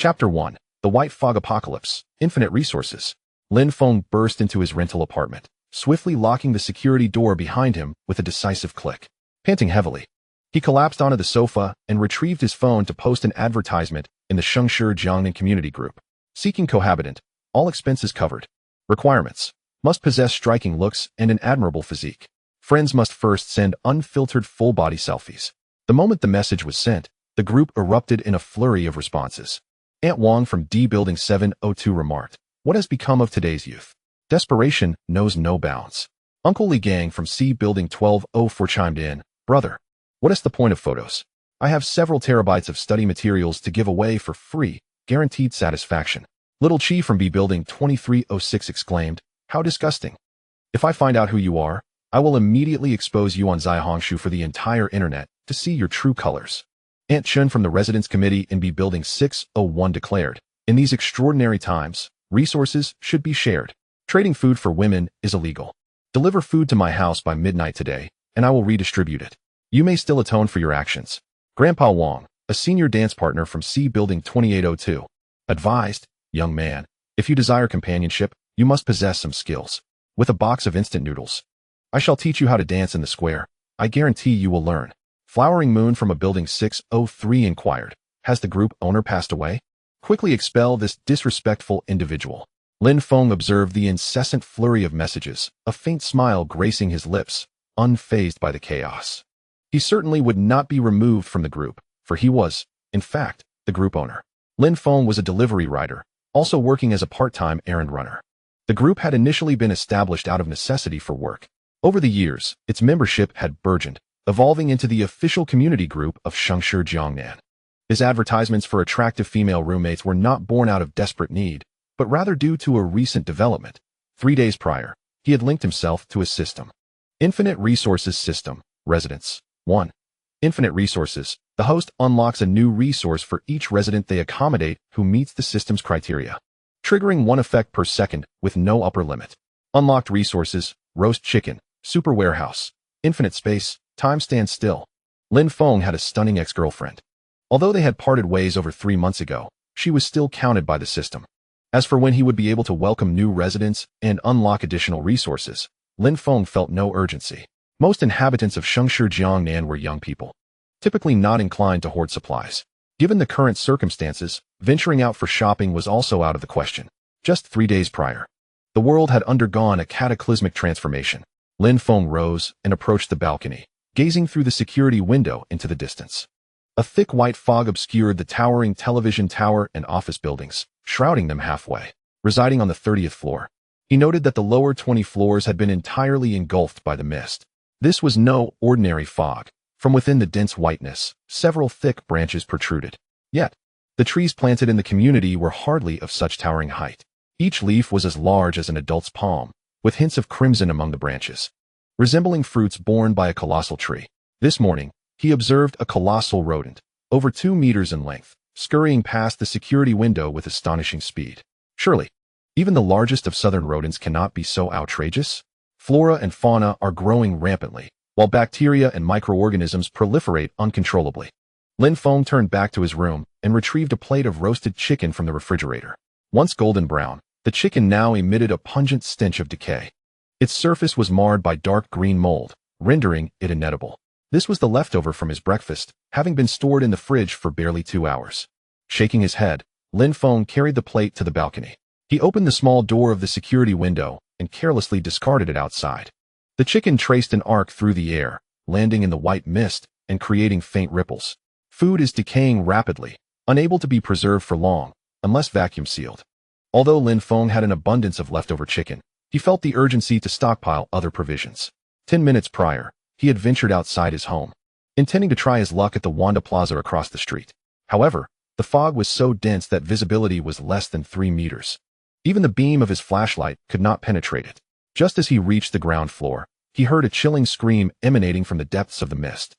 Chapter 1. The White Fog Apocalypse. Infinite Resources. Lin Feng burst into his rental apartment, swiftly locking the security door behind him with a decisive click. Panting heavily, he collapsed onto the sofa and retrieved his phone to post an advertisement in the Shengshi Jiangnan community group. Seeking cohabitant. All expenses covered. Requirements. Must possess striking looks and an admirable physique. Friends must first send unfiltered full-body selfies. The moment the message was sent, the group erupted in a flurry of responses. Aunt Wang from D Building 702 remarked, "What has become of today's youth? Desperation knows no bounds." Uncle Li Gang from C Building 1204 chimed in, "Brother, what is the point of photos? I have several terabytes of study materials to give away for free, guaranteed satisfaction." Little Chi from B Building 2306 exclaimed, "How disgusting. If I find out who you are, I will immediately expose you on Zaihongshu for the entire internet to see your true colors." Aunt Chun from the Residence Committee in B Building 601 declared, "In these extraordinary times, resources should be shared. Trading food for women is illegal. Deliver food to my house by midnight today, and I will redistribute it. You may still atone for your actions." Grandpa Wang, a senior dance partner from C Building 2802, advised, "Young man, if you desire companionship, you must possess some skills. With a box of instant noodles, I shall teach you how to dance in the square. I guarantee you will learn." Flowering Moon from a Building 603 inquired, "Has the group owner passed away? Quickly expel this disrespectful individual." Lin Feng observed the incessant flurry of messages, a faint smile gracing his lips, unfazed by the chaos. He certainly would not be removed from the group, for he was, in fact, the group owner. Lin Feng was a delivery rider, also working as a part-time errand runner. The group had initially been established out of necessity for work. Over the years, its membership had burgeoned, evolving into the official community group of Shengshi Jiangnan. His advertisements for attractive female roommates were not born out of desperate need, but rather due to a recent development. 3 days prior, he had linked himself to a system. Infinite Resources System, Residence. 1. Infinite Resources. The host unlocks a new resource for each resident they accommodate who meets the system's criteria, triggering 1 effect per second with no upper limit. Unlocked resources: roast chicken, super warehouse, infinite space, time stands still. Lin Feng had a stunning ex-girlfriend. Although they had parted ways over 3 months ago, she was still counted by the system. As for when he would be able to welcome new residents and unlock additional resources, Lin Feng felt no urgency. Most inhabitants of Shengshi Jiangnan were young people, typically not inclined to hoard supplies. Given the current circumstances, venturing out for shopping was also out of the question. Just 3 days prior, the world had undergone a cataclysmic transformation. Lin Feng rose and approached the balcony, gazing through the security window into the distance. A thick white fog obscured the towering television tower and office buildings, shrouding them halfway. Residing on the 30th floor, he noted that the lower 20 floors had been entirely engulfed by the mist. This was no ordinary fog. From within the dense whiteness, several thick branches protruded. Yet, the trees planted in the community were hardly of such towering height. Each leaf was as large as an adult's palm, with hints of crimson among the branches, resembling fruits borne by a colossal tree. This morning, he observed a colossal rodent, over 2 meters in length, scurrying past the security window with astonishing speed. Surely, even the largest of southern rodents cannot be so outrageous? Flora and fauna are growing rampantly, while bacteria and microorganisms proliferate uncontrollably. Lin Feng turned back to his room and retrieved a plate of roasted chicken from the refrigerator. Once golden brown, the chicken now emitted a pungent stench of decay. Its surface was marred by dark green mold, rendering it inedible. This was the leftover from his breakfast, having been stored in the fridge for barely 2 hours. Shaking his head, Lin Feng carried the plate to the balcony. He opened the small door of the security window and carelessly discarded it outside. The chicken traced an arc through the air, landing in the white mist and creating faint ripples. Food is decaying rapidly, unable to be preserved for long, unless vacuum sealed. Although Lin Feng had an abundance of leftover chicken, he felt the urgency to stockpile other provisions. 10 minutes prior, he had ventured outside his home, intending to try his luck at the Wanda Plaza across the street. However, the fog was so dense that visibility was less than 3 meters. Even the beam of his flashlight could not penetrate it. Just as he reached the ground floor, he heard a chilling scream emanating from the depths of the mist,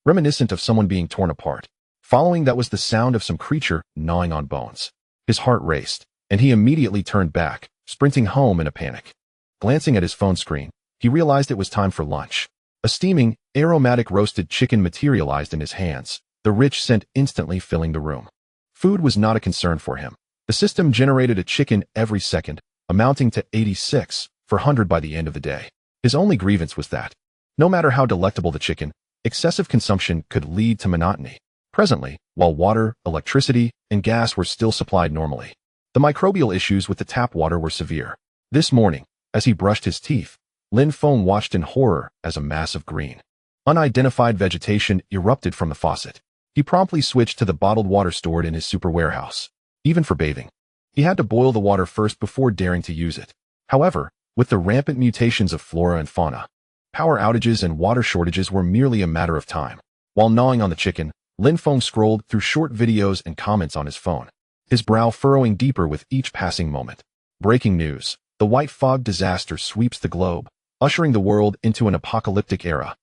reminiscent of someone being torn apart. Following that was the sound of some creature gnawing on bones. His heart raced, and he immediately turned back, sprinting home in a panic. Glancing at his phone screen, he realized it was time for lunch. A steaming, aromatic roasted chicken materialized in his hands, the rich scent instantly filling the room. Food was not a concern for him. The system generated a chicken every second, amounting to 86 per 100 by the end of the day. His only grievance was that, no matter how delectable the chicken, excessive consumption could lead to monotony. Presently, while water, electricity, and gas were still supplied normally, the microbial issues with the tap water were severe. This morning, as he brushed his teeth, Lin Feng watched in horror as a mass of green, unidentified vegetation erupted from the faucet. He promptly switched to the bottled water stored in his super warehouse. Even for bathing, he had to boil the water first before daring to use it. However, with the rampant mutations of flora and fauna, power outages and water shortages were merely a matter of time. While gnawing on the chicken, Lin Feng scrolled through short videos and comments on his phone, his brow furrowing deeper with each passing moment. Breaking news: the white fog disaster sweeps the globe, ushering the world into an apocalyptic era,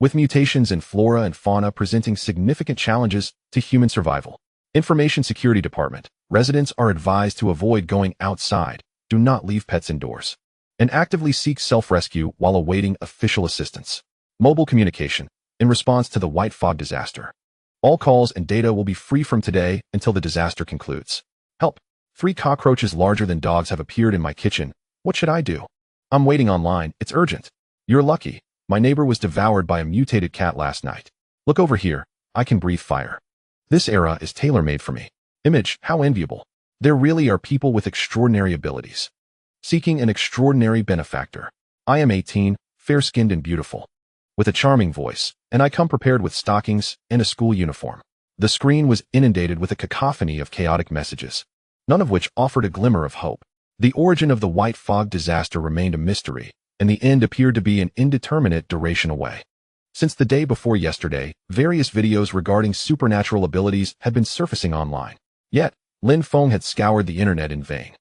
with mutations in flora and fauna presenting significant challenges to human survival. Information Security Department. Residents are advised to avoid going outside, do not leave pets indoors, and actively seek self-rescue while awaiting official assistance. Mobile communication. In response to the white fog disaster, all calls and data will be free from today until the disaster concludes. Help! 3 cockroaches larger than dogs have appeared in my kitchen. What should I do? I'm waiting online. It's urgent. You're lucky. My neighbor was devoured by a mutated cat last night. Look over here. I can breathe fire. This era is tailor-made for me. Image, how enviable. There really are people with extraordinary abilities, seeking an extraordinary benefactor. I am 18, fair-skinned and beautiful, with a charming voice, and I come prepared with stockings and a school uniform. The screen was inundated with a cacophony of chaotic messages, none of which offered a glimmer of hope. The origin of the white fog disaster remained a mystery, and the end appeared to be an indeterminate duration away. Since the day before yesterday, various videos regarding supernatural abilities had been surfacing online. Yet, Lin Feng had scoured the internet in vain,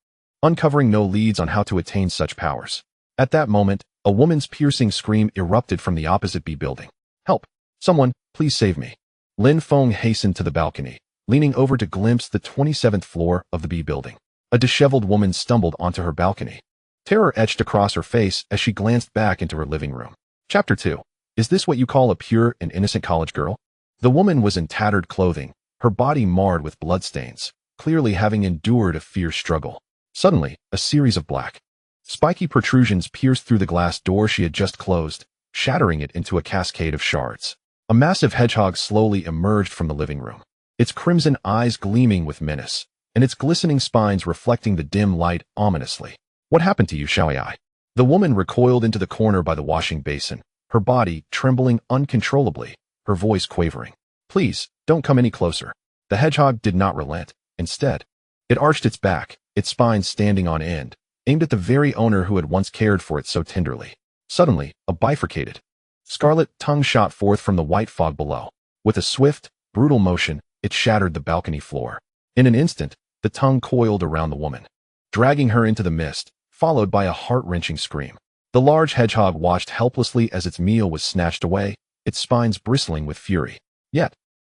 uncovering no leads on how to attain such powers. At that moment, a woman's piercing scream erupted from the opposite B building. Help! Someone, please save me. Lin Feng hastened to the balcony, leaning over to glimpse the 27th floor of the B building. A disheveled woman stumbled onto her balcony. Terror etched across her face as she glanced back into her living room. Chapter 2. Is this what you call a pure and innocent college girl? The woman was in tattered clothing, her body marred with bloodstains, clearly having endured a fierce struggle. Suddenly, a series of black, spiky protrusions pierced through the glass door she had just closed, shattering it into a cascade of shards. A massive hedgehog slowly emerged from the living room, its crimson eyes gleaming with menace, and its glistening spines reflecting the dim light ominously. What happened to you, Xiaoyai? The woman recoiled into the corner by the washing basin, her body trembling uncontrollably, her voice quavering. Please, don't come any closer. The hedgehog did not relent. Instead, it arched its back, its spine standing on end, aimed at the very owner who had once cared for it so tenderly. Suddenly, a bifurcated, scarlet tongue shot forth from the white fog below. With a swift, brutal motion, it shattered the balcony floor. In an instant, the tongue coiled around the woman, dragging her into the mist, followed by a heart-wrenching scream. The large hedgehog watched helplessly as its meal was snatched away, its spines bristling with fury. Yet,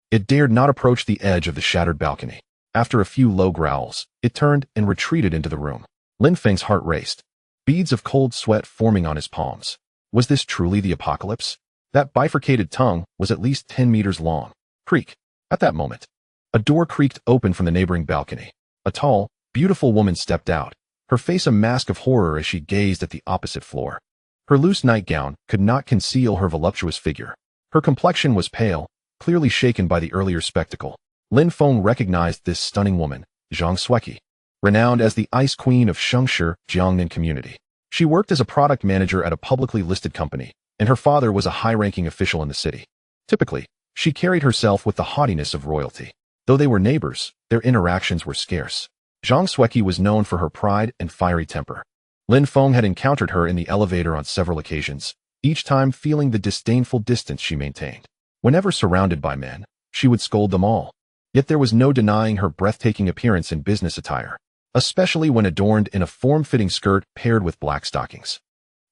it dared not approach the edge of the shattered balcony. After a few low growls, it turned and retreated into the room. Lin Feng's heart raced, beads of cold sweat forming on his palms. Was this truly the apocalypse? That bifurcated tongue was at least 10 meters long. Creak. At that moment, a door creaked open from the neighboring balcony. A tall, beautiful woman stepped out, her face a mask of horror as she gazed at the opposite floor. Her loose nightgown could not conceal her voluptuous figure. Her complexion was pale, clearly shaken by the earlier spectacle. Lin Feng recognized this stunning woman, Zhang Sueki, renowned as the Ice Queen of Shengshi, Jiangnan community. She worked as a product manager at a publicly listed company, and her father was a high-ranking official in the city. Typically, she carried herself with the haughtiness of royalty. Though they were neighbors, their interactions were scarce. Zhang Sueki was known for her pride and fiery temper. Lin Feng had encountered her in the elevator on several occasions, each time feeling the disdainful distance she maintained. Whenever surrounded by men, she would scold them all. Yet there was no denying her breathtaking appearance in business attire, especially when adorned in a form-fitting skirt paired with black stockings.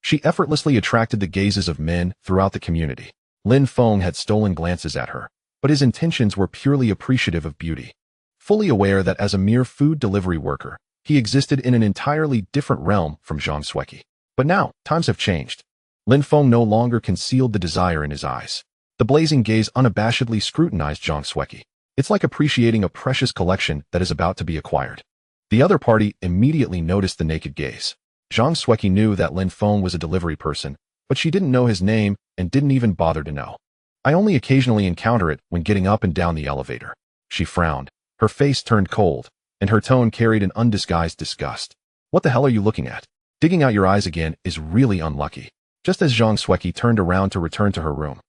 She effortlessly attracted the gazes of men throughout the community. Lin Feng had stolen glances at her, but his intentions were purely appreciative of beauty. Fully aware that as a mere food delivery worker, he existed in an entirely different realm from Zhang Sueki. But now, times have changed. Lin Feng no longer concealed the desire in his eyes. The blazing gaze unabashedly scrutinized Zhang Sueki. It's like appreciating a precious collection that is about to be acquired. The other party immediately noticed the naked gaze. Zhang Xueqi knew that Lin Feng was a delivery person, but she didn't know his name and didn't even bother to know. I only occasionally encounter it when getting up and down the elevator. She frowned. Her face turned cold, and her tone carried an undisguised disgust. What the hell are you looking at? Digging out your eyes again is really unlucky. Just as Zhang Xueqi turned around to return to her room,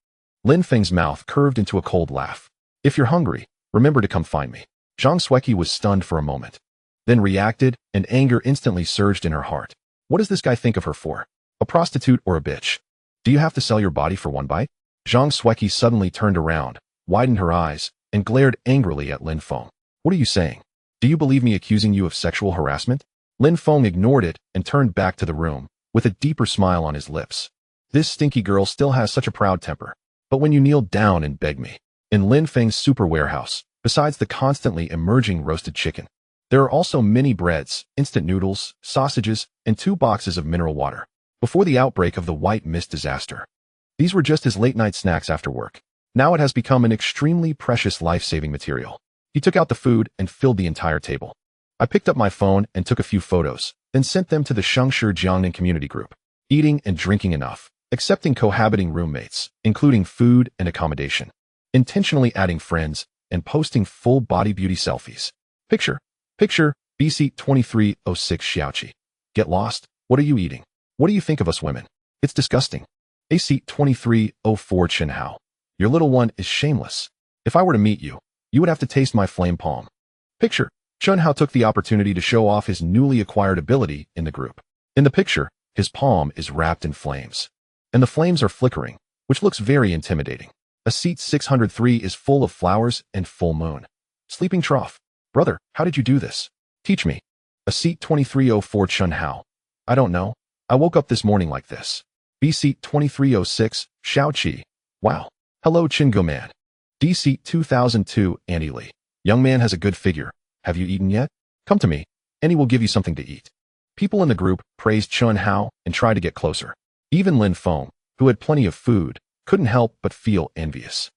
Lin Feng's mouth curved into a cold laugh. If you're hungry, remember to come find me. Zhang Xueqi was stunned for a moment, then reacted, and anger instantly surged in her heart. What does this guy think of her for? A prostitute or a bitch? Do you have to sell your body for one bite? Zhang Xueqi suddenly turned around, widened her eyes, and glared angrily at Lin Feng. What are you saying? Do you believe me accusing you of sexual harassment? Lin Feng ignored it and turned back to the room, with a deeper smile on his lips. This stinky girl still has such a proud temper. But when you kneel down and beg me. In Lin Feng's super warehouse, besides the constantly emerging roasted chicken, there are also mini breads, instant noodles, sausages, and 2 boxes of mineral water. Before the outbreak of the white mist disaster, these were just his late-night snacks after work. Now it has become an extremely precious life-saving material. He took out the food and filled the entire table. I picked up my phone and took a few photos, then sent them to the Shengshi Jiangnan community group. Eating and drinking enough, accepting cohabiting roommates, including food and accommodation, intentionally adding friends, and posting full-body beauty selfies. Picture BC 2306 Xiaoqi. Get lost? What are you eating? What do you think of us women? It's disgusting. AC 2304 Chenhao. Your little one is shameless. If I were to meet you, you would have to taste my flame palm. Picture. Chenhao took the opportunity to show off his newly acquired ability in the group. In the picture, his palm is wrapped in flames, and the flames are flickering, which looks very intimidating. A seat 603 is full of flowers and full moon. Sleeping trough. Brother, how did you do this? Teach me. A seat 2304 Chenhao. I don't know. I woke up this morning like this. B seat 2306 Xiaoqi. Wow. Hello Chingo man. D seat 2002 Andy Lee. Young man has a good figure. Have you eaten yet? Come to me, and he will give you something to eat. People in the group praised Chenhao and tried to get closer. Even Lin Feng, who had plenty of food, couldn't help but feel envious.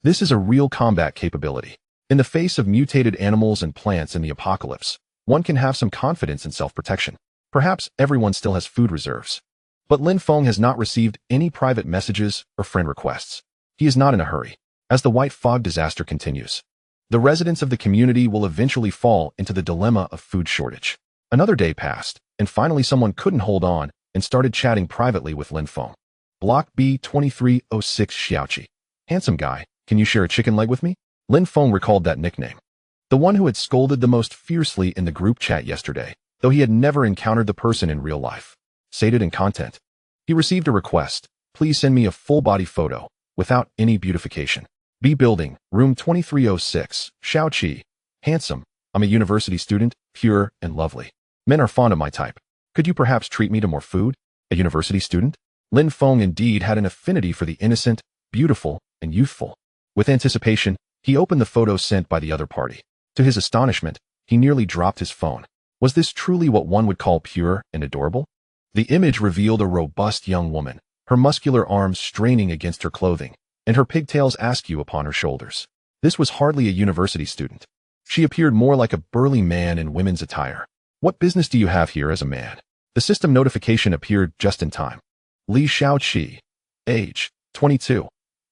This is a real combat capability. In the face of mutated animals and plants in the apocalypse, one can have some confidence in self-protection. Perhaps everyone still has food reserves. But Lin Feng has not received any private messages or friend requests. He is not in a hurry. As the white fog disaster continues, the residents of the community will eventually fall into the dilemma of food shortage. Another day passed, and finally someone couldn't hold on and started chatting privately with Lin Feng. Block B 2306 Xiaoqi. Handsome guy, can you share a chicken leg with me? Lin Feng recalled that nickname. The one who had scolded the most fiercely in the group chat yesterday, though he had never encountered the person in real life. Sated in content. He received a request. Please send me a full-body photo, without any beautification. B building, room 2306, Xiaoqi. Handsome. I'm a university student, pure and lovely. Men are fond of my type. Could you perhaps treat me to more food? A university student? Lin Feng indeed had an affinity for the innocent, beautiful, and youthful. With anticipation, he opened the photos sent by the other party. To his astonishment, he nearly dropped his phone. Was this truly what one would call pure and adorable? The image revealed a robust young woman, her muscular arms straining against her clothing, and her pigtails askew upon her shoulders. This was hardly a university student. She appeared more like a burly man in women's attire. What business do you have here as a man? The system notification appeared just in time. Li Xiaoqi. Age, 22.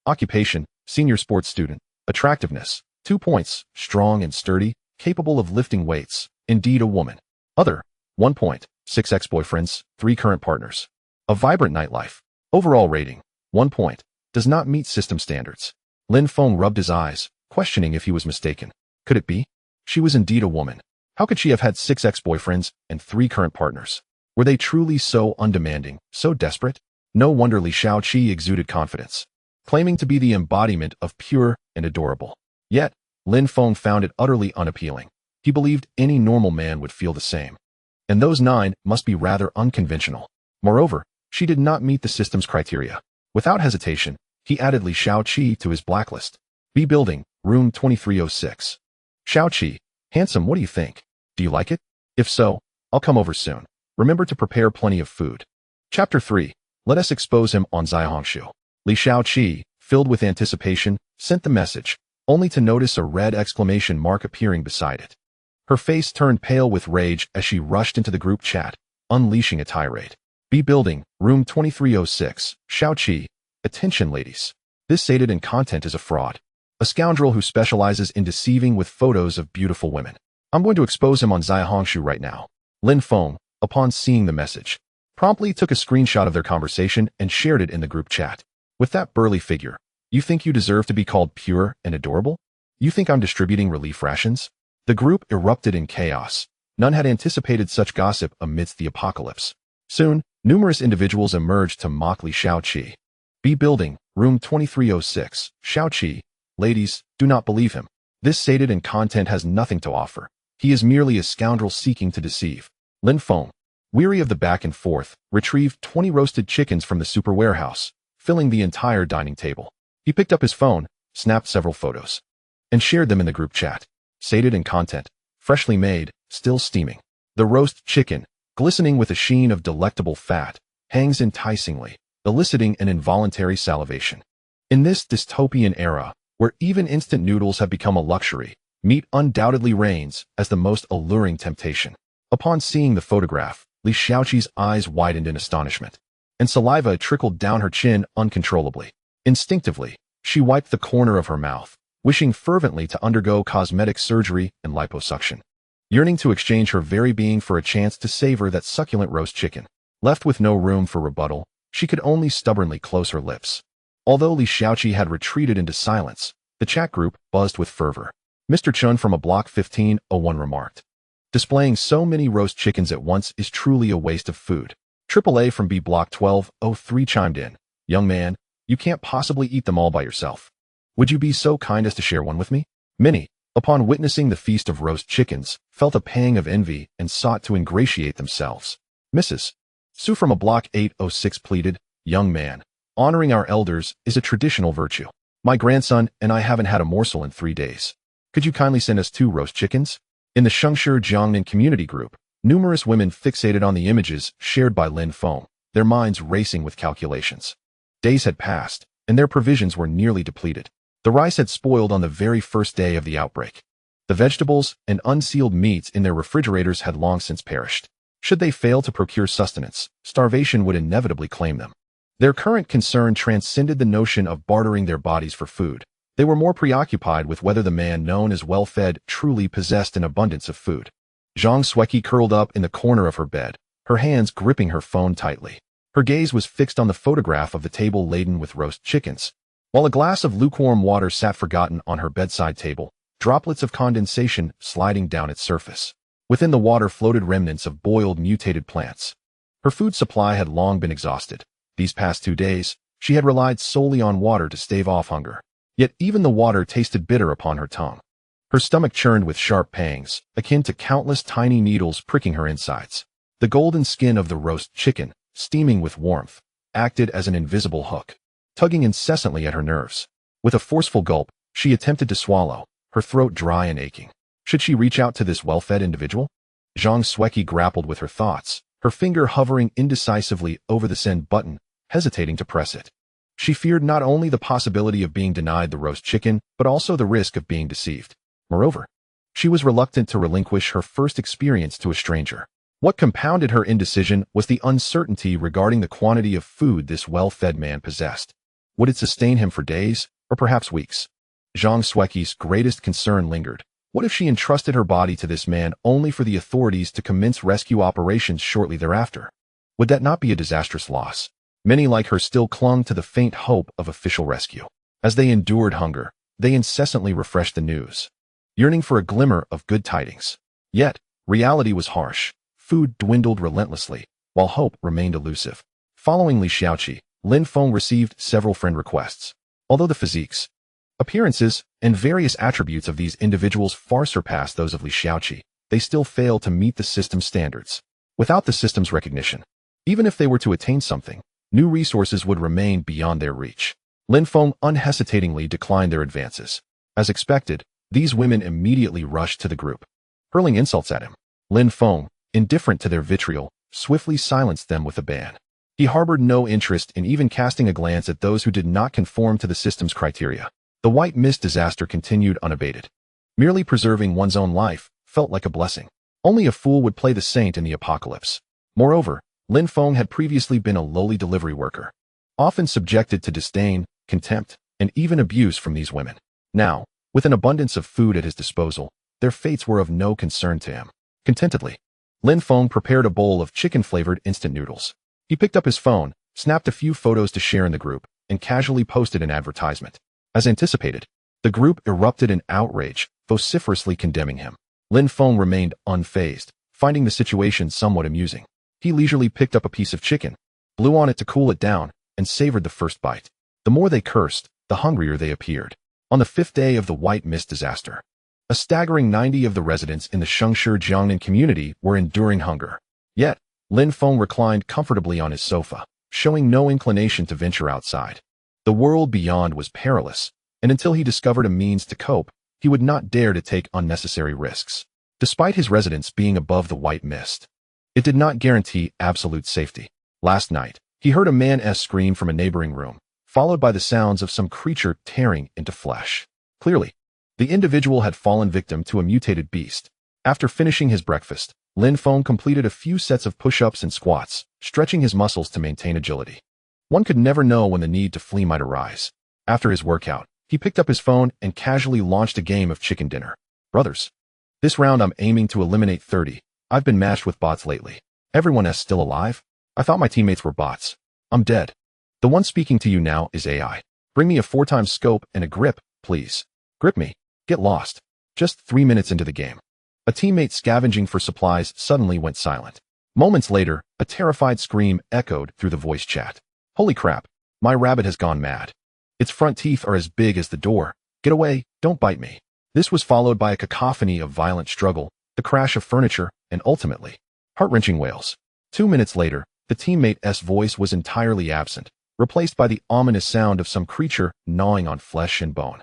Occupation, senior sports student. Attractiveness, 2 points, strong and sturdy, capable of lifting weights, indeed a woman. Other, 1 point, 6 ex-boyfriends, 3 current partners. A vibrant nightlife. Overall rating, 1 point. Does not meet system standards. Lin Feng rubbed his eyes, questioning if he was mistaken. Could it be? She was indeed a woman. How could she have had 6 ex-boyfriends and 3 current partners? Were they truly so undemanding, so desperate? No wonder Li Xiaoqi exuded confidence, claiming to be the embodiment of pure and adorable. Yet, Lin Feng found it utterly unappealing. He believed any normal man would feel the same. And those 9 must be rather unconventional. Moreover, she did not meet the system's criteria. Without hesitation, he added Li Xiaoqi to his blacklist. B building, room 2306. Xiaoqi. Handsome, what do you think? Do you like it? If so, I'll come over soon. Remember to prepare plenty of food. Chapter 3. Let us expose him on Zaihongshu. Li Xiaoqi, filled with anticipation, sent the message. only to notice a red exclamation mark appearing beside it. Her face turned pale with rage as she rushed into the group chat, unleashing a tirade. B building, room 2306, Xiaoqi. Attention ladies. This sated and content is a fraud. A scoundrel who specializes in deceiving with photos of beautiful women. I'm going to expose him on Zaihongshu right now. Lin Feng, upon seeing the message, promptly took a screenshot of their conversation and shared it in the group chat. With that burly figure, you think you deserve to be called pure and adorable? You think I'm distributing relief rations? The group erupted in chaos. None had anticipated such gossip amidst the apocalypse. Soon, numerous individuals emerged to mock Li Xiaoqi. B building, room 2306, Xiaoqi. Ladies, do not believe him. This sated and content has nothing to offer. He is merely a scoundrel seeking to deceive. Lin Feng, weary of the back and forth, retrieved 20 roasted chickens from the super warehouse, filling the entire dining table. He picked up his phone, snapped several photos, and shared them in the group chat. Sated and content, freshly made, still steaming. The roast chicken, glistening with a sheen of delectable fat, hangs enticingly, eliciting an involuntary salivation. In this dystopian era, where even instant noodles have become a luxury, meat undoubtedly reigns as the most alluring temptation. Upon seeing the photograph, Li Xiaoqi's eyes widened in astonishment, and saliva trickled down her chin uncontrollably. Instinctively, she wiped the corner of her mouth, wishing fervently to undergo cosmetic surgery and liposuction, yearning to exchange her very being for a chance to savor that succulent roast chicken. Left with no room for rebuttal, she could only stubbornly close her lips. Although Li Xiaoqi had retreated into silence, the chat group buzzed with fervor. Mr. Chun from a block 1501 remarked, displaying so many roast chickens at once is truly a waste of food. AAA from B block 1203 chimed in, young man, you can't possibly eat them all by yourself. Would you be so kind as to share one with me? Many, upon witnessing the feast of roast chickens, felt a pang of envy and sought to ingratiate themselves. Mrs. Su from a block 806 pleaded, young man, honoring our elders is a traditional virtue. My grandson and I haven't had a morsel in 3 days. Could you kindly send us 2 roast chickens? In the Shengshi Jiangnan community group, numerous women fixated on the images shared by Lin Feng, their minds racing with calculations. Days had passed, and their provisions were nearly depleted. The rice had spoiled on the very first day of the outbreak. The vegetables and unsealed meats in their refrigerators had long since perished. Should they fail to procure sustenance, starvation would inevitably claim them. Their current concern transcended the notion of bartering their bodies for food. They were more preoccupied with whether the man known as well-fed truly possessed an abundance of food. Zhang Sueki curled up in the corner of her bed, her hands gripping her phone tightly. Her gaze was fixed on the photograph of the table laden with roast chickens, while a glass of lukewarm water sat forgotten on her bedside table, droplets of condensation sliding down its surface. Within the water floated remnants of boiled mutated plants. Her food supply had long been exhausted. These past 2 days, she had relied solely on water to stave off hunger. Yet even the water tasted bitter upon her tongue. Her stomach churned with sharp pangs, akin to countless tiny needles pricking her insides. The golden skin of the roast chicken, steaming with warmth, acted as an invisible hook, tugging incessantly at her nerves. With a forceful gulp, she attempted to swallow, her throat dry and aching. Should she reach out to this well-fed individual? Zhang Sueki grappled with her thoughts, her finger hovering indecisively over the send button, hesitating to press it. She feared not only the possibility of being denied the roast chicken, but also the risk of being deceived. Moreover, she was reluctant to relinquish her first experience to a stranger. What compounded her indecision was the uncertainty regarding the quantity of food this well-fed man possessed. Would it sustain him for days, or perhaps weeks? Zhang Sueki's greatest concern lingered. What if she entrusted her body to this man only for the authorities to commence rescue operations shortly thereafter? Would that not be a disastrous loss? Many like her still clung to the faint hope of official rescue. As they endured hunger, they incessantly refreshed the news, yearning for a glimmer of good tidings. Yet, reality was harsh. Food dwindled relentlessly, while hope remained elusive. Following Li Xiaoqi, Lin Feng received several friend requests. Although the physiques, appearances, and various attributes of these individuals far surpassed those of Li Xiaoqi, they still failed to meet the system's standards. Without the system's recognition, even if they were to attain something, new resources would remain beyond their reach. Lin Feng unhesitatingly declined their advances. As expected, these women immediately rushed to the group, hurling insults at him. Lin Feng, indifferent to their vitriol, swiftly silenced them with a ban. He harbored no interest in even casting a glance at those who did not conform to the system's criteria. The white mist disaster continued unabated. Merely preserving one's own life felt like a blessing. Only a fool would play the saint in the apocalypse. Moreover, Lin Feng had previously been a lowly delivery worker, often subjected to disdain, contempt, and even abuse from these women. Now, with an abundance of food at his disposal, their fates were of no concern to him. Contentedly, Lin Feng prepared a bowl of chicken-flavored instant noodles. He picked up his phone, snapped a few photos to share in the group, and casually posted an advertisement. As anticipated, the group erupted in outrage, vociferously condemning him. Lin Feng remained unfazed, finding the situation somewhat amusing. He leisurely picked up a piece of chicken, blew on it to cool it down, and savored the first bite. The more they cursed, the hungrier they appeared. On the 5th day of the white mist disaster, a staggering 90 of the residents in the Shengshi Jiangnan community were enduring hunger. Yet, Lin Feng reclined comfortably on his sofa, showing no inclination to venture outside. The world beyond was perilous, and until he discovered a means to cope, he would not dare to take unnecessary risks. Despite his residence being above the white mist, it did not guarantee absolute safety. Last night, he heard a man's scream from a neighboring room, followed by the sounds of some creature tearing into flesh. Clearly, the individual had fallen victim to a mutated beast. After finishing his breakfast, Lin Feng completed a few sets of push-ups and squats, stretching his muscles to maintain agility. One could never know when the need to flee might arise. After his workout, he picked up his phone and casually launched a game of chicken dinner. Brothers, this round I'm aiming to eliminate 30. I've been mashed with bots lately. Everyone is still alive? I thought my teammates were bots. I'm dead. The one speaking to you now is AI. Bring me a 4x scope and a grip, please. Grip me. Get lost. Just 3 minutes into the game. A teammate scavenging for supplies suddenly went silent. Moments later, a terrified scream echoed through the voice chat. Holy crap, my rabbit has gone mad. Its front teeth are as big as the door. Get away, don't bite me. This was followed by a cacophony of violent struggle, the crash of furniture, and ultimately, heart-wrenching wails. 2 minutes later, the teammate's voice was entirely absent, replaced by the ominous sound of some creature gnawing on flesh and bone.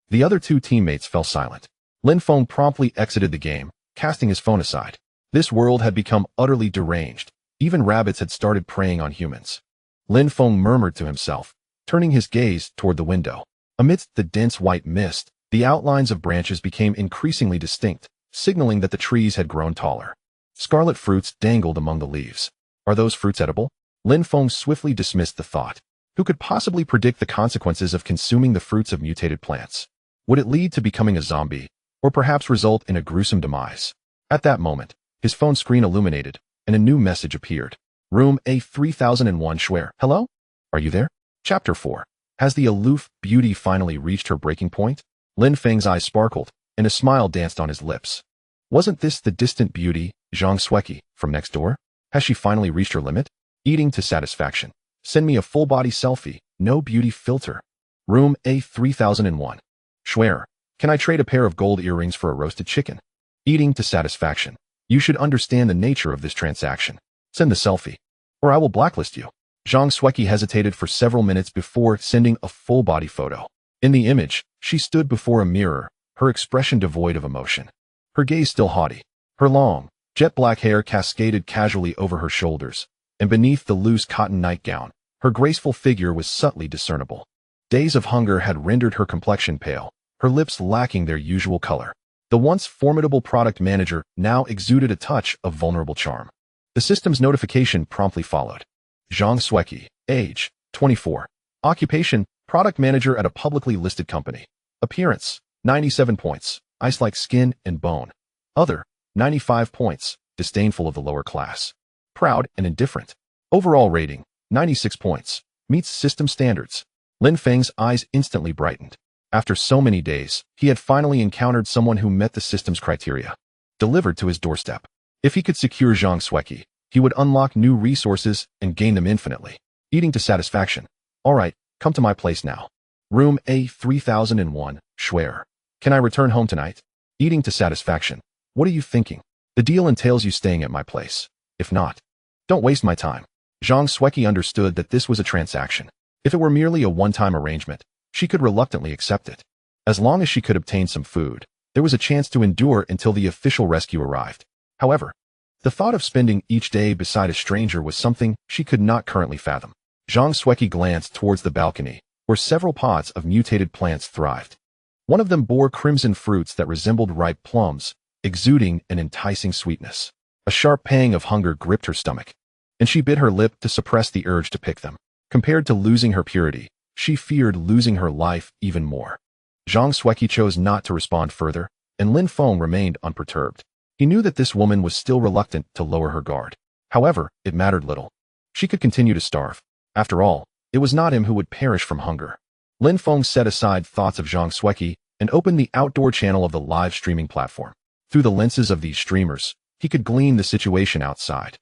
The other 2 teammates fell silent. Lin Feng promptly exited the game, casting his phone aside. This world had become utterly deranged. Even rabbits had started preying on humans. Lin Feng murmured to himself, turning his gaze toward the window. Amidst the dense white mist, the outlines of branches became increasingly distinct, signaling that the trees had grown taller. Scarlet fruits dangled among the leaves. Are those fruits edible? Lin Feng swiftly dismissed the thought. Who could possibly predict the consequences of consuming the fruits of mutated plants? Would it lead to becoming a zombie, or perhaps result in a gruesome demise? At that moment, his phone screen illuminated, and a new message appeared. Room A3001 Schwer. Hello? Are you there? Chapter 4. Has the aloof beauty finally reached her breaking point? Lin Feng's eyes sparkled, and a smile danced on his lips. Wasn't this the distant beauty, Zhang Sueki, from next door? Has she finally reached her limit? Eating to satisfaction. Send me a full-body selfie, no beauty filter. Room A3001. Schwer. Can I trade a pair of gold earrings for a roasted chicken? Eating to satisfaction. You should understand the nature of this transaction. Send the selfie, or I will blacklist you. Zhang Sueki hesitated for several minutes before sending a full-body photo. In the image, she stood before a mirror, her expression devoid of emotion. Her gaze still haughty. Her long, jet-black hair cascaded casually over her shoulders, and beneath the loose cotton nightgown, her graceful figure was subtly discernible. Days of hunger had rendered her complexion pale, her lips lacking their usual color. The once formidable product manager now exuded a touch of vulnerable charm. The system's notification promptly followed. Zhang Sueki, age, 24. Occupation, product manager at a publicly listed company. Appearance, 97 points, ice-like skin and bone. Other, 95 points, disdainful of the lower class. Proud and indifferent. Overall rating, 96 points, meets system standards. Lin Feng's eyes instantly brightened. After so many days, he had finally encountered someone who met the system's criteria. Delivered to his doorstep. If he could secure Zhang Sueki, he would unlock new resources and gain them infinitely. Eating to satisfaction. All right, come to my place now. Room A3001, Schwer. Can I return home tonight? Eating to satisfaction. What are you thinking? The deal entails you staying at my place. If not, don't waste my time. Zhang Sueki understood that this was a transaction. If it were merely a one-time arrangement, she could reluctantly accept it. As long as she could obtain some food, there was a chance to endure until the official rescue arrived. However, the thought of spending each day beside a stranger was something she could not currently fathom. Zhang Sueki glanced towards the balcony, where several pots of mutated plants thrived. One of them bore crimson fruits that resembled ripe plums, exuding an enticing sweetness. A sharp pang of hunger gripped her stomach, and she bit her lip to suppress the urge to pick them. Compared to losing her purity, she feared losing her life even more. Zhang Xueqi chose not to respond further, and Lin Feng remained unperturbed. He knew that this woman was still reluctant to lower her guard. However, it mattered little. She could continue to starve. After all, it was not him who would perish from hunger. Lin Feng set aside thoughts of Zhang Xueqi and opened the outdoor channel of the live streaming platform. Through the lenses of these streamers, he could glean the situation outside.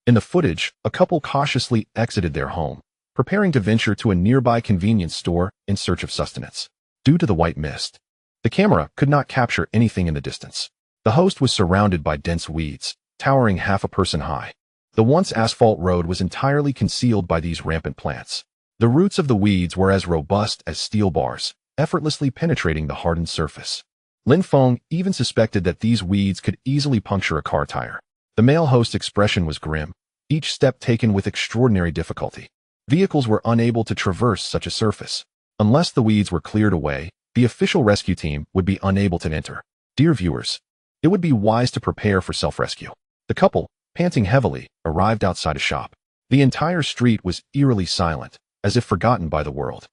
In the footage, a couple cautiously exited their home, preparing to venture to a nearby convenience store in search of sustenance. Due to the white mist, the camera could not capture anything in the distance. The host was surrounded by dense weeds, towering half a person high. The once asphalt road was entirely concealed by these rampant plants. The roots of the weeds were as robust as steel bars, effortlessly penetrating the hardened surface. Lin Feng even suspected that these weeds could easily puncture a car tire. The male host's expression was grim, each step taken with extraordinary difficulty. Vehicles were unable to traverse such a surface. Unless the weeds were cleared away, the official rescue team would be unable to enter. Dear viewers, it would be wise to prepare for self-rescue. The couple, panting heavily, arrived outside a shop. The entire street was eerily silent, as if forgotten by the world.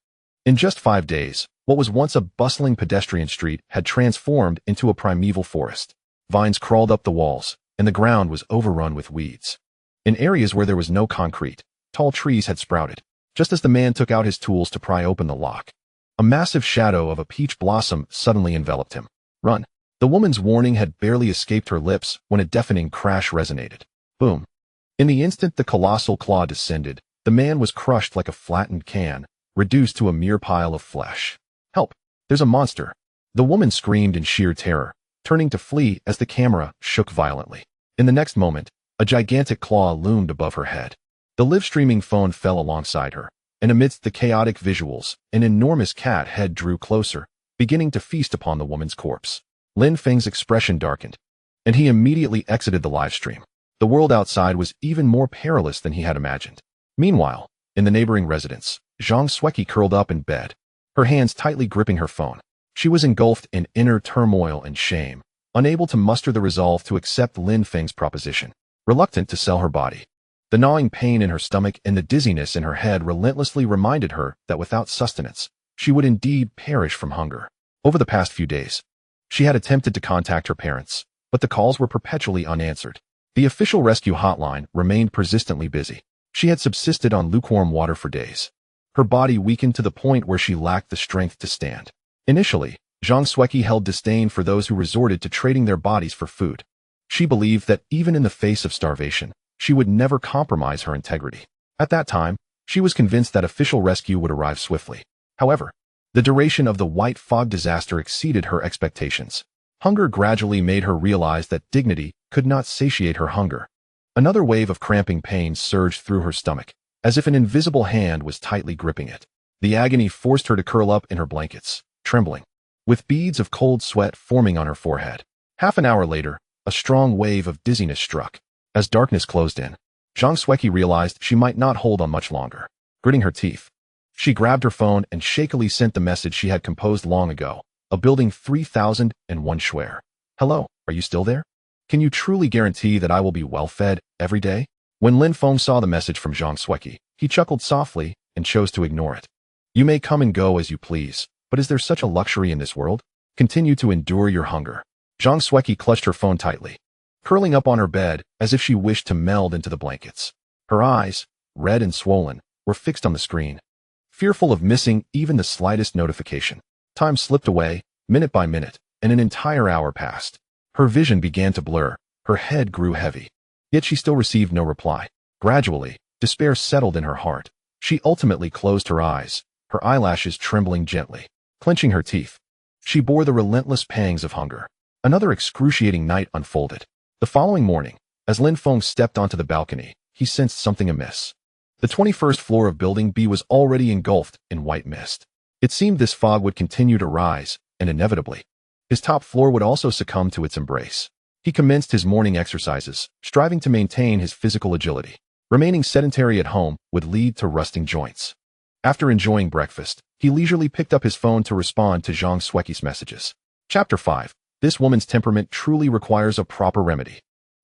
In just 5 days, what was once a bustling pedestrian street had transformed into a primeval forest. Vines crawled up the walls, and the ground was overrun with weeds. In areas where there was no concrete, tall trees had sprouted. Just as the man took out his tools to pry open the lock, a massive shadow of a peach blossom suddenly enveloped him. Run! The woman's warning had barely escaped her lips when a deafening crash resonated. Boom! In the instant the colossal claw descended, the man was crushed like a flattened can, reduced to a mere pile of flesh. Help! There's a monster! The woman screamed in sheer terror, turning to flee as the camera shook violently. In the next moment, a gigantic claw loomed above her head. The live-streaming phone fell alongside her, and amidst the chaotic visuals, an enormous cat head drew closer, beginning to feast upon the woman's corpse. Lin Feng's expression darkened, and he immediately exited the live stream. The world outside was even more perilous than he had imagined. Meanwhile, in the neighboring residence, Zhang Xueqi curled up in bed, her hands tightly gripping her phone. She was engulfed in inner turmoil and shame, unable to muster the resolve to accept Lin Feng's proposition, reluctant to sell her body. The gnawing pain in her stomach and the dizziness in her head relentlessly reminded her that without sustenance, she would indeed perish from hunger. Over the past few days, she had attempted to contact her parents, but the calls were perpetually unanswered. The official rescue hotline remained persistently busy. She had subsisted on lukewarm water for days. Her body weakened to the point where she lacked the strength to stand. Initially, Zhang Xueqi held disdain for those who resorted to trading their bodies for food. She believed that even in the face of starvation, she would never compromise her integrity. At that time, she was convinced that official rescue would arrive swiftly. However, the duration of the white fog disaster exceeded her expectations. Hunger gradually made her realize that dignity could not satiate her hunger. Another wave of cramping pain surged through her stomach, as if an invisible hand was tightly gripping it. The agony forced her to curl up in her blankets, trembling, with beads of cold sweat forming on her forehead. Half an hour later, a strong wave of dizziness struck. As darkness closed in, Zhang Xueqi realized she might not hold on much longer. Gritting her teeth, she grabbed her phone and shakily sent the message she had composed long ago, a building 3001 Schwer. Hello, are you still there? Can you truly guarantee that I will be well-fed every day? When Lin Feng saw the message from Zhang Xueqi, he chuckled softly and chose to ignore it. You may come and go as you please, but is there such a luxury in this world? Continue to endure your hunger. Zhang Xueqi clutched her phone tightly, curling up on her bed as if she wished to meld into the blankets. Her eyes, red and swollen, were fixed on the screen, fearful of missing even the slightest notification. Time slipped away, minute by minute, and an entire hour passed. Her vision began to blur, her head grew heavy. Yet she still received no reply. Gradually, despair settled in her heart. She ultimately closed her eyes, her eyelashes trembling gently. Clenching her teeth, she bore the relentless pangs of hunger. Another excruciating night unfolded. The following morning, as Lin Feng stepped onto the balcony, he sensed something amiss. The 21st floor of Building B was already engulfed in white mist. It seemed this fog would continue to rise, and inevitably, his top floor would also succumb to its embrace. He commenced his morning exercises, striving to maintain his physical agility. Remaining sedentary at home would lead to rusting joints. After enjoying breakfast, He leisurely picked up his phone to respond to Zhang Sueki's messages. Chapter 5. This woman's temperament truly requires a proper remedy.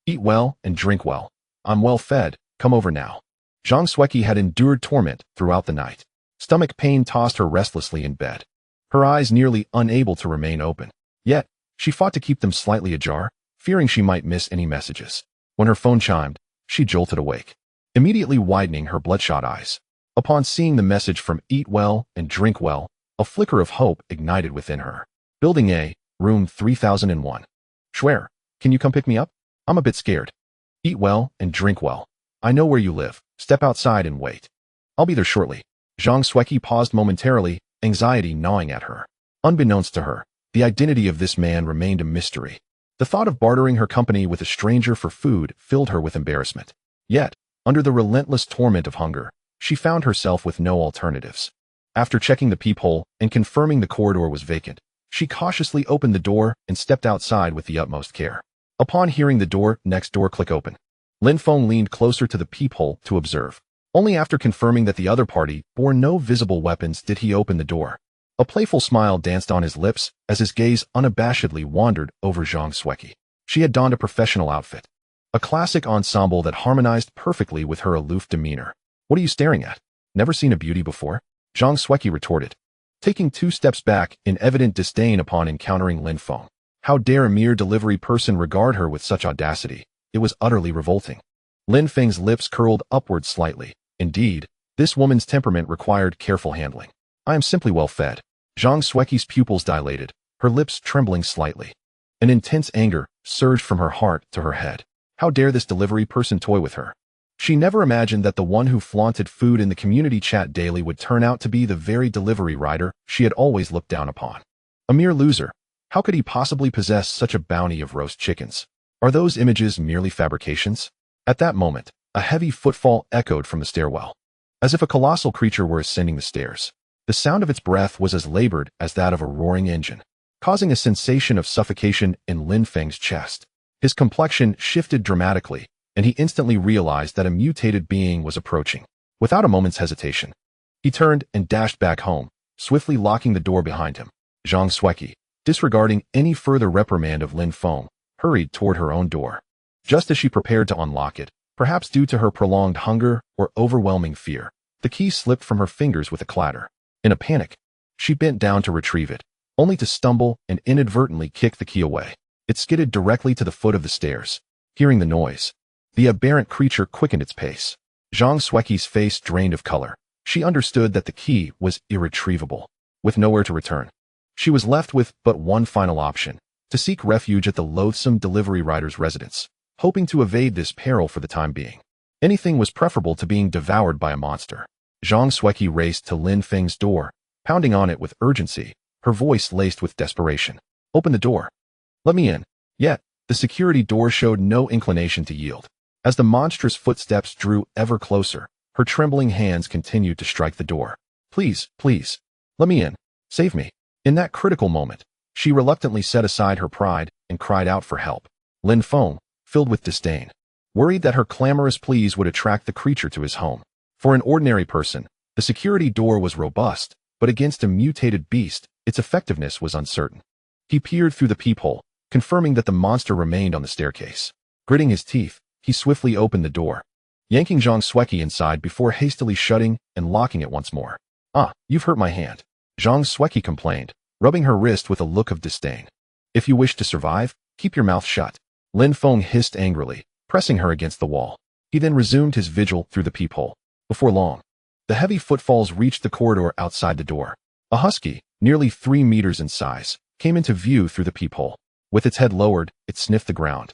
Eat well and drink well. I'm well fed, come over now. Zhang Sueki had endured torment throughout the night. Stomach pain tossed her restlessly in bed, her eyes nearly unable to remain open. Yet, she fought to keep them slightly ajar, fearing she might miss any messages. When her phone chimed, she jolted awake, immediately widening her bloodshot eyes. Upon seeing the message from Eat Well and Drink Well, a flicker of hope ignited within her. Building A, room 3001. Schwer, can you come pick me up? I'm a bit scared. Eat well and drink well. I know where you live. Step outside and wait. I'll be there shortly. Zhang Sueki paused momentarily, anxiety gnawing at her. Unbeknownst to her, the identity of this man remained a mystery. The thought of bartering her company with a stranger for food filled her with embarrassment. Yet, under the relentless torment of hunger, she found herself with no alternatives. After checking the peephole and confirming the corridor was vacant, she cautiously opened the door and stepped outside with the utmost care. Upon hearing the door next door click open, Lin Feng leaned closer to the peephole to observe. Only after confirming that the other party bore no visible weapons did he open the door. A playful smile danced on his lips as his gaze unabashedly wandered over Zhang Sueki. She had donned a professional outfit, a classic ensemble that harmonized perfectly with her aloof demeanor. What are you staring at? Never seen a beauty before? Zhang Sueki retorted, taking 2 steps back in evident disdain upon encountering Lin Feng. How dare a mere delivery person regard her with such audacity? It was utterly revolting. Lin Feng's lips curled upward slightly. Indeed, this woman's temperament required careful handling. I am simply well fed. Zhang Sueki's pupils dilated, her lips trembling slightly. An intense anger surged from her heart to her head. How dare this delivery person toy with her? She never imagined that the one who flaunted food in the community chat daily would turn out to be the very delivery rider she had always looked down upon. A mere loser. How could he possibly possess such a bounty of roast chickens? Are those images merely fabrications? At that moment, a heavy footfall echoed from the stairwell, as if a colossal creature were ascending the stairs. The sound of its breath was as labored as that of a roaring engine, causing a sensation of suffocation in Lin Feng's chest. His complexion shifted dramatically, and he instantly realized that a mutated being was approaching. Without a moment's hesitation, he turned and dashed back home, swiftly locking the door behind him. Zhang Sueki, disregarding any further reprimand of Lin Feng, hurried toward her own door. Just as she prepared to unlock it, perhaps due to her prolonged hunger or overwhelming fear, the key slipped from her fingers with a clatter. In a panic, she bent down to retrieve it, only to stumble and inadvertently kick the key away. It skidded directly to the foot of the stairs. Hearing the noise, the aberrant creature quickened its pace. Zhang Sueki's face drained of color. She understood that the key was irretrievable. With nowhere to return, she was left with but one final option: to seek refuge at the loathsome delivery rider's residence, hoping to evade this peril for the time being. Anything was preferable to being devoured by a monster. Zhang Sueki raced to Lin Feng's door, pounding on it with urgency, her voice laced with desperation. Open the door. Let me in. Yet, the security door showed no inclination to yield. As the monstrous footsteps drew ever closer, her trembling hands continued to strike the door. Please, please, let me in. Save me. In that critical moment, she reluctantly set aside her pride and cried out for help. Lin Feng, filled with disdain, worried that her clamorous pleas would attract the creature to his home. For an ordinary person, the security door was robust, but against a mutated beast, its effectiveness was uncertain. He peered through the peephole, confirming that the monster remained on the staircase. Gritting his teeth, he swiftly opened the door, yanking Zhang Sueki inside before hastily shutting and locking it once more. Ah, you've hurt my hand, Zhang Sueki complained, rubbing her wrist with a look of disdain. If you wish to survive, keep your mouth shut. Lin Feng hissed angrily, pressing her against the wall. He then resumed his vigil through the peephole. Before long, the heavy footfalls reached the corridor outside the door. A husky, nearly 3 meters in size, came into view through the peephole. With its head lowered, it sniffed the ground,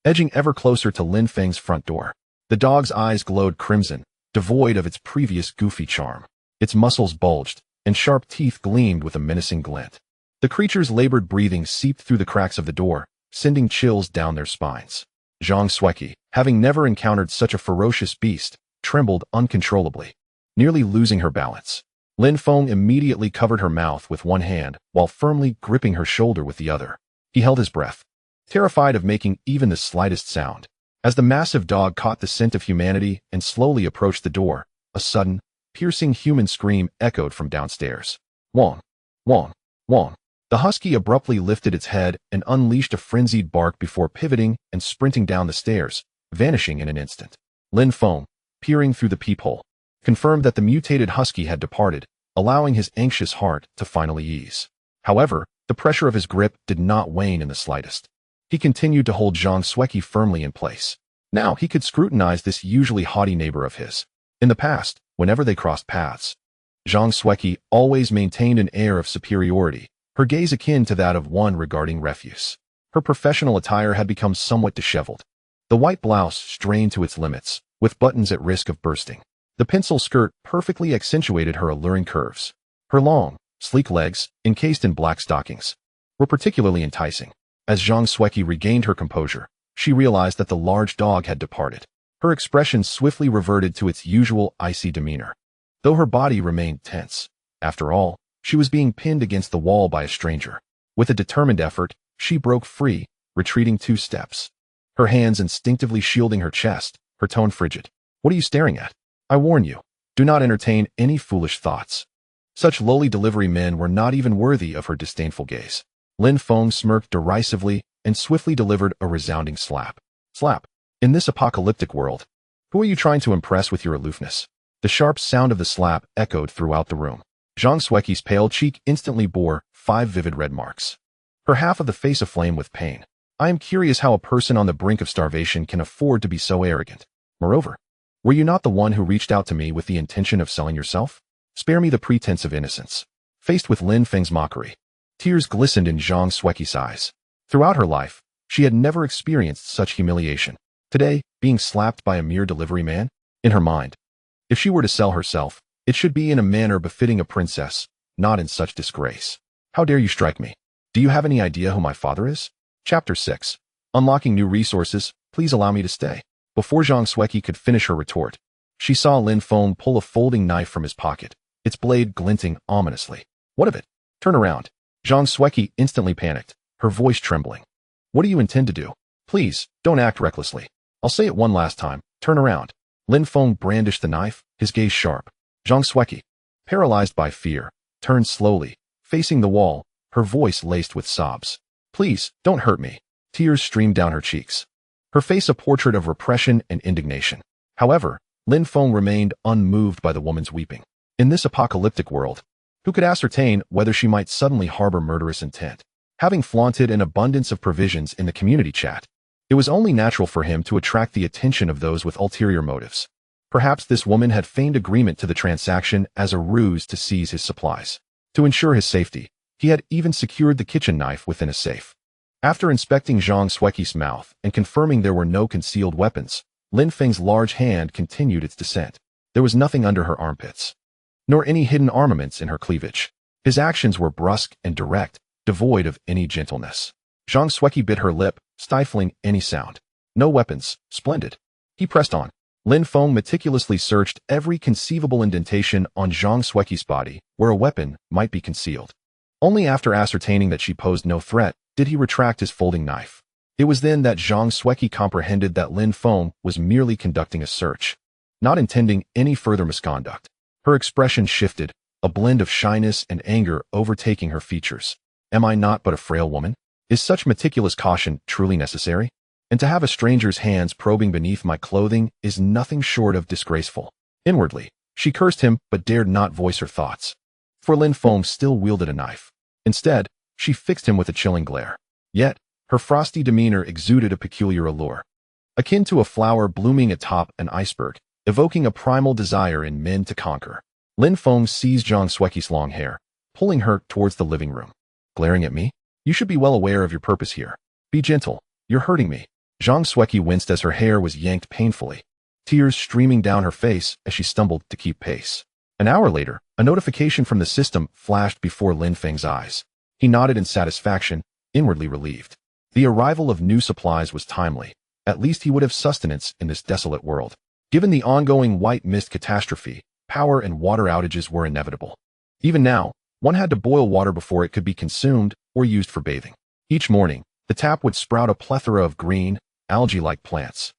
edging ever closer to Lin Feng's front door. The dog's eyes glowed crimson, devoid of its previous goofy charm. Its muscles bulged, and sharp teeth gleamed with a menacing glint. The creature's labored breathing seeped through the cracks of the door, sending chills down their spines. Zhang Sueki, having never encountered such a ferocious beast, trembled uncontrollably, nearly losing her balance. Lin Feng immediately covered her mouth with one hand while firmly gripping her shoulder with the other. He held his breath, terrified of making even the slightest sound. As the massive dog caught the scent of humanity and slowly approached the door, a sudden, piercing human scream echoed from downstairs. Wong, Wong, Wong. The husky abruptly lifted its head and unleashed a frenzied bark before pivoting and sprinting down the stairs, vanishing in an instant. Lin Feng, peering through the peephole, confirmed that the mutated husky had departed, allowing his anxious heart to finally ease. However, the pressure of his grip did not wane in the slightest. He continued to hold Zhang Sueki firmly in place. Now he could scrutinize this usually haughty neighbor of his. In the past, whenever they crossed paths, Zhang Sueki always maintained an air of superiority, her gaze akin to that of one regarding refuse. Her professional attire had become somewhat disheveled. The white blouse strained to its limits, with buttons at risk of bursting. The pencil skirt perfectly accentuated her alluring curves. Her long, sleek legs, encased in black stockings, were particularly enticing. As Zhang Sueki regained her composure, she realized that the large dog had departed. Her expression swiftly reverted to its usual icy demeanor, though her body remained tense. After all, she was being pinned against the wall by a stranger. With a determined effort, she broke free, retreating 2 steps. Her hands instinctively shielding her chest, her tone frigid. "What are you staring at? I warn you, do not entertain any foolish thoughts." Such lowly delivery men were not even worthy of her disdainful gaze. Lin Feng smirked derisively and swiftly delivered a resounding slap. Slap. In this apocalyptic world, who are you trying to impress with your aloofness? The sharp sound of the slap echoed throughout the room. Zhang Sueki's pale cheek instantly bore 5 vivid red marks, her half of the face aflame with pain. I am curious how a person on the brink of starvation can afford to be so arrogant. Moreover, were you not the one who reached out to me with the intention of selling yourself? Spare me the pretense of innocence. Faced with Lin Feng's mockery, tears glistened in Zhang Sueki's eyes. Throughout her life, she had never experienced such humiliation. Today, being slapped by a mere delivery man? In her mind, if she were to sell herself, it should be in a manner befitting a princess, not in such disgrace. How dare you strike me? Do you have any idea who my father is? Chapter 6. Unlocking new resources, please allow me to stay. Before Zhang Sueki could finish her retort, she saw Lin Feng pull a folding knife from his pocket, its blade glinting ominously. What of it? Turn around. Zhang Sueki instantly panicked, her voice trembling. What do you intend to do? Please, don't act recklessly. I'll say it one last time. Turn around. Lin Feng brandished the knife, his gaze sharp. Zhang Sueki, paralyzed by fear, turned slowly, facing the wall, her voice laced with sobs. Please, don't hurt me. Tears streamed down her cheeks, her face a portrait of repression and indignation. However, Lin Feng remained unmoved by the woman's weeping. In this apocalyptic world, who could ascertain whether she might suddenly harbor murderous intent? Having flaunted an abundance of provisions in the community chat, it was only natural for him to attract the attention of those with ulterior motives. Perhaps this woman had feigned agreement to the transaction as a ruse to seize his supplies. To ensure his safety, he had even secured the kitchen knife within a safe. After inspecting Zhang Sueki's mouth and confirming there were no concealed weapons, Lin Feng's large hand continued its descent. There was nothing under her armpits, nor any hidden armaments in her cleavage. His actions were brusque and direct, devoid of any gentleness. Zhang Sueki bit her lip, stifling any sound. No weapons. Splendid. He pressed on. Lin Feng meticulously searched every conceivable indentation on Zhang Sueki's body where a weapon might be concealed. Only after ascertaining that she posed no threat did he retract his folding knife. It was then that Zhang Sueki comprehended that Lin Feng was merely conducting a search, not intending any further misconduct. Her expression shifted, a blend of shyness and anger overtaking her features. Am I not but a frail woman? Is such meticulous caution truly necessary? And to have a stranger's hands probing beneath my clothing is nothing short of disgraceful. Inwardly, she cursed him but dared not voice her thoughts, for Lin Feng still wielded a knife. Instead, she fixed him with a chilling glare. Yet, her frosty demeanor exuded a peculiar allure, akin to a flower blooming atop an iceberg, evoking a primal desire in men to conquer. Lin Feng seized Zhang Sueki's long hair, pulling her towards the living room. Glaring at me? You should be well aware of your purpose here. Be gentle. You're hurting me. Zhang Sueki winced as her hair was yanked painfully, tears streaming down her face as she stumbled to keep pace. An hour later, a notification from the system flashed before Lin Feng's eyes. He nodded in satisfaction, inwardly relieved. The arrival of new supplies was timely. At least he would have sustenance in this desolate world. Given the ongoing white mist catastrophe, power and water outages were inevitable. Even now, one had to boil water before it could be consumed or used for bathing. Each morning, the tap would sprout a plethora of green, algae-like plants,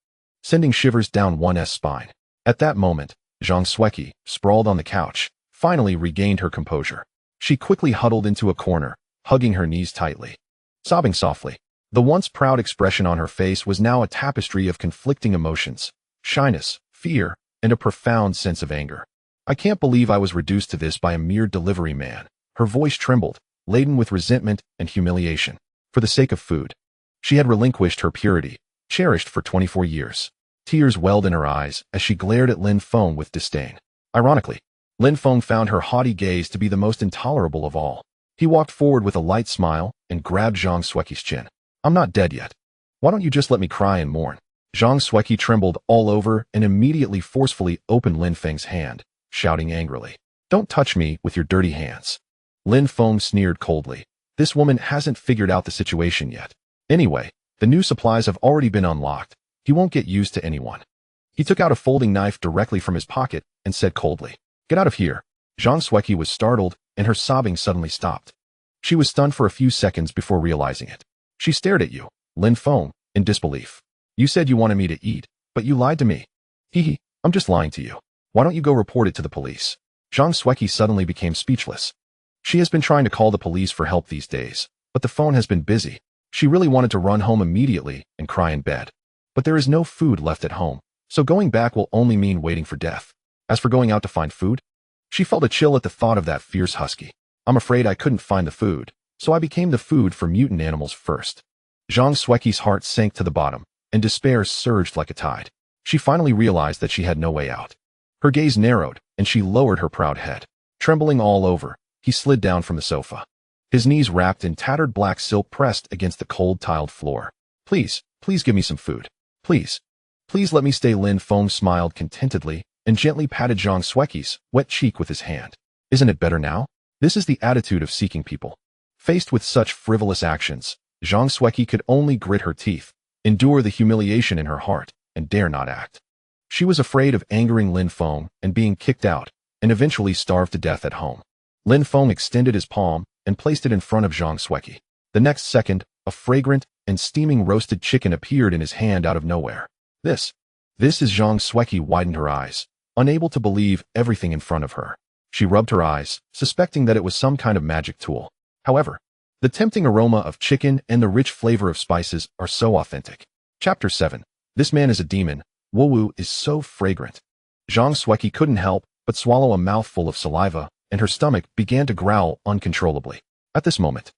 sending shivers down one's spine. At that moment, Zhang Sueki, sprawled on the couch, finally regained her composure. She quickly huddled into a corner, hugging her knees tightly, sobbing softly. The once proud expression on her face was now a tapestry of conflicting emotions, shyness, fear, and a profound sense of anger. I can't believe I was reduced to this by a mere delivery man. Her voice trembled, laden with resentment and humiliation. For the sake of food, she had relinquished her purity, cherished for 24 years. Tears welled in her eyes as she glared at Lin Feng with disdain. Ironically, Lin Feng found her haughty gaze to be the most intolerable of all. He walked forward with a light smile and grabbed Zhang Xueqi's chin. I'm not dead yet. Why don't you just let me cry and mourn? Zhang Xueqi trembled all over and immediately forcefully opened Lin Feng's hand, shouting angrily, Don't touch me with your dirty hands. Lin Feng sneered coldly. This woman hasn't figured out the situation yet. Anyway, the new supplies have already been unlocked. He won't get used to anyone. He took out a folding knife directly from his pocket and said coldly, Get out of here. Zhang Xueqi was startled and her sobbing suddenly stopped. She was stunned for a few seconds before realizing it. She stared at you, Lin Feng, in disbelief. You said you wanted me to eat, but you lied to me. Hee, I'm just lying to you. Why don't you go report it to the police? Zhang Xueqi suddenly became speechless. She has been trying to call the police for help these days, but the phone has been busy. She really wanted to run home immediately and cry in bed. But there is no food left at home, so going back will only mean waiting for death. As for going out to find food, she felt a chill at the thought of that fierce husky. I'm afraid I couldn't find the food, so I became the food for mutant animals first. Zhang Xueqi's heart sank to the bottom, and despair surged like a tide. She finally realized that she had no way out. Her gaze narrowed, and she lowered her proud head. Trembling all over, he slid down from the sofa. His knees wrapped in tattered black silk pressed against the cold tiled floor. Please give me some food. Please let me stay. Lin Feng smiled contentedly and gently patted Zhang Xueqi's wet cheek with his hand. Isn't it better now? This is the attitude of seeking people. Faced with such frivolous actions, Zhang Xueqi could only grit her teeth, endure the humiliation in her heart, and dare not act. She was afraid of angering Lin Feng and being kicked out, and eventually starved to death at home. Lin Feng extended his palm and placed it in front of Zhang Xueqi. The next second, a fragrant and steaming roasted chicken appeared in his hand out of nowhere. This is Zhang Xueqi widened her eyes, unable to believe everything in front of her. She rubbed her eyes, suspecting that it was some kind of magic tool. However, the tempting aroma of chicken and the rich flavor of spices are so authentic. Chapter 7. This man is a demon. Wu is so fragrant. Zhang Xueqi couldn't help but swallow a mouthful of saliva, and her stomach began to growl uncontrollably. At this moment,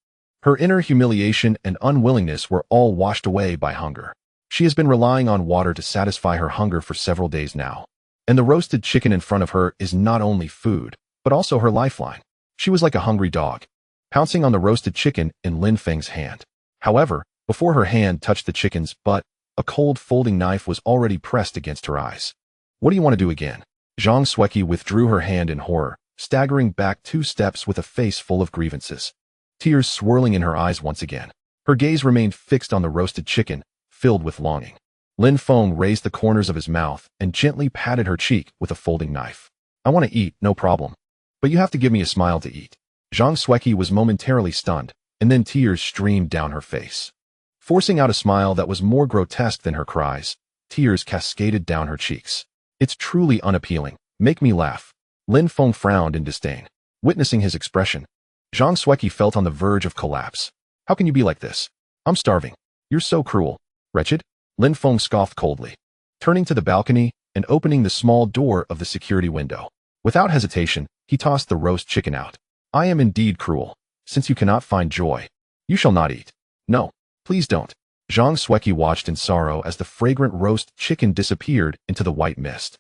her inner humiliation and unwillingness were all washed away by hunger. She has been relying on water to satisfy her hunger for several days now, and the roasted chicken in front of her is not only food, but also her lifeline. She was like a hungry dog, pouncing on the roasted chicken in Lin Feng's hand. However, before her hand touched the chicken's butt, a cold folding knife was already pressed against her eyes. What do you want to do again? Zhang Xueqi withdrew her hand in horror, staggering back 2 steps with a face full of grievances. Tears swirling in her eyes once again. Her gaze remained fixed on the roasted chicken, filled with longing. Lin Feng raised the corners of his mouth and gently patted her cheek with a folding knife. I want to eat, no problem. But you have to give me a smile to eat. Zhang Xueqi was momentarily stunned, and then tears streamed down her face. Forcing out a smile that was more grotesque than her cries, tears cascaded down her cheeks. It's truly unappealing. Make me laugh. Lin Feng frowned in disdain. Witnessing his expression, Zhang Xueqi felt on the verge of collapse. How can you be like this? I'm starving. You're so cruel. Wretched? Lin Feng scoffed coldly, turning to the balcony and opening the small door of the security window. Without hesitation, he tossed the roast chicken out. I am indeed cruel. Since you cannot find joy, you shall not eat. No, please don't. Zhang Xueqi watched in sorrow as the fragrant roast chicken disappeared into the white mist.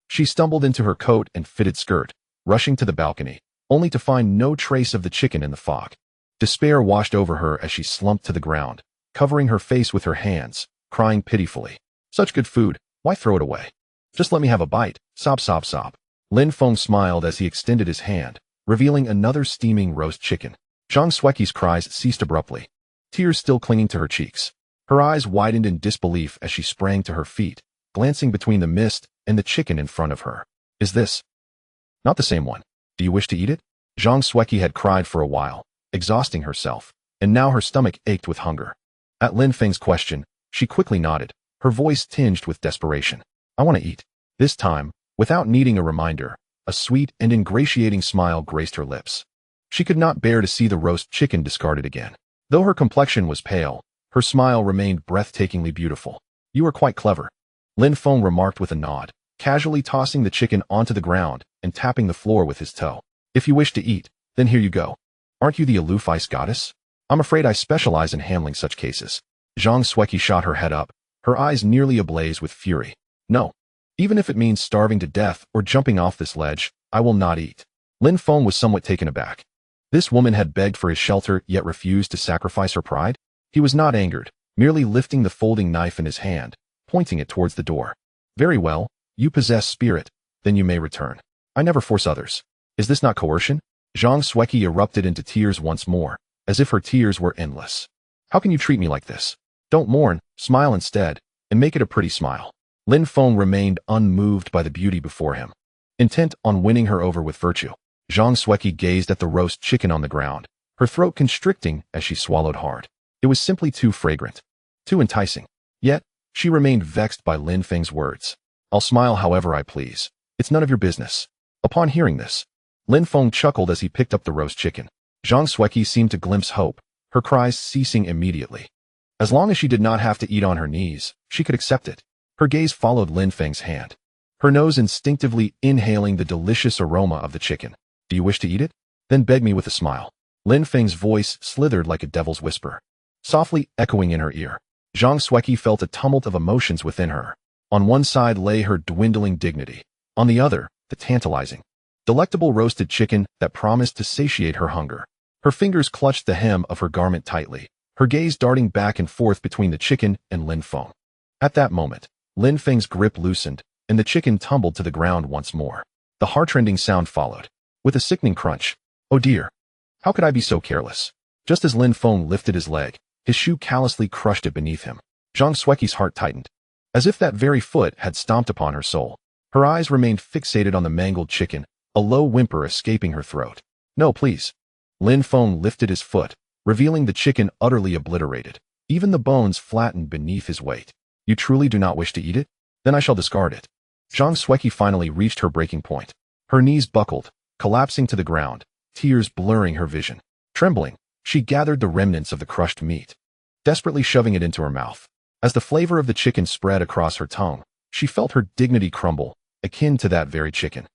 She stumbled into her coat and fitted skirt, rushing to the balcony, only to find no trace of the chicken in the fog. Despair washed over her as she slumped to the ground, covering her face with her hands, crying pitifully. Such good food, why throw it away? Just let me have a bite. Sob, sob, sob. Lin Feng smiled as he extended his hand, revealing another steaming roast chicken. Zhang Xueqi's cries ceased abruptly, tears still clinging to her cheeks. Her eyes widened in disbelief as she sprang to her feet, glancing between the mist and the chicken in front of her. Is this not the same one? Do you wish to eat it? Zhang Xueqi had cried for a while, exhausting herself, and now her stomach ached with hunger. At Lin Feng's question, she quickly nodded, her voice tinged with desperation. I want to eat. This time, without needing a reminder, a sweet and ingratiating smile graced her lips. She could not bear to see the roast chicken discarded again. Though her complexion was pale, her smile remained breathtakingly beautiful. You are quite clever, Lin Feng remarked with a nod, casually tossing the chicken onto the ground and tapping the floor with his toe. If you wish to eat, then here you go. Aren't you the aloof ice goddess? I'm afraid I specialize in handling such cases. Zhang Xueqi shot her head up, her eyes nearly ablaze with fury. No. Even if it means starving to death or jumping off this ledge, I will not eat. Lin Feng was somewhat taken aback. This woman had begged for his shelter yet refused to sacrifice her pride? He was not angered, merely lifting the folding knife in his hand, pointing it towards the door. Very well, you possess spirit, then you may return. I never force others. Is this not coercion? Zhang Xueqi erupted into tears once more, as if her tears were endless. How can you treat me like this? Don't mourn, smile instead, and make it a pretty smile. Lin Feng remained unmoved by the beauty before him, intent on winning her over with virtue. Zhang Xueqi gazed at the roast chicken on the ground, her throat constricting as she swallowed hard. It was simply too fragrant, too enticing. Yet, she remained vexed by Lin Feng's words. I'll smile however I please. It's none of your business. Upon hearing this, Lin Feng chuckled as he picked up the roast chicken. Zhang Xueqi seemed to glimpse hope, her cries ceasing immediately. As long as she did not have to eat on her knees, she could accept it. Her gaze followed Lin Feng's hand, her nose instinctively inhaling the delicious aroma of the chicken. Do you wish to eat it? Then beg me with a smile. Lin Feng's voice slithered like a devil's whisper, softly echoing in her ear. Zhang Xueqi felt a tumult of emotions within her. On one side lay her dwindling dignity. On the other, the tantalizing, delectable roasted chicken that promised to satiate her hunger. Her fingers clutched the hem of her garment tightly, her gaze darting back and forth between the chicken and Lin Feng. At that moment, Lin Feng's grip loosened, and the chicken tumbled to the ground once more. The heart-rending sound followed, with a sickening crunch. Oh dear! How could I be so careless? Just as Lin Feng lifted his leg, his shoe callously crushed it beneath him. Zhang Xueqi's heart tightened, as if that very foot had stomped upon her soul. Her eyes remained fixated on the mangled chicken, a low whimper escaping her throat. No, please. Lin Feng lifted his foot, revealing the chicken utterly obliterated, even the bones flattened beneath his weight. You truly do not wish to eat it? Then I shall discard it. Zhang Xueqi finally reached her breaking point. Her knees buckled, collapsing to the ground, tears blurring her vision. Trembling, she gathered the remnants of the crushed meat, desperately shoving it into her mouth. As the flavor of the chicken spread across her tongue, she felt her dignity crumble, akin to that very chicken.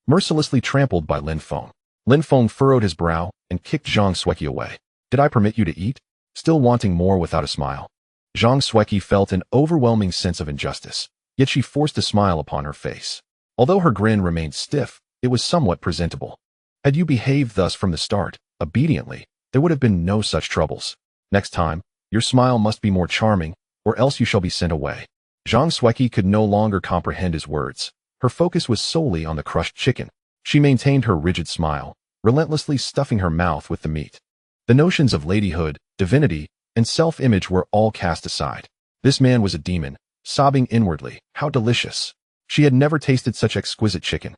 Mercilessly trampled by Lin Feng. Lin Feng furrowed his brow and kicked Zhang Xueqi away. Did I permit you to eat? Still wanting more without a smile. Zhang Xueqi felt an overwhelming sense of injustice, yet she forced a smile upon her face. Although her grin remained stiff, it was somewhat presentable. Had you behaved thus from the start, obediently, there would have been no such troubles. Next time, your smile must be more charming, or else you shall be sent away. Zhang Xueqi could no longer comprehend his words. Her focus was solely on the crushed chicken. She maintained her rigid smile, relentlessly stuffing her mouth with the meat. The notions of ladyhood, divinity, and self-image were all cast aside. This man was a demon, sobbing inwardly. How delicious! She had never tasted such exquisite chicken.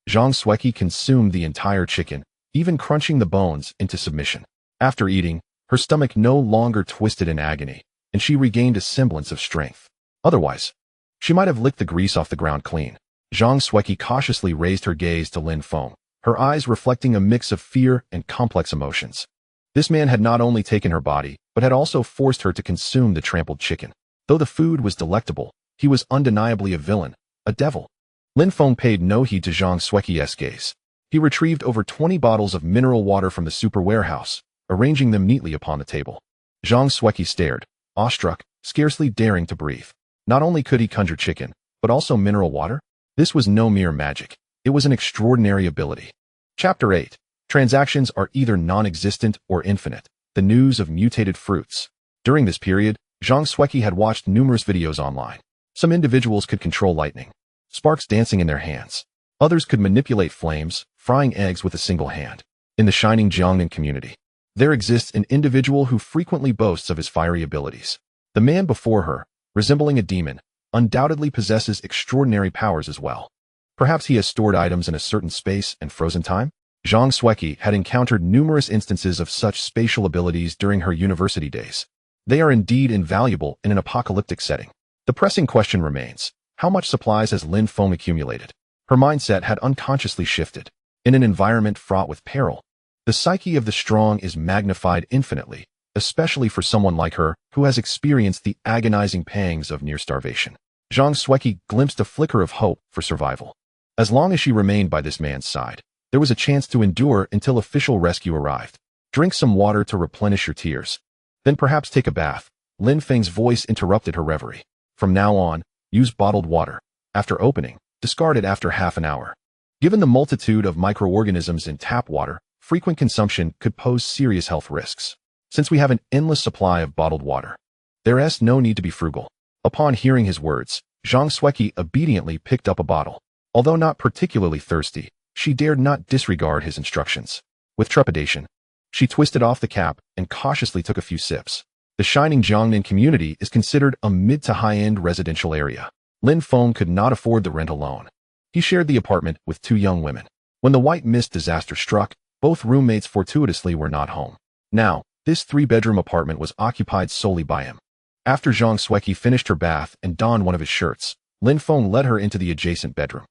Zhang Xueqi consumed the entire chicken, even crunching the bones into submission. After eating, her stomach no longer twisted in agony, and she regained a semblance of strength. Otherwise, she might have licked the grease off the ground clean. Zhang Xueqi cautiously raised her gaze to Lin Feng, her eyes reflecting a mix of fear and complex emotions. This man had not only taken her body, but had also forced her to consume the trampled chicken. Though the food was delectable, he was undeniably a villain, a devil. Lin Feng paid no heed to Zhang Xueqi's gaze. He retrieved over 20 bottles of mineral water from the super warehouse, arranging them neatly upon the table. Zhang Xueqi stared, awestruck, scarcely daring to breathe. Not only could he conjure chicken, but also mineral water? This was no mere magic. It was an extraordinary ability. Chapter 8. Transactions are either non-existent or infinite. The news of mutated fruits. During this period, Zhang Xueqi had watched numerous videos online. Some individuals could control lightning, sparks dancing in their hands. Others could manipulate flames, frying eggs with a single hand. In the shining Jiangnan community, there exists an individual who frequently boasts of his fiery abilities. The man before her, resembling a demon, undoubtedly possesses extraordinary powers as well. Perhaps he has stored items in a certain space and frozen time? Zhang Xueqi had encountered numerous instances of such spatial abilities during her university days. They are indeed invaluable in an apocalyptic setting. The pressing question remains, how much supplies has Lin Feng accumulated? Her mindset had unconsciously shifted. In an environment fraught with peril, The psyche of the strong is magnified infinitely, especially for someone like her who has experienced the agonizing pangs of near starvation. Zhang Xueqi glimpsed a flicker of hope for survival. As long as she remained by this man's side, there was a chance to endure until official rescue arrived. Drink some water to replenish your tears. Then perhaps take a bath. Lin Feng's voice interrupted her reverie. From now on, use bottled water. After opening, discard it after half an hour. Given the multitude of microorganisms in tap water, frequent consumption could pose serious health risks. Since we have an endless supply of bottled water, there is no need to be frugal. Upon hearing his words, Zhang Xueqi obediently picked up a bottle. Although not particularly thirsty, she dared not disregard his instructions. With trepidation, she twisted off the cap and cautiously took a few sips. The shining Jiangnan community is considered a mid to high-end residential area. Lin Feng could not afford the rent alone. He shared the apartment with two young women. When the white mist disaster struck, both roommates fortuitously were not home. Now, this three-bedroom apartment was occupied solely by him. After Zhang Xueqi finished her bath and donned one of his shirts, Lin Feng led her into the adjacent bedroom.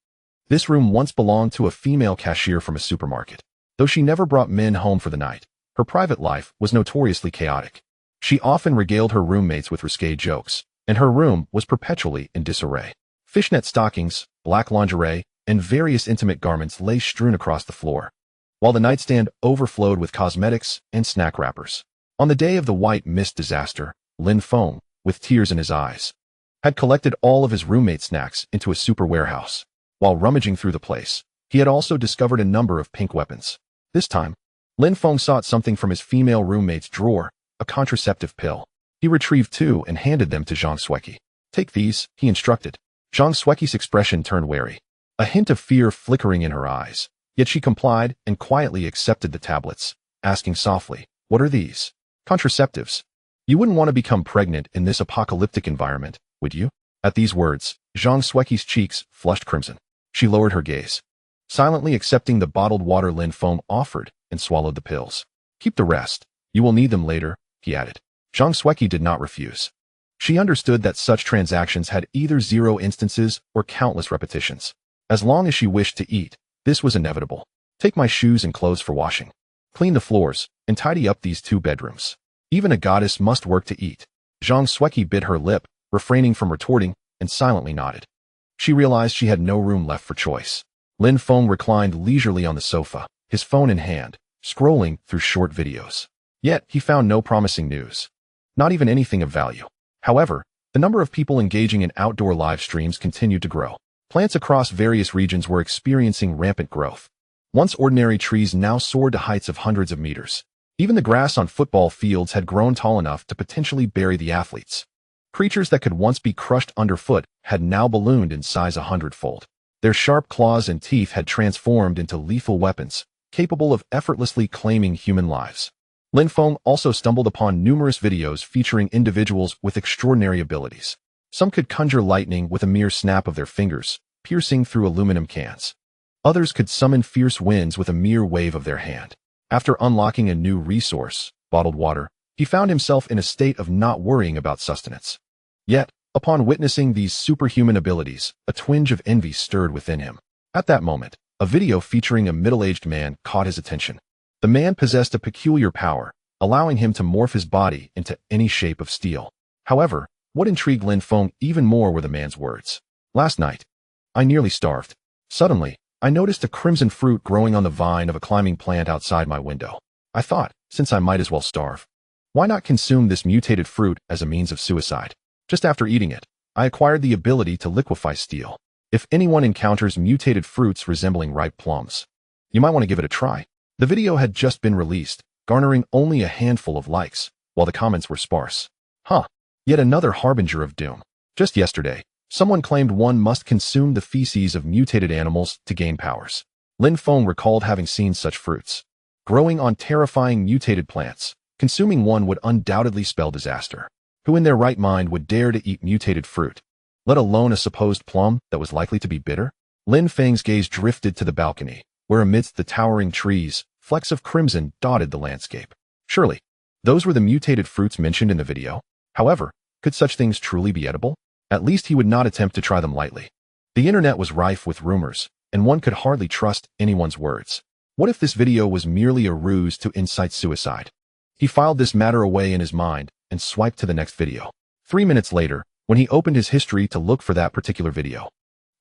This room once belonged to a female cashier from a supermarket. Though she never brought men home for the night, her private life was notoriously chaotic. She often regaled her roommates with risque jokes, and her room was perpetually in disarray. Fishnet stockings, black lingerie, and various intimate garments lay strewn across the floor, while the nightstand overflowed with cosmetics and snack wrappers. On the day of the white mist disaster, Lin Feng, with tears in his eyes, had collected all of his roommates' snacks into a super warehouse. While rummaging through the place, he had also discovered a number of pink weapons. This time, Lin Feng sought something from his female roommate's drawer, a contraceptive pill. He retrieved two and handed them to Zhang Xueqi. Take these, he instructed. Zhang Xueqi's expression turned wary, a hint of fear flickering in her eyes. Yet she complied and quietly accepted the tablets, asking softly, "What are these?" "Contraceptives. You wouldn't want to become pregnant in this apocalyptic environment, would you?" At these words, Zhang Xueqi's cheeks flushed crimson. She lowered her gaze, silently accepting the bottled water Lin Feng offered, and swallowed the pills. "Keep the rest. You will need them later," he added. Zhang Xueqi did not refuse. She understood that such transactions had either zero instances or countless repetitions. As long as she wished to eat, this was inevitable. "Take my shoes and clothes for washing. Clean the floors, and tidy up these two bedrooms. Even a goddess must work to eat." Zhang Xueqi bit her lip, refraining from retorting, and silently nodded. She realized she had no room left for choice. Lin Feng reclined leisurely on the sofa, his phone in hand, scrolling through short videos. Yet, he found no promising news. Not even anything of value. However, the number of people engaging in outdoor live streams continued to grow. Plants across various regions were experiencing rampant growth. Once ordinary trees now soared to heights of hundreds of meters. Even the grass on football fields had grown tall enough to potentially bury the athletes. Creatures that could once be crushed underfoot had now ballooned in size 100-fold. Their sharp claws and teeth had transformed into lethal weapons, capable of effortlessly claiming human lives. Lin Feng also stumbled upon numerous videos featuring individuals with extraordinary abilities. Some could conjure lightning with a mere snap of their fingers, piercing through aluminum cans. Others could summon fierce winds with a mere wave of their hand. After unlocking a new resource, bottled water, he found himself in a state of not worrying about sustenance. Yet, upon witnessing these superhuman abilities, a twinge of envy stirred within him. At that moment, a video featuring a middle-aged man caught his attention. The man possessed a peculiar power, allowing him to morph his body into any shape of steel. However, what intrigued Lin Feng even more were the man's words. "Last night, I nearly starved. Suddenly, I noticed a crimson fruit growing on the vine of a climbing plant outside my window. I thought, since I might as well starve, why not consume this mutated fruit as a means of suicide? Just after eating it, I acquired the ability to liquefy steel. If anyone encounters mutated fruits resembling ripe plums, you might want to give it a try." The video had just been released, garnering only a handful of likes, while the comments were sparse. Yet another harbinger of doom. Just yesterday, someone claimed one must consume the feces of mutated animals to gain powers. Lin Feng recalled having seen such fruits. Growing on terrifying mutated plants, consuming one would undoubtedly spell disaster. Who in their right mind would dare to eat mutated fruit, let alone a supposed plum that was likely to be bitter? Lin Feng's gaze drifted to the balcony, where amidst the towering trees, flecks of crimson dotted the landscape. Surely, those were the mutated fruits mentioned in the video. However, could such things truly be edible? At least he would not attempt to try them lightly. The internet was rife with rumors, and one could hardly trust anyone's words. What if this video was merely a ruse to incite suicide? He filed this matter away in his mind and swiped to the next video. 3 minutes later, when he opened his history to look for that particular video,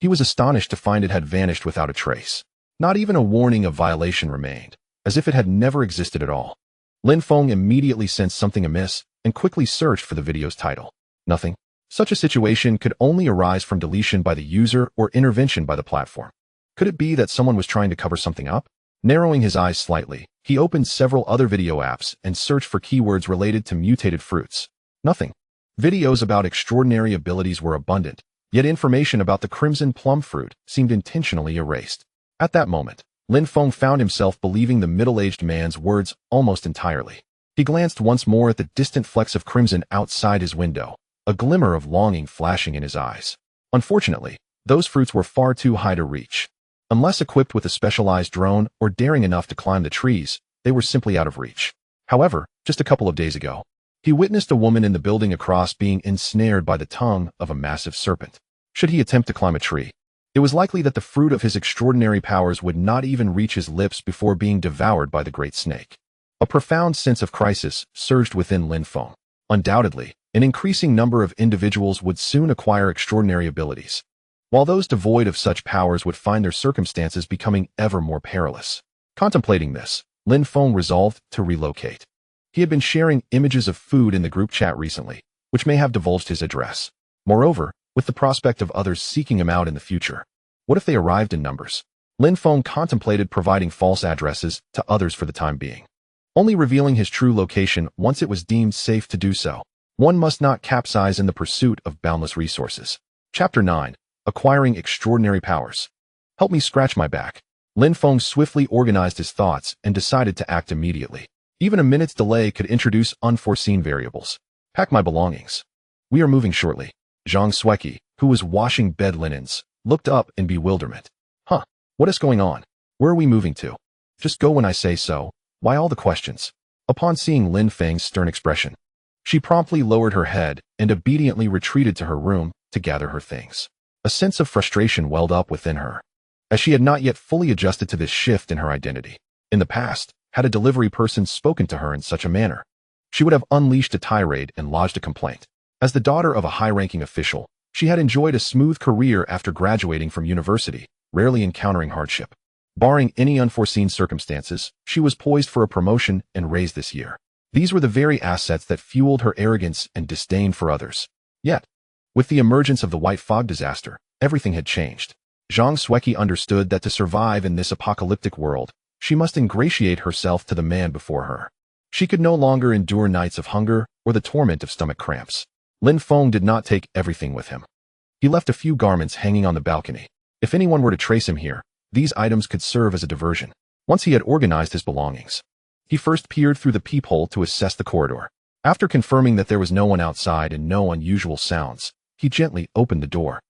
he was astonished to find it had vanished without a trace. Not even a warning of violation remained, as if it had never existed at all. Lin Feng immediately sensed something amiss and quickly searched for the video's title. Nothing. Such a situation could only arise from deletion by the user or intervention by the platform. Could it be that someone was trying to cover something up? Narrowing his eyes slightly, he opened several other video apps and searched for keywords related to mutated fruits. Nothing. Videos about extraordinary abilities were abundant, yet information about the crimson plum fruit seemed intentionally erased. At that moment, Lin Feng found himself believing the middle-aged man's words almost entirely. He glanced once more at the distant flecks of crimson outside his window, a glimmer of longing flashing in his eyes. Unfortunately, those fruits were far too high to reach. Unless equipped with a specialized drone or daring enough to climb the trees, they were simply out of reach. However, just a couple of days ago, he witnessed a woman in the building across being ensnared by the tongue of a massive serpent. Should he attempt to climb a tree, it was likely that the fruit of his extraordinary powers would not even reach his lips before being devoured by the great snake. A profound sense of crisis surged within Lin Feng. Undoubtedly, an increasing number of individuals would soon acquire extraordinary abilities, while those devoid of such powers would find their circumstances becoming ever more perilous. Contemplating this, Lin Feng resolved to relocate. He had been sharing images of food in the group chat recently, which may have divulged his address. Moreover, with the prospect of others seeking him out in the future, what if they arrived in numbers? Lin Feng contemplated providing false addresses to others for the time being, only revealing his true location once it was deemed safe to do so. One must not capsize in the pursuit of boundless resources. Chapter 9. Acquiring Extraordinary Powers. Help me scratch my back. Lin Feng swiftly organized his thoughts and decided to act immediately. Even a minute's delay could introduce unforeseen variables. Pack my belongings. We are moving shortly. Zhang Sueki, who was washing bed linens, looked up in bewilderment. What is going on? Where are we moving to? Just go when I say so. Why all the questions? Upon seeing Lin Feng's stern expression, she promptly lowered her head and obediently retreated to her room to gather her things. A sense of frustration welled up within her, as she had not yet fully adjusted to this shift in her identity. In the past, had a delivery person spoken to her in such a manner, she would have unleashed a tirade and lodged a complaint. As the daughter of a high-ranking official, she had enjoyed a smooth career after graduating from university, rarely encountering hardship. Barring any unforeseen circumstances, she was poised for a promotion and raise this year. These were the very assets that fueled her arrogance and disdain for others. Yet, with the emergence of the White Fog disaster, everything had changed. Zhang Sueki understood that to survive in this apocalyptic world, she must ingratiate herself to the man before her. She could no longer endure nights of hunger or the torment of stomach cramps. Lin Feng did not take everything with him. He left a few garments hanging on the balcony. If anyone were to trace him here, these items could serve as a diversion. Once he had organized his belongings, he first peered through the peephole to assess the corridor. After confirming that there was no one outside and no unusual sounds, he gently opened the door,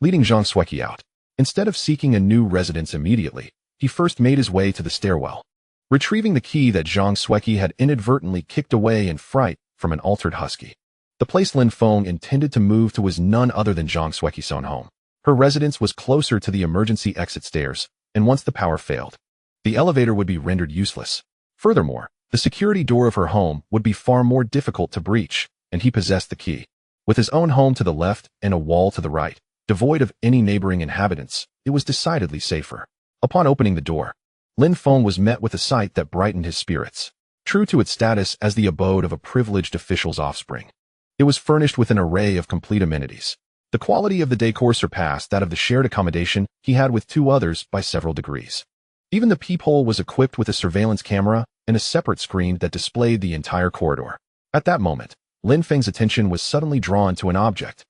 leading Zhang Sueki out. Instead of seeking a new residence immediately, he first made his way to the stairwell, retrieving the key that Zhang Sueki had inadvertently kicked away in fright from an altered husky. The place Lin Feng intended to move to was none other than Zhang Sueki's own home. Her residence was closer to the emergency exit stairs, and once the power failed, the elevator would be rendered useless. Furthermore, the security door of her home would be far more difficult to breach, and he possessed the key. With his own home to the left and a wall to the right, devoid of any neighboring inhabitants, it was decidedly safer. Upon opening the door, Lin Feng was met with a sight that brightened his spirits. True to its status as the abode of a privileged official's offspring, it was furnished with an array of complete amenities. The quality of the decor surpassed that of the shared accommodation he had with two others by several degrees. Even the peephole was equipped with a surveillance camera and a separate screen that displayed the entire corridor. At that moment, Lin Feng's attention was suddenly drawn to an object.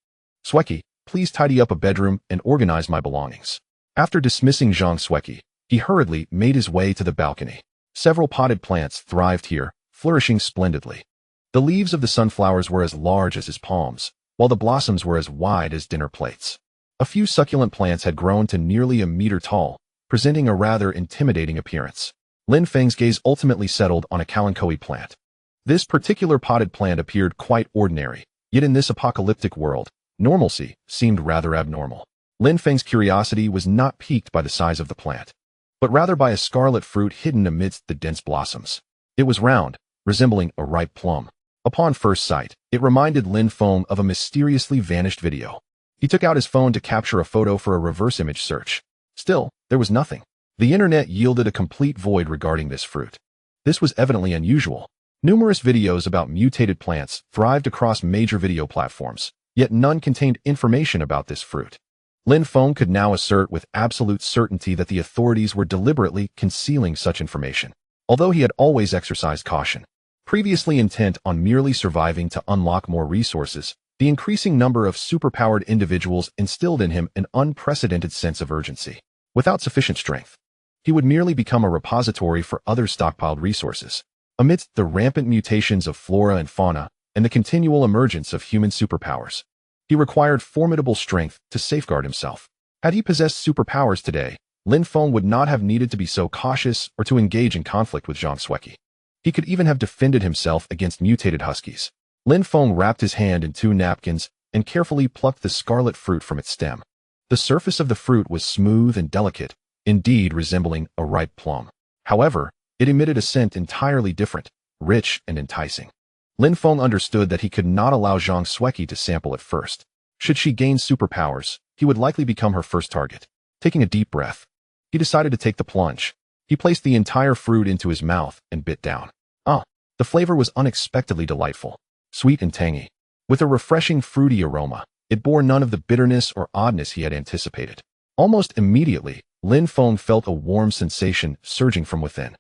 Sueki, please tidy up a bedroom and organize my belongings. After dismissing Zhang Sueki, he hurriedly made his way to the balcony. Several potted plants thrived here, flourishing splendidly. The leaves of the sunflowers were as large as his palms, while the blossoms were as wide as dinner plates. A few succulent plants had grown to nearly a meter tall, presenting a rather intimidating appearance. Lin Feng's gaze ultimately settled on a kalanchoe plant. This particular potted plant appeared quite ordinary, yet in this apocalyptic world, normalcy seemed rather abnormal. Lin Feng's curiosity was not piqued by the size of the plant, but rather by a scarlet fruit hidden amidst the dense blossoms. It was round, resembling a ripe plum. Upon first sight, it reminded Lin Feng of a mysteriously vanished video. He took out his phone to capture a photo for a reverse image search. Still, there was nothing. The internet yielded a complete void regarding this fruit. This was evidently unusual. Numerous videos about mutated plants thrived across major video platforms, yet none contained information about this fruit. Lin Feng could now assert with absolute certainty that the authorities were deliberately concealing such information, although he had always exercised caution. Previously intent on merely surviving to unlock more resources, the increasing number of superpowered individuals instilled in him an unprecedented sense of urgency. Without sufficient strength, he would merely become a repository for other stockpiled resources. Amidst the rampant mutations of flora and fauna and the continual emergence of human superpowers, he required formidable strength to safeguard himself. Had he possessed superpowers today, Lin Feng would not have needed to be so cautious or to engage in conflict with Zhang Sueki. He could even have defended himself against mutated huskies. Lin Feng wrapped his hand in 2 napkins and carefully plucked the scarlet fruit from its stem. The surface of the fruit was smooth and delicate, indeed resembling a ripe plum. However, it emitted a scent entirely different, rich and enticing. Lin Feng understood that he could not allow Zhang Sueki to sample it first. Should she gain superpowers, he would likely become her first target. Taking a deep breath, he decided to take the plunge. He placed the entire fruit into his mouth and bit down. The flavor was unexpectedly delightful, sweet and tangy. With a refreshing fruity aroma, it bore none of the bitterness or oddness he had anticipated. Almost immediately, Lin Feng felt a warm sensation surging from within,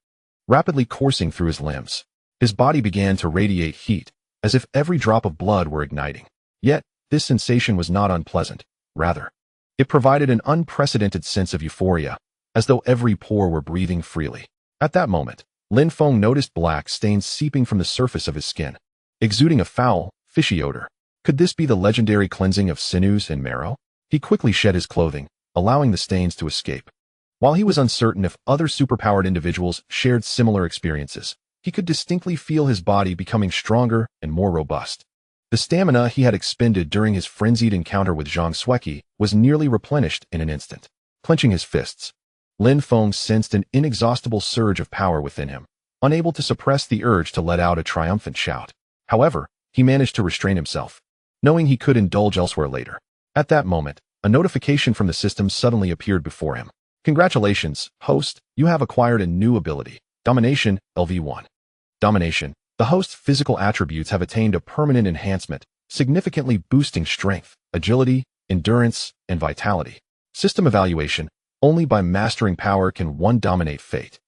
rapidly coursing through his limbs. His body began to radiate heat, as if every drop of blood were igniting. Yet, this sensation was not unpleasant. Rather, it provided an unprecedented sense of euphoria, as though every pore were breathing freely. At that moment, Lin Feng noticed black stains seeping from the surface of his skin, exuding a foul, fishy odor. Could this be the legendary cleansing of sinews and marrow? He quickly shed his clothing, allowing the stains to escape. While he was uncertain if other superpowered individuals shared similar experiences, he could distinctly feel his body becoming stronger and more robust. The stamina he had expended during his frenzied encounter with Zhang Sueki was nearly replenished in an instant. Clenching his fists, Lin Feng sensed an inexhaustible surge of power within him, unable to suppress the urge to let out a triumphant shout. However, he managed to restrain himself, knowing he could indulge elsewhere later. At that moment, a notification from the system suddenly appeared before him. Congratulations, host, you have acquired a new ability, Domination, LV1. Domination. The host's physical attributes have attained a permanent enhancement, significantly boosting strength, agility, endurance, and vitality. System evaluation. Only by mastering power can one dominate fate.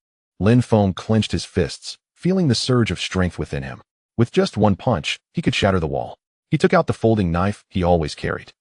Lin Feng clenched his fists, feeling the surge of strength within him. With just one punch, he could shatter the wall. He took out the folding knife he always carried,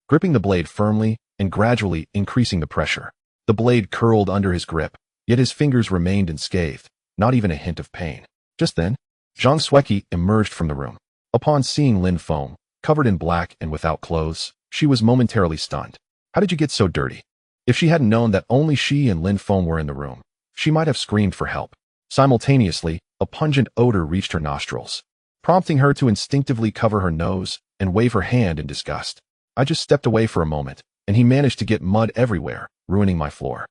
gripping the blade firmly and gradually increasing the pressure. The blade curled under his grip, yet his fingers remained unscathed, not even a hint of pain. Just then, Zhang Sueki emerged from the room. Upon seeing Lin Feng, covered in black and without clothes, she was momentarily stunned. How did you get so dirty? If she hadn't known that only she and Lin Feng were in the room, she might have screamed for help. Simultaneously, a pungent odor reached her nostrils, prompting her to instinctively cover her nose and wave her hand in disgust. I just stepped away for a moment, and he managed to get mud everywhere, ruining my floor.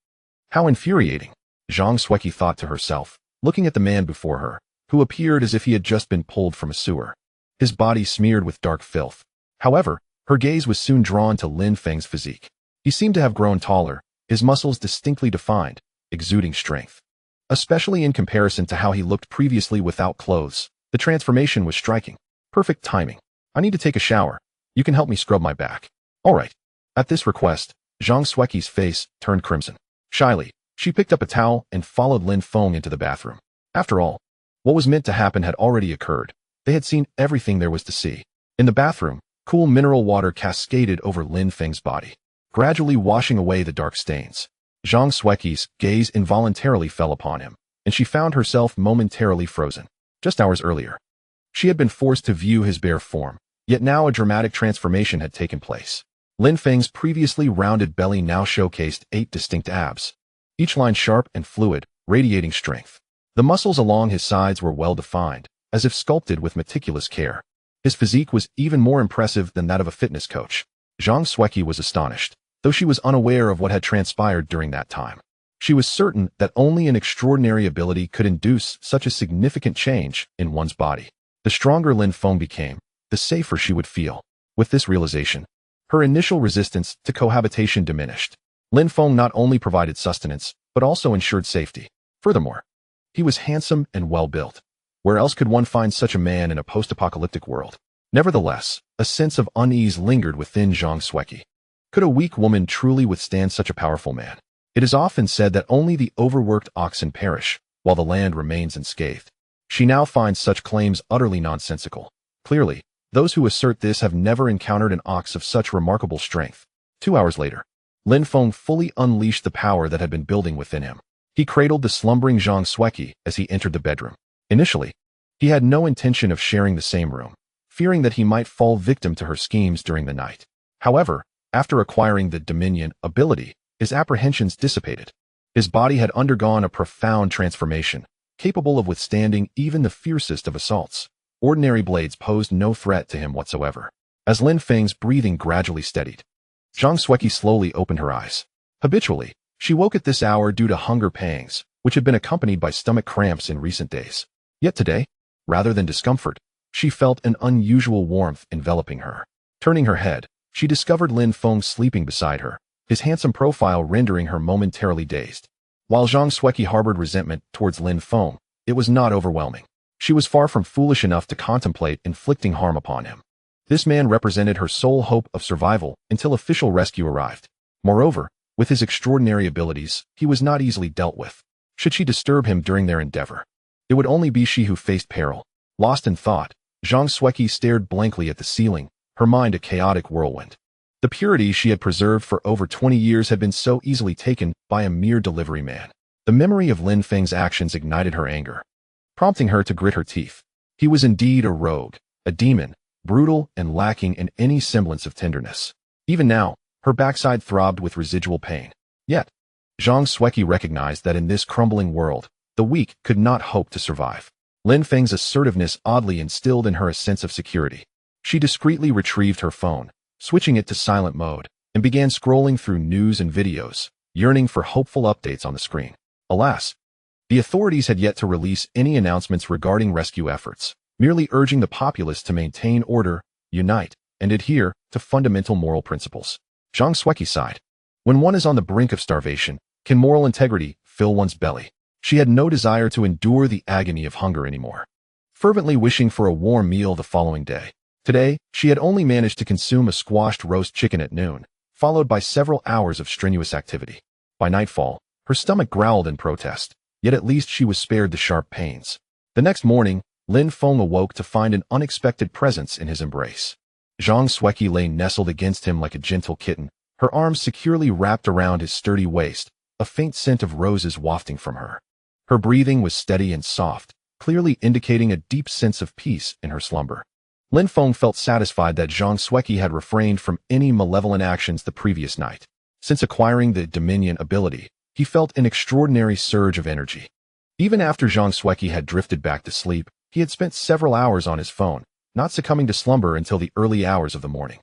How infuriating, Zhang Sueki thought to herself, looking at the man before her, who appeared as if he had just been pulled from a sewer, his body smeared with dark filth. However, her gaze was soon drawn to Lin Feng's physique. He seemed to have grown taller, his muscles distinctly defined, exuding strength. Especially in comparison to how he looked previously without clothes, the transformation was striking. Perfect timing. I need to take a shower. You can help me scrub my back. All right. At this request, Zhang Sueki's face turned crimson. Shyly, she picked up a towel and followed Lin Feng into the bathroom. After all, what was meant to happen had already occurred. They had seen everything there was to see. In the bathroom, cool mineral water cascaded over Lin Feng's body, gradually washing away the dark stains. Zhang Sueki's gaze involuntarily fell upon him, and she found herself momentarily frozen. Just hours earlier, she had been forced to view his bare form, yet now a dramatic transformation had taken place. Lin Feng's previously rounded belly now showcased 8 distinct abs, each line sharp and fluid, radiating strength. The muscles along his sides were well defined, as if sculpted with meticulous care. His physique was even more impressive than that of a fitness coach. Zhang Sueki was astonished, though she was unaware of what had transpired during that time. She was certain that only an extraordinary ability could induce such a significant change in one's body. The stronger Lin Feng became, the safer she would feel. With this realization, her initial resistance to cohabitation diminished. Lin Feng not only provided sustenance, but also ensured safety. Furthermore, he was handsome and well-built. Where else could one find such a man in a post-apocalyptic world? Nevertheless, a sense of unease lingered within Zhang Xueqi. Could a weak woman truly withstand such a powerful man? It is often said that only the overworked oxen perish, while the land remains unscathed. She now finds such claims utterly nonsensical. Clearly, those who assert this have never encountered an ox of such remarkable strength. 2 hours later, Lin Feng fully unleashed the power that had been building within him. He cradled the slumbering Zhang Xueqi as he entered the bedroom. Initially, he had no intention of sharing the same room, fearing that he might fall victim to her schemes during the night. However, after acquiring the Dominion ability, his apprehensions dissipated. His body had undergone a profound transformation, capable of withstanding even the fiercest of assaults. Ordinary blades posed no threat to him whatsoever. As Lin Feng's breathing gradually steadied, Zhang Xueqi slowly opened her eyes. Habitually, she woke at this hour due to hunger pangs, which had been accompanied by stomach cramps in recent days. Yet today, rather than discomfort, she felt an unusual warmth enveloping her. Turning her head, she discovered Lin Feng sleeping beside her, his handsome profile rendering her momentarily dazed. While Zhang Xueqi harbored resentment towards Lin Feng, it was not overwhelming. She was far from foolish enough to contemplate inflicting harm upon him. This man represented her sole hope of survival until official rescue arrived. Moreover, with his extraordinary abilities, he was not easily dealt with. Should she disturb him during their endeavor, it would only be she who faced peril. Lost in thought, Zhang Xueqi stared blankly at the ceiling, her mind a chaotic whirlwind. The purity she had preserved for over 20 years had been so easily taken by a mere delivery man. The memory of Lin Feng's actions ignited her anger, prompting her to grit her teeth. He was indeed a rogue, a demon, brutal and lacking in any semblance of tenderness. Even now, her backside throbbed with residual pain. Yet, Zhang Xueqi recognized that in this crumbling world, the weak could not hope to survive. Lin Feng's assertiveness oddly instilled in her a sense of security. She discreetly retrieved her phone, switching it to silent mode, and began scrolling through news and videos, yearning for hopeful updates on the screen. Alas, the authorities had yet to release any announcements regarding rescue efforts, merely urging the populace to maintain order, unite, and adhere to fundamental moral principles. Zhang Xueqi sighed. When one is on the brink of starvation, can moral integrity fill one's belly? She had no desire to endure the agony of hunger anymore, fervently wishing for a warm meal the following day. Today, she had only managed to consume a squashed roast chicken at noon, followed by several hours of strenuous activity. By nightfall, her stomach growled in protest, yet at least she was spared the sharp pains. The next morning, Lin Feng awoke to find an unexpected presence in his embrace. Zhang Xueqi lay nestled against him like a gentle kitten, her arms securely wrapped around his sturdy waist, a faint scent of roses wafting from her. Her breathing was steady and soft, clearly indicating a deep sense of peace in her slumber. Lin Feng felt satisfied that Zhang Xueqi had refrained from any malevolent actions the previous night. Since acquiring the Dominion ability, he felt an extraordinary surge of energy. Even after Zhang Xueqi had drifted back to sleep, he had spent several hours on his phone, not succumbing to slumber until the early hours of the morning.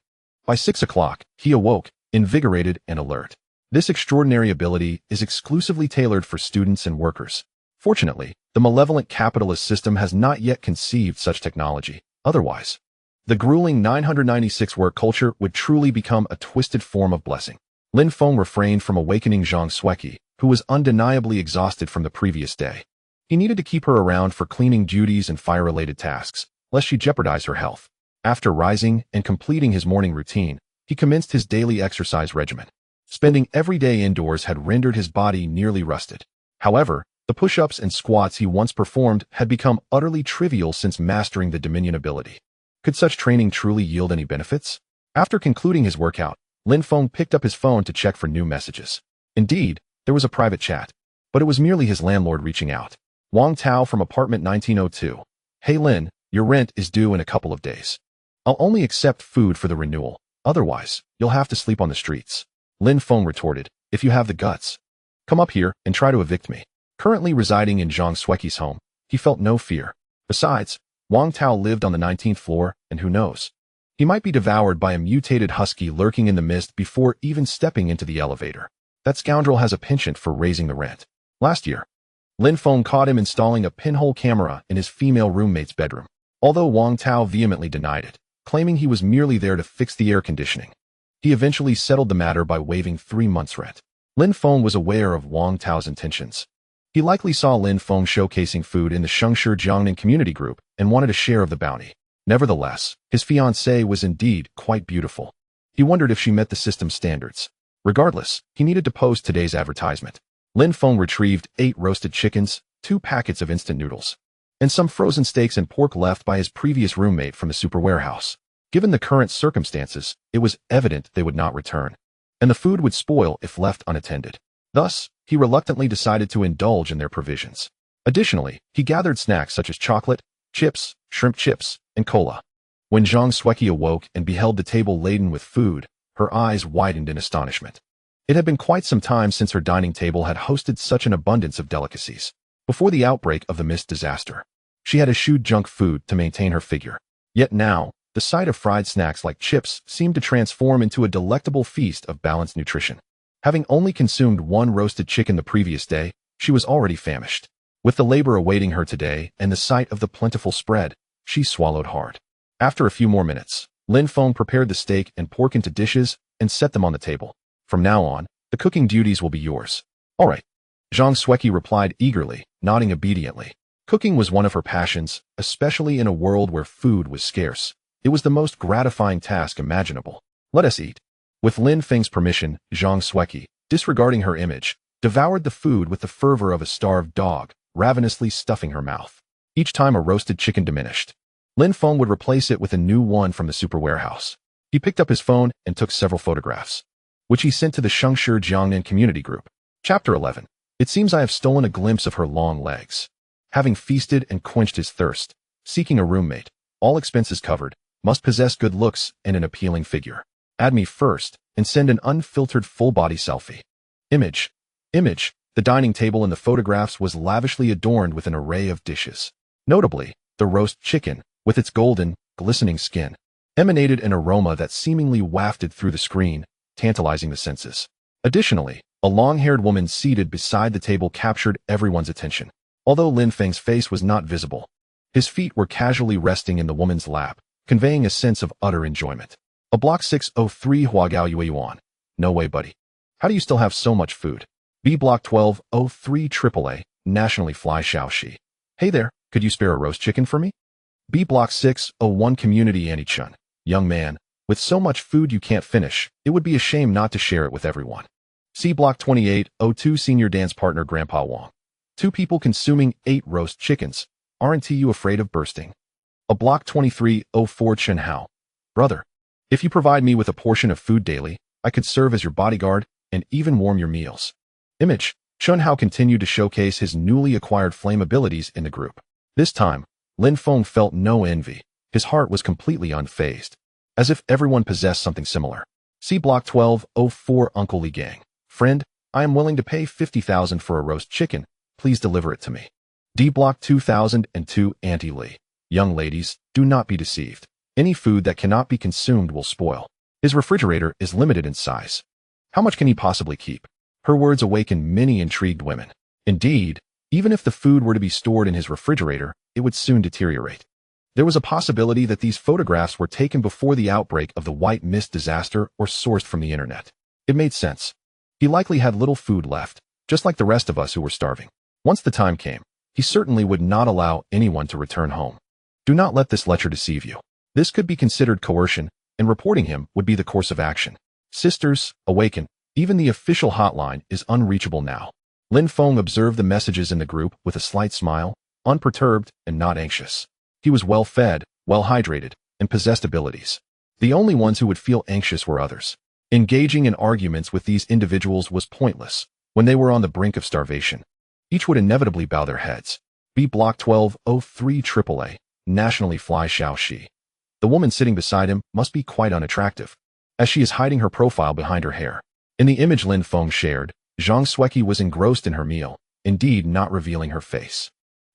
By 6 o'clock, he awoke, invigorated and alert. This extraordinary ability is exclusively tailored for students and workers. Fortunately, the malevolent capitalist system has not yet conceived such technology. Otherwise, the grueling 996 work culture would truly become a twisted form of blessing. Lin Feng refrained from awakening Zhang Xueqi, who was undeniably exhausted from the previous day. He needed to keep her around for cleaning duties and fire-related tasks, lest she jeopardize her health. After rising and completing his morning routine, he commenced his daily exercise regimen. Spending every day indoors had rendered his body nearly rusted. However, the push-ups and squats he once performed had become utterly trivial since mastering the Dominion ability. Could such training truly yield any benefits? After concluding his workout, Lin Feng picked up his phone to check for new messages. Indeed, there was a private chat, but it was merely his landlord reaching out. Wang Tao from apartment 1902. Hey Lin, your rent is due in a couple of days. I'll only accept food for the renewal, otherwise, you'll have to sleep on the streets. Lin Feng retorted, if you have the guts, come up here and try to evict me. Currently residing in Zhang Xueqi's home, he felt no fear. Besides, Wang Tao lived on the 19th floor, and who knows? He might be devoured by a mutated husky lurking in the mist before even stepping into the elevator. That scoundrel has a penchant for raising the rent. Last year, Lin Feng caught him installing a pinhole camera in his female roommate's bedroom, although Wang Tao vehemently denied it, claiming he was merely there to fix the air conditioning. He eventually settled the matter by waiving 3 months' rent. Lin Feng was aware of Wang Tao's intentions. He likely saw Lin Feng showcasing food in the Shengshi Jiangnan community group and wanted a share of the bounty. Nevertheless, his fiancée was indeed quite beautiful. He wondered if she met the system's standards. Regardless, he needed to post today's advertisement. Lin Feng retrieved 8 roasted chickens, 2 packets of instant noodles, and some frozen steaks and pork left by his previous roommate from the super warehouse. Given the current circumstances, it was evident they would not return, and the food would spoil if left unattended. Thus, he reluctantly decided to indulge in their provisions. Additionally, he gathered snacks such as chocolate, chips, shrimp chips, and cola. When Zhang Sueki awoke and beheld the table laden with food, her eyes widened in astonishment. It had been quite some time since her dining table had hosted such an abundance of delicacies. Before the outbreak of the mist disaster, she had eschewed junk food to maintain her figure. Yet now, the sight of fried snacks like chips seemed to transform into a delectable feast of balanced nutrition. Having only consumed 1 roasted chicken the previous day, she was already famished. With the labor awaiting her today and the sight of the plentiful spread, she swallowed hard. After a few more minutes, Lin Feng prepared the steak and pork into dishes and set them on the table. From now on, the cooking duties will be yours. All right. Zhang Sueki replied eagerly, nodding obediently. Cooking was one of her passions, especially in a world where food was scarce. It was the most gratifying task imaginable. Let us eat. With Lin Feng's permission, Zhang Sueki, disregarding her image, devoured the food with the fervor of a starved dog, ravenously stuffing her mouth. Each time a roasted chicken diminished, Lin Feng would replace it with a new one from the super warehouse. He picked up his phone and took several photographs, which he sent to the Shengshi Jiangnan community group. Chapter 11. It seems I have stolen a glimpse of her long legs. Having feasted and quenched his thirst, seeking a roommate, all expenses covered, must possess good looks and an appealing figure. Add me first, and send an unfiltered full-body selfie. Image. The dining table in the photographs was lavishly adorned with an array of dishes. Notably, the roast chicken, with its golden, glistening skin, emanated an aroma that seemingly wafted through the screen, tantalizing the senses. Additionally, a long-haired woman seated beside the table captured everyone's attention. Although Lin Feng's face was not visible, his feet were casually resting in the woman's lap, conveying a sense of utter enjoyment. A Block 603 Huagao Yuan. No way, buddy. How do you still have so much food? B Block 1203 AAA, Nationally Fly Shaoxi. Hey there, could you spare a roast chicken for me? B Block 601 Community Annie Chun. Young man, with so much food you can't finish, it would be a shame not to share it with everyone. C Block 2802 Senior Dance Partner Grandpa Wang. 2 people consuming 8 roast chickens. Aren't you afraid of bursting? A Block 2304 Chen Hao. Brother, if you provide me with a portion of food daily, I could serve as your bodyguard and even warm your meals. Image. Chen Hao continued to showcase his newly acquired flame abilities in the group. This time, Lin Feng felt no envy. His heart was completely unfazed, as if everyone possessed something similar. C Block 1204 Uncle Li Gang. Friend, I am willing to pay 50,000 for a roast chicken. Please deliver it to me. D Block 2002 Auntie Li. Young ladies, do not be deceived. Any food that cannot be consumed will spoil. His refrigerator is limited in size. How much can he possibly keep? Her words awakened many intrigued women. Indeed, even if the food were to be stored in his refrigerator, it would soon deteriorate. There was a possibility that these photographs were taken before the outbreak of the white mist disaster or sourced from the internet. It made sense. He likely had little food left, just like the rest of us who were starving. Once the time came, he certainly would not allow anyone to return home. Do not let this lecher deceive you. This could be considered coercion, and reporting him would be the course of action. Sisters, awaken. Even the official hotline is unreachable now. Lin Feng observed the messages in the group with a slight smile, unperturbed and not anxious. He was well-fed, well-hydrated, and possessed abilities. The only ones who would feel anxious were others. Engaging in arguments with these individuals was pointless. When they were on the brink of starvation, each would inevitably bow their heads. B Block 1203 AAA, Nationally Fly Shaoxi. The woman sitting beside him must be quite unattractive, as she is hiding her profile behind her hair. In the image Lin Feng shared, Zhang Sueki was engrossed in her meal, indeed not revealing her face.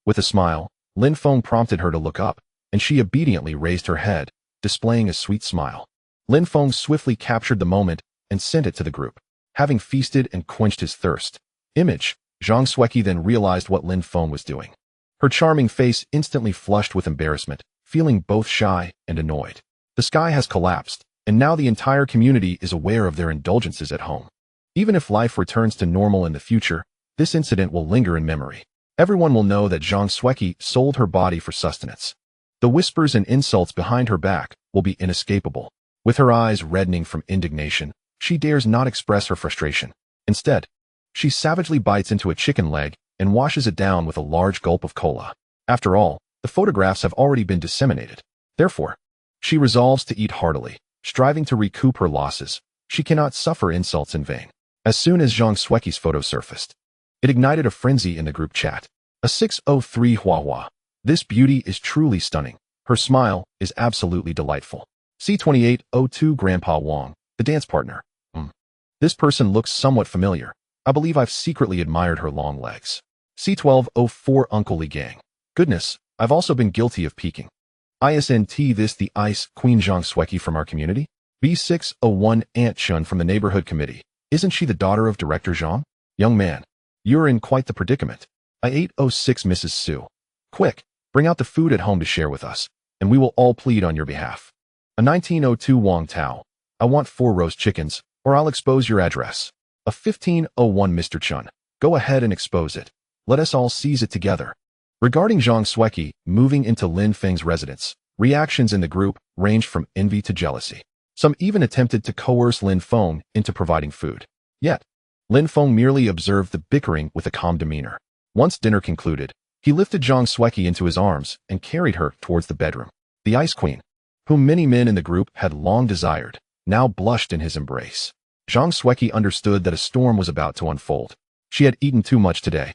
With a smile, Lin Feng prompted her to look up, and she obediently raised her head, displaying a sweet smile. Lin Feng swiftly captured the moment and sent it to the group. having feasted and quenched his thirst. Image. Zhang Sueki then realized what Lin Feng was doing. Her charming face instantly flushed with embarrassment, feeling both shy and annoyed. The sky has collapsed, and now the entire community is aware of their indulgences at home. Even if life returns to normal in the future, this incident will linger in memory. Everyone will know that Zhang Sueki sold her body for sustenance. The whispers and insults behind her back will be inescapable. With her eyes reddening from indignation, she dares not express her frustration. Instead, she savagely bites into a chicken leg and washes it down with a large gulp of cola. After all, the photographs have already been disseminated. Therefore, she resolves to eat heartily, striving to recoup her losses. She cannot suffer insults in vain. As soon as Zhang Sueki's photo surfaced, it ignited a frenzy in the group chat. A 603 Hua. This beauty is truly stunning. Her smile is absolutely delightful. C2802 Grandpa Wong, the dance partner. This person looks somewhat familiar. I believe I've secretly admired her long legs. C1204 Uncle Li Gang. Goodness, I've also been guilty of peeking. ISNT this the Ice Queen Zhang Sueki from our community? B601 Aunt Chun from the neighborhood committee. Isn't she the daughter of Director Zhang? Young man, you're in quite the predicament. I-806 Mrs. Su. Quick, bring out the food at home to share with us, and we will all plead on your behalf. A 1902 Wang Tao. I want 4 roast chickens, or I'll expose your address. A 1501 Mr. Chun. Go ahead and expose it. Let us all seize it together. Regarding Zhang Sueki moving into Lin Feng's residence, reactions in the group ranged from envy to jealousy. Some even attempted to coerce Lin Feng into providing food. Yet, Lin Feng merely observed the bickering with a calm demeanor. Once dinner concluded, he lifted Zhang Sueki into his arms and carried her towards the bedroom. The Ice Queen, whom many men in the group had long desired, now blushed in his embrace. Zhang Sueki understood that a storm was about to unfold. She had eaten too much today.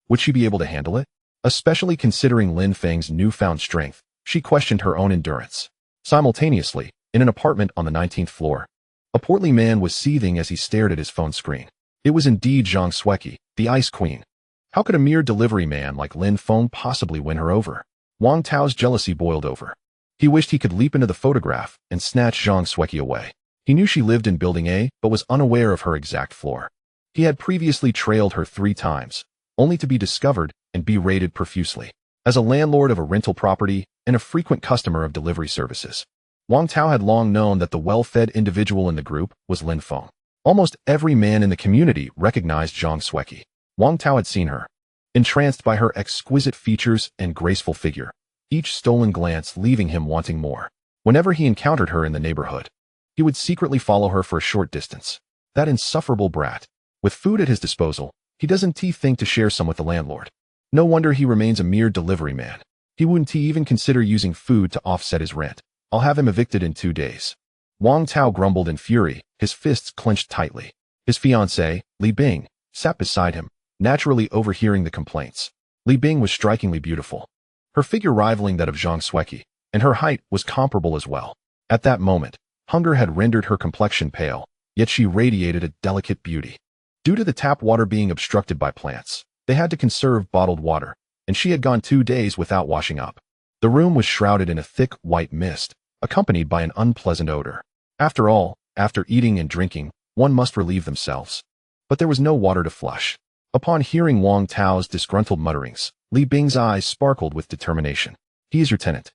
Would she be able to handle it? Especially considering Lin Feng's newfound strength, she questioned her own endurance. Simultaneously, in an apartment on the 19th floor, a portly man was seething as he stared at his phone screen. It was indeed Zhang Sueki, the Ice Queen. How could a mere delivery man like Lin Feng possibly win her over? Wang Tao's jealousy boiled over. He wished he could leap into the photograph and snatch Zhang Sueki away. He knew she lived in Building A, but was unaware of her exact floor. He had previously trailed her 3 times, only to be discovered and berated profusely. As a landlord of a rental property and a frequent customer of delivery services, Wang Tao had long known that the well-fed individual in the group was Lin Feng. Almost every man in the community recognized Zhang Sueki. Wang Tao had seen her, entranced by her exquisite features and graceful figure, each stolen glance leaving him wanting more. Whenever he encountered her in the neighborhood, he would secretly follow her for a short distance. That insufferable brat. With food at his disposal, he doesn't think to share some with the landlord. No wonder he remains a mere delivery man. He wouldn't even consider using food to offset his rent. I'll have him evicted in 2 days. Wang Tao grumbled in fury, his fists clenched tightly. His fiancée, Li Bing, sat beside him, naturally overhearing the complaints. Li Bing was strikingly beautiful, her figure rivaling that of Zhang Sueki, and her height was comparable as well. At that moment, hunger had rendered her complexion pale, yet she radiated a delicate beauty. Due to the tap water being obstructed by plants, they had to conserve bottled water, and she had gone 2 days without washing up. The room was shrouded in a thick white mist, accompanied by an unpleasant odor. After all, after eating and drinking, one must relieve themselves. But there was no water to flush. Upon hearing Wang Tao's disgruntled mutterings, Li Bing's eyes sparkled with determination. He is your tenant.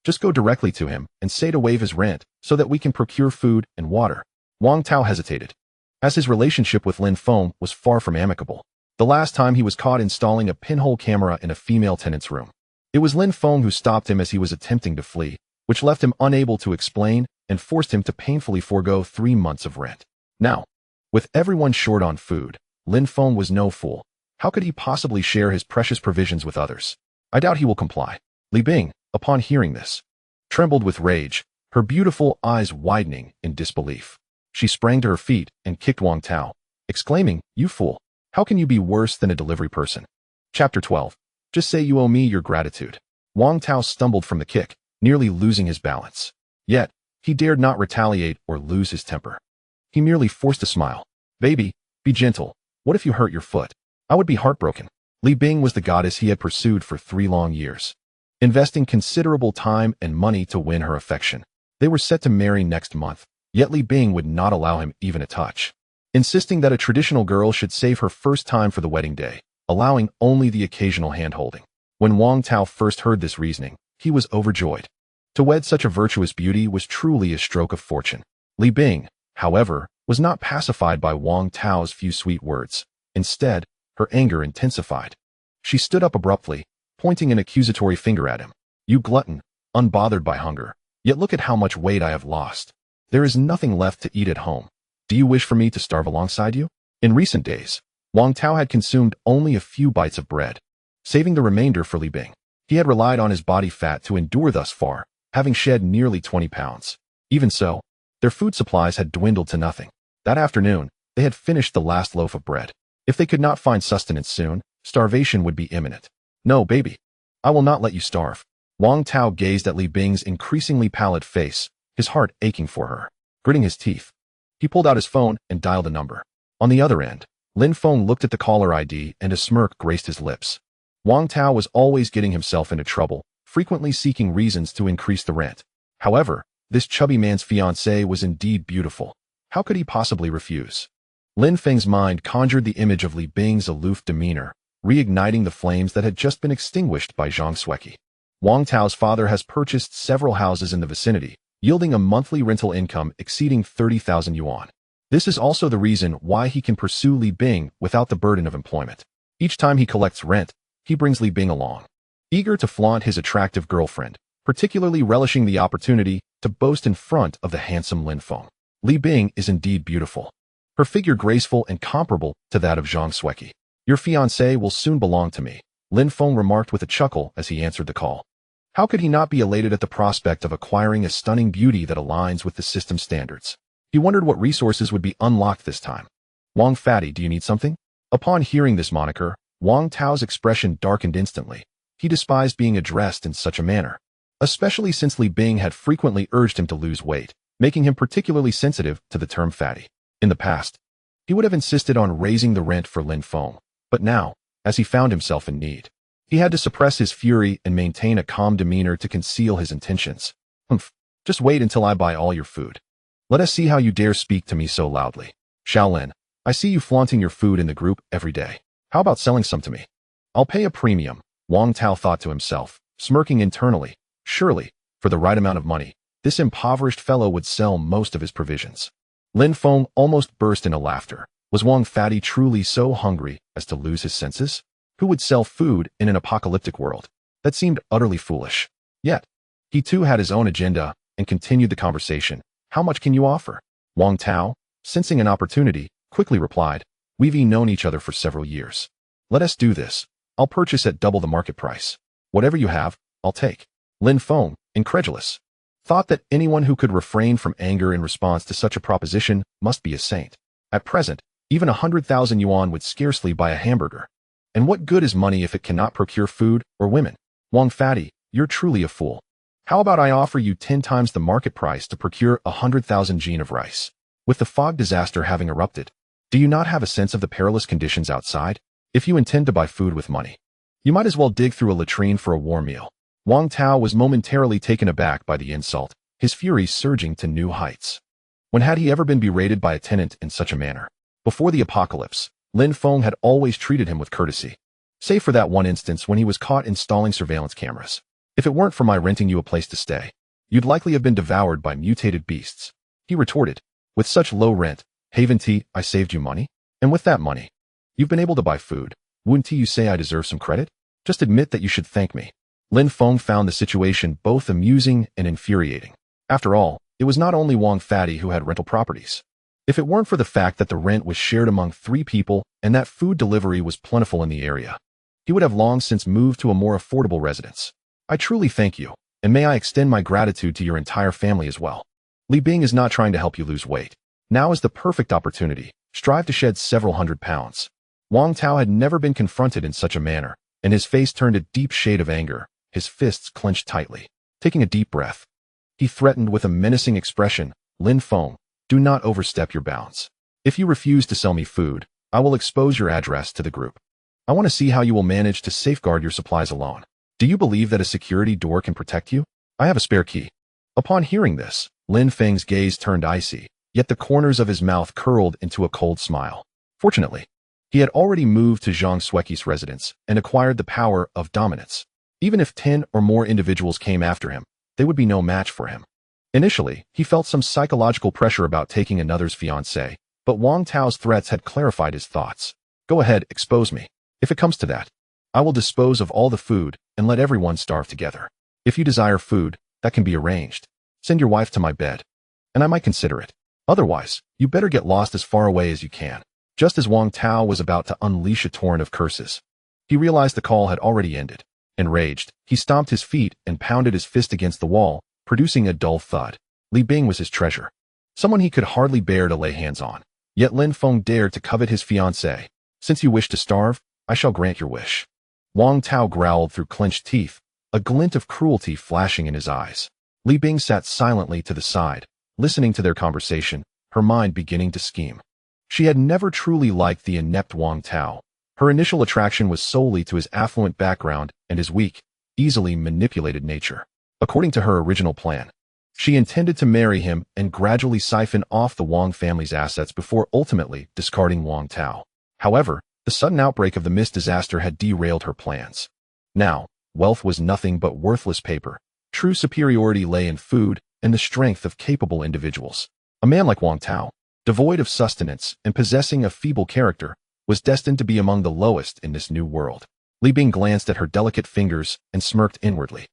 Just go directly to him and say to waive his rent so that we can procure food and water. Wang Tao hesitated, as his relationship with Lin Feng was far from amicable. The last time he was caught installing a pinhole camera in a female tenant's room. It was Lin Feng who stopped him as he was attempting to flee, which left him unable to explain and forced him to painfully forego 3 months of rent. Now, with everyone short on food, Lin Feng was no fool. How could he possibly share his precious provisions with others? I doubt he will comply. Li Bing, upon hearing this, trembled with rage, her beautiful eyes widening in disbelief. She sprang to her feet and kicked Wang Tao, exclaiming, "You fool! How can you be worse than a delivery person?" Chapter 12. Just say you owe me your gratitude. Wang Tao stumbled from the kick, nearly losing his balance. Yet, he dared not retaliate or lose his temper. He merely forced a smile. "Baby, be gentle. What if you hurt your foot? I would be heartbroken." Li Bing was the goddess he had pursued for 3 long years, investing considerable time and money to win her affection. They were set to marry next month, yet Li Bing would not allow him even a touch. insisting that a traditional girl should save her first time for the wedding day, allowing only the occasional hand-holding. When Wang Tao first heard this reasoning, he was overjoyed. To wed such a virtuous beauty was truly a stroke of fortune. Li Bing, however, was not pacified by Wang Tao's few sweet words. Instead, her anger intensified. She stood up abruptly, pointing an accusatory finger at him. You glutton, unbothered by hunger. Yet look at how much weight I have lost. There is nothing left to eat at home. Do you wish for me to starve alongside you? In recent days, Wang Tao had consumed only a few bites of bread, saving the remainder for Li Bing. He had relied on his body fat to endure thus far, having shed nearly 20 pounds. Even so, their food supplies had dwindled to nothing. That afternoon, they had finished the last loaf of bread. If they could not find sustenance soon, starvation would be imminent. No, baby. I will not let you starve. Wang Tao gazed at Li Bing's increasingly pallid face, his heart aching for her. Gritting his teeth, he pulled out his phone and dialed a number. On the other end, Lin Feng looked at the caller ID and a smirk graced his lips. Wang Tao was always getting himself into trouble, frequently seeking reasons to increase the rent. However, this chubby man's fiancée was indeed beautiful. How could he possibly refuse? Lin Feng's mind conjured the image of Li Bing's aloof demeanor, reigniting the flames that had just been extinguished by Zhang Sueki. Wang Tao's father has purchased several houses in the vicinity, yielding a monthly rental income exceeding 30,000 yuan. This is also the reason why he can pursue Li Bing without the burden of employment. Each time he collects rent, he brings Li Bing along. Eager to flaunt his attractive girlfriend, particularly relishing the opportunity to boast in front of the handsome Lin Feng. Li Bing is indeed beautiful. Her figure graceful and comparable to that of Zhang Sueki. Your fiancé will soon belong to me, Lin Feng remarked with a chuckle as he answered the call. How could he not be elated at the prospect of acquiring a stunning beauty that aligns with the system's standards? He wondered what resources would be unlocked this time. Wang Fatty, do you need something? Upon hearing this moniker, Wang Tao's expression darkened instantly. He despised being addressed in such a manner, especially since Li Bing had frequently urged him to lose weight, making him particularly sensitive to the term fatty. In the past, he would have insisted on raising the rent for Lin Feng, but now, as he found himself in need, he had to suppress his fury and maintain a calm demeanor to conceal his intentions. Humph, just wait until I buy all your food. Let us see how you dare speak to me so loudly. Shaolin, I see you flaunting your food in the group every day. How about selling some to me? I'll pay a premium, Wang Tao thought to himself, smirking internally. Surely, for the right amount of money, this impoverished fellow would sell most of his provisions. Lin Feng almost burst into laughter. Was Wang Fatty truly so hungry as to lose his senses? Who would sell food in an apocalyptic world? That seemed utterly foolish. Yet, he too had his own agenda and continued the conversation. How much can you offer? Wang Tao, sensing an opportunity, quickly replied, We've known each other for several years. Let us do this. I'll purchase at double the market price. Whatever you have, I'll take. Lin Feng, incredulous, thought that anyone who could refrain from anger in response to such a proposition must be a saint. At present, even 100,000 yuan would scarcely buy a hamburger. And what good is money if it cannot procure food or women? Wang Fatty, you're truly a fool. How about I offer you 10 times the market price to procure 100,000 jin of rice? With the fog disaster having erupted, do you not have a sense of the perilous conditions outside? If you intend to buy food with money, you might as well dig through a latrine for a warm meal. Wang Tao was momentarily taken aback by the insult, his fury surging to new heights. When had he ever been berated by a tenant in such a manner? Before the apocalypse, Lin Feng had always treated him with courtesy, save for that one instance when he was caught installing surveillance cameras. If it weren't for my renting you a place to stay, you'd likely have been devoured by mutated beasts, he retorted. With such low rent, Haven't I saved you money? And with that money, you've been able to buy food. Wouldn't you say I deserve some credit? Just admit that you should thank me. Lin Feng found the situation both amusing and infuriating. After all, it was not only Wang Fatty who had rental properties. If it weren't for the fact that the rent was shared among 3 people and that food delivery was plentiful in the area, he would have long since moved to a more affordable residence. I truly thank you, and may I extend my gratitude to your entire family as well. Li Bing is not trying to help you lose weight. Now is the perfect opportunity. Strive to shed several hundred pounds. Wang Tao had never been confronted in such a manner, and his face turned a deep shade of anger, his fists clenched tightly. Taking a deep breath, he threatened with a menacing expression, Lin Feng, do not overstep your bounds. If you refuse to sell me food, I will expose your address to the group. I want to see how you will manage to safeguard your supplies alone. Do you believe that a security door can protect you? I have a spare key. Upon hearing this, Lin Feng's gaze turned icy, yet the corners of his mouth curled into a cold smile. Fortunately, he had already moved to Zhang Sueki's residence and acquired the power of dominance. Even if 10 or more individuals came after him, they would be no match for him. Initially, he felt some psychological pressure about taking another's fiancée, but Wang Tao's threats had clarified his thoughts. Go ahead, expose me. If it comes to that, I will dispose of all the food and let everyone starve together. If you desire food, that can be arranged. Send your wife to my bed, and I might consider it. Otherwise, you better get lost as far away as you can. Just as Wang Tao was about to unleash a torrent of curses, he realized the call had already ended. Enraged, he stomped his feet and pounded his fist against the wall, producing a dull thud. Li Bing was his treasure, someone he could hardly bear to lay hands on. Yet Lin Feng dared to covet his fiancée. Since you wish to starve, I shall grant your wish. Wang Tao growled through clenched teeth, a glint of cruelty flashing in his eyes. Li Bing sat silently to the side, listening to their conversation, her mind beginning to scheme. She had never truly liked the inept Wang Tao. Her initial attraction was solely to his affluent background and his weak, easily manipulated nature. According to her original plan, she intended to marry him and gradually siphon off the Wang family's assets before ultimately discarding Wang Tao. However, the sudden outbreak of the mist disaster had derailed her plans. Now, wealth was nothing but worthless paper. True superiority lay in food and the strength of capable individuals. A man like Wang Tao, devoid of sustenance and possessing a feeble character, was destined to be among the lowest in this new world. Li Bing glanced at her delicate fingers and smirked inwardly.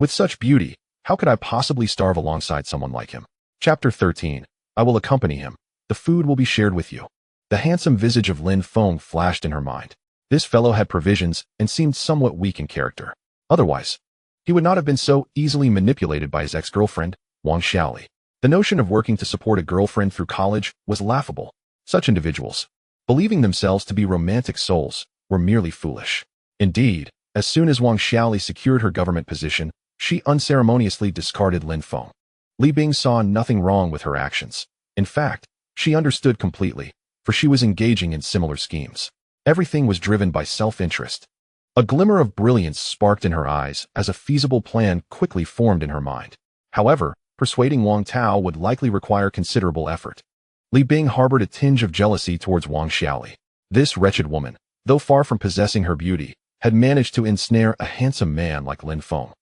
With such beauty, how could I possibly starve alongside someone like him? Chapter 13. I will accompany him. The food will be shared with you. The handsome visage of Lin Feng flashed in her mind. This fellow had provisions and seemed somewhat weak in character. Otherwise, he would not have been so easily manipulated by his ex-girlfriend, Wang Xiaoli. The notion of working to support a girlfriend through college was laughable. Such individuals, believing themselves to be romantic souls, were merely foolish. Indeed, as soon as Wang Xiaoli secured her government position, she unceremoniously discarded Lin Feng. Li Bing saw nothing wrong with her actions. In fact, she understood completely, for she was engaging in similar schemes. Everything was driven by self-interest. A glimmer of brilliance sparked in her eyes as a feasible plan quickly formed in her mind. However, persuading Wang Tao would likely require considerable effort. Li Bing harbored a tinge of jealousy towards Wang Xiaoli. This wretched woman, though far from possessing her beauty, had managed to ensnare a handsome man like Lin Feng,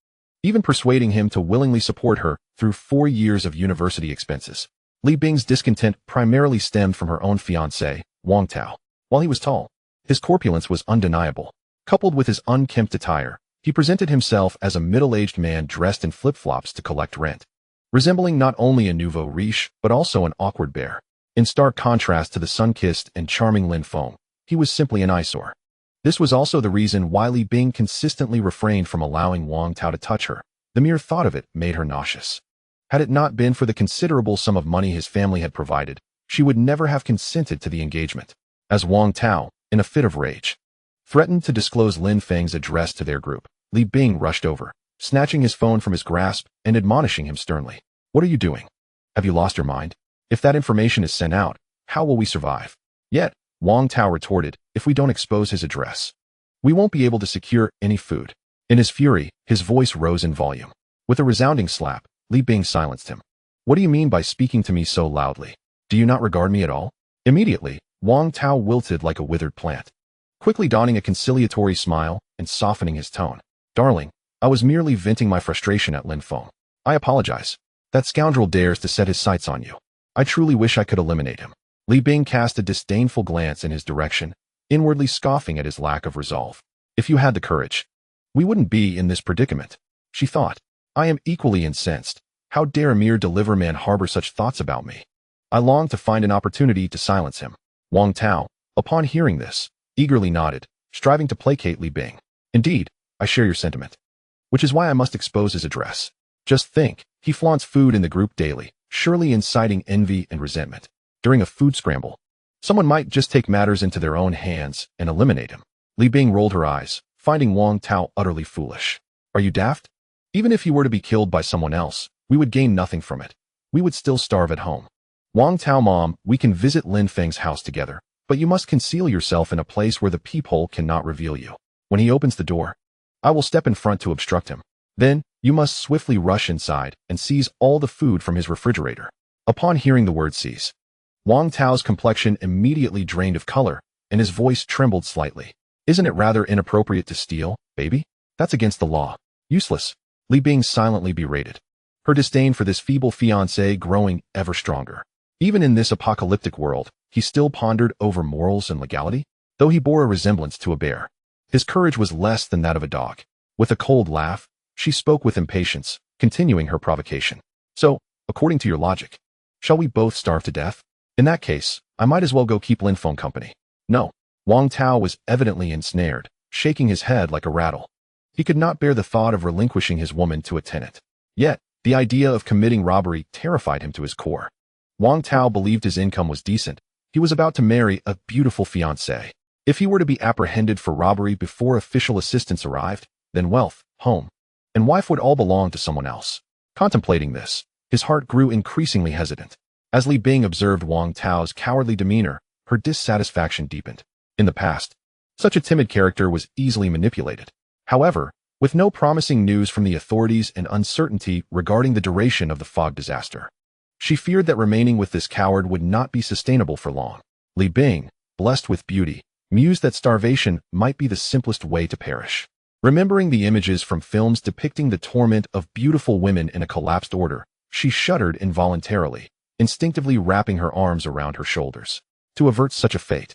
even persuading him to willingly support her through 4 years of university expenses. Li Bing's discontent primarily stemmed from her own fiancé, Wang Tao. While he was tall, his corpulence was undeniable. Coupled with his unkempt attire, he presented himself as a middle-aged man dressed in flip-flops to collect rent, resembling not only a nouveau riche, but also an awkward bear. In stark contrast to the sun-kissed and charming Lin Feng, he was simply an eyesore. This was also the reason why Li Bing consistently refrained from allowing Wang Tao to touch her. The mere thought of it made her nauseous. Had it not been for the considerable sum of money his family had provided, she would never have consented to the engagement. As Wang Tao, in a fit of rage, threatened to disclose Lin Feng's address to their group, Li Bing rushed over, snatching his phone from his grasp and admonishing him sternly. What are you doing? Have you lost your mind? If that information is sent out, how will we survive? Yet, Wang Tao retorted, if we don't expose his address, we won't be able to secure any food. In his fury, his voice rose in volume. With a resounding slap, Li Bing silenced him. What do you mean by speaking to me so loudly? Do you not regard me at all? Immediately, Wang Tao wilted like a withered plant, quickly donning a conciliatory smile and softening his tone. Darling, I was merely venting my frustration at Lin Feng. I apologize. That scoundrel dares to set his sights on you. I truly wish I could eliminate him. Li Bing cast a disdainful glance in his direction, inwardly scoffing at his lack of resolve. If you had the courage, we wouldn't be in this predicament, she thought. I am equally incensed. How dare a mere deliver man harbor such thoughts about me? I longed to find an opportunity to silence him. Wang Tao, upon hearing this, eagerly nodded, striving to placate Li Bing. Indeed, I share your sentiment. Which is why I must expose his address. Just think, he flaunts food in the group daily, surely inciting envy and resentment. During a food scramble, someone might just take matters into their own hands and eliminate him. Li Bing rolled her eyes, finding Wang Tao utterly foolish. Are you daft? Even if he were to be killed by someone else, we would gain nothing from it. We would still starve at home. Wang Tao, Mom, we can visit Lin Feng's house together, but you must conceal yourself in a place where the peephole cannot reveal you. When he opens the door, I will step in front to obstruct him. Then, you must swiftly rush inside and seize all the food from his refrigerator. Upon hearing the word seize, Wang Tao's complexion immediately drained of color, and his voice trembled slightly. Isn't it rather inappropriate to steal, baby? That's against the law. Useless. Li Bing silently berated, her disdain for this feeble fiancé growing ever stronger. Even in this apocalyptic world, he still pondered over morals and legality, though he bore a resemblance to a bear. His courage was less than that of a dog. With a cold laugh, she spoke with impatience, continuing her provocation. So, according to your logic, shall we both starve to death? In that case, I might as well go keep Lin Feng company. No. Wang Tao was evidently ensnared, shaking his head like a rattle. He could not bear the thought of relinquishing his woman to a tenant. Yet, the idea of committing robbery terrified him to his core. Wang Tao believed his income was decent. He was about to marry a beautiful fiancée. If he were to be apprehended for robbery before official assistance arrived, then wealth, home, and wife would all belong to someone else. Contemplating this, his heart grew increasingly hesitant. As Li Bing observed Wang Tao's cowardly demeanor, her dissatisfaction deepened. In the past, such a timid character was easily manipulated. However, with no promising news from the authorities and uncertainty regarding the duration of the fog disaster, she feared that remaining with this coward would not be sustainable for long. Li Bing, blessed with beauty, mused that starvation might be the simplest way to perish. Remembering the images from films depicting the torment of beautiful women in a collapsed order, she shuddered involuntarily, instinctively wrapping her arms around her shoulders. To avert such a fate,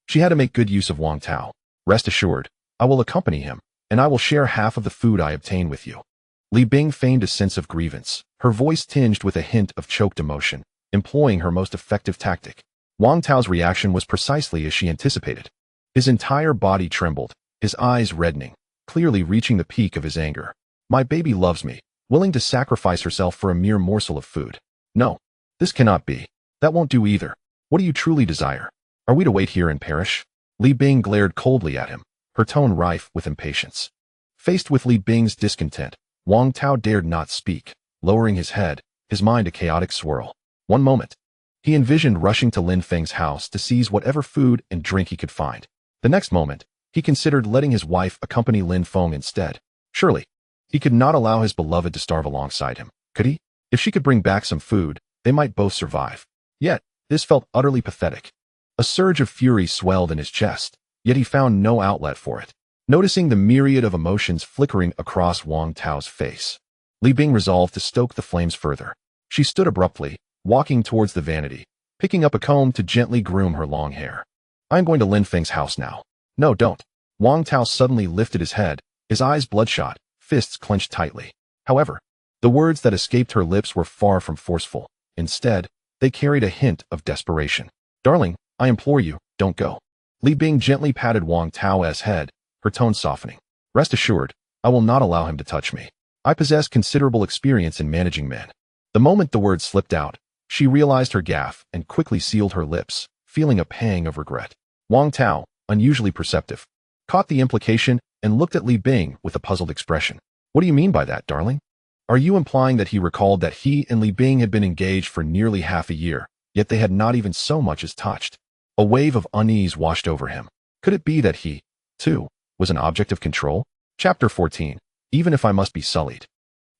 she had to make good use of Wang Tao. Rest assured, I will accompany him, and I will share half of the food I obtain with you. Li Bing feigned a sense of grievance, her voice tinged with a hint of choked emotion, employing her most effective tactic. Wang Tao's reaction was precisely as she anticipated. His entire body trembled, his eyes reddening, clearly reaching the peak of his anger. My baby loves me, willing to sacrifice herself for a mere morsel of food. No, this cannot be. That won't do either. What do you truly desire? Are we to wait here and perish? Li Bing glared coldly at him, her tone rife with impatience. Faced with Li Bing's discontent, Wang Tao dared not speak, lowering his head, his mind a chaotic swirl. One moment, he envisioned rushing to Lin Feng's house to seize whatever food and drink he could find. The next moment, he considered letting his wife accompany Lin Feng instead. Surely, he could not allow his beloved to starve alongside him, could he? If she could bring back some food, they might both survive. Yet, this felt utterly pathetic. A surge of fury swelled in his chest, yet he found no outlet for it. Noticing the myriad of emotions flickering across Wang Tao's face, Li Bing resolved to stoke the flames further. She stood abruptly, walking towards the vanity, picking up a comb to gently groom her long hair. I'm going to Lin Feng's house now. No, don't. Wang Tao suddenly lifted his head, his eyes bloodshot, fists clenched tightly. However, the words that escaped her lips were far from forceful. Instead, they carried a hint of desperation. Darling, I implore you, don't go. Li Bing gently patted Wang Tao's head, her tone softening. Rest assured, I will not allow him to touch me. I possess considerable experience in managing men. The moment the words slipped out, she realized her gaffe and quickly sealed her lips, feeling a pang of regret. Wang Tao, unusually perceptive, caught the implication and looked at Li Bing with a puzzled expression. What do you mean by that, darling? Are you implying that he recalled that he and Li Bing had been engaged for nearly half a year, yet they had not even so much as touched? A wave of unease washed over him. Could it be that he, too, was an object of control? Chapter 14. Even if I must be sullied,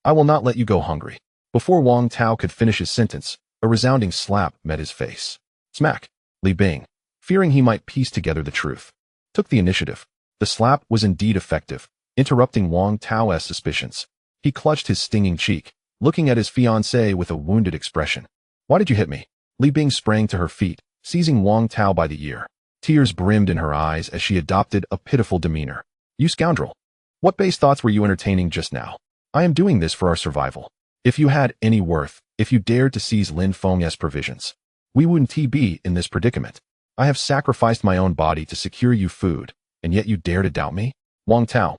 I will not let you go hungry. Before Wang Tao could finish his sentence, a resounding slap met his face. Smack. Li Bing, fearing he might piece together the truth, took the initiative. The slap was indeed effective, interrupting Wang Tao's suspicions. He clutched his stinging cheek, looking at his fiancée with a wounded expression. Why did you hit me? Li Bing sprang to her feet, seizing Wang Tao by the ear. Tears brimmed in her eyes as she adopted a pitiful demeanor. You scoundrel! What base thoughts were you entertaining just now? I am doing this for our survival. If you had any worth, if you dared to seize Lin Feng's provisions, we wouldn't be in this predicament. I have sacrificed my own body to secure you food, and yet you dare to doubt me? Wang Tao,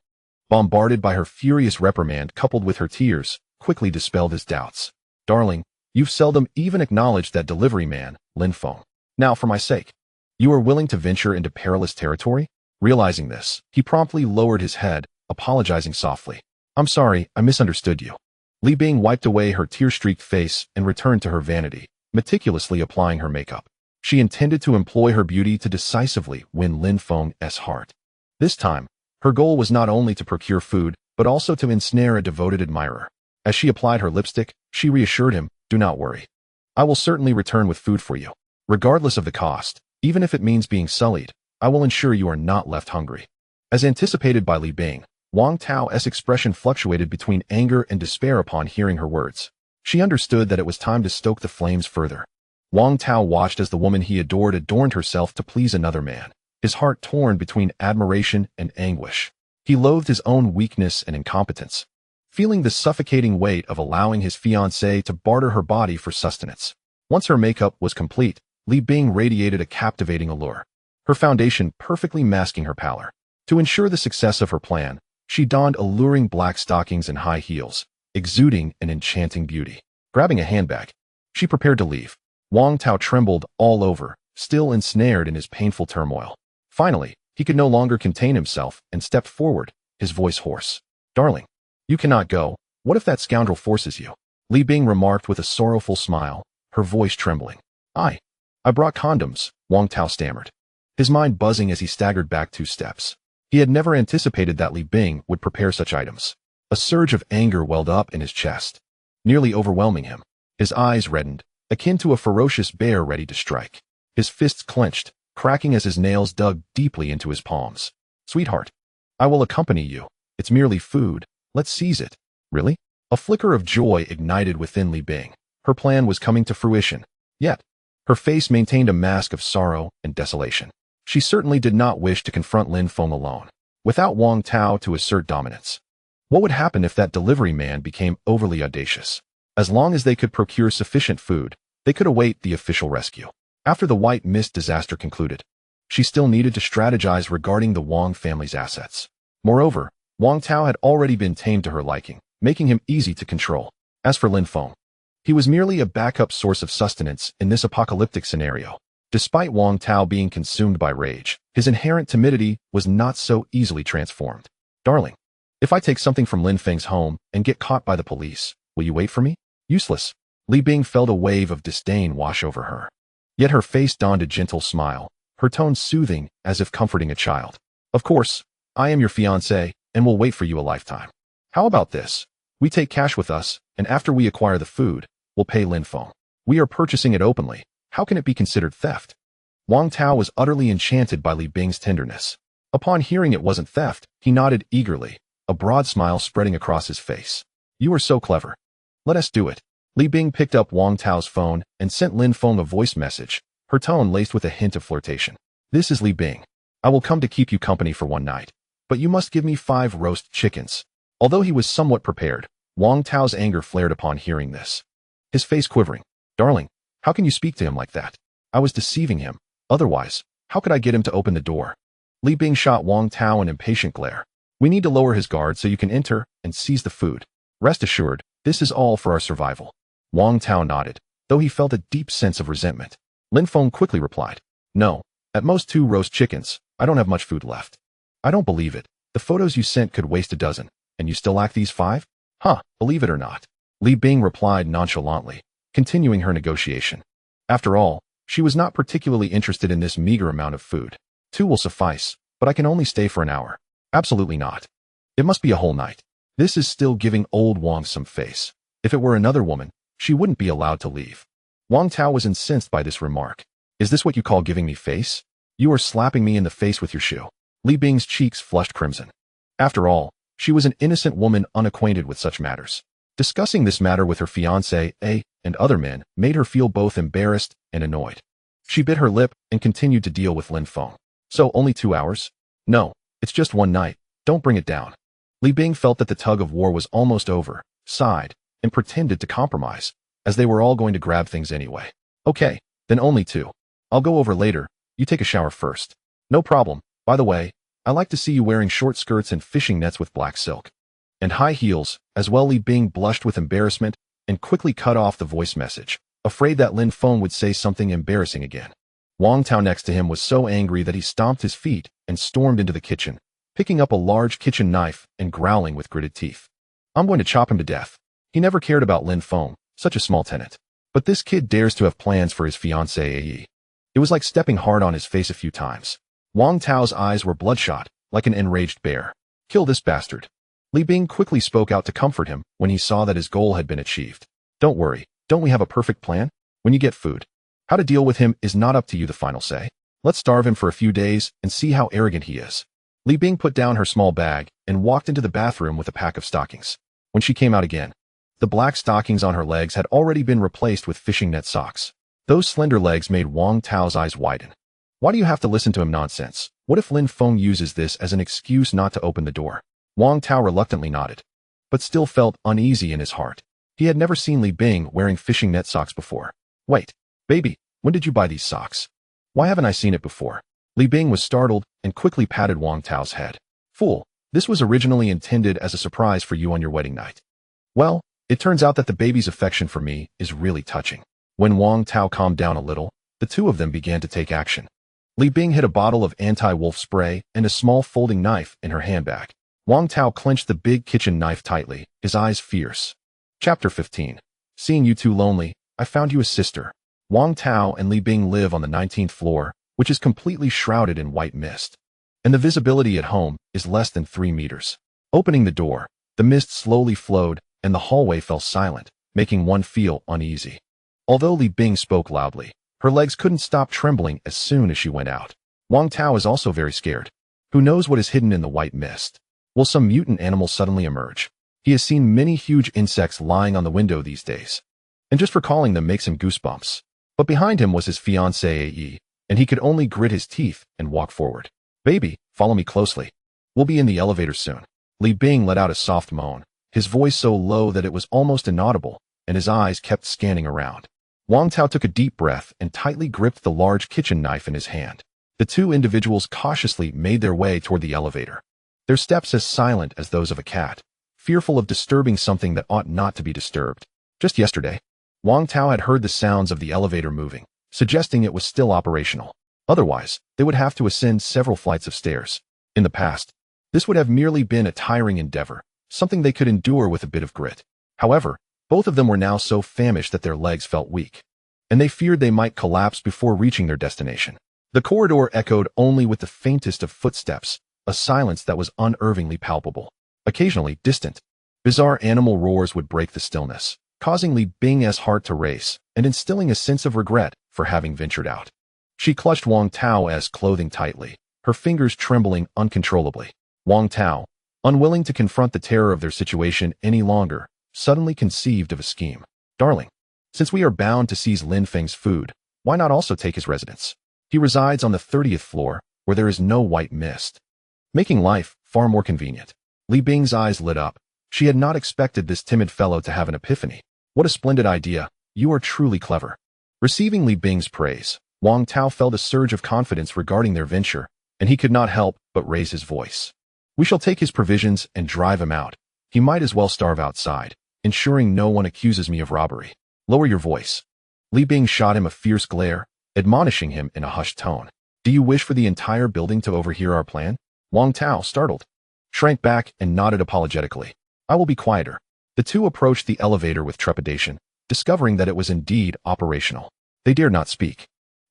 bombarded by her furious reprimand coupled with her tears, quickly dispelled his doubts. Darling, you've seldom even acknowledged that delivery man, Lin Feng. Now, for my sake, you are willing to venture into perilous territory? Realizing this, he promptly lowered his head, apologizing softly. I'm sorry, I misunderstood you. Li Bing wiped away her tear-streaked face and returned to her vanity, meticulously applying her makeup. She intended to employ her beauty to decisively win Lin Feng's heart. This time, her goal was not only to procure food, but also to ensnare a devoted admirer. As she applied her lipstick, she reassured him, do not worry. I will certainly return with food for you. Regardless of the cost, even if it means being sullied, I will ensure you are not left hungry. As anticipated by Li Bing, Wang Tao's expression fluctuated between anger and despair upon hearing her words. She understood that it was time to stoke the flames further. Wang Tao watched as the woman he adored adorned herself to please another man, his heart torn between admiration and anguish. He loathed his own weakness and incompetence, feeling the suffocating weight of allowing his fiancée to barter her body for sustenance. Once her makeup was complete, Li Bing radiated a captivating allure, her foundation perfectly masking her pallor. To ensure the success of her plan, she donned alluring black stockings and high heels, exuding an enchanting beauty. Grabbing a handbag, she prepared to leave. Wang Tao trembled all over, still ensnared in his painful turmoil. Finally, he could no longer contain himself and stepped forward, his voice hoarse. "Darling, you cannot go. What if that scoundrel forces you?" Li Bing remarked with a sorrowful smile, her voice trembling. I brought condoms," Wang Tao stammered, his mind buzzing as he staggered back 2 steps. He had never anticipated that Li Bing would prepare such items. A surge of anger welled up in his chest, nearly overwhelming him. His eyes reddened, akin to a ferocious bear ready to strike. His fists clenched, cracking as his nails dug deeply into his palms. "Sweetheart, I will accompany you. It's merely food. Let's seize it." "Really?" A flicker of joy ignited within Li Bing. Her plan was coming to fruition. Yet, her face maintained a mask of sorrow and desolation. She certainly did not wish to confront Lin Feng alone, without Wang Tao to assert dominance. What would happen if that delivery man became overly audacious? As long as they could procure sufficient food, they could await the official rescue. After the White Mist disaster concluded, she still needed to strategize regarding the Wang family's assets. Moreover, Wang Tao had already been tamed to her liking, making him easy to control. As for Lin Feng, he was merely a backup source of sustenance in this apocalyptic scenario. Despite Wang Tao being consumed by rage, his inherent timidity was not so easily transformed. "Darling, if I take something from Lin Feng's home and get caught by the police, will you wait for me?" Useless. Li Bing felt a wave of disdain wash over her. Yet her face donned a gentle smile, her tone soothing as if comforting a child. "Of course, I am your fiancé and will wait for you a lifetime. How about this? We take cash with us, and after we acquire the food, we'll pay Lin Feng. We are purchasing it openly. How can it be considered theft?" Wang Tao was utterly enchanted by Li Bing's tenderness. Upon hearing it wasn't theft, he nodded eagerly, a broad smile spreading across his face. "You are so clever. Let us do it." Li Bing picked up Wang Tao's phone and sent Lin Feng a voice message, her tone laced with a hint of flirtation. "This is Li Bing. I will come to keep you company for one night, but you must give me 5 roast chickens." Although he was somewhat prepared, Wang Tao's anger flared upon hearing this, his face quivering. "Darling, how can you speak to him like that? I was deceiving him. Otherwise, how could I get him to open the door?" Li Bing shot Wang Tao an impatient glare. "We need to lower his guard so you can enter and seize the food. Rest assured, this is all for our survival." Wang Tao nodded, though he felt a deep sense of resentment. Lin Feng quickly replied, "No, at most 2 roast chickens. I don't have much food left." "I don't believe it. The photos you sent could waste a dozen, and you still lack these 5? Huh, believe it or not." Li Bing replied nonchalantly, continuing her negotiation. After all, she was not particularly interested in this meager amount of food. 2 will suffice, but I can only stay for an hour." "Absolutely not. It must be a whole night." This is still giving old Wang some face. If it were another woman, she wouldn't be allowed to leave. Wang Tao was incensed by this remark. "Is this what you call giving me face? You are slapping me in the face with your shoe." Li Bing's cheeks flushed crimson. After all, she was an innocent woman unacquainted with such matters. Discussing this matter with her fiancé, and other men made her feel both embarrassed and annoyed. She bit her lip and continued to deal with Lin Feng. "So only 2 hours? No, it's just one night. Don't bring it down." Li Bing felt that the tug of war was almost over, sighed, and pretended to compromise, as they were all going to grab things anyway. "Okay, then only 2. I'll go over later. You take a shower first." "No problem. By the way, I like to see you wearing short skirts and fishing nets with black silk. And high heels, as well." Li Bing blushed with embarrassment and quickly cut off the voice message, afraid that Lin Feng would say something embarrassing again. Wang Tao next to him was so angry that he stomped his feet and stormed into the kitchen, picking up a large kitchen knife and growling with gritted teeth. "I'm going to chop him to death." He never cared about Lin Feng, such a small tenant. But this kid dares to have plans for his fiancée. It was like stepping hard on his face a few times. Wang Tao's eyes were bloodshot, like an enraged bear. "Kill this bastard." Li Bing quickly spoke out to comfort him when he saw that his goal had been achieved. "Don't worry, don't we have a perfect plan? when you get food. How to deal with him is not up to you, the final say. Let's starve him for a few days and see how arrogant he is. Li Bing put down her small bag and walked into the bathroom with a pack of stockings. When she came out again, the black stockings on her legs had already been replaced with fishing net socks. Those slender legs made Wang Tao's eyes widen. Why do you have to listen to him nonsense? What if Lin Feng uses this as an excuse not to open the door? Wang Tao reluctantly nodded, but still felt uneasy in his heart. He had never seen Li Bing wearing fishing net socks before. Wait, baby, when did you buy these socks? Why haven't I seen it before? Li Bing was startled and quickly patted Wang Tao's head. Fool, this was originally intended as a surprise for you on your wedding night. Well, it turns out that the baby's affection for me is really touching. When Wang Tao calmed down a little, the two of them began to take action. Li Bing hid a bottle of anti-wolf spray and a small folding knife in her handbag. Wang Tao clenched the big kitchen knife tightly, his eyes fierce. Chapter 15. Seeing you too lonely, I found you a sister. Wang Tao and Li Bing live on the 19th floor, which is completely shrouded in white mist. And the visibility at home is less than 3 meters. Opening the door, the mist slowly flowed, and the hallway fell silent, making one feel uneasy. Although Li Bing spoke loudly, her legs couldn't stop trembling as soon as she went out. Wang Tao is also very scared. Who knows what is hidden in the white mist? Will some mutant animal suddenly emerge? He has seen many huge insects lying on the window these days, and just recalling them makes him goosebumps. But behind him was his fiancée Ae, and he could only grit his teeth and walk forward. Baby, follow me closely. We'll be in the elevator soon. Li Bing let out a soft moan, his voice so low that it was almost inaudible, and his eyes kept scanning around. Wang Tao took a deep breath and tightly gripped the large kitchen knife in his hand. The two individuals cautiously made their way toward the elevator, their steps as silent as those of a cat, fearful of disturbing something that ought not to be disturbed. Just yesterday, Wang Tao had heard the sounds of the elevator moving, suggesting it was still operational. Otherwise, they would have to ascend several flights of stairs. In the past, this would have merely been a tiring endeavor, something they could endure with a bit of grit. However, both of them were now so famished that their legs felt weak, and they feared they might collapse before reaching their destination. The corridor echoed only with the faintest of footsteps, a silence that was unnervingly palpable. Occasionally distant, bizarre animal roars would break the stillness, causing Li Bing's heart to race and instilling a sense of regret for having ventured out. She clutched Wang Tao's clothing tightly, her fingers trembling uncontrollably. Wang Tao, unwilling to confront the terror of their situation any longer, suddenly conceived of a scheme. Darling, since we are bound to seize Lin Feng's food, why not also take his residence? He resides on the 30th floor, where there is no white mist, making life far more convenient. Li Bing's eyes lit up. She had not expected this timid fellow to have an epiphany. What a splendid idea. You are truly clever. Receiving Li Bing's praise, Wang Tao felt a surge of confidence regarding their venture, and he could not help but raise his voice. We shall take his provisions and drive him out. He might as well starve outside, ensuring no one accuses me of robbery. Lower your voice. Li Bing shot him a fierce glare, admonishing him in a hushed tone. Do you wish for the entire building to overhear our plan? Wang Tao, startled, shrank back and nodded apologetically. I will be quieter. The two approached the elevator with trepidation, discovering that it was indeed operational. They dared not speak,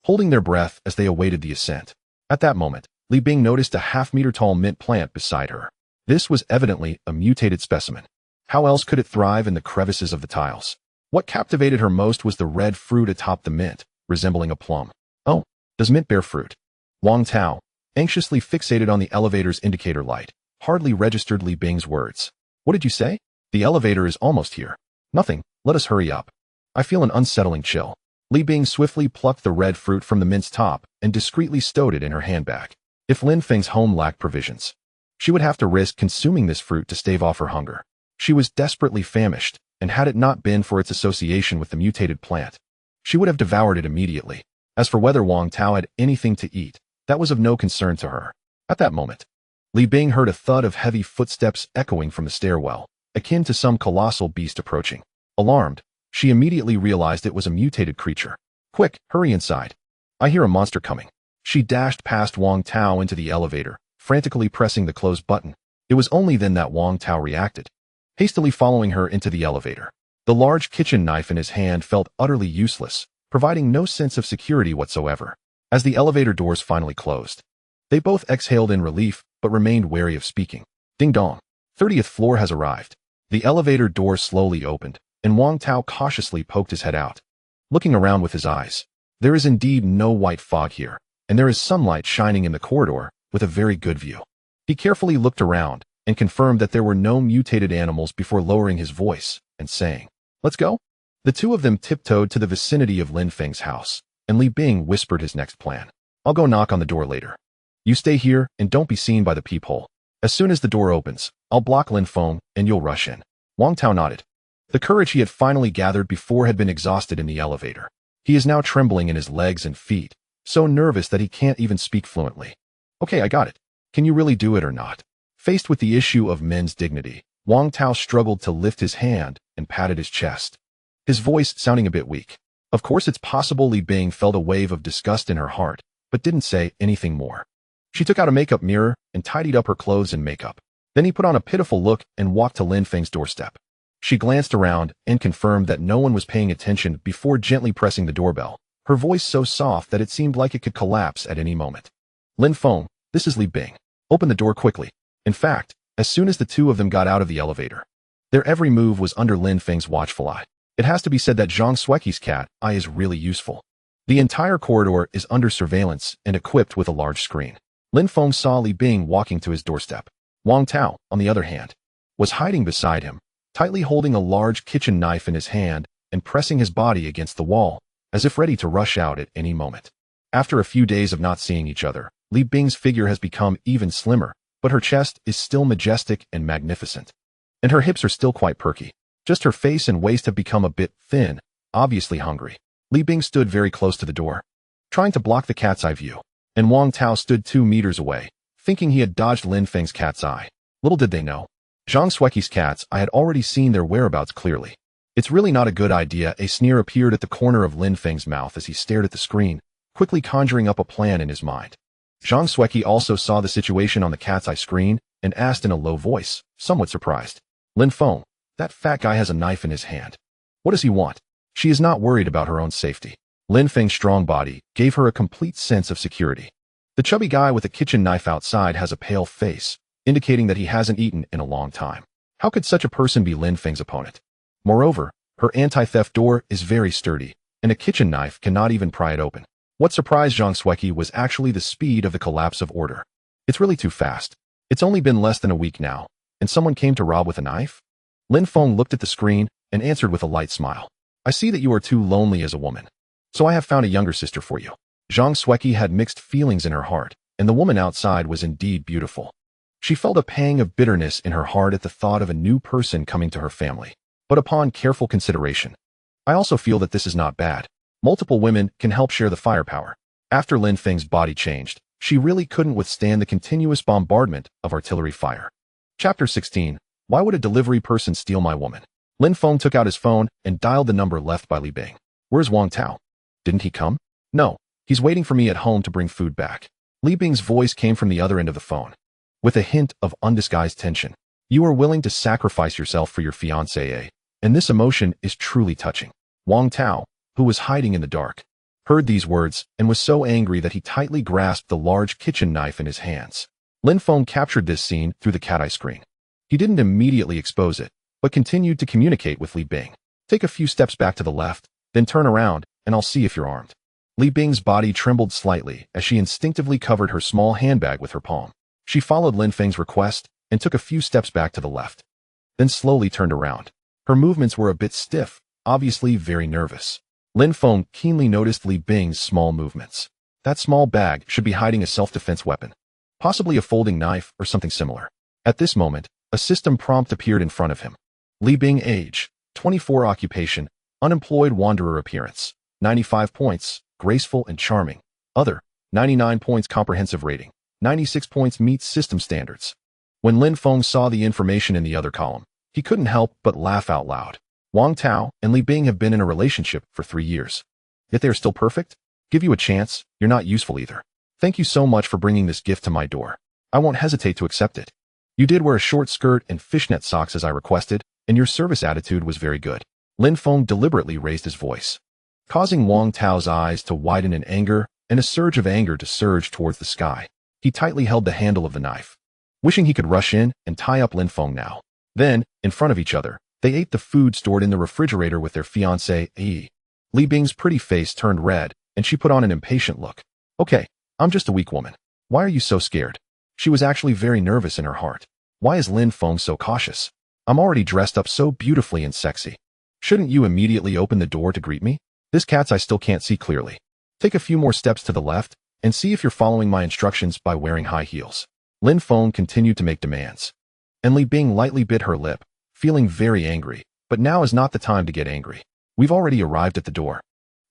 holding their breath as they awaited the ascent. At that moment, Li Bing noticed a half-meter-tall mint plant beside her. This was evidently a mutated specimen. How else could it thrive in the crevices of the tiles? What captivated her most was the red fruit atop the mint, resembling a plum. Oh, does mint bear fruit? Wang Tao, anxiously fixated on the elevator's indicator light, hardly registered Li Bing's words. What did you say? The elevator is almost here. Nothing, let us hurry up. I feel an unsettling chill. Li Bing swiftly plucked the red fruit from the mint's top and discreetly stowed it in her handbag. If Lin Feng's home lacked provisions, she would have to risk consuming this fruit to stave off her hunger. She was desperately famished, and had it not been for its association with the mutated plant, she would have devoured it immediately. As for whether Wang Tao had anything to eat, that was of no concern to her. At that moment, Li Bing heard a thud of heavy footsteps echoing from the stairwell, akin to some colossal beast approaching. Alarmed, she immediately realized it was a mutated creature. Quick, hurry inside. I hear a monster coming. She dashed past Wang Tao into the elevator, frantically pressing the close button. It was only then that Wang Tao reacted, hastily following her into the elevator. The large kitchen knife in his hand felt utterly useless, providing no sense of security whatsoever. As the elevator doors finally closed, they both exhaled in relief, but remained wary of speaking. Ding dong. 30th floor has arrived. The elevator door slowly opened, and Wang Tao cautiously poked his head out. looking around with his eyes. There is indeed no white fog here, and there is sunlight shining in the corridor with a very good view. He carefully looked around and confirmed that there were no mutated animals before lowering his voice and saying, "Let's go." The two of them tiptoed to the vicinity of Lin Feng's house, and Li Bing whispered his next plan. "I'll go knock on the door later. You stay here and don't be seen by the peephole. As soon as the door opens, I'll block Lin Feng and you'll rush in." Wang Tao nodded. The courage he had finally gathered before had been exhausted in the elevator. He is now trembling in his legs and feet, so nervous that he can't even speak fluently. "Okay, I got it. Can you really do it or not?" Faced with the issue of men's dignity, Wang Tao struggled to lift his hand and patted his chest, his voice sounding a bit weak. Of course it's possible Li Bing felt a wave of disgust in her heart, but didn't say anything more. She took out a makeup mirror and tidied up her clothes and makeup. Then he put on a pitiful look and walked to Lin Feng's doorstep. She glanced around and confirmed that no one was paying attention before gently pressing the doorbell, her voice so soft that it seemed like it could collapse at any moment. "Lin Feng, this is Li Bing. Open the door quickly." In fact, as soon as the two of them got out of the elevator, their every move was under Lin Feng's watchful eye. It has to be said that Zhang Xueqi's cat eye is really useful. The entire corridor is under surveillance and equipped with a large screen. Lin Feng saw Li Bing walking to his doorstep. Wang Tao, on the other hand, was hiding beside him, tightly holding a large kitchen knife in his hand and pressing his body against the wall, as if ready to rush out at any moment. After a few days of not seeing each other, Li Bing's figure has become even slimmer, but her chest is still majestic and magnificent. And her hips are still quite perky. Just her face and waist have become a bit thin, obviously hungry. Li Bing stood very close to the door, trying to block the cat's eye view, and Wang Tao stood 2 meters away, thinking he had dodged Lin Feng's cat's eye. Little did they know, Zhang Xueqi's cat's eye had already seen their whereabouts clearly. "It's really not a good idea." A sneer appeared at the corner of Lin Feng's mouth as he stared at the screen, quickly conjuring up a plan in his mind. Zhang Xueqi also saw the situation on the cat's eye screen and asked in a low voice, somewhat surprised, "Lin Feng, that fat guy has a knife in his hand. What does he want?" She is not worried about her own safety. Lin Feng's strong body gave her a complete sense of security. The chubby guy with a kitchen knife outside has a pale face, indicating that he hasn't eaten in a long time. How could such a person be Lin Feng's opponent? Moreover, her anti-theft door is very sturdy, and a kitchen knife cannot even pry it open. What surprised Zhang Xueqi was actually the speed of the collapse of order. It's really too fast. It's only been less than a week now, and someone came to rob with a knife? Lin Feng looked at the screen and answered with a light smile. "I see that you are too lonely as a woman, so I have found a younger sister for you." Zhang Xueqi had mixed feelings in her heart, and the woman outside was indeed beautiful. She felt a pang of bitterness in her heart at the thought of a new person coming to her family. But upon careful consideration, "I also feel that this is not bad. Multiple women can help share the firepower." After Lin Feng's body changed, she really couldn't withstand the continuous bombardment of artillery fire. Chapter 16. Why would a delivery person steal my woman? Lin Feng took out his phone and dialed the number left by Li Bing. "Where's Wang Tao? Didn't he come?" "No, he's waiting for me at home to bring food back." Li Bing's voice came from the other end of the phone, with a hint of undisguised tension. "You are willing to sacrifice yourself for your fiancée, eh? And this emotion is truly touching." Wang Tao, who was hiding in the dark, heard these words and was so angry that he tightly grasped the large kitchen knife in his hands. Lin Feng captured this scene through the cat eye screen. He didn't immediately expose it, but continued to communicate with Li Bing. "Take a few steps back to the left, then turn around, and I'll see if you're armed." Li Bing's body trembled slightly as she instinctively covered her small handbag with her palm. She followed Lin Feng's request and took a few steps back to the left, then slowly turned around. Her movements were a bit stiff, obviously very nervous. Lin Feng keenly noticed Li Bing's small movements. That small bag should be hiding a self-defense weapon, possibly a folding knife or something similar. At this moment, a system prompt appeared in front of him. Li Bing age, 24 occupation, unemployed wanderer appearance, 95 points, graceful and charming. Other, 99 points comprehensive rating, 96 points meets system standards. When Lin Feng saw the information in the other column, he couldn't help but laugh out loud. Wang Tao and Li Bing have been in a relationship for 3 years. Yet they are still perfect? Give you a chance, you're not useful either. Thank you so much for bringing this gift to my door. I won't hesitate to accept it. You did wear a short skirt and fishnet socks as I requested, and your service attitude was very good. Lin Feng deliberately raised his voice, causing Wang Tao's eyes to widen in anger and a surge of anger to surge towards the sky. He tightly held the handle of the knife, wishing he could rush in and tie up Lin Feng now. Then, in front of each other, they ate the food stored in the refrigerator with their fiancée, Li Bing's pretty face turned red, and she put on an impatient look. Okay, I'm just a weak woman. Why are you so scared? She was actually very nervous in her heart. Why is Lin Feng so cautious? I'm already dressed up so beautifully and sexy. Shouldn't you immediately open the door to greet me? This cat's eye still can't see clearly. Take a few more steps to the left, and see if you're following my instructions by wearing high heels. Lin Feng continued to make demands. And Li Bing lightly bit her lip, feeling very angry, but now is not the time to get angry. We've already arrived at the door.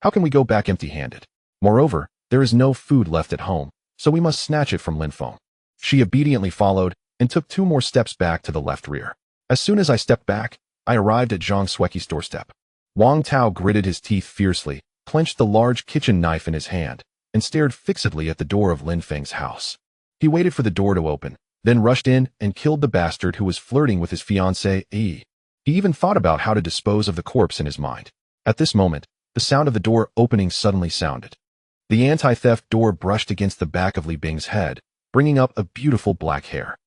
How can we go back empty-handed? Moreover, there is no food left at home, so we must snatch it from Lin Feng. She obediently followed and took 2 more steps back to the left rear. As soon as I stepped back, I arrived at Zhang Xueqi's doorstep. Wang Tao gritted his teeth fiercely, clenched the large kitchen knife in his hand, and stared fixedly at the door of Lin Feng's house. He waited for the door to open, then rushed in and killed the bastard who was flirting with his fiancée. He even thought about how to dispose of the corpse in his mind. At this moment, the sound of the door opening suddenly sounded. The anti-theft door brushed against the back of Li Bing's head, bringing up a beautiful black hair.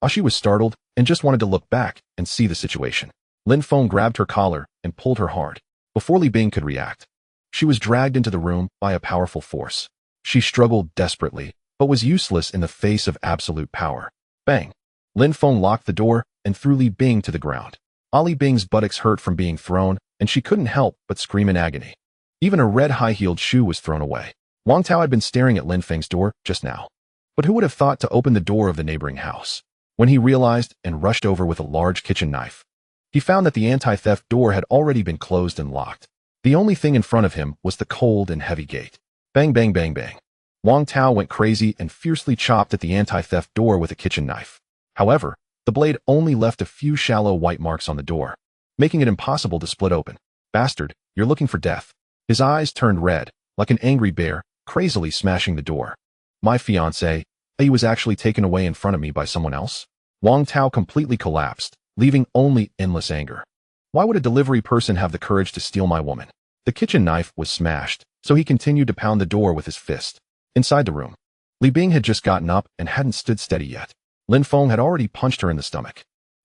She was startled and just wanted to look back and see the situation. Lin Feng grabbed her collar and pulled her hard. Before Li Bing could react, she was dragged into the room by a powerful force. She struggled desperately, but was useless in the face of absolute power. Bang! Lin Feng locked the door and threw Li Bing to the ground. Li Bing's buttocks hurt from being thrown, and she couldn't help but scream in agony. Even a red high-heeled shoe was thrown away. Wang Tao had been staring at Lin Feng's door just now. But who would have thought to open the door of the neighboring house? When he realized and rushed over with a large kitchen knife, he found that the anti-theft door had already been closed and locked. The only thing in front of him was the cold and heavy gate. Bang, bang, bang, bang. Wang Tao went crazy and fiercely chopped at the anti-theft door with a kitchen knife. However, the blade only left a few shallow white marks on the door, making it impossible to split open. Bastard, you're looking for death. His eyes turned red, like an angry bear, crazily smashing the door. My fiancé, he was actually taken away in front of me by someone else? Wang Tao completely collapsed, leaving only endless anger. Why would a delivery person have the courage to steal my woman? The kitchen knife was smashed, so he continued to pound the door with his fist. Inside the room, Li Bing had just gotten up and hadn't stood steady yet. Lin Feng had already punched her in the stomach.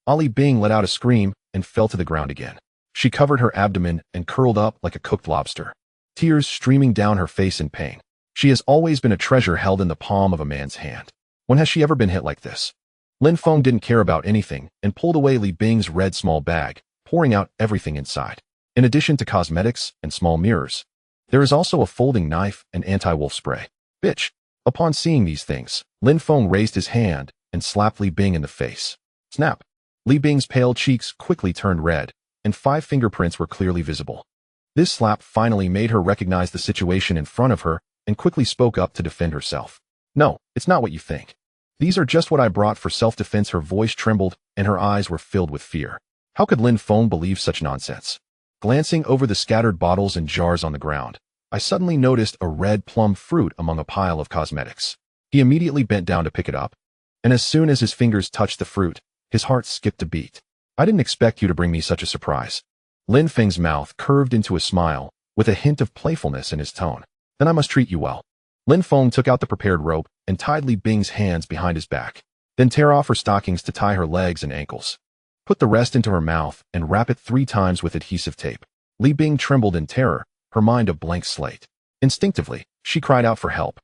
Li Bing let out a scream and fell to the ground again. She covered her abdomen and curled up like a cooked lobster, tears streaming down her face in pain. She has always been a treasure held in the palm of a man's hand. When has she ever been hit like this? Lin Feng didn't care about anything and pulled away Li Bing's red small bag, pouring out everything inside. In addition to cosmetics and small mirrors, there is also a folding knife and anti-wolf spray. Bitch! Upon seeing these things, Lin Feng raised his hand and slapped Li Bing in the face. Snap! Li Bing's pale cheeks quickly turned red, and 5 fingerprints were clearly visible. This slap finally made her recognize the situation in front of her and quickly spoke up to defend herself. No, it's not what you think. These are just what I brought for self-defense. Her voice trembled and her eyes were filled with fear. How could Lin Feng believe such nonsense? Glancing over the scattered bottles and jars on the ground, I suddenly noticed a red plum fruit among a pile of cosmetics. He immediately bent down to pick it up, and as soon as his fingers touched the fruit, his heart skipped a beat. I didn't expect you to bring me such a surprise. Lin Feng's mouth curved into a smile, with a hint of playfulness in his tone. Then I must treat you well. Lin Feng took out the prepared rope and tied Li Bing's hands behind his back, then tear off her stockings to tie her legs and ankles. Put the rest into her mouth and wrap it 3 times with adhesive tape. Li Bing trembled in terror, her mind a blank slate. Instinctively, she cried out for help.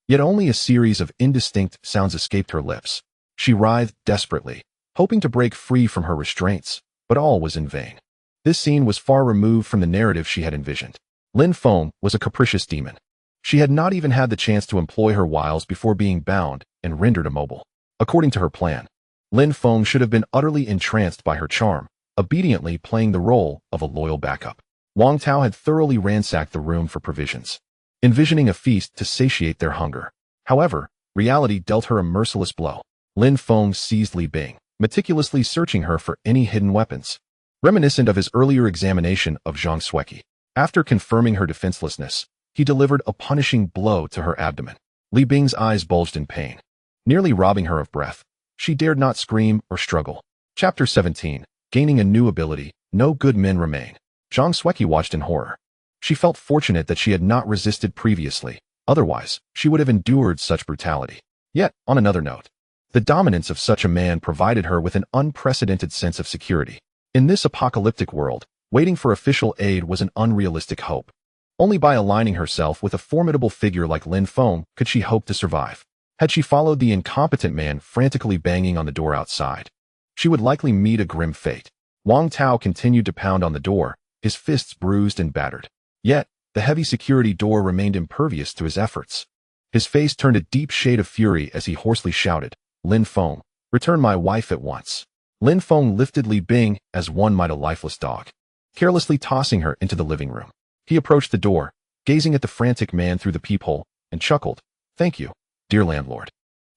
Yet only a series of indistinct sounds escaped her lips. She writhed desperately, hoping to break free from her restraints, but all was in vain. This scene was far removed from the narrative she had envisioned. Lin Feng was a capricious demon. She had not even had the chance to employ her wiles before being bound and rendered immobile. According to her plan, Lin Feng should have been utterly entranced by her charm, obediently playing the role of a loyal backup. Wang Tao had thoroughly ransacked the room for provisions, envisioning a feast to satiate their hunger. However, reality dealt her a merciless blow. Lin Feng seized Li Bing, meticulously searching her for any hidden weapons, reminiscent of his earlier examination of Zhang Xueqi. After confirming her defenselessness, he delivered a punishing blow to her abdomen. Li Bing's eyes bulged in pain, nearly robbing her of breath. She dared not scream or struggle. Chapter 17. Gaining a new ability, no good men remain. Zhang Xueqi watched in horror. She felt fortunate that she had not resisted previously, otherwise, she would have endured such brutality. Yet, on another note, the dominance of such a man provided her with an unprecedented sense of security. In this apocalyptic world, waiting for official aid was an unrealistic hope. Only by aligning herself with a formidable figure like Lin Feng could she hope to survive. Had she followed the incompetent man frantically banging on the door outside, she would likely meet a grim fate. Wang Tao continued to pound on the door, his fists bruised and battered. Yet, the heavy security door remained impervious to his efforts. His face turned a deep shade of fury as he hoarsely shouted, "Lin Feng, return my wife at once." Lin Feng lifted Li Bing as one might a lifeless dog, carelessly tossing her into the living room. He approached the door, gazing at the frantic man through the peephole, and chuckled, "Thank you, dear landlord,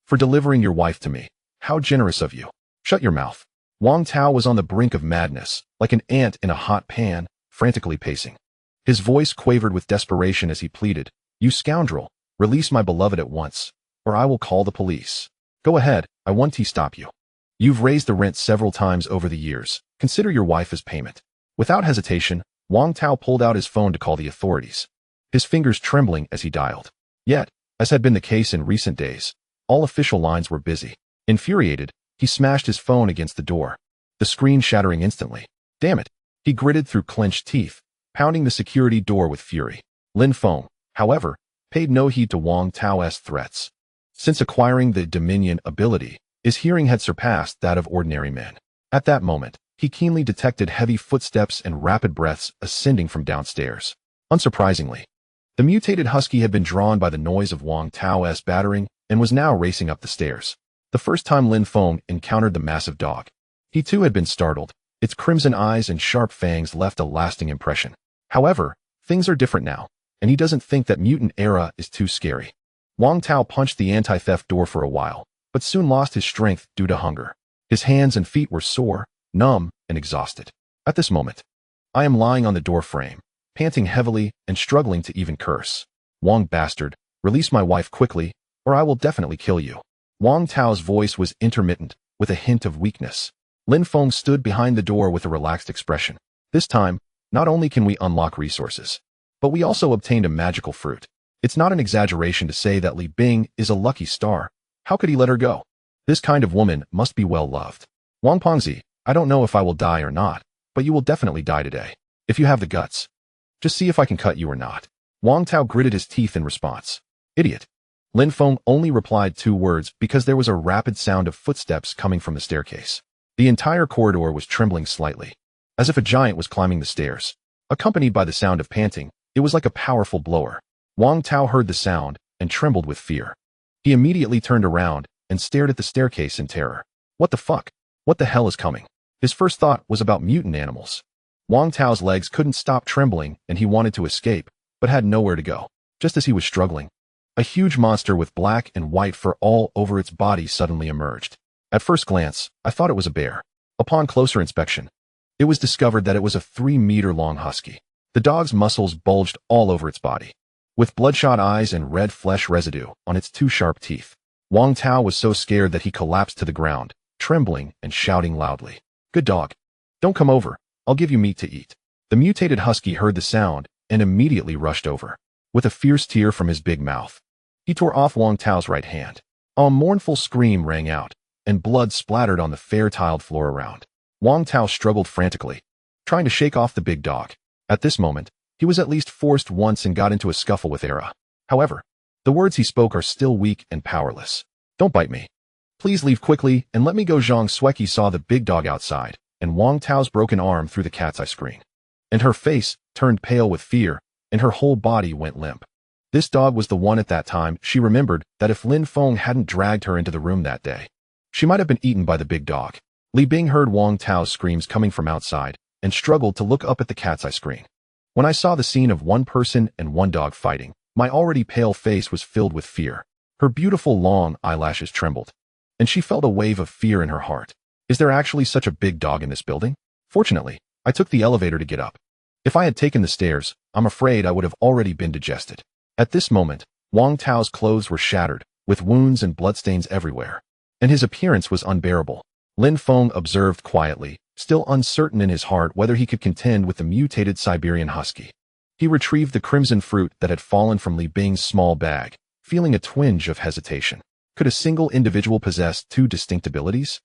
for delivering your wife to me. How generous of you. Shut your mouth." Wang Tao was on the brink of madness, like an ant in a hot pan, frantically pacing. His voice quavered with desperation as he pleaded, "You scoundrel, release my beloved at once, or I will call the police. Go ahead, I won't stop you. You've raised the rent several times over the years. Consider your wife as payment." Without hesitation, Wang Tao pulled out his phone to call the authorities, his fingers trembling as he dialed. Yet, as had been the case in recent days, all official lines were busy. Infuriated, he smashed his phone against the door, the screen shattering instantly. Damn it, he gritted through clenched teeth, pounding the security door with fury. Lin Feng, however, paid no heed to Wang Tao's threats. Since acquiring the Dominion ability, his hearing had surpassed that of ordinary men. At that moment, he keenly detected heavy footsteps and rapid breaths ascending from downstairs. Unsurprisingly, the mutated husky had been drawn by the noise of Wang Tao's battering and was now racing up the stairs. The first time Lin Feng encountered the massive dog, he too had been startled. Its crimson eyes and sharp fangs left a lasting impression. However, things are different now, and he doesn't think that mutant era is too scary. Wang Tao punched the anti-theft door for a while, but soon lost his strength due to hunger. His hands and feet were sore, numb, and exhausted. At this moment, I am lying on the door frame, panting heavily and struggling to even curse. "Wang bastard, release my wife quickly, or I will definitely kill you." Wang Tao's voice was intermittent, with a hint of weakness. Lin Feng stood behind the door with a relaxed expression. "This time, not only can we unlock resources, but we also obtained a magical fruit. It's not an exaggeration to say that Li Bing is a lucky star. How could he let her go? This kind of woman must be well loved. Wang Pengzi, I don't know if I will die or not, but you will definitely die today. If you have the guts, just see if I can cut you or not." Wang Tao gritted his teeth in response. "Idiot." Lin Feng only replied 2 words because there was a rapid sound of footsteps coming from the staircase. The entire corridor was trembling slightly, as if a giant was climbing the stairs. Accompanied by the sound of panting, it was like a powerful blower. Wang Tao heard the sound and trembled with fear. He immediately turned around and stared at the staircase in terror. What the fuck? What the hell is coming? His first thought was about mutant animals. Wang Tao's legs couldn't stop trembling and he wanted to escape, but had nowhere to go. Just as he was struggling, a huge monster with black and white fur all over its body suddenly emerged. At first glance, I thought it was a bear. Upon closer inspection, it was discovered that it was a 3-meter-long husky. The dog's muscles bulged all over its body, with bloodshot eyes and red flesh residue on its 2 sharp teeth. Wang Tao was so scared that he collapsed to the ground, trembling and shouting loudly, "Good dog. Don't come over. I'll give you meat to eat." The mutated husky heard the sound and immediately rushed over. With a fierce tear from his big mouth, he tore off Wang Tao's right hand. A mournful scream rang out, and blood splattered on the fair tiled floor around. Wang Tao struggled frantically, trying to shake off the big dog. At this moment, he was at least forced once and got into a scuffle with Era. However, the words he spoke are still weak and powerless. "Don't bite me. Please leave quickly and let me go." Zhang Sueki saw the big dog outside, and Wang Tao's broken arm through the cat's eye screen. And her face turned pale with fear, and her whole body went limp. This dog was the one. At that time, she remembered that if Lin Feng hadn't dragged her into the room that day, she might have been eaten by the big dog. Li Bing heard Wang Tao's screams coming from outside and struggled to look up at the cat's eye screen. When I saw the scene of 1 person and 1 dog fighting, my already pale face was filled with fear. Her beautiful long eyelashes trembled, and she felt a wave of fear in her heart. Is there actually such a big dog in this building? Fortunately, I took the elevator to get up. If I had taken the stairs, I'm afraid I would have already been digested. At this moment, Wang Tao's clothes were shattered, with wounds and bloodstains everywhere, and his appearance was unbearable. Lin Feng observed quietly, still uncertain in his heart whether he could contend with the mutated Siberian husky. He retrieved the crimson fruit that had fallen from Li Bing's small bag, feeling a twinge of hesitation. Could a single individual possess 2 distinct abilities?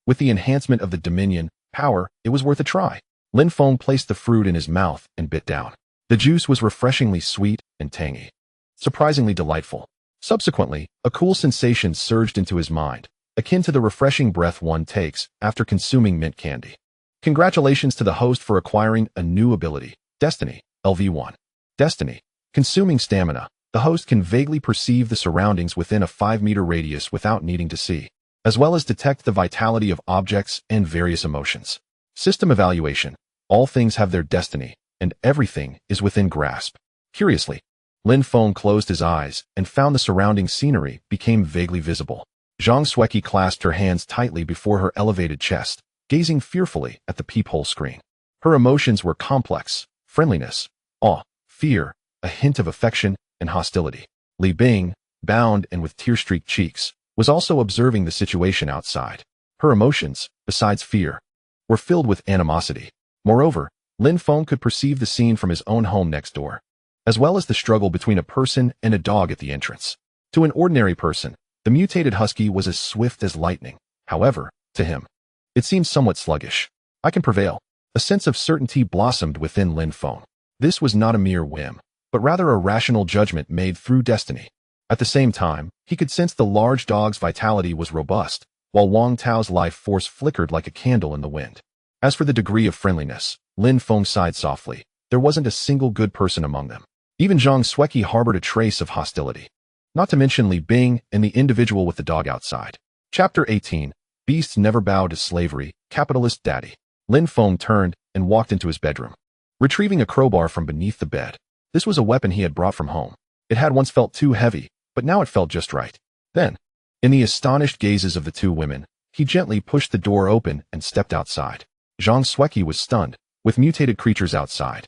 With the enhancement of the Dominion power, it was worth a try. Lin Feng placed the fruit in his mouth and bit down. The juice was refreshingly sweet and tangy. Surprisingly delightful. Subsequently, a cool sensation surged into his mind, akin to the refreshing breath one takes after consuming mint candy. Congratulations to the host for acquiring a new ability, Destiny, LV1. Destiny. Consuming stamina. The host can vaguely perceive the surroundings within a 5-meter radius without needing to see, as well as detect the vitality of objects and various emotions. System evaluation. All things have their destiny, and everything is within grasp. Curiously, Lin Feng closed his eyes and found the surrounding scenery became vaguely visible. Zhang Xueqi clasped her hands tightly before her elevated chest, gazing fearfully at the peephole screen. Her emotions were complex: friendliness, awe, fear, a hint of affection, and hostility. Li Bing, bound and with tear-streaked cheeks, was also observing the situation outside. Her emotions, besides fear, were filled with animosity. Moreover, Lin Feng could perceive the scene from his own home next door, as well as the struggle between a person and a dog at the entrance. To an ordinary person, the mutated husky was as swift as lightning. However, to him, it seemed somewhat sluggish. I can prevail. A sense of certainty blossomed within Lin Feng. This was not a mere whim, but rather a rational judgment made through destiny. At the same time, he could sense the large dog's vitality was robust, while Wang Tao's life force flickered like a candle in the wind. As for the degree of friendliness, Lin Feng sighed softly. There wasn't a single good person among them. Even Zhang Xueqi harbored a trace of hostility. Not to mention Li Bing and the individual with the dog outside. Chapter 18. Beasts never bow to slavery, capitalist daddy. Lin Feng turned and walked into his bedroom, retrieving a crowbar from beneath the bed. This was a weapon he had brought from home. It had once felt too heavy, but now it felt just right. Then, in the astonished gazes of the two women, he gently pushed the door open and stepped outside. Zhang Xueqi was stunned, with mutated creatures outside.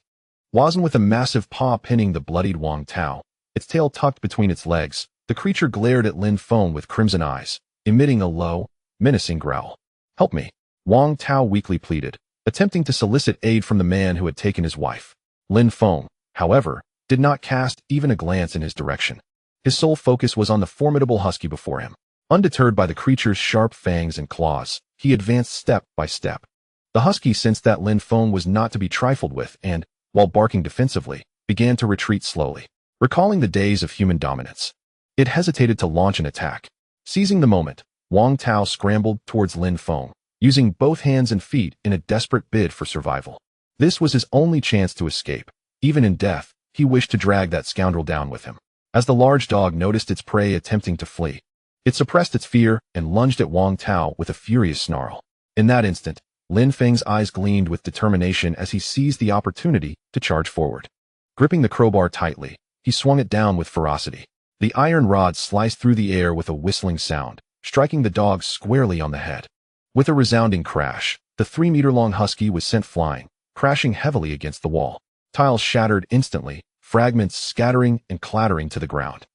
Wazen with a massive paw pinning the bloodied Wang Tao, its tail tucked between its legs, the creature glared at Lin Feng with crimson eyes, emitting a low, menacing growl. "Help me," Wang Tao weakly pleaded, attempting to solicit aid from the man who had taken his wife. Lin Feng, however, did not cast even a glance in his direction. His sole focus was on the formidable husky before him. Undeterred by the creature's sharp fangs and claws, he advanced step by step. The husky sensed that Lin Feng was not to be trifled with and, while barking defensively, began to retreat slowly. Recalling the days of human dominance, it hesitated to launch an attack. Seizing the moment, Wang Tao scrambled towards Lin Feng, using both hands and feet in a desperate bid for survival. This was his only chance to escape. Even in death, he wished to drag that scoundrel down with him. As the large dog noticed its prey attempting to flee, it suppressed its fear and lunged at Wang Tao with a furious snarl. In that instant, Lin Feng's eyes gleamed with determination as he seized the opportunity to charge forward. Gripping the crowbar tightly, he swung it down with ferocity. The iron rod sliced through the air with a whistling sound, striking the dog squarely on the head. With a resounding crash, the 3-meter-long husky was sent flying, crashing heavily against the wall. Tiles shattered instantly, fragments scattering and clattering to the ground.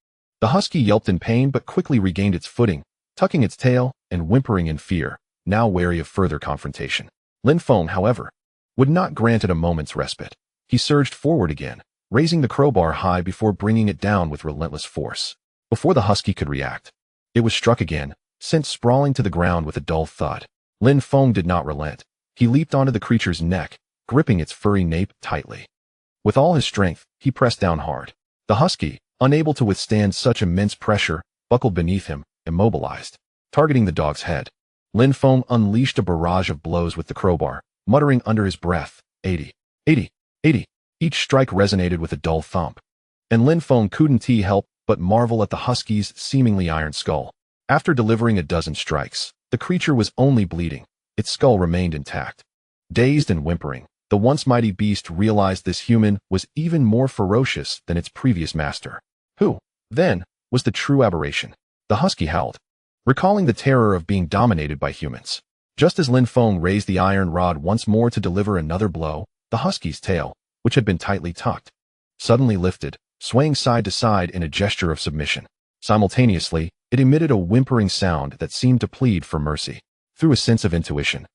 The husky yelped in pain but quickly regained its footing, tucking its tail and whimpering in fear, now wary of further confrontation. Lin Feng, however, would not grant it a moment's respite. He surged forward again, raising the crowbar high before bringing it down with relentless force. Before the husky could react, it was struck again, sent sprawling to the ground with a dull thud. Lin Feng did not relent. He leaped onto the creature's neck, gripping its furry nape tightly. With all his strength, he pressed down hard. The husky, unable to withstand such immense pressure, buckled beneath him, immobilized. Targeting the dog's head, Lin Feng unleashed a barrage of blows with the crowbar, muttering under his breath, 80, 80, 80. Each strike resonated with a dull thump. And Lin Feng couldn't help but marvel at the husky's seemingly iron skull. After delivering a dozen strikes, the creature was only bleeding. Its skull remained intact. Dazed and whimpering, the once mighty beast realized this human was even more ferocious than its previous master. Who, then, was the true aberration? The husky howled, recalling the terror of being dominated by humans. Just as Lin Feng raised the iron rod once more to deliver another blow, the husky's tail, which had been tightly tucked, suddenly lifted, swaying side to side in a gesture of submission. Simultaneously, it emitted a whimpering sound that seemed to plead for mercy. Through a sense of intuition,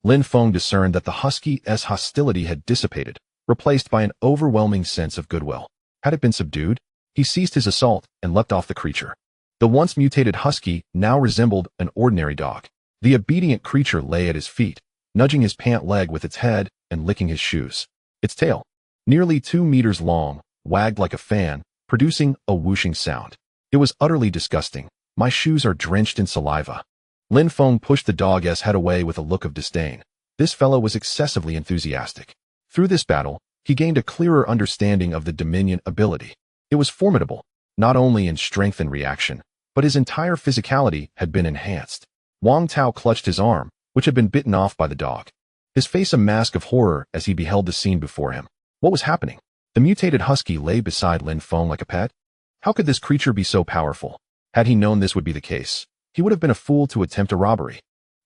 Lin Feng discerned that the husky's hostility had dissipated, replaced by an overwhelming sense of goodwill. Had it been subdued? He ceased his assault and leapt off the creature. The once mutated husky now resembled an ordinary dog. The obedient creature lay at his feet, nudging his pant leg with its head and licking his shoes. Its tail, nearly 2 meters long, wagged like a fan, producing a whooshing sound. It was utterly disgusting. My shoes are drenched in saliva. Lin Feng pushed the dog's head away with a look of disdain. This fellow was excessively enthusiastic. Through this battle, he gained a clearer understanding of the Dominion ability. It was formidable, not only in strength and reaction, but his entire physicality had been enhanced. Wang Tao clutched his arm, which had been bitten off by the dog. His face a mask of horror as he beheld the scene before him. What was happening? The mutated husky lay beside Lin Feng like a pet? How could this creature be so powerful? Had he known this would be the case, he would have been a fool to attempt a robbery.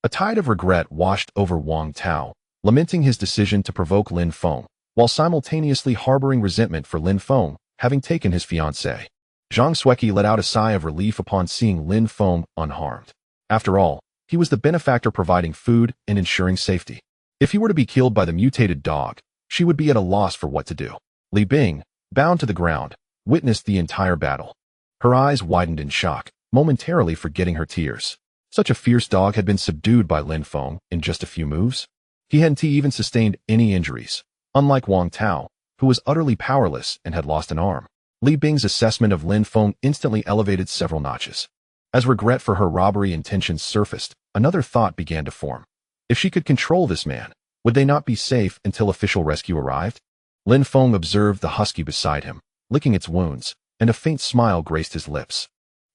A tide of regret washed over Wang Tao, lamenting his decision to provoke Lin Feng, while simultaneously harboring resentment for Lin Feng having taken his fiancée. Zhang Xueqi let out a sigh of relief upon seeing Lin Feng unharmed. After all, he was the benefactor providing food and ensuring safety. If he were to be killed by the mutated dog, she would be at a loss for what to do. Li Bing, bound to the ground, witnessed the entire battle. Her eyes widened in shock, momentarily forgetting her tears. Such a fierce dog had been subdued by Lin Feng in just a few moves. He hadn't even sustained any injuries, unlike Wang Tao, who was utterly powerless and had lost an arm. Li Bing's assessment of Lin Feng instantly elevated several notches. As regret for her robbery intentions surfaced, another thought began to form. If she could control this man, would they not be safe until official rescue arrived? Lin Feng observed the husky beside him, licking its wounds, and a faint smile graced his lips.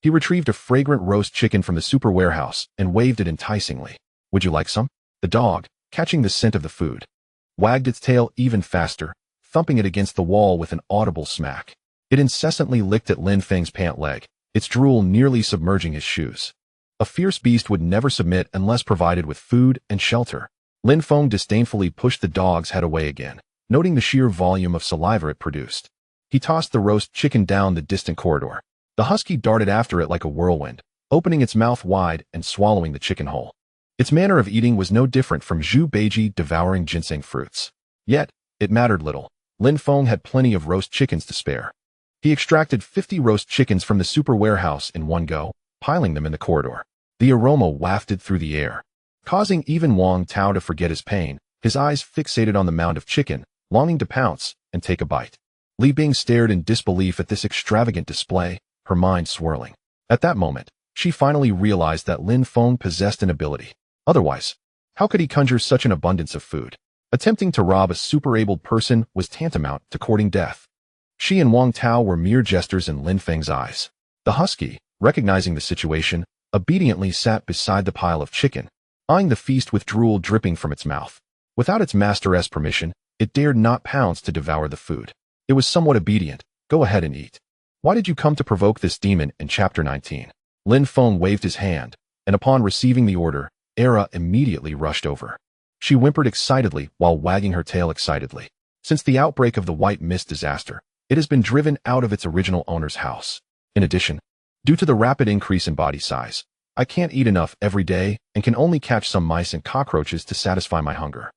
He retrieved a fragrant roast chicken from the super warehouse and waved it enticingly. Would you like some? The dog, catching the scent of the food, wagged its tail even faster, thumping it against the wall with an audible smack. It incessantly licked at Lin Feng's pant leg, its drool nearly submerging his shoes. A fierce beast would never submit unless provided with food and shelter. Lin Feng disdainfully pushed the dog's head away again, noting the sheer volume of saliva it produced. He tossed the roast chicken down the distant corridor. The husky darted after it like a whirlwind, opening its mouth wide and swallowing the chicken whole. Its manner of eating was no different from Zhu Beiji devouring ginseng fruits. Yet, it mattered little. Lin Feng had plenty of roast chickens to spare. He extracted 50 roast chickens from the super warehouse in one go, piling them in the corridor. The aroma wafted through the air, causing even Wang Tao to forget his pain, his eyes fixated on the mound of chicken, longing to pounce and take a bite. Li Bing stared in disbelief at this extravagant display, her mind swirling. At that moment, she finally realized that Lin Feng possessed an ability. Otherwise, how could he conjure such an abundance of food? Attempting to rob a super-abled person was tantamount to courting death. She and Wang Tao were mere jesters in Lin Feng's eyes. The husky, recognizing the situation, obediently sat beside the pile of chicken, eyeing the feast with drool dripping from its mouth. Without its master's permission, it dared not pounce to devour the food. It was somewhat obedient. Go ahead and eat. Why did you come to provoke this demon in Chapter 19? Lin Feng waved his hand, and upon receiving the order, Era immediately rushed over. She whimpered excitedly while wagging her tail excitedly. Since the outbreak of the White Mist disaster, it has been driven out of its original owner's house. In addition, due to the rapid increase in body size, I can't eat enough every day and can only catch some mice and cockroaches to satisfy my hunger.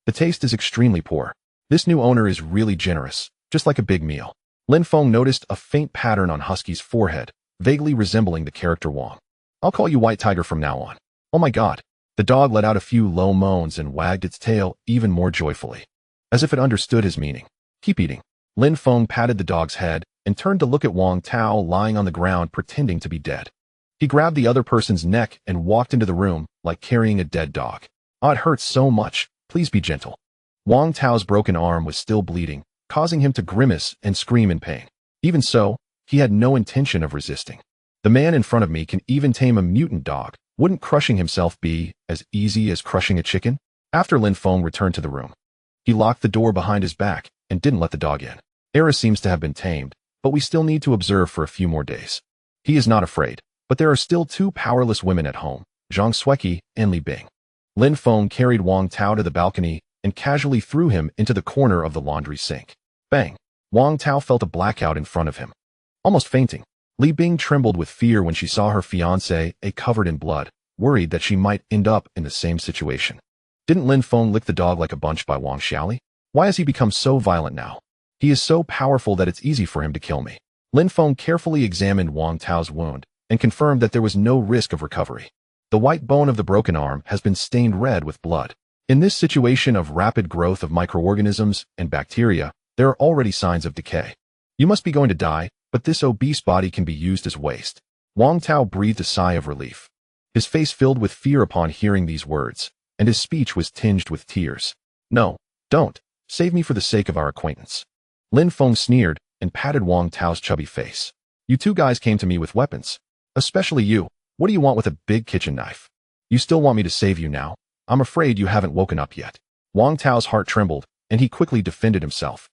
The taste is extremely poor. This new owner is really generous, just like a big meal. Lin Feng noticed a faint pattern on Husky's forehead, vaguely resembling the character Wang. I'll call you White Tiger from now on. Oh my god. The dog let out a few low moans and wagged its tail even more joyfully, as if it understood his meaning. Keep eating. Lin Feng patted the dog's head and turned to look at Wang Tao lying on the ground pretending to be dead. He grabbed the other person's neck and walked into the room like carrying a dead dog. Oh, it hurts so much. Please be gentle. Wang Tao's broken arm was still bleeding, causing him to grimace and scream in pain. Even so, he had no intention of resisting. The man in front of me can even tame a mutant dog. Wouldn't crushing himself be as easy as crushing a chicken? After Lin Feng returned to the room, he locked the door behind his back and didn't let the dog in. Era seems to have been tamed, but we still need to observe for a few more days. He is not afraid, but there are still two powerless women at home, Zhang Xueqi and Li Bing. Lin Feng carried Wang Tao to the balcony and casually threw him into the corner of the laundry sink. Bang! Wang Tao felt a blackout in front of him. Almost fainting, Li Bing trembled with fear when she saw her fiancé covered in blood, worried that she might end up in the same situation. Didn't Lin Feng lick the dog like a bunch by Wang Xiaoli? Why has he become so violent now? He is so powerful that it's easy for him to kill me. Lin Feng carefully examined Wang Tao's wound and confirmed that there was no risk of recovery. The white bone of the broken arm has been stained red with blood. In this situation of rapid growth of microorganisms and bacteria, There are already signs of decay. You must be going to die, but this obese body can be used as waste. Wang Tao breathed a sigh of relief. His face filled with fear upon hearing these words, and his speech was tinged with tears. No, don't. Save me for the sake of our acquaintance. Lin Feng sneered and patted Wang Tao's chubby face. You two guys came to me with weapons. Especially you. What do you want with a big kitchen knife? You still want me to save you now? I'm afraid you haven't woken up yet. Wang Tao's heart trembled, and he quickly defended himself.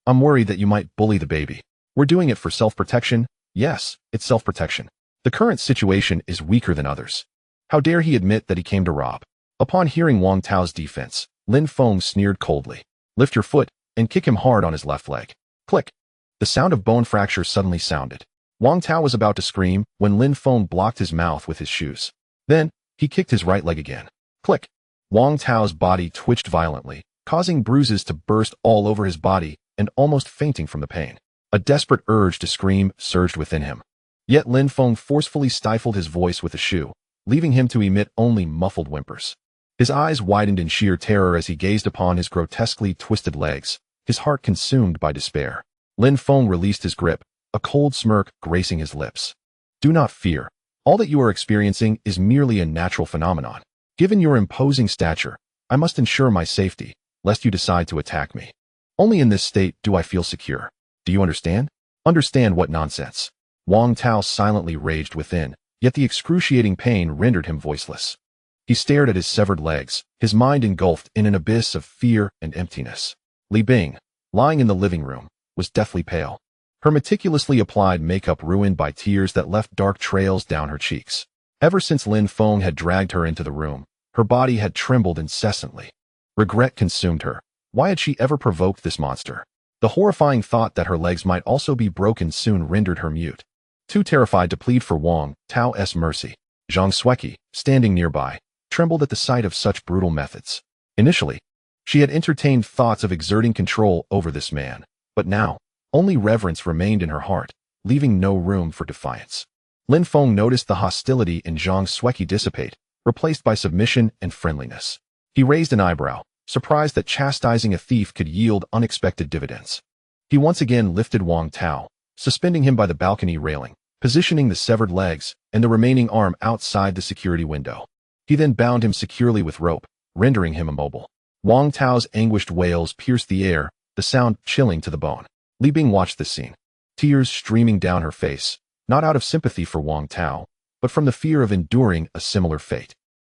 I'm worried that you might bully the baby. We're doing it for self-protection. Yes, it's self-protection. The current situation is weaker than others. How dare he admit that he came to rob? Upon hearing Wang Tao's defense, Lin Feng sneered coldly. Lift your foot and kick him hard on his left leg. Click. The sound of bone fracture suddenly sounded. Wang Tao was about to scream when Lin Feng blocked his mouth with his shoes. Then, he kicked his right leg again. Click. Wang Tao's body twitched violently, causing bruises to burst all over his body and almost fainting from the pain. A desperate urge to scream surged within him. Yet Lin Feng forcefully stifled his voice with a shoe, leaving him to emit only muffled whimpers. His eyes widened in sheer terror as he gazed upon his grotesquely twisted legs, his heart consumed by despair. Lin Feng released his grip, a cold smirk gracing his lips. Do not fear. All that you are experiencing is merely a natural phenomenon. Given your imposing stature, I must ensure my safety, lest you decide to attack me. Only in this state do I feel secure. Do you understand? Understand what nonsense. Wang Tao silently raged within, yet the excruciating pain rendered him voiceless. He stared at his severed legs, his mind engulfed in an abyss of fear and emptiness. Li Bing, lying in the living room, was deathly pale. Her meticulously applied makeup ruined by tears that left dark trails down her cheeks. Ever since Lin Feng had dragged her into the room, her body had trembled incessantly. Regret consumed her. Why had she ever provoked this monster? The horrifying thought that her legs might also be broken soon rendered her mute. Too terrified to plead for Wang Tao's mercy, Zhang Xueqi, standing nearby, trembled at the sight of such brutal methods. Initially, she had entertained thoughts of exerting control over this man, but now, only reverence remained in her heart, leaving no room for defiance. Lin Feng noticed the hostility in Zhang Xueqi dissipate, replaced by submission and friendliness. He raised an eyebrow, surprised that chastising a thief could yield unexpected dividends. He once again lifted Wang Tao, suspending him by the balcony railing, positioning the severed legs and the remaining arm outside the security window. He then bound him securely with rope, rendering him immobile. Wang Tao's anguished wails pierced the air, the sound chilling to the bone. Li Bing watched this scene, tears streaming down her face, not out of sympathy for Wang Tao, but from the fear of enduring a similar fate.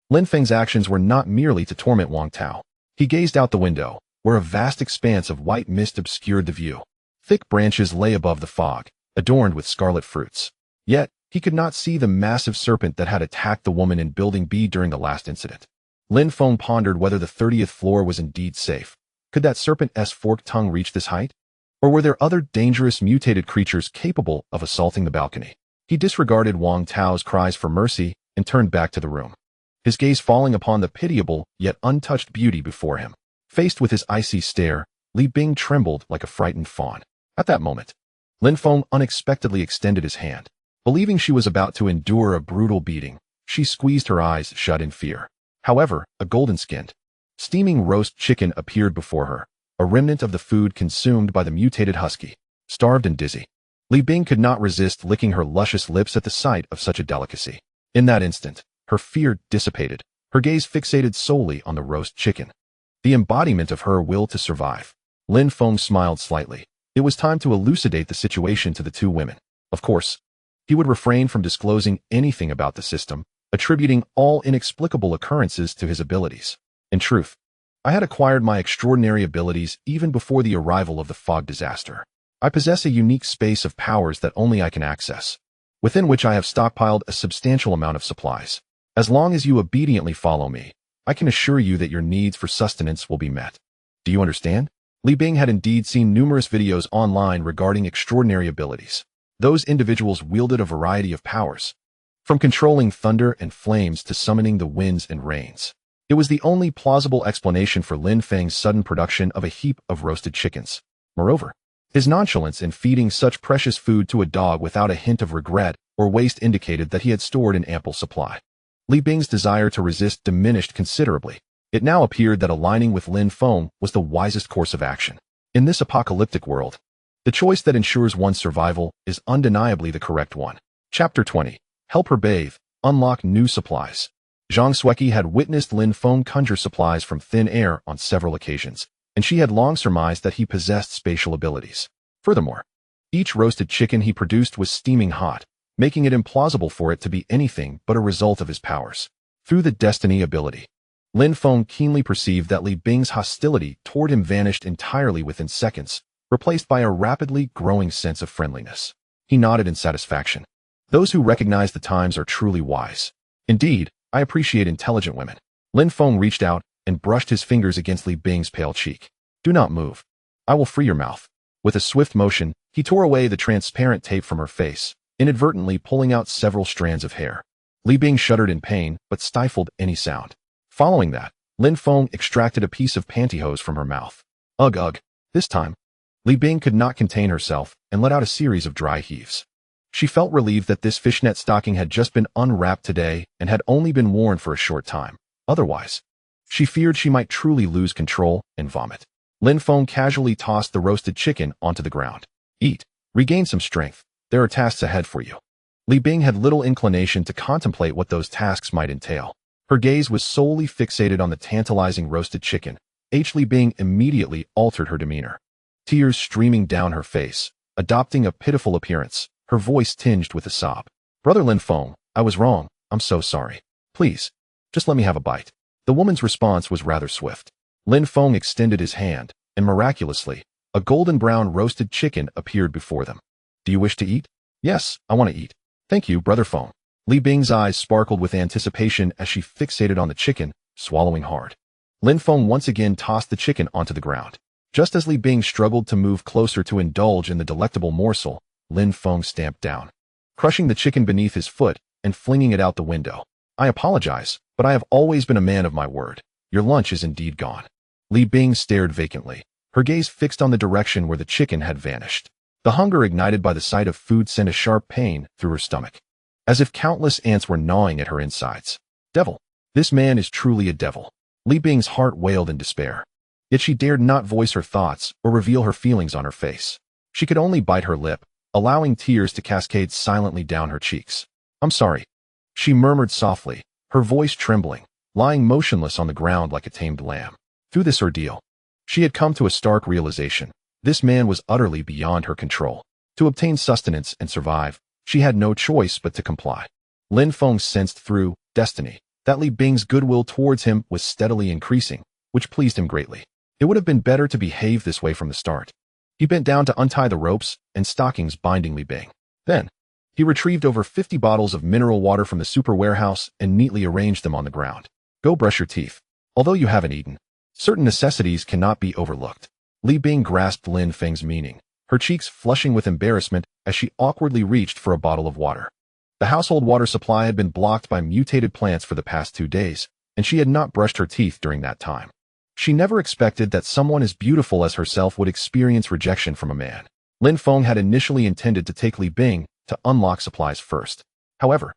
Lin Feng's actions were not merely to torment Wang Tao. He gazed out the window, where a vast expanse of white mist obscured the view. Thick branches lay above the fog, adorned with scarlet fruits. Yet, he could not see the massive serpent that had attacked the woman in Building B during the last incident. Lin Feng pondered whether the 30th floor was indeed safe. Could that serpent's forked tongue reach this height? Or were there other dangerous mutated creatures capable of assaulting the balcony? He disregarded Wang Tao's cries for mercy and turned back to the room, his gaze falling upon the pitiable yet untouched beauty before him. Faced with his icy stare, Li Bing trembled like a frightened fawn. At that moment, Lin Feng unexpectedly extended his hand. Believing she was about to endure a brutal beating, she squeezed her eyes shut in fear. However, a golden-skinned, steaming roast chicken appeared before her, a remnant of the food consumed by the mutated husky. Starved and dizzy, Li Bing could not resist licking her luscious lips at the sight of such a delicacy. In that instant, her fear dissipated, her gaze fixated solely on the roast chicken, the embodiment of her will to survive. Lin Feng smiled slightly. It was time to elucidate the situation to the two women. Of course, he would refrain from disclosing anything about the system, attributing all inexplicable occurrences to his abilities. In truth, I had acquired my extraordinary abilities even before the arrival of the fog disaster. I possess a unique space of powers that only I can access, within which I have stockpiled a substantial amount of supplies. As long as you obediently follow me, I can assure you that your needs for sustenance will be met. Do you understand? Li Bing had indeed seen numerous videos online regarding extraordinary abilities. Those individuals wielded a variety of powers, from controlling thunder and flames to summoning the winds and rains. It was the only plausible explanation for Lin Feng's sudden production of a heap of roasted chickens. Moreover, his nonchalance in feeding such precious food to a dog without a hint of regret or waste indicated that he had stored an ample supply. Li Bing's desire to resist diminished considerably. It now appeared that aligning with Lin Feng was the wisest course of action. In this apocalyptic world, the choice that ensures one's survival is undeniably the correct one. Chapter 20. Help her bathe. Unlock new supplies. Zhang Xueqi had witnessed Lin Feng conjure supplies from thin air on several occasions, and she had long surmised that he possessed spatial abilities. Furthermore, each roasted chicken he produced was steaming hot, making it implausible for it to be anything but a result of his powers. Through the destiny ability, Lin Feng keenly perceived that Li Bing's hostility toward him vanished entirely within seconds, replaced by a rapidly growing sense of friendliness. He nodded in satisfaction. Those who recognize the times are truly wise. Indeed, I appreciate intelligent women. Lin Feng reached out and brushed his fingers against Li Bing's pale cheek. Do not move. I will free your mouth. With a swift motion, he tore away the transparent tape from her face, inadvertently pulling out several strands of hair. Li Bing shuddered in pain, but stifled any sound. Following that, Lin Feng extracted a piece of pantyhose from her mouth. Ugh ugh. This time, Li Bing could not contain herself and let out a series of dry heaves. She felt relieved that this fishnet stocking had just been unwrapped today and had only been worn for a short time. Otherwise, she feared she might truly lose control and vomit. Lin Feng casually tossed the roasted chicken onto the ground. Eat. Regain some strength. There are tasks ahead for you. Li Bing had little inclination to contemplate what those tasks might entail. Her gaze was solely fixated on the tantalizing roasted chicken. Li Bing immediately altered her demeanor. Tears streaming down her face, adopting a pitiful appearance, her voice tinged with a sob. Brother Lin Feng, I was wrong. I'm so sorry. Please, just let me have a bite. The woman's response was rather swift. Lin Feng extended his hand, and miraculously, a golden brown roasted chicken appeared before them. Do you wish to eat? Yes, I want to eat. Thank you, Brother Feng. Li Bing's eyes sparkled with anticipation as she fixated on the chicken, swallowing hard. Lin Feng once again tossed the chicken onto the ground. Just as Li Bing struggled to move closer to indulge in the delectable morsel, Lin Feng stamped down, crushing the chicken beneath his foot and flinging it out the window. I apologize, but I have always been a man of my word. Your lunch is indeed gone. Li Bing stared vacantly, her gaze fixed on the direction where the chicken had vanished. The hunger ignited by the sight of food sent a sharp pain through her stomach, as if countless ants were gnawing at her insides. Devil. This man is truly a devil. Li Bing's heart wailed in despair. Yet she dared not voice her thoughts or reveal her feelings on her face. She could only bite her lip, allowing tears to cascade silently down her cheeks. I'm sorry, she murmured softly, her voice trembling, lying motionless on the ground like a tamed lamb. Through this ordeal, she had come to a stark realization. This man was utterly beyond her control. To obtain sustenance and survive, she had no choice but to comply. Lin Feng sensed through destiny that Li Bing's goodwill towards him was steadily increasing, which pleased him greatly. It would have been better to behave this way from the start. He bent down to untie the ropes and stockings binding Li Bing. Then, he retrieved over 50 bottles of mineral water from the super warehouse and neatly arranged them on the ground. Go brush your teeth. Although you haven't eaten, certain necessities cannot be overlooked. Li Bing grasped Lin Feng's meaning, her cheeks flushing with embarrassment as she awkwardly reached for a bottle of water. The household water supply had been blocked by mutated plants for the past 2 days, and she had not brushed her teeth during that time. She never expected that someone as beautiful as herself would experience rejection from a man. Lin Feng had initially intended to take Li Bing to unlock supplies first. However,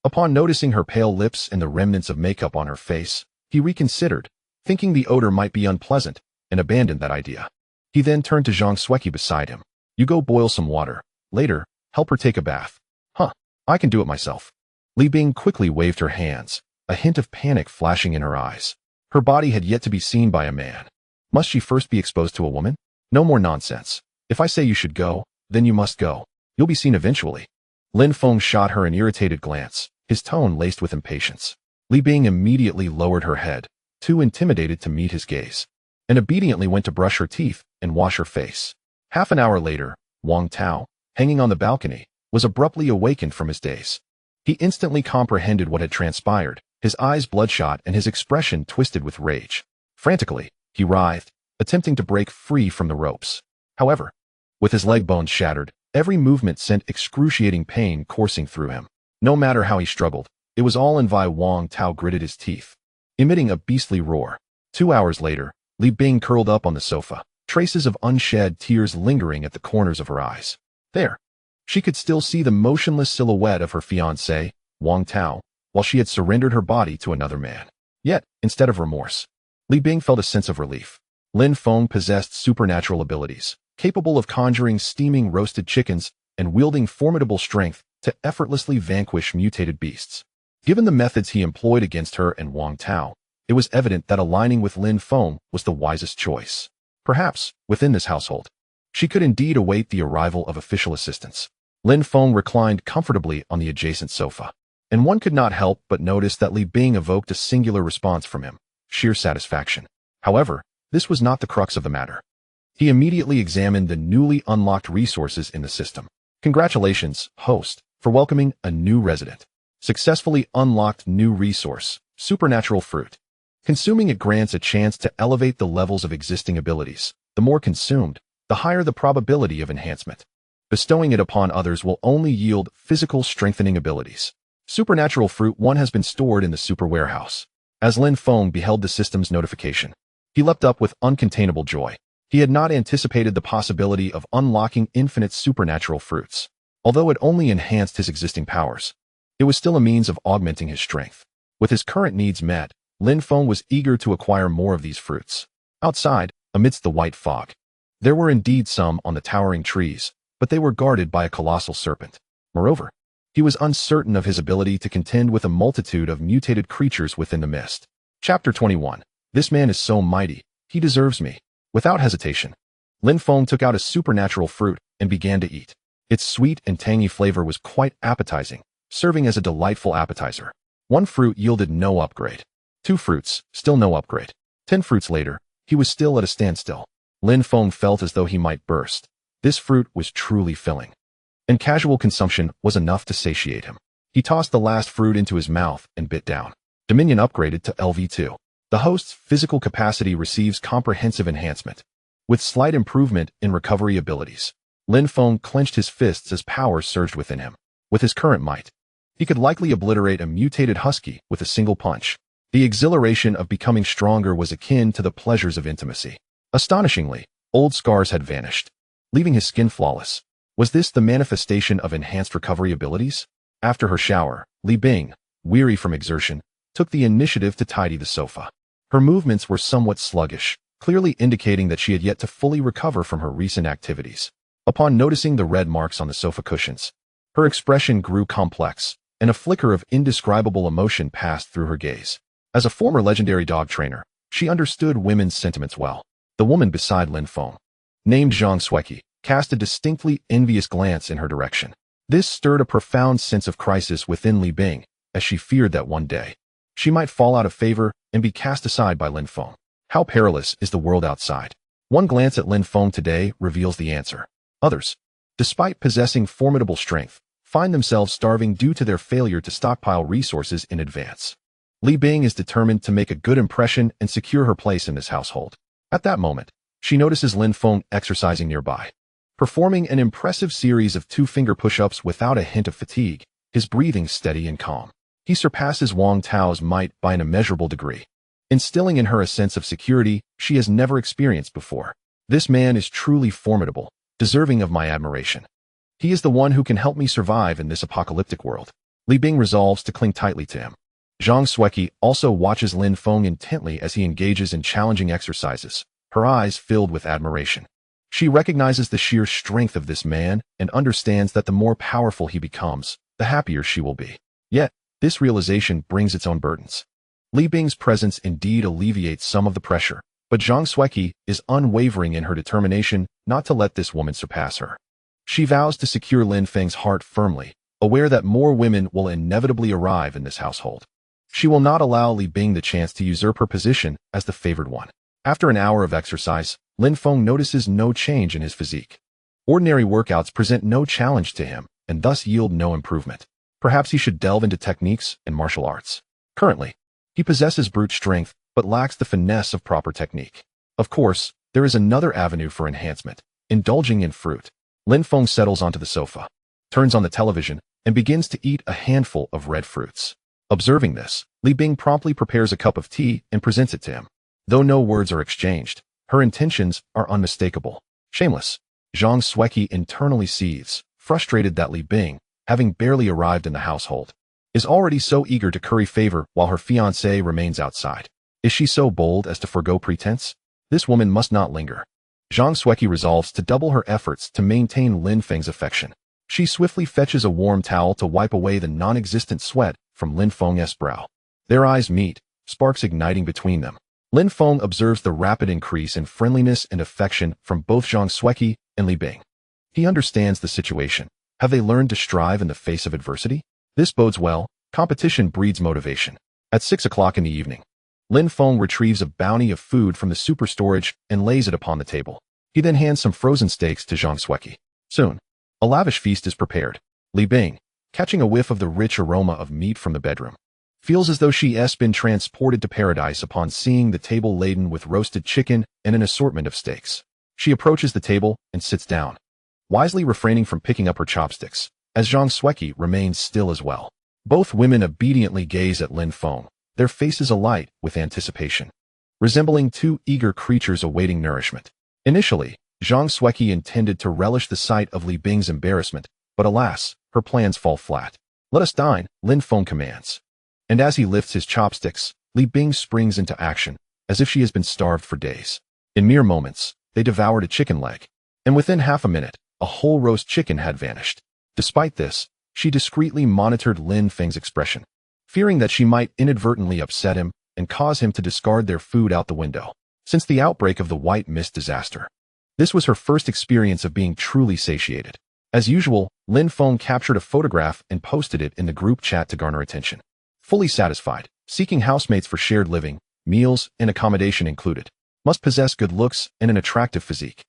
upon noticing her pale lips and the remnants of makeup on her face, he reconsidered, thinking the odor might be unpleasant, and abandoned that idea. He then turned to Zhang Xueqi beside him. You go boil some water. Later, help her take a bath. Huh, I can do it myself. Li Bing quickly waved her hands, a hint of panic flashing in her eyes. Her body had yet to be seen by a man. Must she first be exposed to a woman? No more nonsense. If I say you should go, then you must go. You'll be seen eventually. Lin Feng shot her an irritated glance, his tone laced with impatience. Li Bing immediately lowered her head, too intimidated to meet his gaze, and obediently went to brush her teeth and wash her face. Half an hour later, Wang Tao, hanging on the balcony, was abruptly awakened from his daze. He instantly comprehended what had transpired, his eyes bloodshot and his expression twisted with rage. Frantically, he writhed, attempting to break free from the ropes. However, with his leg bones shattered, every movement sent excruciating pain coursing through him. No matter how he struggled, it was all in vain. Wang Tao gritted his teeth, emitting a beastly roar. 2 hours later, Li Bing curled up on the sofa, traces of unshed tears lingering at the corners of her eyes. There, she could still see the motionless silhouette of her fiancé, Wang Tao, while she had surrendered her body to another man. Yet, instead of remorse, Li Bing felt a sense of relief. Lin Feng possessed supernatural abilities, capable of conjuring steaming roasted chickens and wielding formidable strength to effortlessly vanquish mutated beasts. Given the methods he employed against her and Wang Tao, it was evident that aligning with Lin Feng was the wisest choice. Perhaps, within this household, she could indeed await the arrival of official assistance. Lin Feng reclined comfortably on the adjacent sofa, and one could not help but notice that Li Bing evoked a singular response from him, sheer satisfaction. However, this was not the crux of the matter. He immediately examined the newly unlocked resources in the system. Congratulations, host, for welcoming a new resident. Successfully unlocked new resource, supernatural fruit. Consuming it grants a chance to elevate the levels of existing abilities. The more consumed, the higher the probability of enhancement. Bestowing it upon others will only yield physical strengthening abilities. Supernatural fruit 1 has been stored in the super warehouse. As Lin Feng beheld the system's notification, he leapt up with uncontainable joy. He had not anticipated the possibility of unlocking infinite supernatural fruits. Although it only enhanced his existing powers, it was still a means of augmenting his strength. With his current needs met, Lin Feng was eager to acquire more of these fruits. Outside, amidst the white fog, there were indeed some on the towering trees, but they were guarded by a colossal serpent. Moreover, he was uncertain of his ability to contend with a multitude of mutated creatures within the mist. Chapter 21. This man is so mighty, he deserves me. Without hesitation, Lin Feng took out a supernatural fruit and began to eat. Its sweet and tangy flavor was quite appetizing, serving as a delightful appetizer. 1 fruit yielded no upgrade. 2 fruits, still no upgrade. 10 fruits later, he was still at a standstill. Lin Feng felt as though he might burst. This fruit was truly filling, and casual consumption was enough to satiate him. He tossed the last fruit into his mouth and bit down. Dominion upgraded to LV2. The host's physical capacity receives comprehensive enhancement, with slight improvement in recovery abilities. Lin Feng clenched his fists as power surged within him. With his current might, he could likely obliterate a mutated husky with a single punch. The exhilaration of becoming stronger was akin to the pleasures of intimacy. Astonishingly, old scars had vanished, leaving his skin flawless. Was this the manifestation of enhanced recovery abilities? After her shower, Li Bing, weary from exertion, took the initiative to tidy the sofa. Her movements were somewhat sluggish, clearly indicating that she had yet to fully recover from her recent activities. Upon noticing the red marks on the sofa cushions, her expression grew complex, and a flicker of indescribable emotion passed through her gaze. As a former legendary dog trainer, she understood women's sentiments well. The woman beside Lin Feng, named Zhang Sueki, cast a distinctly envious glance in her direction. This stirred a profound sense of crisis within Li Bing, as she feared that one day she might fall out of favor and be cast aside by Lin Feng. How perilous is the world outside? One glance at Lin Feng today reveals the answer. Others, despite possessing formidable strength, find themselves starving due to their failure to stockpile resources in advance. Li Bing is determined to make a good impression and secure her place in this household. At that moment, she notices Lin Feng exercising nearby, performing an impressive series of 2-finger push-ups without a hint of fatigue, his breathing steady and calm. He surpasses Wang Tao's might by an immeasurable degree, instilling in her a sense of security she has never experienced before. This man is truly formidable, deserving of my admiration. He is the one who can help me survive in this apocalyptic world. Li Bing resolves to cling tightly to him. Zhang Sueki also watches Lin Feng intently as he engages in challenging exercises, her eyes filled with admiration. She recognizes the sheer strength of this man and understands that the more powerful he becomes, the happier she will be. Yet, this realization brings its own burdens. Li Bing's presence indeed alleviates some of the pressure, but Zhang Sueki is unwavering in her determination not to let this woman surpass her. She vows to secure Lin Feng's heart firmly, aware that more women will inevitably arrive in this household. She will not allow Li Bing the chance to usurp her position as the favored one. After an hour of exercise, Lin Feng notices no change in his physique. Ordinary workouts present no challenge to him, and thus yield no improvement. Perhaps he should delve into techniques and martial arts. Currently, he possesses brute strength, but lacks the finesse of proper technique. Of course, there is another avenue for enhancement, indulging in fruit. Lin Feng settles onto the sofa, turns on the television, and begins to eat a handful of red fruits. Observing this, Li Bing promptly prepares a cup of tea and presents it to him. Though no words are exchanged, her intentions are unmistakable. Shameless. Zhang Sueki internally seethes, frustrated that Li Bing, having barely arrived in the household, is already so eager to curry favor while her fiancé remains outside. Is she so bold as to forgo pretense? This woman must not linger. Zhang Sueki resolves to double her efforts to maintain Lin Feng's affection. She swiftly fetches a warm towel to wipe away the non-existent sweat from Lin Feng's brow. Their eyes meet, sparks igniting between them. Lin Feng observes the rapid increase in friendliness and affection from both Zhang Sueki and Li Bing. He understands the situation. Have they learned to strive in the face of adversity? This bodes well. Competition breeds motivation. At 6 o'clock in the evening, Lin Feng retrieves a bounty of food from the super storage and lays it upon the table. He then hands some frozen steaks to Zhang Sueki. Soon, a lavish feast is prepared. Li Bing, catching a whiff of the rich aroma of meat from the bedroom, feels as though she has been transported to paradise upon seeing the table laden with roasted chicken and an assortment of steaks. She approaches the table and sits down, wisely refraining from picking up her chopsticks, as Zhang Sueki remains still as well. Both women obediently gaze at Lin Feng, their faces alight with anticipation, resembling two eager creatures awaiting nourishment. Initially, Zhang Sueki intended to relish the sight of Li Bing's embarrassment, but alas, her plans fall flat. "Let us dine," Lin Feng commands. And as he lifts his chopsticks, Li Bing springs into action, as if she has been starved for days. In mere moments, they devoured a chicken leg, and within half a minute, a whole roast chicken had vanished. Despite this, she discreetly monitored Lin Feng's expression, fearing that she might inadvertently upset him and cause him to discard their food out the window. Since the outbreak of the white mist disaster, this was her first experience of being truly satiated. As usual, Lin Feng captured a photograph and posted it in the group chat to garner attention. Fully satisfied, seeking housemates for shared living, meals, and accommodation included. Must possess good looks and an attractive physique.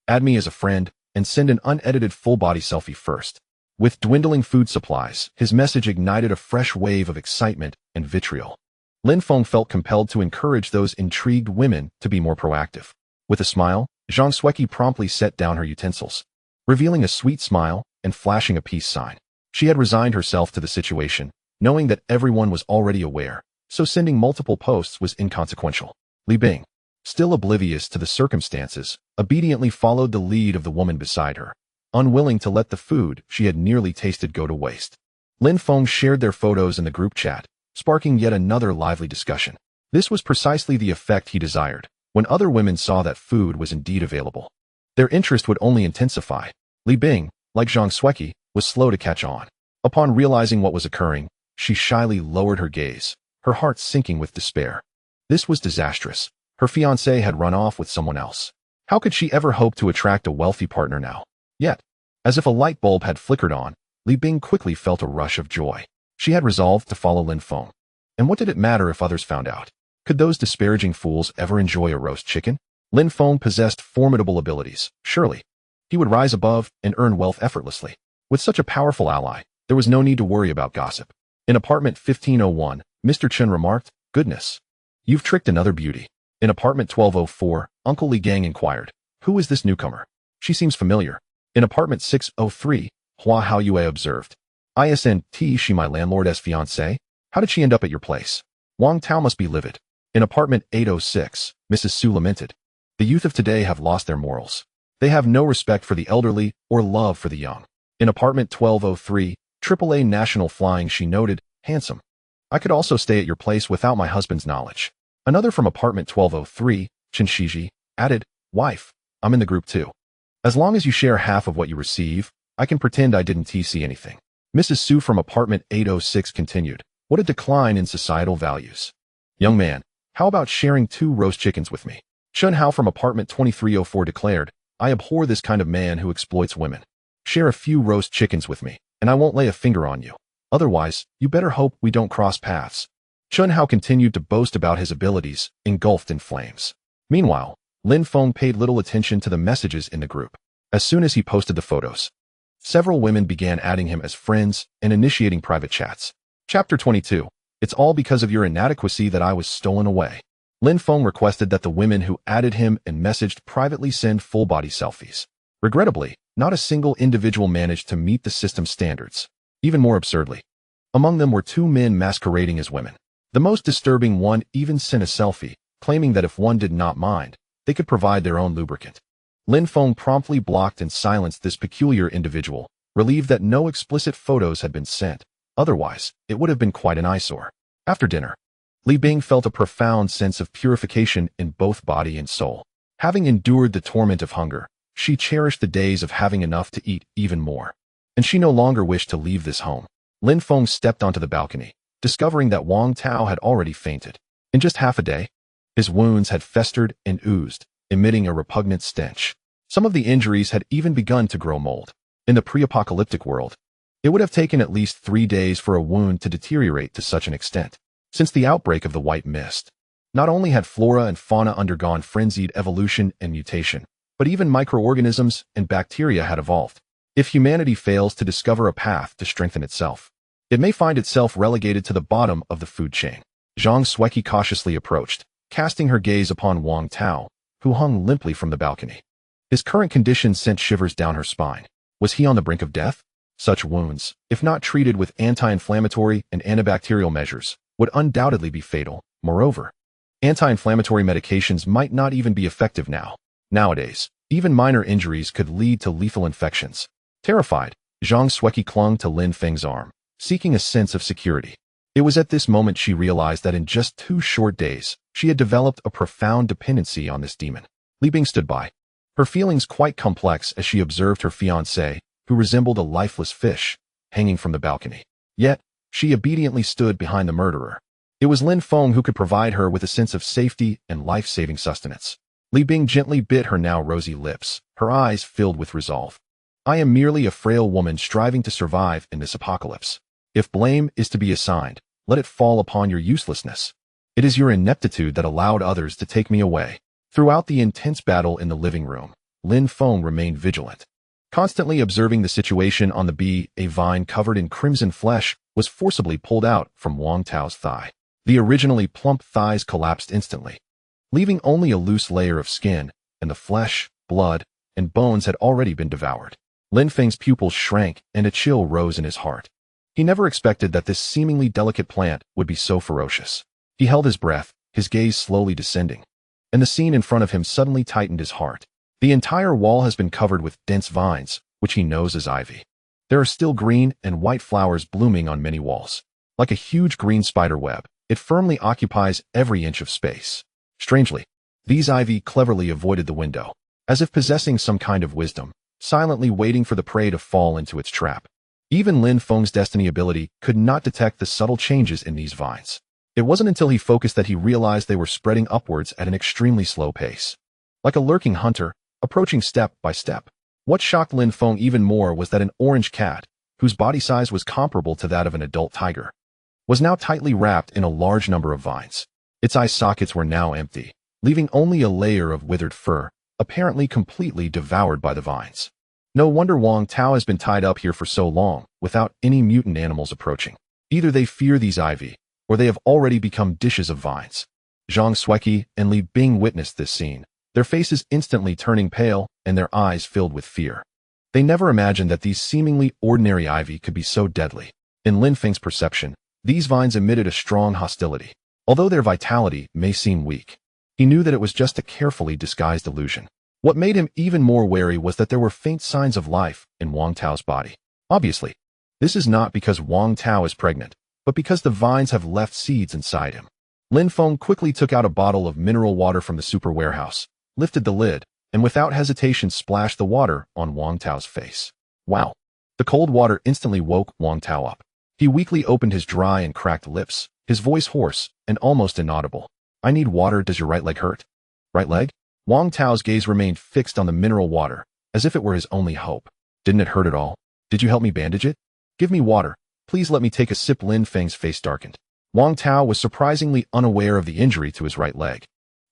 Add me as a friend and send an unedited full-body selfie first. With dwindling food supplies, his message ignited a fresh wave of excitement and vitriol. Lin Feng felt compelled to encourage those intrigued women to be more proactive. With a smile, Zhang Sueki promptly set down her utensils, revealing a sweet smile and flashing a peace sign. She had resigned herself to the situation, knowing that everyone was already aware, so sending multiple posts was inconsequential. Li Bing, still oblivious to the circumstances, obediently followed the lead of the woman beside her, unwilling to let the food she had nearly tasted go to waste. Lin Feng shared their photos in the group chat, sparking yet another lively discussion. This was precisely the effect he desired. When other women saw that food was indeed available, their interest would only intensify. Li Bing, like Zhang Sueki, was slow to catch on. Upon realizing what was occurring, she shyly lowered her gaze, her heart sinking with despair. This was disastrous. Her fiancé had run off with someone else. How could she ever hope to attract a wealthy partner now? Yet, as if a light bulb had flickered on, Li Bing quickly felt a rush of joy. She had resolved to follow Lin Feng. And what did it matter if others found out? Could those disparaging fools ever enjoy a roast chicken? Lin Feng possessed formidable abilities, surely. He would rise above and earn wealth effortlessly. With such a powerful ally, there was no need to worry about gossip. In apartment 1501, Mr. Chen remarked, "Goodness, you've tricked another beauty." In apartment 1204, Uncle Li Gang inquired, "Who is this newcomer? She seems familiar." In apartment 603, Hua Haoyue observed, "Isn't she my landlord's fiancée? How did she end up at your place?" Wang Tao must be livid. In apartment 806, Mrs. Su lamented, "The youth of today have lost their morals. They have no respect for the elderly or love for the young." In apartment 1203, AAA National Flying, she noted, "Handsome. I could also stay at your place without my husband's knowledge." Another from apartment 1203, Chen Shiji, added, "Wife, I'm in the group too. As long as you share half of what you receive, I can pretend I didn't see anything." Mrs. Su from apartment 806 continued, "What a decline in societal values. Young man, how about sharing 2 roast chickens with me?" Chun Hao from apartment 2304 declared, "I abhor this kind of man who exploits women. Share a few roast chickens with me, and I won't lay a finger on you. Otherwise, you better hope we don't cross paths." Chun Hao continued to boast about his abilities, engulfed in flames. Meanwhile, Lin Feng paid little attention to the messages in the group. As soon as he posted the photos, several women began adding him as friends and initiating private chats. Chapter 22. It's all because of your inadequacy that I was stolen away. Lin Feng requested that the women who added him and messaged privately send full-body selfies. Regrettably, not a single individual managed to meet the system's standards. Even more absurdly, among them were 2 men masquerading as women. The most disturbing one even sent a selfie, claiming that if one did not mind, they could provide their own lubricant. Lin Feng promptly blocked and silenced this peculiar individual, relieved that no explicit photos had been sent. Otherwise, it would have been quite an eyesore. After dinner, Li Bing felt a profound sense of purification in both body and soul. Having endured the torment of hunger, she cherished the days of having enough to eat even more. And she no longer wished to leave this home. Lin Feng stepped onto the balcony, discovering that Wang Tao had already fainted. In just half a day, his wounds had festered and oozed, emitting a repugnant stench. Some of the injuries had even begun to grow mold. In the pre-apocalyptic world, it would have taken at least 3 days for a wound to deteriorate to such an extent. Since the outbreak of the white mist, not only had flora and fauna undergone frenzied evolution and mutation, but even microorganisms and bacteria had evolved. If humanity fails to discover a path to strengthen itself, it may find itself relegated to the bottom of the food chain. Zhang Sueki cautiously approached, casting her gaze upon Wang Tao, who hung limply from the balcony. His current condition sent shivers down her spine. Was he on the brink of death? Such wounds, if not treated with anti-inflammatory and antibacterial measures, would undoubtedly be fatal. Moreover, anti-inflammatory medications might not even be effective now. Nowadays, even minor injuries could lead to lethal infections. Terrified, Zhang Sueki clung to Lin Feng's arm, seeking a sense of security. It was at this moment she realized that in just 2 short days, she had developed a profound dependency on this demon. Li Bing stood by, her feelings quite complex as she observed her fiancé, who resembled a lifeless fish, hanging from the balcony. Yet, she obediently stood behind the murderer. It was Lin Feng who could provide her with a sense of safety and life-saving sustenance. Li Bing gently bit her now rosy lips, her eyes filled with resolve. I am merely a frail woman striving to survive in this apocalypse. If blame is to be assigned, let it fall upon your uselessness. It is your ineptitude that allowed others to take me away. Throughout the intense battle in the living room, Lin Feng remained vigilant. Constantly observing the situation on the bee, a vine covered in crimson flesh was forcibly pulled out from Wang Tao's thigh. The originally plump thighs collapsed instantly, leaving only a loose layer of skin, and the flesh, blood, and bones had already been devoured. Lin Feng's pupils shrank and a chill rose in his heart. He never expected that this seemingly delicate plant would be so ferocious. He held his breath, his gaze slowly descending, and the scene in front of him suddenly tightened his heart. The entire wall has been covered with dense vines, which he knows as ivy. There are still green and white flowers blooming on many walls. Like a huge green spider web, it firmly occupies every inch of space. Strangely, these ivy cleverly avoided the window, as if possessing some kind of wisdom, silently waiting for the prey to fall into its trap. Even Lin Feng's destiny ability could not detect the subtle changes in these vines. It wasn't until he focused that he realized they were spreading upwards at an extremely slow pace. Like a lurking hunter, approaching step by step. What shocked Lin Feng even more was that an orange cat, whose body size was comparable to that of an adult tiger, was now tightly wrapped in a large number of vines. Its eye sockets were now empty, leaving only a layer of withered fur, apparently completely devoured by the vines. No wonder Wang Tao has been tied up here for so long, without any mutant animals approaching. Either they fear these ivy, or they have already become dishes of vines. Zhang Sueki and Li Bing witnessed this scene, their faces instantly turning pale and their eyes filled with fear. They never imagined that these seemingly ordinary ivy could be so deadly. In Lin Feng's perception, these vines emitted a strong hostility. Although their vitality may seem weak, he knew that it was just a carefully disguised illusion. What made him even more wary was that there were faint signs of life in Wang Tao's body. Obviously, this is not because Wang Tao is pregnant, but because the vines have left seeds inside him. Lin Feng quickly took out a bottle of mineral water from the super warehouse, lifted the lid, and without hesitation splashed the water on Wang Tao's face. Wow! The cold water instantly woke Wang Tao up. He weakly opened his dry and cracked lips, his voice hoarse and almost inaudible. I need water. Does your right leg hurt? Right leg? Wang Tao's gaze remained fixed on the mineral water, as if it were his only hope. Didn't it hurt at all? Did you help me bandage it? Give me water. Please let me take a sip. Lin Feng's face darkened. Wang Tao was surprisingly unaware of the injury to his right leg,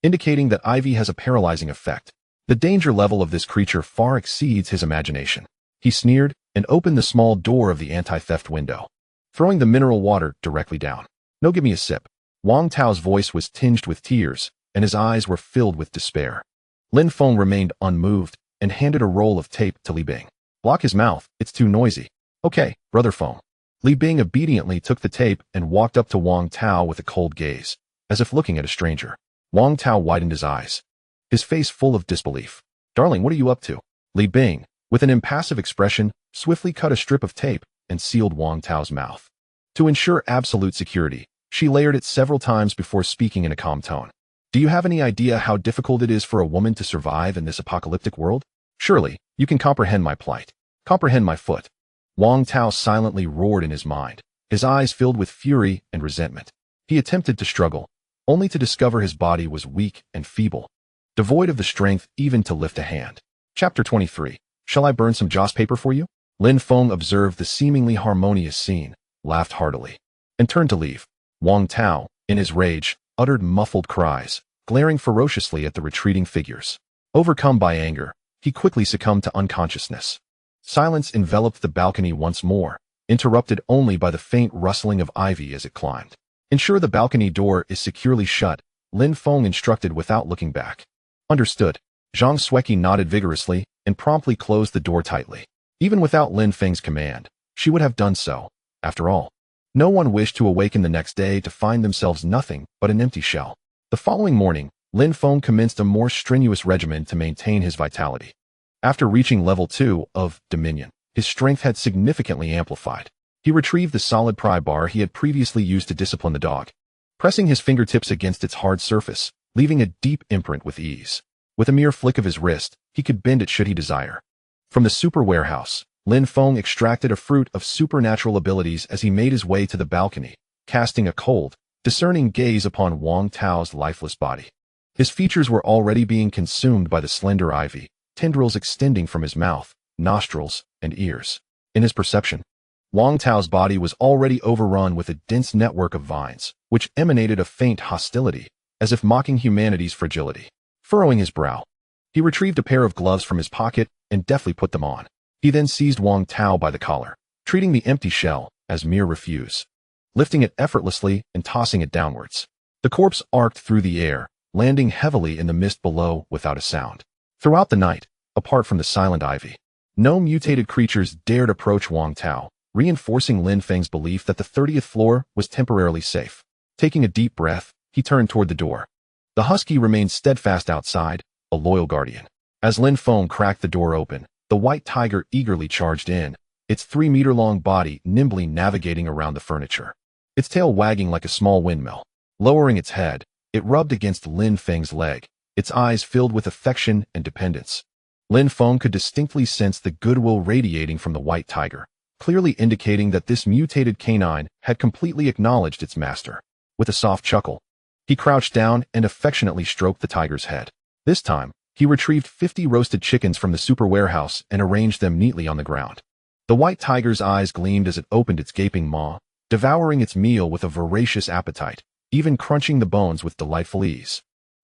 indicating that ivy has a paralyzing effect. The danger level of this creature far exceeds his imagination. He sneered and opened the small door of the anti-theft window, throwing the mineral water directly down. No, give me a sip. Wang Tao's voice was tinged with tears, and his eyes were filled with despair. Lin Feng remained unmoved and handed a roll of tape to Li Bing. Block his mouth, it's too noisy. Okay, Brother Feng. Li Bing obediently took the tape and walked up to Wang Tao with a cold gaze, as if looking at a stranger. Wang Tao widened his eyes, his face full of disbelief. Darling, what are you up to? Li Bing, with an impassive expression, swiftly cut a strip of tape and sealed Wang Tao's mouth. To ensure absolute security, she layered it several times before speaking in a calm tone. Do you have any idea how difficult it is for a woman to survive in this apocalyptic world? Surely, you can comprehend my plight. Comprehend my foot. Wang Tao silently roared in his mind, his eyes filled with fury and resentment. He attempted to struggle, only to discover his body was weak and feeble, devoid of the strength even to lift a hand. Chapter 23. Shall I burn some joss paper for you? Lin Feng observed the seemingly harmonious scene, laughed heartily, and turned to leave. Wang Tao, in his rage, uttered muffled cries, glaring ferociously at the retreating figures. Overcome by anger, he quickly succumbed to unconsciousness. Silence enveloped the balcony once more, interrupted only by the faint rustling of ivy as it climbed. Ensure the balcony door is securely shut, Lin Feng instructed without looking back. Understood. Zhang Sueki nodded vigorously and promptly closed the door tightly. Even without Lin Feng's command, she would have done so. After all, no one wished to awaken the next day to find themselves nothing but an empty shell. The following morning, Lin Feng commenced a more strenuous regimen to maintain his vitality. After reaching level 2 of Dominion, his strength had significantly amplified. He retrieved the solid pry bar he had previously used to discipline the dog, pressing his fingertips against its hard surface, leaving a deep imprint with ease. With a mere flick of his wrist, he could bend it should he desire. From the super warehouse, Lin Feng extracted a fruit of supernatural abilities as he made his way to the balcony, casting a cold, discerning gaze upon Wang Tao's lifeless body. His features were already being consumed by the slender ivy, tendrils extending from his mouth, nostrils, and ears. In his perception, Wang Tao's body was already overrun with a dense network of vines, which emanated a faint hostility, as if mocking humanity's fragility. Furrowing his brow, he retrieved a pair of gloves from his pocket and deftly put them on. He then seized Wang Tao by the collar, treating the empty shell as mere refuse, lifting it effortlessly and tossing it downwards. The corpse arced through the air, landing heavily in the mist below without a sound. Throughout the night, apart from the silent ivy, no mutated creatures dared approach Wang Tao, reinforcing Lin Feng's belief that the 30th floor was temporarily safe. Taking a deep breath, he turned toward the door. The husky remained steadfast outside, a loyal guardian. As Lin Feng cracked the door open, the white tiger eagerly charged in, its 3-meter-long body nimbly navigating around the furniture, its tail wagging like a small windmill. Lowering its head, it rubbed against Lin Feng's leg, its eyes filled with affection and dependence. Lin Feng could distinctly sense the goodwill radiating from the white tiger, clearly indicating that this mutated canine had completely acknowledged its master. With a soft chuckle, he crouched down and affectionately stroked the tiger's head. This time, he retrieved 50 roasted chickens from the super warehouse and arranged them neatly on the ground. The white tiger's eyes gleamed as it opened its gaping maw, devouring its meal with a voracious appetite, even crunching the bones with delightful ease.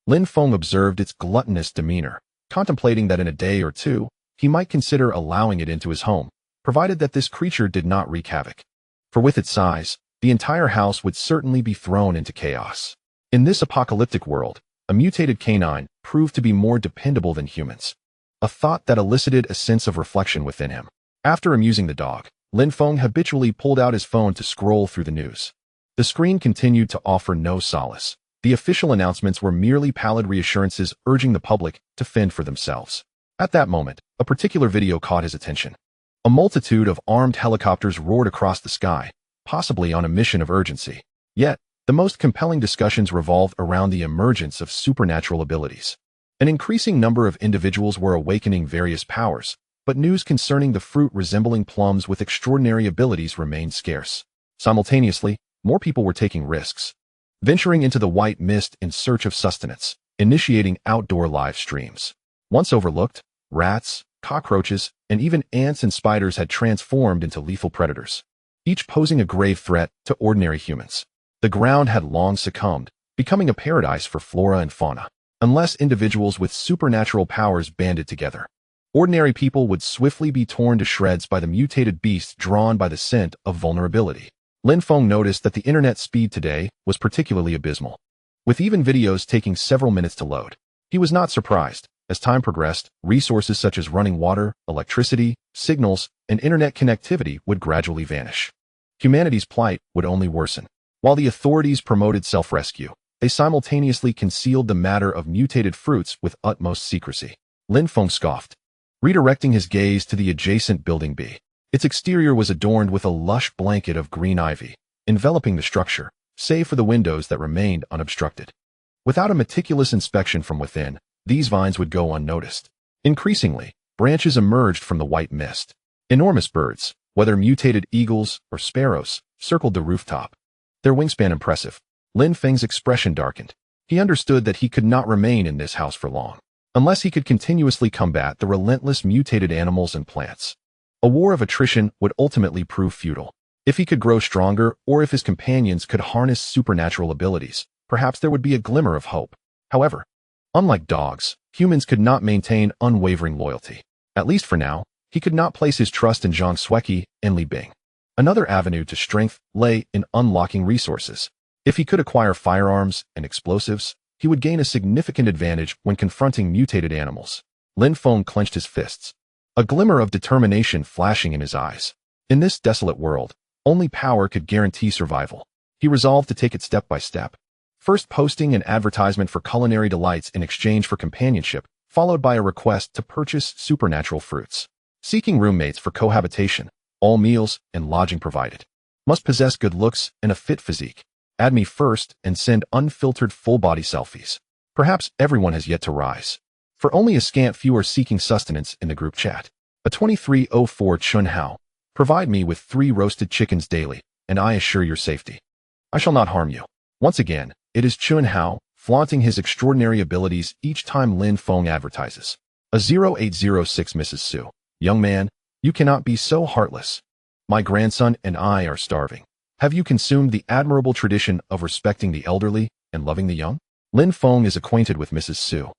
Lin Feng observed its gluttonous demeanor, contemplating that in a day or two, he might consider allowing it into his home, provided that this creature did not wreak havoc. For with its size, the entire house would certainly be thrown into chaos. In this apocalyptic world, a mutated canine proved to be more dependable than humans, a thought that elicited a sense of reflection within him. After amusing the dog, Lin Feng habitually pulled out his phone to scroll through the news. The screen continued to offer no solace. The official announcements were merely pallid reassurances urging the public to fend for themselves. At that moment, a particular video caught his attention. A multitude of armed helicopters roared across the sky, possibly on a mission of urgency. Yet, the most compelling discussions revolved around the emergence of supernatural abilities. An increasing number of individuals were awakening various powers, but news concerning the fruit resembling plums with extraordinary abilities remained scarce. Simultaneously, more people were taking risks, venturing into the white mist in search of sustenance, initiating outdoor live streams. Once overlooked, rats, cockroaches, and even ants and spiders had transformed into lethal predators, each posing a grave threat to ordinary humans. The ground had long succumbed, becoming a paradise for flora and fauna. Unless individuals with supernatural powers banded together, ordinary people would swiftly be torn to shreds by the mutated beasts drawn by the scent of vulnerability. Lin Feng noticed that the internet speed today was particularly abysmal, with even videos taking several minutes to load. He was not surprised. As time progressed, resources such as running water, electricity, signals, and internet connectivity would gradually vanish. Humanity's plight would only worsen. While the authorities promoted self-rescue, they simultaneously concealed the matter of mutated fruits with utmost secrecy. Lin Feng scoffed, redirecting his gaze to the adjacent building B. Its exterior was adorned with a lush blanket of green ivy, enveloping the structure, save for the windows that remained unobstructed. Without a meticulous inspection from within, these vines would go unnoticed. Increasingly, branches emerged from the white mist. Enormous birds, whether mutated eagles or sparrows, circled the rooftop. Their wingspan impressive. Lin Feng's expression darkened. He understood that he could not remain in this house for long, unless he could continuously combat the relentless mutated animals and plants. A war of attrition would ultimately prove futile. If he could grow stronger, or if his companions could harness supernatural abilities, perhaps there would be a glimmer of hope. However, unlike dogs, humans could not maintain unwavering loyalty. At least for now, he could not place his trust in Zhang Xueqi and Li Bing. Another avenue to strength lay in unlocking resources. If he could acquire firearms and explosives, he would gain a significant advantage when confronting mutated animals. Lin Feng clenched his fists, a glimmer of determination flashing in his eyes. In this desolate world, only power could guarantee survival. He resolved to take it step by step. First, posting an advertisement for culinary delights in exchange for companionship, followed by a request to purchase supernatural fruits. Seeking roommates for cohabitation, all meals and lodging provided. Must possess good looks and a fit physique. Add me first and send unfiltered full-body selfies. Perhaps everyone has yet to rise. For only a scant few are seeking sustenance in the group chat. A 2304 Chun Hao. Provide me with 3 roasted chickens daily, and I assure your safety. I shall not harm you. Once again, it is Chun Hao, flaunting his extraordinary abilities each time Lin Feng advertises. A 0806 Mrs. Su. Young man, you cannot be so heartless. My grandson and I are starving. Have you consumed the admirable tradition of respecting the elderly and loving the young? Lin Feng is acquainted with Mrs. Su,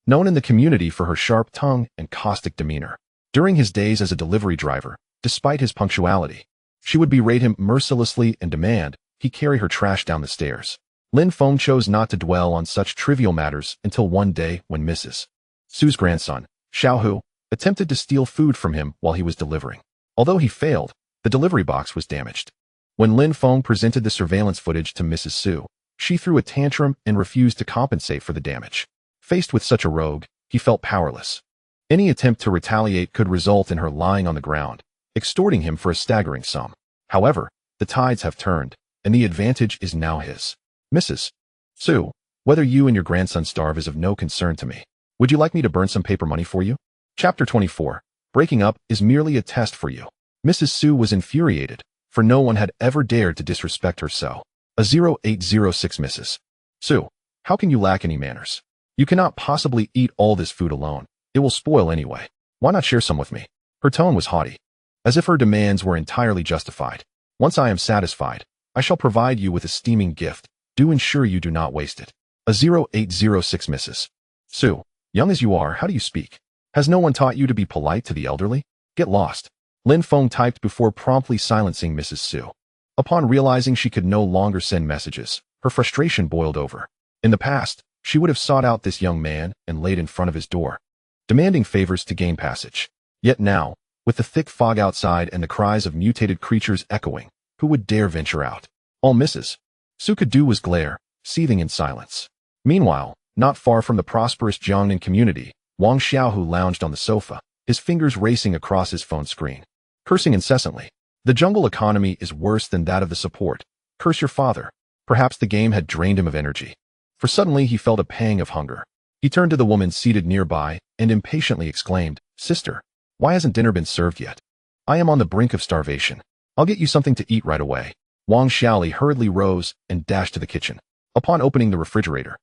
known in the community for her sharp tongue and caustic demeanor. During his days as a delivery driver, despite his punctuality, she would berate him mercilessly and demand he carry her trash down the stairs. Lin Feng chose not to dwell on such trivial matters until one day when Mrs. Su's grandson, Xiaohu, attempted to steal food from him while he was delivering. Although he failed, the delivery box was damaged. When Lin Feng presented the surveillance footage to Mrs. Su, she threw a tantrum and refused to compensate for the damage. Faced with such a rogue, he felt powerless. Any attempt to retaliate could result in her lying on the ground, extorting him for a staggering sum. However, the tides have turned, and the advantage is now his. Mrs. Su, whether you and your grandson starve is of no concern to me. Would you like me to burn some paper money for you? Chapter 24. Breaking up is merely a test for you. Mrs. Su was infuriated, for no one had ever dared to disrespect her so. A 0806 Mrs. Su, how can you lack any manners? You cannot possibly eat all this food alone. It will spoil anyway. Why not share some with me? Her tone was haughty, as if her demands were entirely justified. Once I am satisfied, I shall provide you with a steaming gift. Do ensure you do not waste it. A 0806 Mrs. Su, young as you are, how do you speak? Has no one taught you to be polite to the elderly? Get lost. Lin Feng typed before promptly silencing Mrs. Su. Upon realizing she could no longer send messages, her frustration boiled over. In the past, she would have sought out this young man and laid in front of his door, demanding favors to gain passage. Yet now, with the thick fog outside and the cries of mutated creatures echoing, who would dare venture out? All Mrs. Su could do was glare, seething in silence. Meanwhile, not far from the prosperous Jiangnan community, Wang Xiaohu lounged on the sofa, his fingers racing across his phone screen, cursing incessantly. The jungle economy is worse than that of the support. Curse your father. Perhaps the game had drained him of energy. For suddenly he felt a pang of hunger. He turned to the woman seated nearby and impatiently exclaimed, Sister, why hasn't dinner been served yet? I am on the brink of starvation. I'll get you something to eat right away. Wang Xiaoli hurriedly rose and dashed to the kitchen. Upon opening the refrigerator,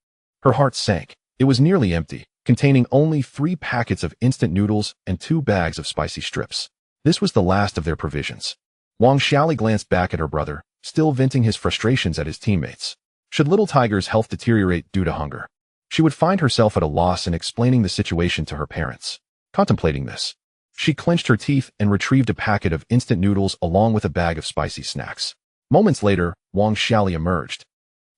her heart sank. It was nearly empty, containing only 3 packets of instant noodles and 2 bags of spicy strips. This was the last of their provisions. Wang Xiaoli glanced back at her brother, still venting his frustrations at his teammates. Should little Tiger's health deteriorate due to hunger, she would find herself at a loss in explaining the situation to her parents. Contemplating this, she clenched her teeth and retrieved a packet of instant noodles along with a bag of spicy snacks. Moments later, Wang Xiaoli emerged,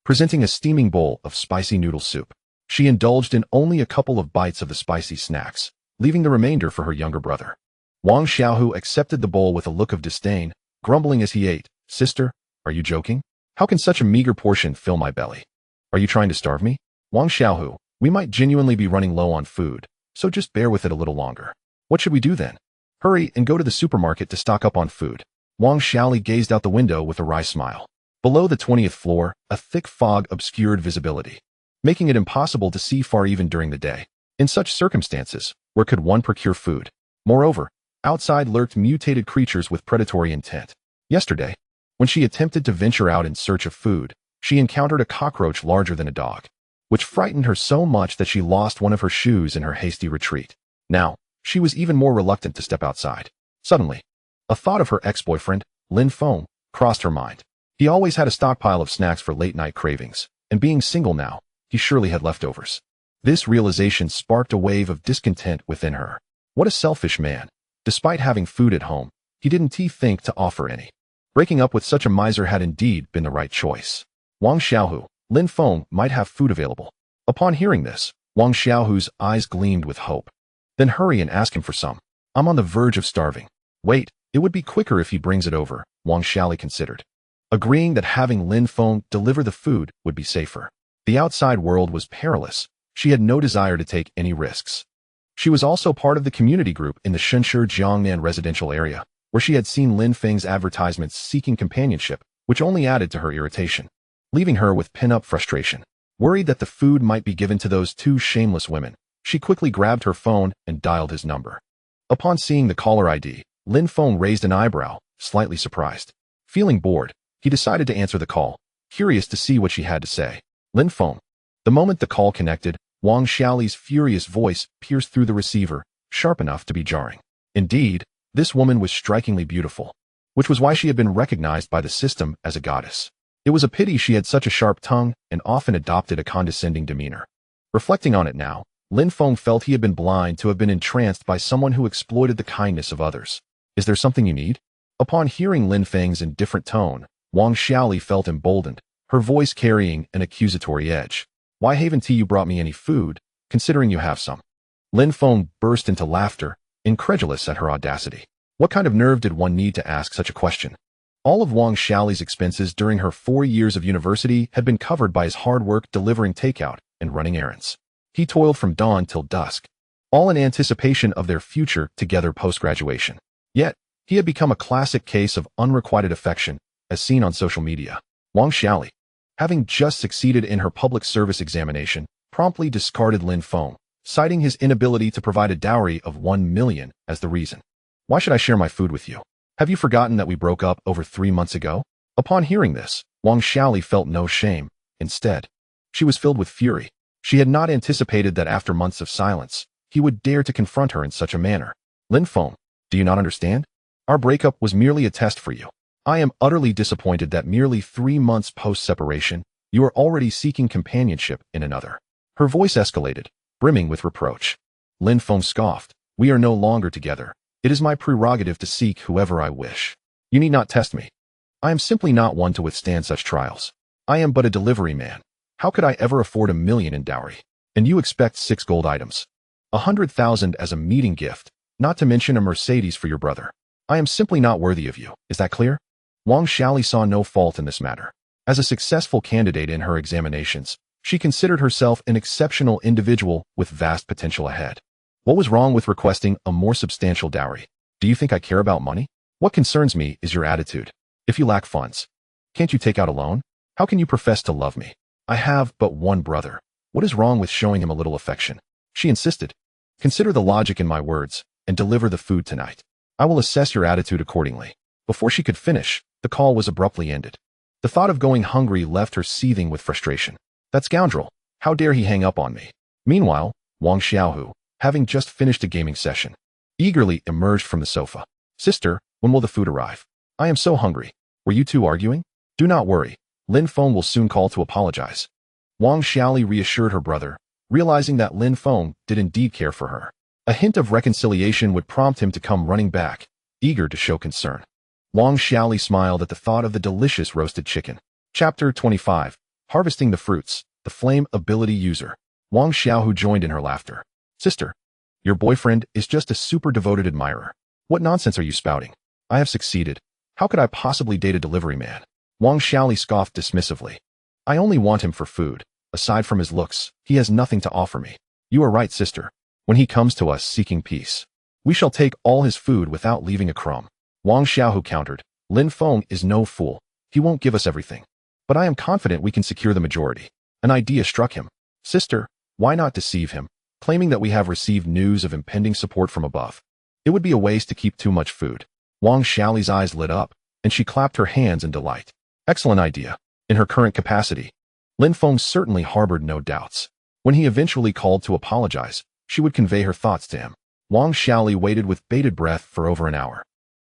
presenting a steaming bowl of spicy noodle soup. She indulged in only a couple of bites of the spicy snacks, leaving the remainder for her younger brother. Wang Xiaohu accepted the bowl with a look of disdain, grumbling as he ate, Sister, are you joking? How can such a meager portion fill my belly? Are you trying to starve me? Wang Xiaohu, we might genuinely be running low on food, so just bear with it a little longer. What should we do then? Hurry and go to the supermarket to stock up on food. Wang Xiaoli gazed out the window with a wry smile. Below the 20th floor, a thick fog obscured visibility. making it impossible to see far even during the day. In such circumstances, where could one procure food? Moreover, outside lurked mutated creatures with predatory intent. Yesterday, when she attempted to venture out in search of food, she encountered a cockroach larger than a dog, which frightened her so much that she lost one of her shoes in her hasty retreat. Now, she was even more reluctant to step outside. Suddenly, a thought of her ex-boyfriend, Lin Feng, crossed her mind. He always had a stockpile of snacks for late-night cravings, and being single now, he surely had leftovers. This realization sparked a wave of discontent within her. What a selfish man. Despite having food at home, he didn't think to offer any. Breaking up with such a miser had indeed been the right choice. Wang Xiaohu, Lin Feng might have food available. Upon hearing this, Wang Xiaohu's eyes gleamed with hope. Then hurry and ask him for some. I'm on the verge of starving. Wait, it would be quicker if he brings it over, Wang Xiaoli considered, agreeing that having Lin Feng deliver the food would be safer. The outside world was perilous. She had no desire to take any risks. She was also part of the community group in the Shenshe Jiangnan residential area, where she had seen Lin Feng's advertisements seeking companionship, which only added to her irritation, leaving her with pent-up frustration. Worried that the food might be given to those two shameless women, she quickly grabbed her phone and dialed his number. Upon seeing the caller ID, Lin Feng raised an eyebrow, slightly surprised. Feeling bored, he decided to answer the call, curious to see what she had to say. Lin Feng. The moment the call connected, Wang Xiaoli's furious voice pierced through the receiver, sharp enough to be jarring. Indeed, this woman was strikingly beautiful, which was why she had been recognized by the system as a goddess. It was a pity she had such a sharp tongue and often adopted a condescending demeanor. Reflecting on it now, Lin Feng felt he had been blind to have been entranced by someone who exploited the kindness of others. Is there something you need? Upon hearing Lin Feng's indifferent tone, Wang Xiaoli felt emboldened, her voice carrying an accusatory edge. Why haven't you brought me any food, considering you have some? Lin Feng burst into laughter, incredulous at her audacity. What kind of nerve did one need to ask such a question? All of Wang Xiaoli's expenses during her 4 years of university had been covered by his hard work delivering takeout and running errands. He toiled from dawn till dusk, all in anticipation of their future together post-graduation. Yet, he had become a classic case of unrequited affection, as seen on social media. Wang Xiaoli, having just succeeded in her public service examination, promptly discarded Lin Feng, citing his inability to provide a dowry of 1 million as the reason. Why should I share my food with you? Have you forgotten that we broke up over 3 months ago? Upon hearing this, Wang Xiaoli felt no shame. Instead, she was filled with fury. She had not anticipated that after months of silence, he would dare to confront her in such a manner. Lin Feng, do you not understand? Our breakup was merely a test for you. I am utterly disappointed that merely 3 months post-separation, you are already seeking companionship in another. Her voice escalated, brimming with reproach. Lin Feng scoffed. We are no longer together. It is my prerogative to seek whoever I wish. You need not test me. I am simply not one to withstand such trials. I am but a delivery man. How could I ever afford 1 million in dowry? And you expect 6 gold items. 100,000 as a meeting gift, not to mention a Mercedes for your brother. I am simply not worthy of you. Is that clear? Wang Xiaoli saw no fault in this matter. As a successful candidate in her examinations, she considered herself an exceptional individual with vast potential ahead. What was wrong with requesting a more substantial dowry? Do you think I care about money? What concerns me is your attitude. If you lack funds, can't you take out a loan? How can you profess to love me? I have but one brother. What is wrong with showing him a little affection? She insisted. Consider the logic in my words and deliver the food tonight. I will assess your attitude accordingly. Before she could finish, the call was abruptly ended. The thought of going hungry left her seething with frustration. That scoundrel! How dare he hang up on me? Meanwhile, Wang Xiaohu, having just finished a gaming session, eagerly emerged from the sofa. Sister, when will the food arrive? I am so hungry. Were you two arguing? Do not worry. Lin Feng will soon call to apologize. Wang Xiaoli reassured her brother, realizing that Lin Feng did indeed care for her. A hint of reconciliation would prompt him to come running back, eager to show concern. Wang Xiaoli smiled at the thought of the delicious roasted chicken. Chapter 25. Harvesting the Fruits, the Flame Ability User. Wang Xiaohu joined in her laughter. Sister, your boyfriend is just a super devoted admirer. What nonsense are you spouting? I have succeeded. How could I possibly date a delivery man? Wang Xiaoli scoffed dismissively. I only want him for food. Aside from his looks, he has nothing to offer me. You are right, sister. When he comes to us seeking peace, we shall take all his food without leaving a crumb. Wang Xiaohu countered. Lin Feng is no fool. He won't give us everything. But I am confident we can secure the majority. An idea struck him. Sister, why not deceive him, claiming that we have received news of impending support from above? It would be a waste to keep too much food. Wang Xiaoli's eyes lit up, and she clapped her hands in delight. Excellent idea. In her current capacity, Lin Feng certainly harbored no doubts. When he eventually called to apologize, she would convey her thoughts to him. Wang Xiaoli waited with bated breath for over an hour.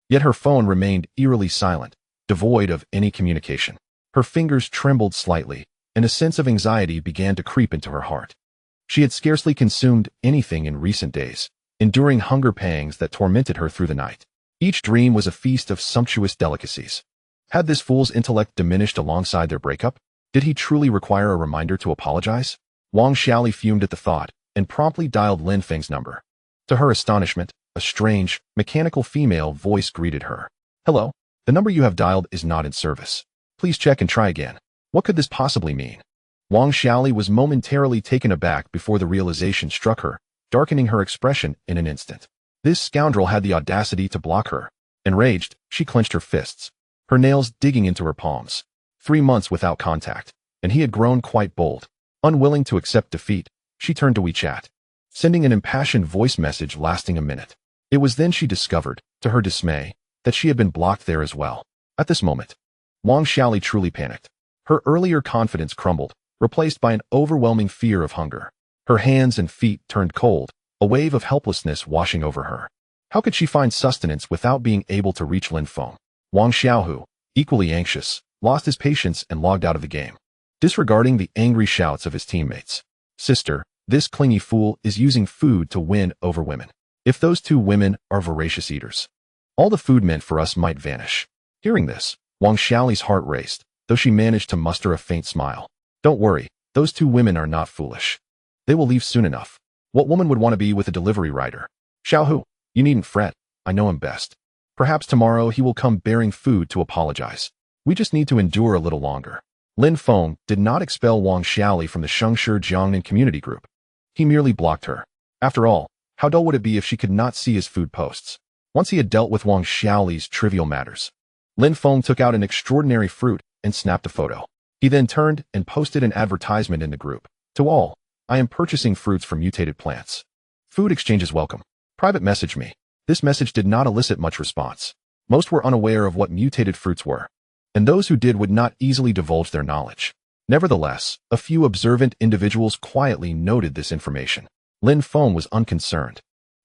Yet her phone remained eerily silent, devoid of any communication. Her fingers trembled slightly, and a sense of anxiety began to creep into her heart. She had scarcely consumed anything in recent days, enduring hunger pangs that tormented her through the night. Each dream was a feast of sumptuous delicacies. Had this fool's intellect diminished alongside their breakup? Did he truly require a reminder to apologize? Wang Xiaoli fumed at the thought, and promptly dialed Lin Feng's number. To her astonishment, a strange, mechanical female voice greeted her. Hello, the number you have dialed is not in service. Please check and try again. What could this possibly mean? Wang Xiaoli was momentarily taken aback before the realization struck her, darkening her expression in an instant. This scoundrel had the audacity to block her. Enraged, she clenched her fists, her nails digging into her palms. 3 months without contact, and he had grown quite bold. Unwilling to accept defeat, she turned to WeChat, sending an impassioned voice message lasting a minute. It was then she discovered, to her dismay, that she had been blocked there as well. At this moment, Wang Xiaoli truly panicked. Her earlier confidence crumbled, replaced by an overwhelming fear of hunger. Her hands and feet turned cold, a wave of helplessness washing over her. How could she find sustenance without being able to reach Lin Feng? Wang Xiaohu, equally anxious, lost his patience and logged out of the game, disregarding the angry shouts of his teammates. Sister, this clingy fool is using food to win over women. If those 2 women are voracious eaters, all the food meant for us might vanish. Hearing this, Wang Xiaoli's heart raced, though she managed to muster a faint smile. Don't worry, those 2 women are not foolish. They will leave soon enough. What woman would want to be with a delivery rider? Xiaohu, you needn't fret, I know him best. Perhaps tomorrow he will come bearing food to apologize. We just need to endure a little longer. Lin Feng did not expel Wang Xiaoli from the Shengshi Jiangnan community group. He merely blocked her. After all, how dull would it be if she could not see his food posts? Once he had dealt with Wang Xiaoli's trivial matters, Lin Feng took out an extraordinary fruit and snapped a photo. He then turned and posted an advertisement in the group. To all, I am purchasing fruits from mutated plants. Food exchange is welcome. Private message me. This message did not elicit much response. Most were unaware of what mutated fruits were, and those who did would not easily divulge their knowledge. Nevertheless, a few observant individuals quietly noted this information. Lin Feng was unconcerned.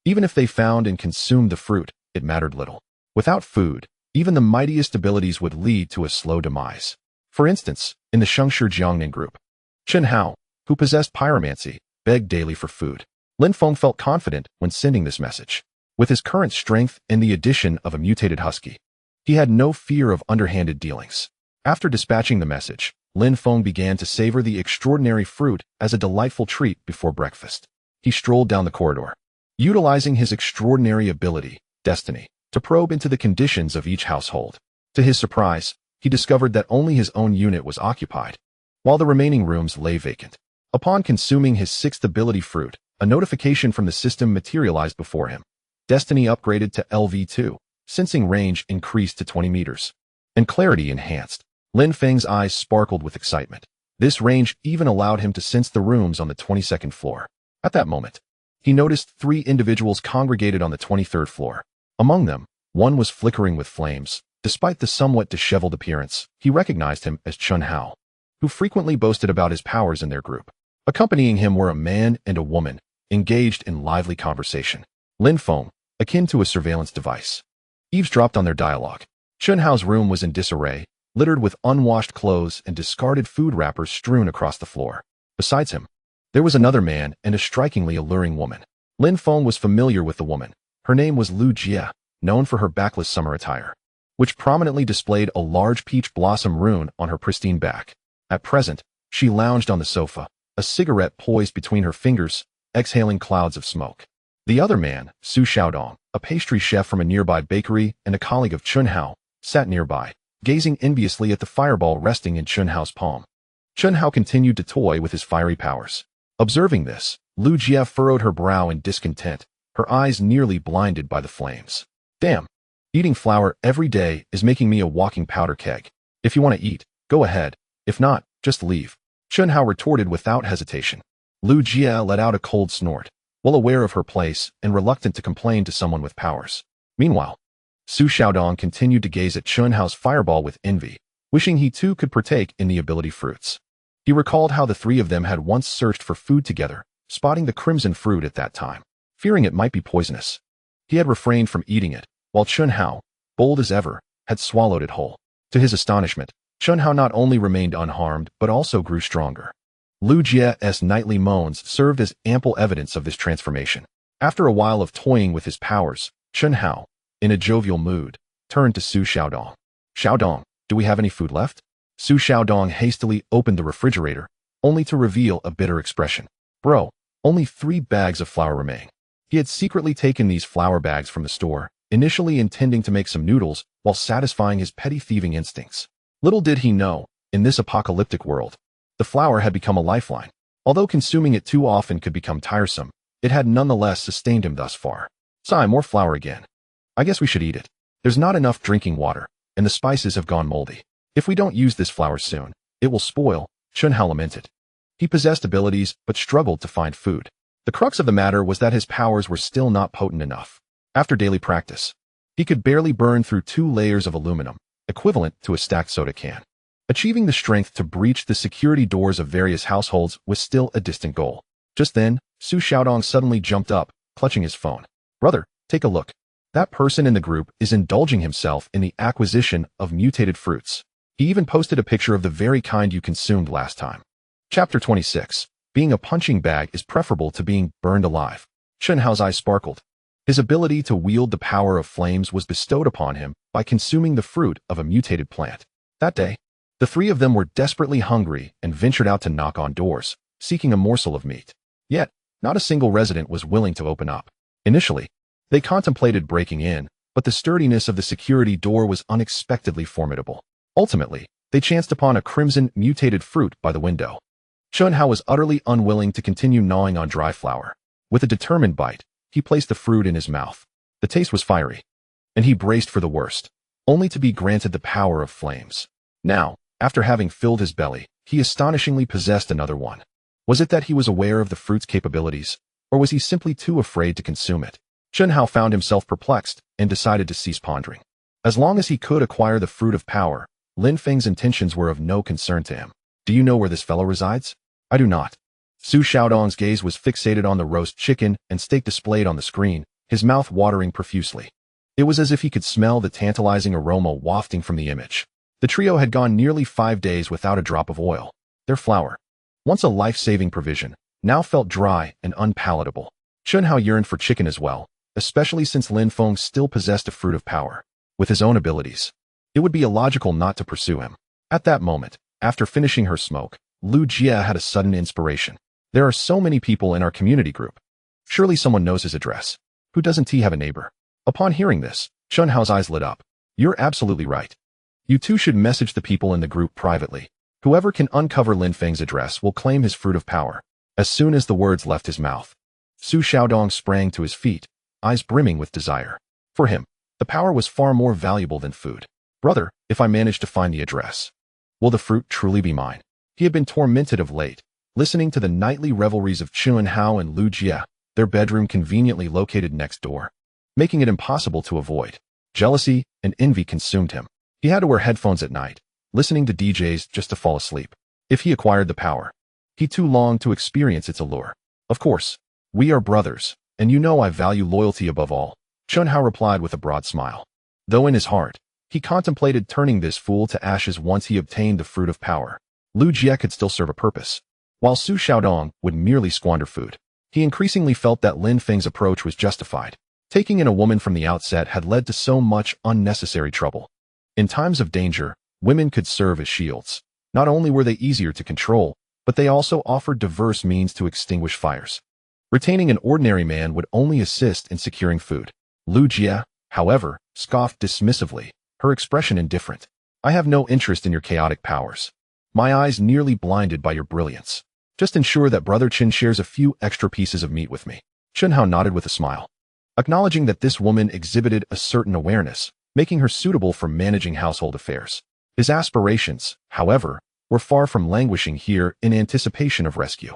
Even if they found and consumed the fruit, it mattered little. Without food, even the mightiest abilities would lead to a slow demise. For instance, in the Shengshi Jiangnan group, Chen Hao, who possessed pyromancy, begged daily for food. Lin Feng felt confident when sending this message. With his current strength and the addition of a mutated husky, he had no fear of underhanded dealings. After dispatching the message, Lin Feng began to savor the extraordinary fruit as a delightful treat before breakfast. He strolled down the corridor, utilizing his extraordinary ability, Destiny, to probe into the conditions of each household. To his surprise, he discovered that only his own unit was occupied, while the remaining rooms lay vacant. Upon consuming his 6th ability fruit, a notification from the system materialized before him. Destiny upgraded to LV2, sensing range increased to 20 meters, and clarity enhanced. Lin Feng's eyes sparkled with excitement. This range even allowed him to sense the rooms on the 22nd floor. At that moment, he noticed 3 individuals congregated on the 23rd floor. Among them, one was flickering with flames. Despite the somewhat disheveled appearance, he recognized him as Chen Hao, who frequently boasted about his powers in their group. Accompanying him were a man and a woman, engaged in lively conversation. Lin Feng, akin to a surveillance device, eavesdropped on their dialogue. Chen Hao's room was in disarray, littered with unwashed clothes and discarded food wrappers strewn across the floor. Besides him, there was another man and a strikingly alluring woman. Lin Feng was familiar with the woman. Her name was Lu Jie, known for her backless summer attire, which prominently displayed a large peach blossom rune on her pristine back. At present, she lounged on the sofa, a cigarette poised between her fingers, exhaling clouds of smoke. The other man, Su Xiaodong, a pastry chef from a nearby bakery and a colleague of Chen Hao, sat nearby, gazing enviously at the fireball resting in Chen Hao's palm. Chen Hao continued to toy with his fiery powers. Observing this, Lu Jie furrowed her brow in discontent, her eyes nearly blinded by the flames. Damn! Eating flour every day is making me a walking powder keg. If you want to eat, go ahead. If not, just leave. Chen Hao retorted without hesitation. Lu Jia let out a cold snort, well aware of her place and reluctant to complain to someone with powers. Meanwhile, Su Xiaodong continued to gaze at Chun Hao's fireball with envy, wishing he too could partake in the ability fruits. He recalled how the three of them had once searched for food together, spotting the crimson fruit at that time, fearing it might be poisonous. He had refrained from eating it, while Chun Hao, bold as ever, had swallowed it whole. To his astonishment, Chun Hao not only remained unharmed but also grew stronger. Lu Jia's nightly moans served as ample evidence of this transformation. After a while of toying with his powers, Chun Hao, in a jovial mood, turned to Su Xiaodong. "Xiaodong, do we have any food left?" Su Xiaodong hastily opened the refrigerator, only to reveal a bitter expression. "Bro, only 3 bags of flour remain." He had secretly taken these flour bags from the store, initially intending to make some noodles while satisfying his petty thieving instincts. Little did he know, in this apocalyptic world, the flour had become a lifeline. Although consuming it too often could become tiresome, it had nonetheless sustained him thus far. "Sigh, more flour again. I guess we should eat it. There's not enough drinking water, and the spices have gone moldy. If we don't use this flour soon, it will spoil," Chun Hao lamented. He possessed abilities but struggled to find food. The crux of the matter was that his powers were still not potent enough. After daily practice, he could barely burn through 2 layers of aluminum, equivalent to a stacked soda can. Achieving the strength to breach the security doors of various households was still a distant goal. Just then, Su Xiaodong suddenly jumped up, clutching his phone. "Brother, take a look. That person in the group is indulging himself in the acquisition of mutated fruits. He even posted a picture of the very kind you consumed last time." Chapter 26. Being a punching bag is preferable to being burned alive. Chun Hao's eyes sparkled. His ability to wield the power of flames was bestowed upon him by consuming the fruit of a mutated plant. That day, the 3 of them were desperately hungry and ventured out to knock on doors, seeking a morsel of meat. Yet, not a single resident was willing to open up. Initially, they contemplated breaking in, but the sturdiness of the security door was unexpectedly formidable. Ultimately, they chanced upon a crimson mutated fruit by the window. Chun Hao was utterly unwilling to continue gnawing on dry flour. With a determined bite, he placed the fruit in his mouth. The taste was fiery, and he braced for the worst, only to be granted the power of flames. Now, after having filled his belly, he astonishingly possessed another one. Was it that he was aware of the fruit's capabilities, or was he simply too afraid to consume it? Chun Hao found himself perplexed and decided to cease pondering. As long as he could acquire the fruit of power, Lin Feng's intentions were of no concern to him. "Do you know where this fellow resides?" "I do not." Su Xiaodong's gaze was fixated on the roast chicken and steak displayed on the screen, his mouth watering profusely. It was as if he could smell the tantalizing aroma wafting from the image. The trio had gone nearly 5 days without a drop of oil. Their flour, once a life-saving provision, now felt dry and unpalatable. Chun Hao yearned for chicken as well, especially since Lin Feng still possessed a fruit of power. With his own abilities, it would be illogical not to pursue him. At that moment, after finishing her smoke, Lu Jia had a sudden inspiration. There are so many people in our community group. Surely someone knows his address. Who doesn't he have a neighbor? Upon hearing this, Chun Hao's eyes lit up. "You're absolutely right. You two should message the people in the group privately. Whoever can uncover Lin Feng's address will claim his fruit of power." As soon as the words left his mouth, Su Xiaodong sprang to his feet, eyes brimming with desire. For him, the power was far more valuable than food. "Brother, if I manage to find the address, will the fruit truly be mine?" He had been tormented of late, listening to the nightly revelries of Chun Hao and Lu Jia, their bedroom conveniently located next door, making it impossible to avoid. Jealousy and envy consumed him. He had to wear headphones at night, listening to DJs just to fall asleep. If he acquired the power, he too longed to experience its allure. "Of course, we are brothers, and you know I value loyalty above all," Chun Hao replied with a broad smile. Though in his heart, he contemplated turning this fool to ashes once he obtained the fruit of power. Lu Jia could still serve a purpose, while Su Xiaodong would merely squander food. He increasingly felt that Lin Feng's approach was justified. Taking in a woman from the outset had led to so much unnecessary trouble. In times of danger, women could serve as shields. Not only were they easier to control, but they also offered diverse means to extinguish fires. Retaining an ordinary man would only assist in securing food. Lu Jia, however, scoffed dismissively, her expression indifferent. "I have no interest in your chaotic powers. My eyes nearly blinded by your brilliance. Just ensure that Brother Chin shares a few extra pieces of meat with me." Chun Hao nodded with a smile, acknowledging that this woman exhibited a certain awareness, making her suitable for managing household affairs. His aspirations, however, were far from languishing here in anticipation of rescue.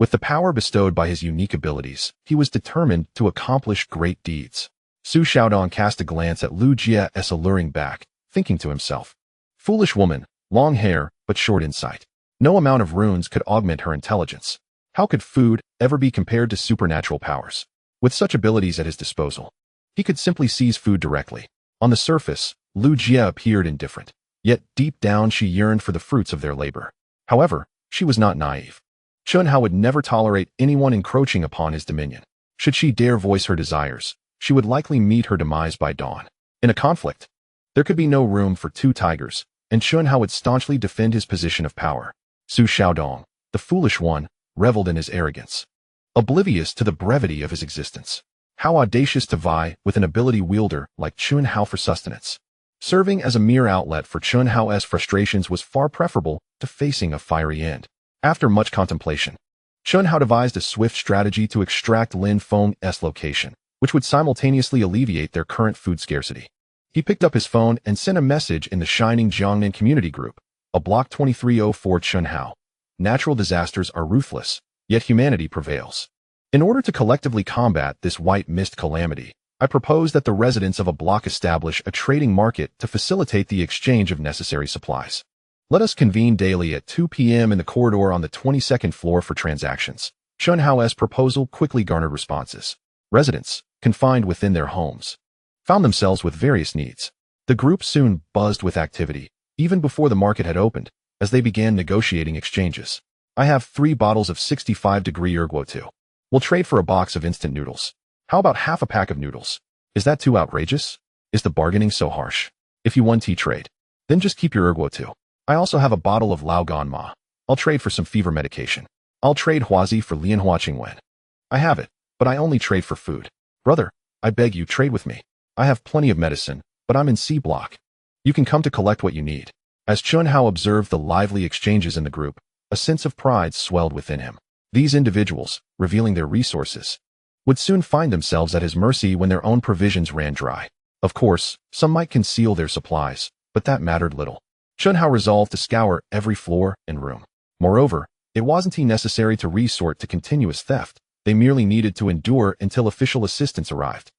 With the power bestowed by his unique abilities, he was determined to accomplish great deeds. Su Xiaodong cast a glance at Lu Jia's alluring back, thinking to himself, "Foolish woman, long hair, but short insight. No amount of runes could augment her intelligence. How could food ever be compared to supernatural powers? With such abilities at his disposal, he could simply seize food directly." On the surface, Lu Jia appeared indifferent, yet deep down she yearned for the fruits of their labor. However, she was not naive. Chun Hao would never tolerate anyone encroaching upon his dominion. Should she dare voice her desires, she would likely meet her demise by dawn. In a conflict, there could be no room for two tigers, and Chun Hao would staunchly defend his position of power. Su Xiaodong, the foolish one, reveled in his arrogance, oblivious to the brevity of his existence. How audacious to vie with an ability wielder like Chun Hao for sustenance. Serving as a mere outlet for Chun Hao's frustrations was far preferable to facing a fiery end. After much contemplation, Chun Hao devised a swift strategy to extract Lin Feng's location, which would simultaneously alleviate their current food scarcity. He picked up his phone and sent a message in the Shining Jiangnan community group, a Block 2304 Chun Hao. Natural disasters are ruthless, yet humanity prevails. In order to collectively combat this white mist calamity, I propose that the residents of a block establish a trading market to facilitate the exchange of necessary supplies. Let us convene daily at 2 p.m. in the corridor on the 22nd floor for transactions. Chun Hao's proposal quickly garnered responses. Residents, confined within their homes, found themselves with various needs. The group soon buzzed with activity, even before the market had opened, as they began negotiating exchanges. "I have 3 bottles of 65-degree erguo. We'll trade for a box of instant noodles. How about half a pack of noodles? Is that too outrageous? Is the bargaining so harsh? If you 1T trade, then just keep your erguo. I also have a bottle of Lao Gan Ma. I'll trade for some fever medication. I'll trade Huazi for Lianhua Qingwen. I have it, but I only trade for food. Brother, I beg you, trade with me. I have plenty of medicine, but I'm in C block. You can come to collect what you need." As Chun Hao observed the lively exchanges in the group, a sense of pride swelled within him. These individuals, revealing their resources, would soon find themselves at his mercy when their own provisions ran dry. Of course, some might conceal their supplies, but that mattered little. Chun Hao resolved to scour every floor and room. Moreover, it wasn't necessary to resort to continuous theft. They merely needed to endure until official assistance arrived.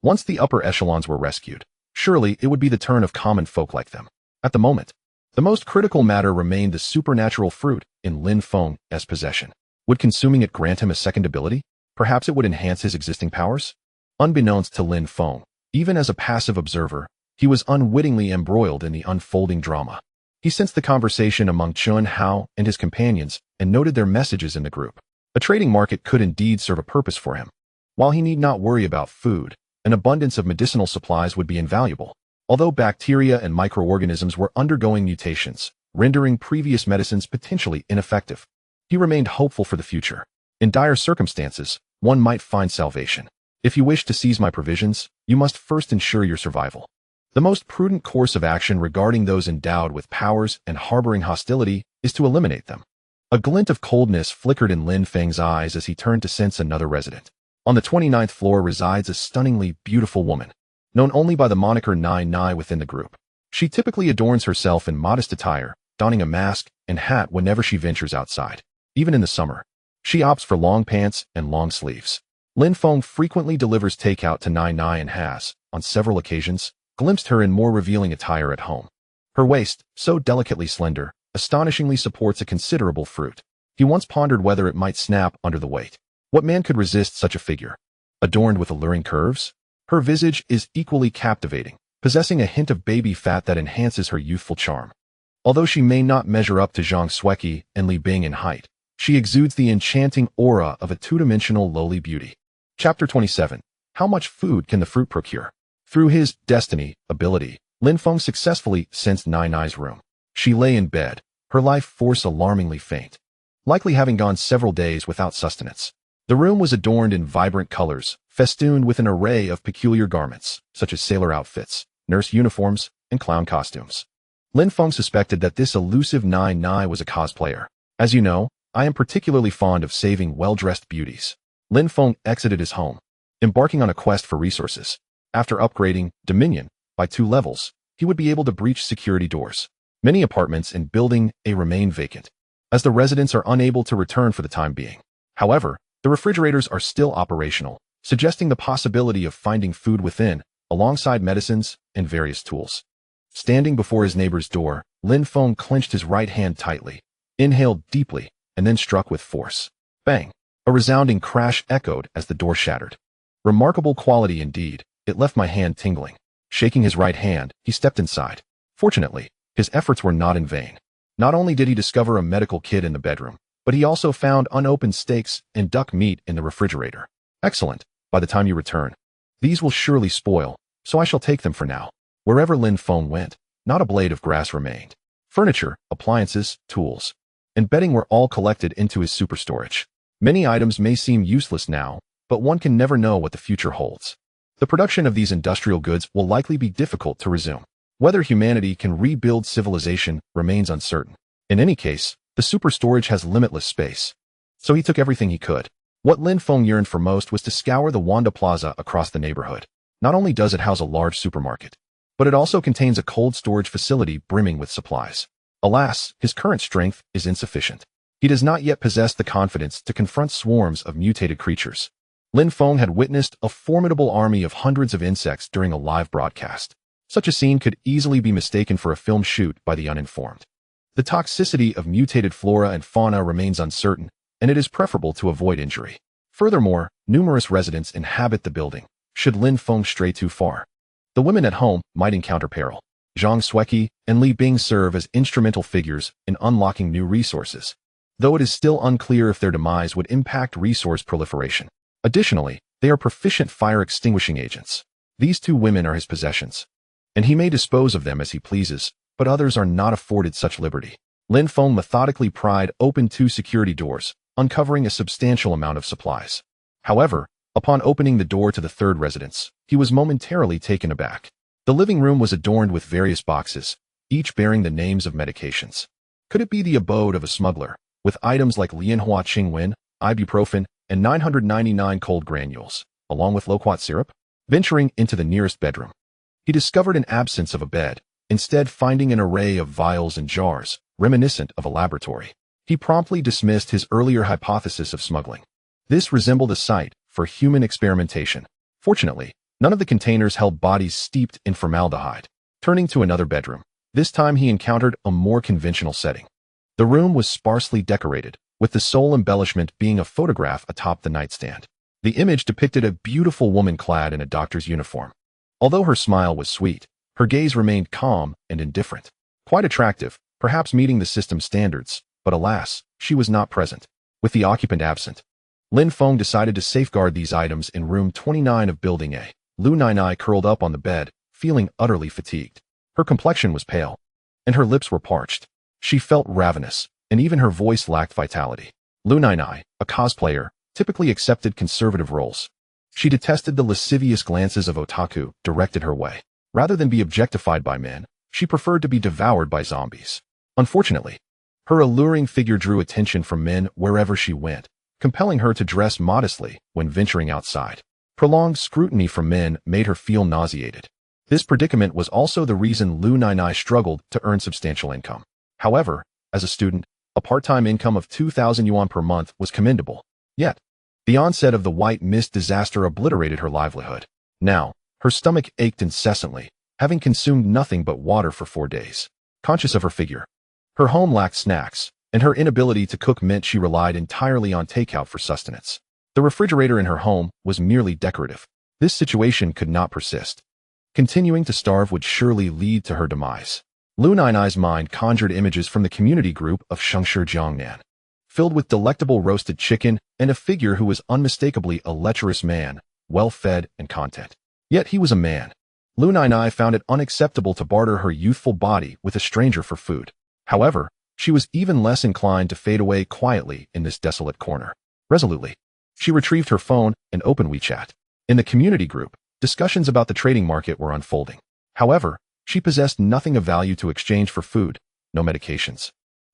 Once the upper echelons were rescued, surely it would be the turn of common folk like them. At the moment, the most critical matter remained the supernatural fruit in Lin Feng's possession. Would consuming it grant him a second ability? Perhaps it would enhance his existing powers? Unbeknownst to Lin Feng, even as a passive observer, he was unwittingly embroiled in the unfolding drama. He sensed the conversation among Chun Hao and his companions and noted their messages in the group. A trading market could indeed serve a purpose for him. While he need not worry about food, an abundance of medicinal supplies would be invaluable. Although bacteria and microorganisms were undergoing mutations, rendering previous medicines potentially ineffective, he remained hopeful for the future. In dire circumstances, one might find salvation. If you wish to seize my provisions, you must first ensure your survival. The most prudent course of action regarding those endowed with powers and harboring hostility is to eliminate them. A glint of coldness flickered in Lin Feng's eyes as he turned to sense another resident. On the 29th floor resides a stunningly beautiful woman, known only by the moniker Nai Nai within the group. She typically adorns herself in modest attire, donning a mask and hat whenever she ventures outside. Even in the summer, she opts for long pants and long sleeves. Lin Feng frequently delivers takeout to Nai Nai and has, on several occasions, glimpsed her in more revealing attire at home. Her waist, so delicately slender, astonishingly supports a considerable fruit. He once pondered whether it might snap under the weight. What man could resist such a figure? Adorned with alluring curves? Her visage is equally captivating, possessing a hint of baby fat that enhances her youthful charm. Although she may not measure up to Zhang Sueki and Li Bing in height, she exudes the enchanting aura of a two-dimensional lowly beauty. Chapter 27. How much food can the fruit procure? Through his destiny ability, Lin Feng successfully sensed Nai Nai's room. She lay in bed, her life force alarmingly faint, likely having gone several days without sustenance. The room was adorned in vibrant colors, festooned with an array of peculiar garments, such as sailor outfits, nurse uniforms, and clown costumes. Lin Feng suspected that this elusive Nai Nai was a cosplayer. As you know, I am particularly fond of saving well-dressed beauties. Lin Feng exited his home, embarking on a quest for resources. After upgrading Dominion by 2 levels, he would be able to breach security doors. Many apartments in Building A remain vacant, as the residents are unable to return for the time being. However, the refrigerators are still operational, suggesting the possibility of finding food within, alongside medicines and various tools. Standing before his neighbor's door, Lin Feng clenched his right hand tightly, inhaled deeply, and then struck with force. Bang! A resounding crash echoed as the door shattered. Remarkable quality indeed, it left my hand tingling. Shaking his right hand, he stepped inside. Fortunately, his efforts were not in vain. Not only did he discover a medical kit in the bedroom, but he also found unopened steaks and duck meat in the refrigerator. Excellent. By the time you return, these will surely spoil, so I shall take them for now. Wherever Lin Feng went, not a blade of grass remained. Furniture, appliances, tools, and bedding were all collected into his super storage. Many items may seem useless now, but one can never know what the future holds. The production of these industrial goods will likely be difficult to resume. Whether humanity can rebuild civilization remains uncertain. In any case, the super storage has limitless space. So he took everything he could. What Lin Feng yearned for most was to scour the Wanda Plaza across the neighborhood. Not only does it house a large supermarket, but it also contains a cold storage facility brimming with supplies. Alas, his current strength is insufficient. He does not yet possess the confidence to confront swarms of mutated creatures. Lin Feng had witnessed a formidable army of hundreds of insects during a live broadcast. Such a scene could easily be mistaken for a film shoot by the uninformed. The toxicity of mutated flora and fauna remains uncertain, and it is preferable to avoid injury. Furthermore, numerous residents inhabit the building, should Lin Feng stray too far. The women at home might encounter peril. Zhang Sueki and Li Bing serve as instrumental figures in unlocking new resources, though it is still unclear if their demise would impact resource proliferation. Additionally, they are proficient fire-extinguishing agents. These two women are his possessions, and he may dispose of them as he pleases, but others are not afforded such liberty. Lin Feng methodically pried open two security doors, uncovering a substantial amount of supplies. However, upon opening the door to the third residence, he was momentarily taken aback. The living room was adorned with various boxes, each bearing the names of medications. Could it be the abode of a smuggler, with items like Lianhua Qingwen, ibuprofen, and 999 cold granules, along with loquat syrup? Venturing into the nearest bedroom, he discovered an absence of a bed, instead finding an array of vials and jars, reminiscent of a laboratory. He promptly dismissed his earlier hypothesis of smuggling. This resembled a site for human experimentation. Fortunately, none of the containers held bodies steeped in formaldehyde. Turning to another bedroom, this time he encountered a more conventional setting. The room was sparsely decorated, with the sole embellishment being a photograph atop the nightstand. The image depicted a beautiful woman clad in a doctor's uniform. Although her smile was sweet, her gaze remained calm and indifferent. Quite attractive, perhaps meeting the system's standards, but alas, she was not present. With the occupant absent, Lin Feng decided to safeguard these items in room 29 of Building A. Lu Nainai curled up on the bed, feeling utterly fatigued. Her complexion was pale, and her lips were parched. She felt ravenous, and even her voice lacked vitality. Lu Nainai, a cosplayer, typically accepted conservative roles. She detested the lascivious glances of otaku directed her way. Rather than be objectified by men, she preferred to be devoured by zombies. Unfortunately, her alluring figure drew attention from men wherever she went, compelling her to dress modestly when venturing outside. Prolonged scrutiny from men made her feel nauseated. This predicament was also the reason Lu Nainai struggled to earn substantial income. However, as a student, a part-time income of 2,000 yuan per month was commendable. Yet, the onset of the white mist disaster obliterated her livelihood. Now, her stomach ached incessantly, having consumed nothing but water for 4 days. Conscious of her figure, her home lacked snacks, and her inability to cook meant she relied entirely on takeout for sustenance. The refrigerator in her home was merely decorative. This situation could not persist. Continuing to starve would surely lead to her demise. Lu Nainai's mind conjured images from the community group of Shengshi Jiangnan, filled with delectable roasted chicken and a figure who was unmistakably a lecherous man, well-fed and content. Yet he was a man. Lu Nainai found it unacceptable to barter her youthful body with a stranger for food. However, she was even less inclined to fade away quietly in this desolate corner. Resolutely, she retrieved her phone and opened WeChat. In the community group, discussions about the trading market were unfolding. However, she possessed nothing of value to exchange for food, no medications,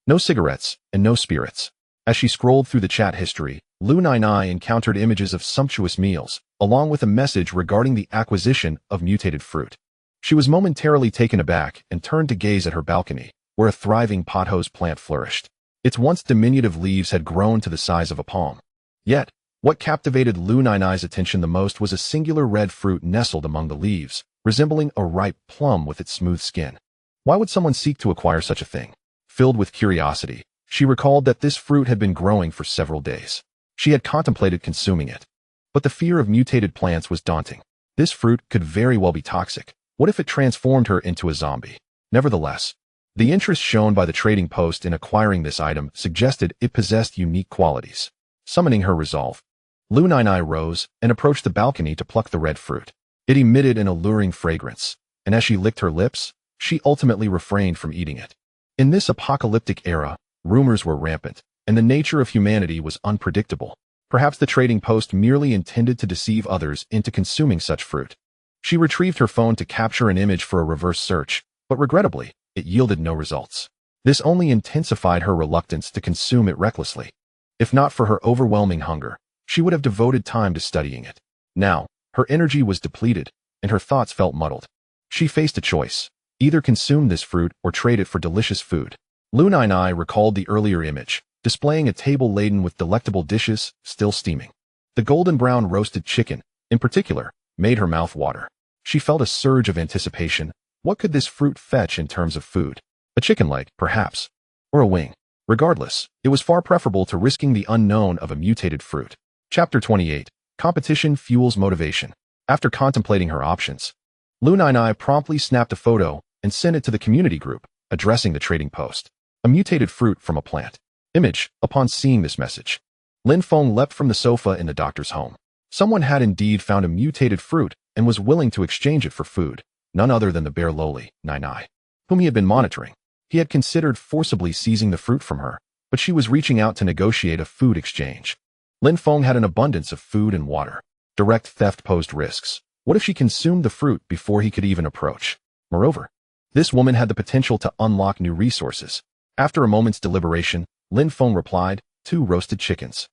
no cigarettes, and no spirits. As she scrolled through the chat history, Lu Nainai encountered images of sumptuous meals, along with a message regarding the acquisition of mutated fruit. She was momentarily taken aback and turned to gaze at her balcony, where a thriving pothose plant flourished. Its once diminutive leaves had grown to the size of a palm. Yet, what captivated Lu Nai's attention the most was a singular red fruit nestled among the leaves, resembling a ripe plum with its smooth skin. Why would someone seek to acquire such a thing? Filled with curiosity, she recalled that this fruit had been growing for several days. She had contemplated consuming it. But the fear of mutated plants was daunting. This fruit could very well be toxic. What if it transformed her into a zombie? Nevertheless, the interest shown by the trading post in acquiring this item suggested it possessed unique qualities. Summoning her resolve, Lu Nai rose and approached the balcony to pluck the red fruit. It emitted an alluring fragrance, and as she licked her lips, she ultimately refrained from eating it. In this apocalyptic era, rumors were rampant, and the nature of humanity was unpredictable. Perhaps the trading post merely intended to deceive others into consuming such fruit. She retrieved her phone to capture an image for a reverse search, but regrettably, it yielded no results. This only intensified her reluctance to consume it recklessly. If not for her overwhelming hunger, she would have devoted time to studying it. Now, her energy was depleted, and her thoughts felt muddled. She faced a choice: either consume this fruit or trade it for delicious food. Lu Nai recalled the earlier image, displaying a table laden with delectable dishes, still steaming. The golden brown roasted chicken, in particular, made her mouth water. She felt a surge of anticipation. What could this fruit fetch in terms of food? A chicken leg, perhaps, or a wing. Regardless, it was far preferable to risking the unknown of a mutated fruit. Chapter 28. Competition Fuels Motivation. After contemplating her options, Lu Nai promptly snapped a photo and sent it to the community group, addressing the trading post. A mutated fruit from a plant. Image. Upon seeing this message, Lin Feng leapt from the sofa in the doctor's home. Someone had indeed found a mutated fruit and was willing to exchange it for food. None other than the bare lowly Nai, whom he had been monitoring. He had considered forcibly seizing the fruit from her, but she was reaching out to negotiate a food exchange. Lin Feng had an abundance of food and water. Direct theft posed risks. What if she consumed the fruit before he could even approach? Moreover, this woman had the potential to unlock new resources. After a moment's deliberation, Lin Feng replied, 2 roasted chickens.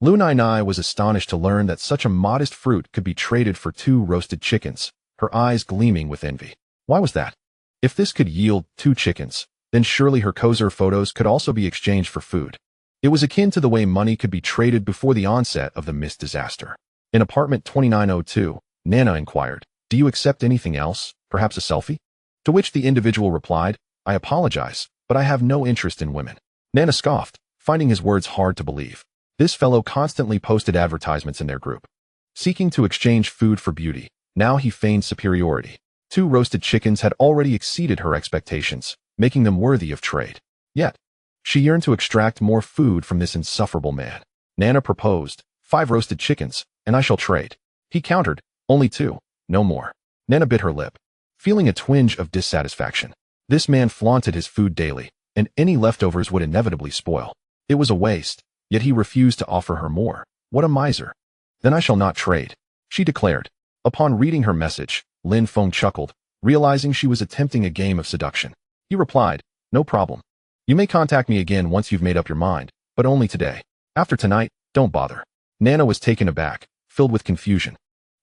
Lu Nai was astonished to learn that such a modest fruit could be traded for 2 roasted chickens, her eyes gleaming with envy. Why was that? If this could yield 2 chickens, then surely her Kozer photos could also be exchanged for food. It was akin to the way money could be traded before the onset of the mist disaster. In apartment 2902, Nana inquired, "Do you accept anything else, perhaps a selfie?" To which the individual replied, "I apologize, but I have no interest in women." Nana scoffed, finding his words hard to believe. This fellow constantly posted advertisements in their group, seeking to exchange food for beauty. Now he feigned superiority. 2 roasted chickens had already exceeded her expectations, making them worthy of trade. Yet, she yearned to extract more food from this insufferable man. Nana proposed, 5 roasted chickens, and I shall trade. He countered, only 2, no more. Nana bit her lip, feeling a twinge of dissatisfaction. This man flaunted his food daily, and any leftovers would inevitably spoil. It was a waste, yet he refused to offer her more. What a miser. Then I shall not trade, she declared. Upon reading her message, Lin Feng chuckled, realizing she was attempting a game of seduction. He replied, "No problem. You may contact me again once you've made up your mind, but only today. After tonight, don't bother." Nana was taken aback, filled with confusion.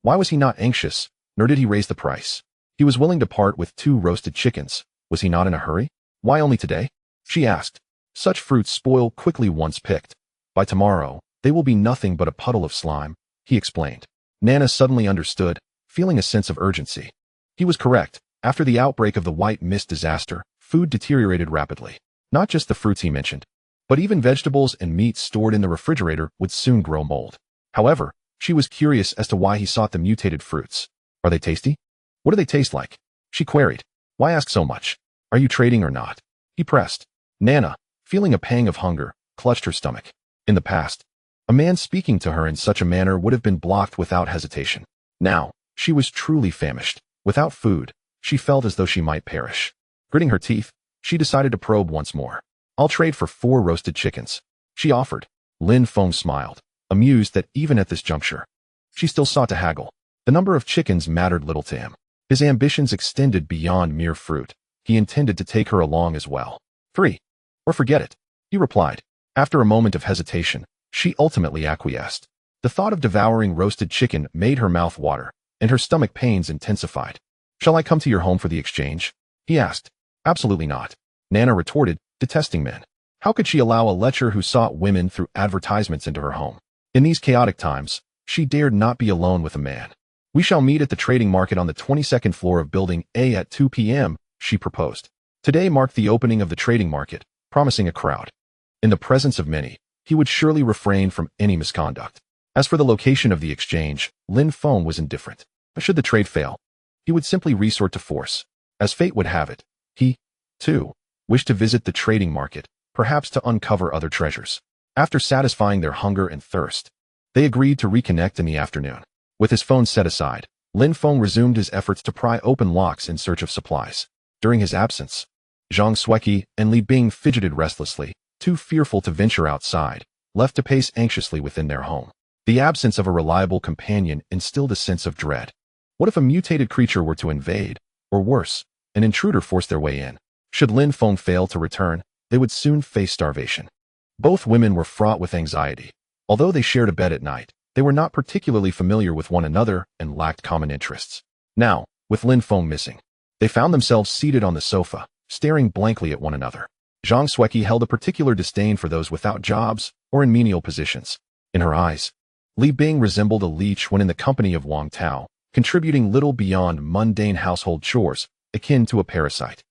Why was he not anxious, nor did he raise the price? He was willing to part with 2 roasted chickens. Was he not in a hurry? Why only today? She asked. Such fruits spoil quickly once picked. By tomorrow, they will be nothing but a puddle of slime, he explained. Nana suddenly understood, feeling a sense of urgency. He was correct. After the outbreak of the white mist disaster, food deteriorated rapidly. Not just the fruits he mentioned, but even vegetables and meats stored in the refrigerator would soon grow mold. However, she was curious as to why he sought the mutated fruits. Are they tasty? What do they taste like? She queried. Why ask so much? Are you trading or not? He pressed. Nana, feeling a pang of hunger, clutched her stomach. In the past, a man speaking to her in such a manner would have been blocked without hesitation. Now, she was truly famished. Without food, she felt as though she might perish. Gritting her teeth, she decided to probe once more. I'll trade for 4 roasted chickens, she offered. Lin Feng smiled, amused that even at this juncture, she still sought to haggle. The number of chickens mattered little to him. His ambitions extended beyond mere fruit. He intended to take her along as well. 3. Or forget it, he replied. After a moment of hesitation, she ultimately acquiesced. The thought of devouring roasted chicken made her mouth water, and her stomach pains intensified. Shall I come to your home for the exchange? He asked. Absolutely not, Nana retorted, detesting men. How could she allow a lecher who sought women through advertisements into her home? In these chaotic times, she dared not be alone with a man. "We shall meet at the trading market on the 22nd floor of Building A at 2 p.m., she proposed. Today marked the opening of the trading market, promising a crowd. In the presence of many, he would surely refrain from any misconduct. As for the location of the exchange, Lin Feng was indifferent. But should the trade fail, he would simply resort to force. As fate would have it, he, too, wished to visit the trading market, perhaps to uncover other treasures. After satisfying their hunger and thirst, they agreed to reconnect in the afternoon. With his phone set aside, Lin Feng resumed his efforts to pry open locks in search of supplies. During his absence, Zhang Sueki and Li Bing fidgeted restlessly, too fearful to venture outside, left to pace anxiously within their home. The absence of a reliable companion instilled a sense of dread. What if a mutated creature were to invade, or worse, an intruder forced their way in? Should Lin Feng fail to return, they would soon face starvation. Both women were fraught with anxiety. Although they shared a bed at night, they were not particularly familiar with one another and lacked common interests. Now, with Lin Feng missing, they found themselves seated on the sofa, staring blankly at one another. Zhang Sueki held a particular disdain for those without jobs or in menial positions. In her eyes, Li Bing resembled a leech when in the company of Wang Tao, contributing little beyond mundane household chores, akin to a parasite.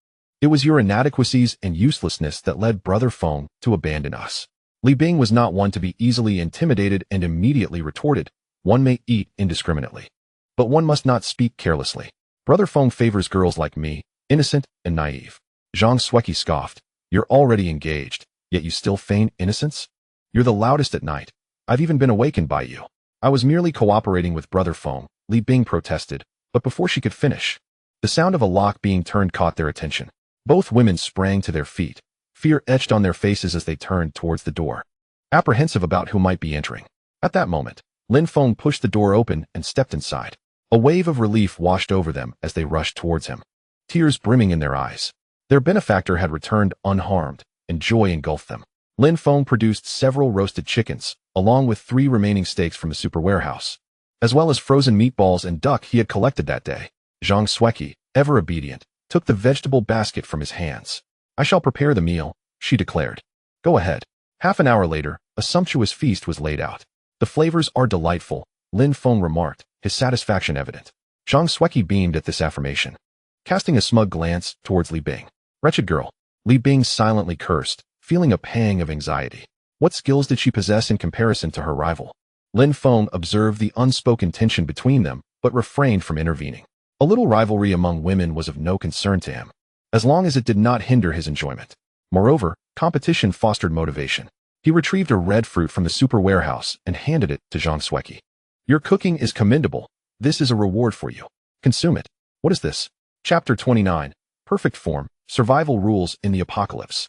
It was your inadequacies and uselessness that led Brother Feng to abandon us. Li Bing was not one to be easily intimidated and immediately retorted. One may eat indiscriminately, but one must not speak carelessly. Brother Feng favors girls like me, innocent and naive. Zhang Sueki scoffed. You're already engaged, yet you still feign innocence? You're the loudest at night. I've even been awakened by you. I was merely cooperating with Brother Feng, Li Bing protested, but before she could finish, the sound of a lock being turned caught their attention. Both women sprang to their feet, fear etched on their faces as they turned towards the door, apprehensive about who might be entering. At that moment, Lin Feng pushed the door open and stepped inside. A wave of relief washed over them as they rushed towards him, tears brimming in their eyes. Their benefactor had returned unharmed, and joy engulfed them. Lin Feng produced several roasted chickens, along with 3 remaining steaks from the super warehouse, as well as frozen meatballs and duck he had collected that day. Zhang Sueki, ever obedient, took the vegetable basket from his hands. I shall prepare the meal, she declared. Go ahead. Half an hour later, a sumptuous feast was laid out. The flavors are delightful, Lin Feng remarked, his satisfaction evident. Zhang Sueki beamed at this affirmation, casting a smug glance towards Li Bing. Wretched girl. Li Bing silently cursed, feeling a pang of anxiety. What skills did she possess in comparison to her rival? Lin Feng observed the unspoken tension between them, but refrained from intervening. A little rivalry among women was of no concern to him, as long as it did not hinder his enjoyment. Moreover, competition fostered motivation. He retrieved a red fruit from the super warehouse and handed it to Zhang Sueki. Your cooking is commendable. This is a reward for you. Consume it. What is this? Chapter 29. Perfect Form, Survival Rules in the Apocalypse.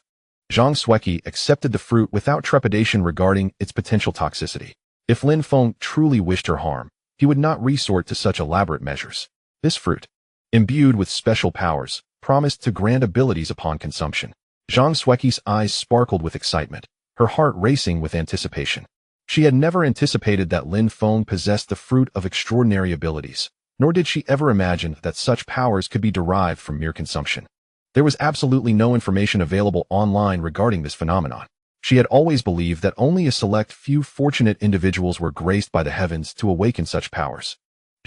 Zhang Sueki accepted the fruit without trepidation regarding its potential toxicity. If Lin Feng truly wished her harm, he would not resort to such elaborate measures. This fruit, imbued with special powers, promised to grant abilities upon consumption. Zhang Sueki's eyes sparkled with excitement, her heart racing with anticipation. She had never anticipated that Lin Feng possessed the fruit of extraordinary abilities, nor did she ever imagine that such powers could be derived from mere consumption. There was absolutely no information available online regarding this phenomenon. She had always believed that only a select few fortunate individuals were graced by the heavens to awaken such powers.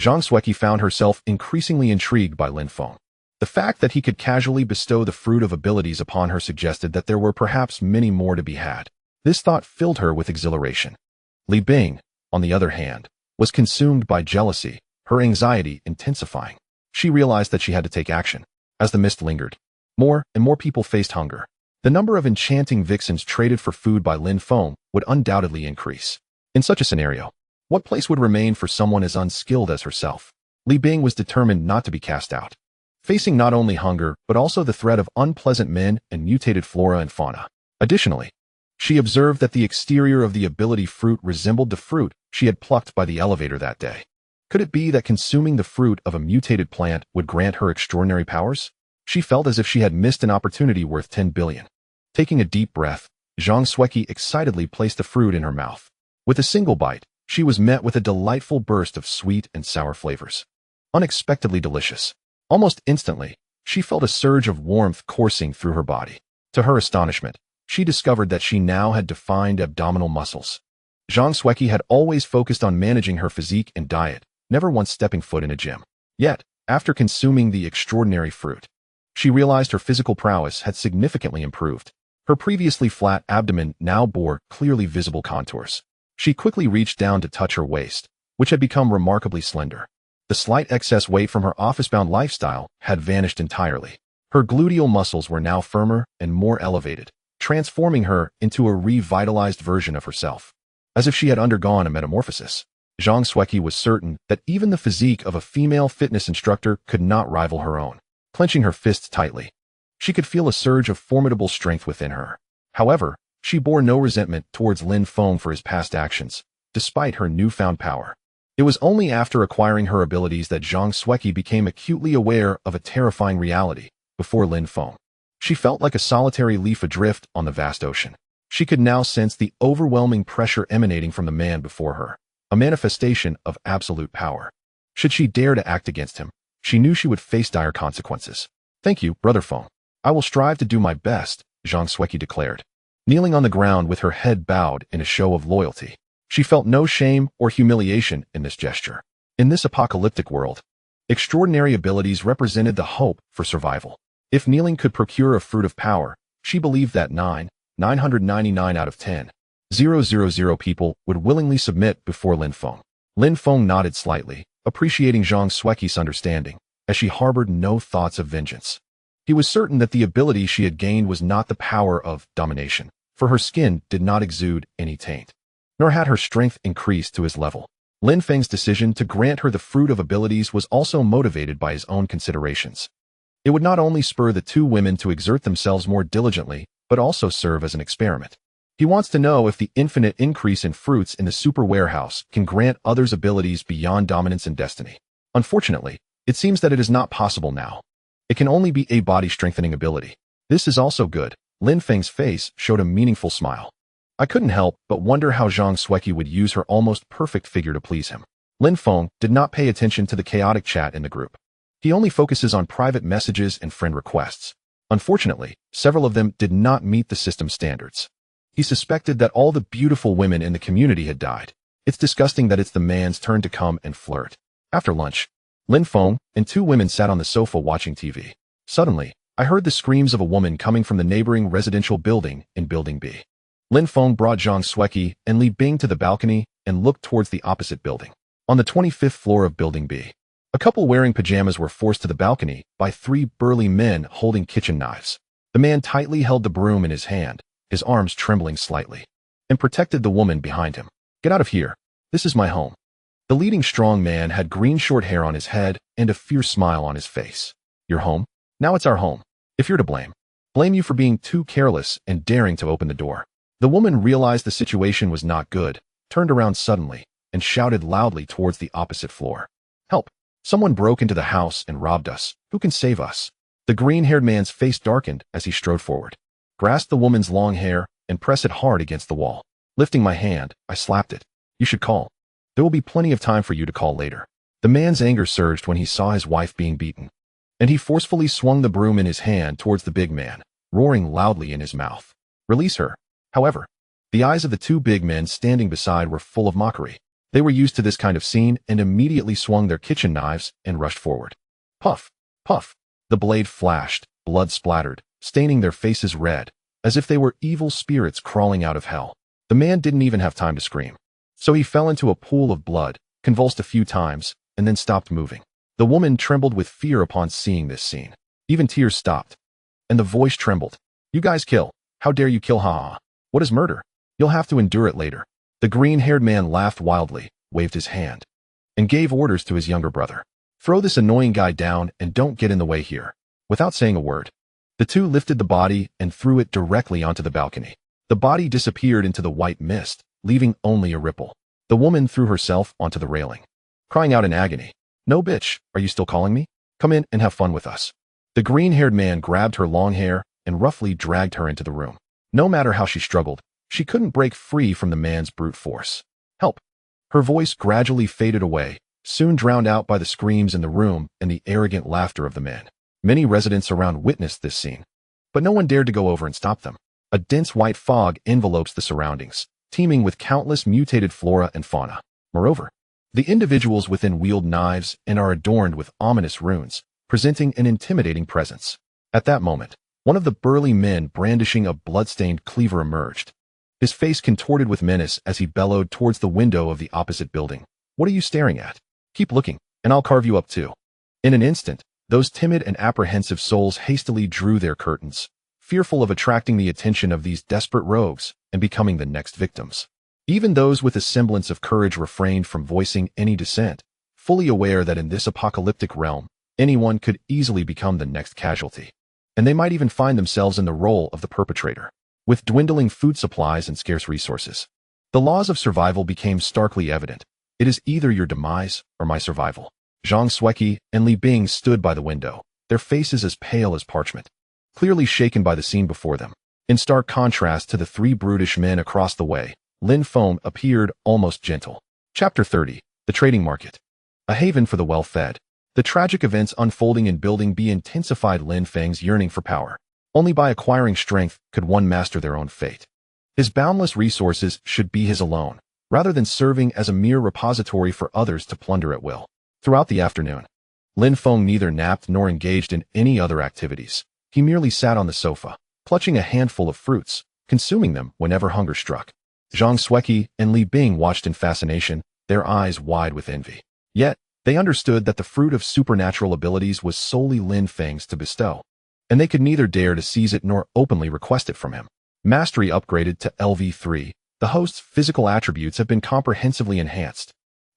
Zhang Sueki found herself increasingly intrigued by Lin Feng. The fact that he could casually bestow the fruit of abilities upon her suggested that there were perhaps many more to be had. This thought filled her with exhilaration. Li Bing, on the other hand, was consumed by jealousy, her anxiety intensifying. She realized that she had to take action. As the mist lingered, more and more people faced hunger. The number of enchanting vixens traded for food by Lin Feng would undoubtedly increase. In such a scenario, what place would remain for someone as unskilled as herself? Li Bing was determined not to be cast out, facing not only hunger but also the threat of unpleasant men and mutated flora and fauna. Additionally, she observed that the exterior of the ability fruit resembled the fruit she had plucked by the elevator that day. Could it be that consuming the fruit of a mutated plant would grant her extraordinary powers? She felt as if she had missed an opportunity worth 10 billion. Taking a deep breath, Zhang Sueki excitedly placed the fruit in her mouth. With a single bite, she was met with a delightful burst of sweet and sour flavors. Unexpectedly delicious. Almost instantly, she felt a surge of warmth coursing through her body. To her astonishment, she discovered that she now had defined abdominal muscles. Zhang Xueqi had always focused on managing her physique and diet, never once stepping foot in a gym. Yet, after consuming the extraordinary fruit, she realized her physical prowess had significantly improved. Her previously flat abdomen now bore clearly visible contours. She quickly reached down to touch her waist, which had become remarkably slender. The slight excess weight from her office-bound lifestyle had vanished entirely. Her gluteal muscles were now firmer and more elevated, transforming her into a revitalized version of herself. As if she had undergone a metamorphosis, Zhang Xueqi was certain that even the physique of a female fitness instructor could not rival her own. Clenching her fists tightly, she could feel a surge of formidable strength within her. However, she bore no resentment towards Lin Feng for his past actions, despite her newfound power. It was only after acquiring her abilities that Zhang Xueqi became acutely aware of a terrifying reality. Before Lin Feng, she felt like a solitary leaf adrift on the vast ocean. She could now sense the overwhelming pressure emanating from the man before her, a manifestation of absolute power. Should she dare to act against him, she knew she would face dire consequences. "Thank you, Brother Feng. I will strive to do my best," Zhang Xueqi declared. Kneeling on the ground with her head bowed in a show of loyalty, she felt no shame or humiliation in this gesture. In this apocalyptic world, extraordinary abilities represented the hope for survival. If kneeling could procure a fruit of power, she believed that 999 out of 10,000 people would willingly submit before Lin Feng. Lin Feng nodded slightly, appreciating Zhang Xueqi's understanding, as she harbored no thoughts of vengeance. He was certain that the ability she had gained was not the power of domination, for her skin did not exude any taint, nor had her strength increased to his level. Lin Feng's decision to grant her the fruit of abilities was also motivated by his own considerations. It would not only spur the two women to exert themselves more diligently, but also serve as an experiment. He wants to know if the infinite increase in fruits in the super warehouse can grant others abilities beyond dominance and destiny. Unfortunately, it seems that it is not possible now. It can only be a body-strengthening ability. This is also good. Lin Feng's face showed a meaningful smile. I couldn't help but wonder how Zhang Xueqi would use her almost perfect figure to please him. Lin Feng did not pay attention to the chaotic chat in the group. He only focuses on private messages and friend requests. Unfortunately, several of them did not meet the system standards. He suspected that all the beautiful women in the community had died. It's disgusting that it's the man's turn to come and flirt. After lunch, Lin Feng and two women sat on the sofa watching TV. Suddenly, I heard the screams of a woman coming from the neighboring residential building in Building B. Lin Feng brought Zhang Xueqi and Li Bing to the balcony and looked towards the opposite building. On the 25th floor of Building B, a couple wearing pajamas were forced to the balcony by three burly men holding kitchen knives. The man tightly held the broom in his hand, his arms trembling slightly, and protected the woman behind him. "Get out of here. This is my home." The leading strong man had green short hair on his head and a fierce smile on his face. "Your home? Now it's our home. If you're to blame you for being too careless and daring to open the door." The woman realized the situation was not good, turned around suddenly, and shouted loudly towards the opposite floor. "Help! Someone broke into the house and robbed us. Who can save us?" The green-haired man's face darkened as he strode forward. Grasped the woman's long hair and pressed it hard against the wall. Lifting my hand, I slapped it. "You should call. There will be plenty of time for you to call later." The man's anger surged when he saw his wife being beaten, and he forcefully swung the broom in his hand towards the big man, roaring loudly in his mouth. "Release her." However, the eyes of the two big men standing beside were full of mockery. They were used to this kind of scene and immediately swung their kitchen knives and rushed forward. Puff! Puff! The blade flashed, blood splattered, staining their faces red, as if they were evil spirits crawling out of hell. The man didn't even have time to scream. So he fell into a pool of blood, convulsed a few times, and then stopped moving. The woman trembled with fear upon seeing this scene. Even tears stopped. And the voice trembled. "You guys kill. How dare you kill, ha? What is murder? You'll have to endure it later." The green-haired man laughed wildly, waved his hand, and gave orders to his younger brother. "Throw this annoying guy down and don't get in the way here." Without saying a word, the two lifted the body and threw it directly onto the balcony. The body disappeared into the white mist, leaving only a ripple. The woman threw herself onto the railing, crying out in agony. "No, bitch, are you still calling me? Come in and have fun with us." The green-haired man grabbed her long hair and roughly dragged her into the room. No matter how she struggled, she couldn't break free from the man's brute force. "Help!" Her voice gradually faded away, soon drowned out by the screams in the room and the arrogant laughter of the men. Many residents around witnessed this scene, but no one dared to go over and stop them. A dense white fog envelopes the surroundings, teeming with countless mutated flora and fauna. Moreover, the individuals within wield knives and are adorned with ominous runes, presenting an intimidating presence. At that moment, one of the burly men brandishing a blood-stained cleaver emerged. His face contorted with menace as he bellowed towards the window of the opposite building. "What are you staring at? Keep looking, and I'll carve you up too." In an instant, those timid and apprehensive souls hastily drew their curtains, fearful of attracting the attention of these desperate rogues and becoming the next victims. Even those with a semblance of courage refrained from voicing any dissent, fully aware that in this apocalyptic realm, anyone could easily become the next casualty. And they might even find themselves in the role of the perpetrator. With dwindling food supplies and scarce resources, the laws of survival became starkly evident. It is either your demise or my survival. Zhang Xueqi and Li Bing stood by the window, their faces as pale as parchment, clearly shaken by the scene before them. In stark contrast to the three brutish men across the way, Lin Feng appeared almost gentle. Chapter 30. The Trading Market. A haven for the well-fed. The tragic events unfolding in Building B intensified Lin Feng's yearning for power. Only by acquiring strength could one master their own fate. His boundless resources should be his alone, rather than serving as a mere repository for others to plunder at will. Throughout the afternoon, Lin Feng neither napped nor engaged in any other activities. He merely sat on the sofa, clutching a handful of fruits, consuming them whenever hunger struck. Zhang Xueqi and Li Bing watched in fascination, their eyes wide with envy. Yet, they understood that the fruit of supernatural abilities was solely Lin Feng's to bestow, and they could neither dare to seize it nor openly request it from him. Mastery upgraded to LV3, the host's physical attributes have been comprehensively enhanced,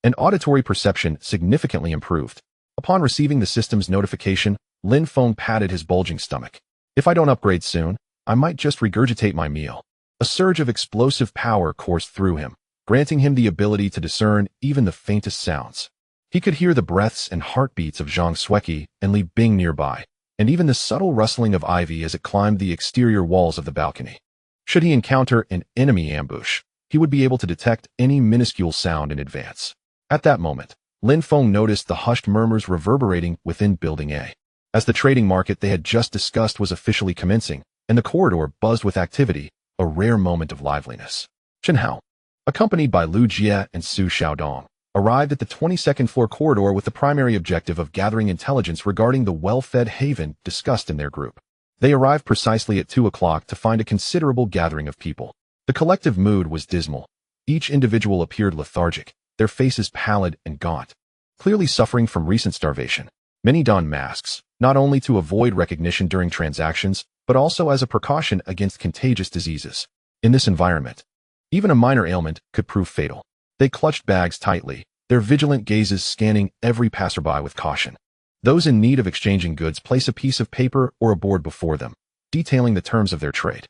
and auditory perception significantly improved. Upon receiving the system's notification, Lin Feng patted his bulging stomach. "If I don't upgrade soon, I might just regurgitate my meal." A surge of explosive power coursed through him, granting him the ability to discern even the faintest sounds. He could hear the breaths and heartbeats of Zhang Xueqi and Li Bing nearby, and even the subtle rustling of ivy as it climbed the exterior walls of the balcony. Should he encounter an enemy ambush, he would be able to detect any minuscule sound in advance. At that moment, Lin Feng noticed the hushed murmurs reverberating within Building A. As the trading market they had just discussed was officially commencing, and the corridor buzzed with activity, a rare moment of liveliness. Chen Hao, accompanied by Lu Jie and Su Xiaodong, arrived at the 22nd floor corridor with the primary objective of gathering intelligence regarding the well-fed haven discussed in their group. They arrived precisely at 2 o'clock to find a considerable gathering of people. The collective mood was dismal. Each individual appeared lethargic, their faces pallid and gaunt, clearly suffering from recent starvation. Many donned masks, not only to avoid recognition during transactions, but also as a precaution against contagious diseases. In this environment, even a minor ailment could prove fatal. They clutched bags tightly, their vigilant gazes scanning every passerby with caution. Those in need of exchanging goods place a piece of paper or a board before them, detailing the terms of their trade.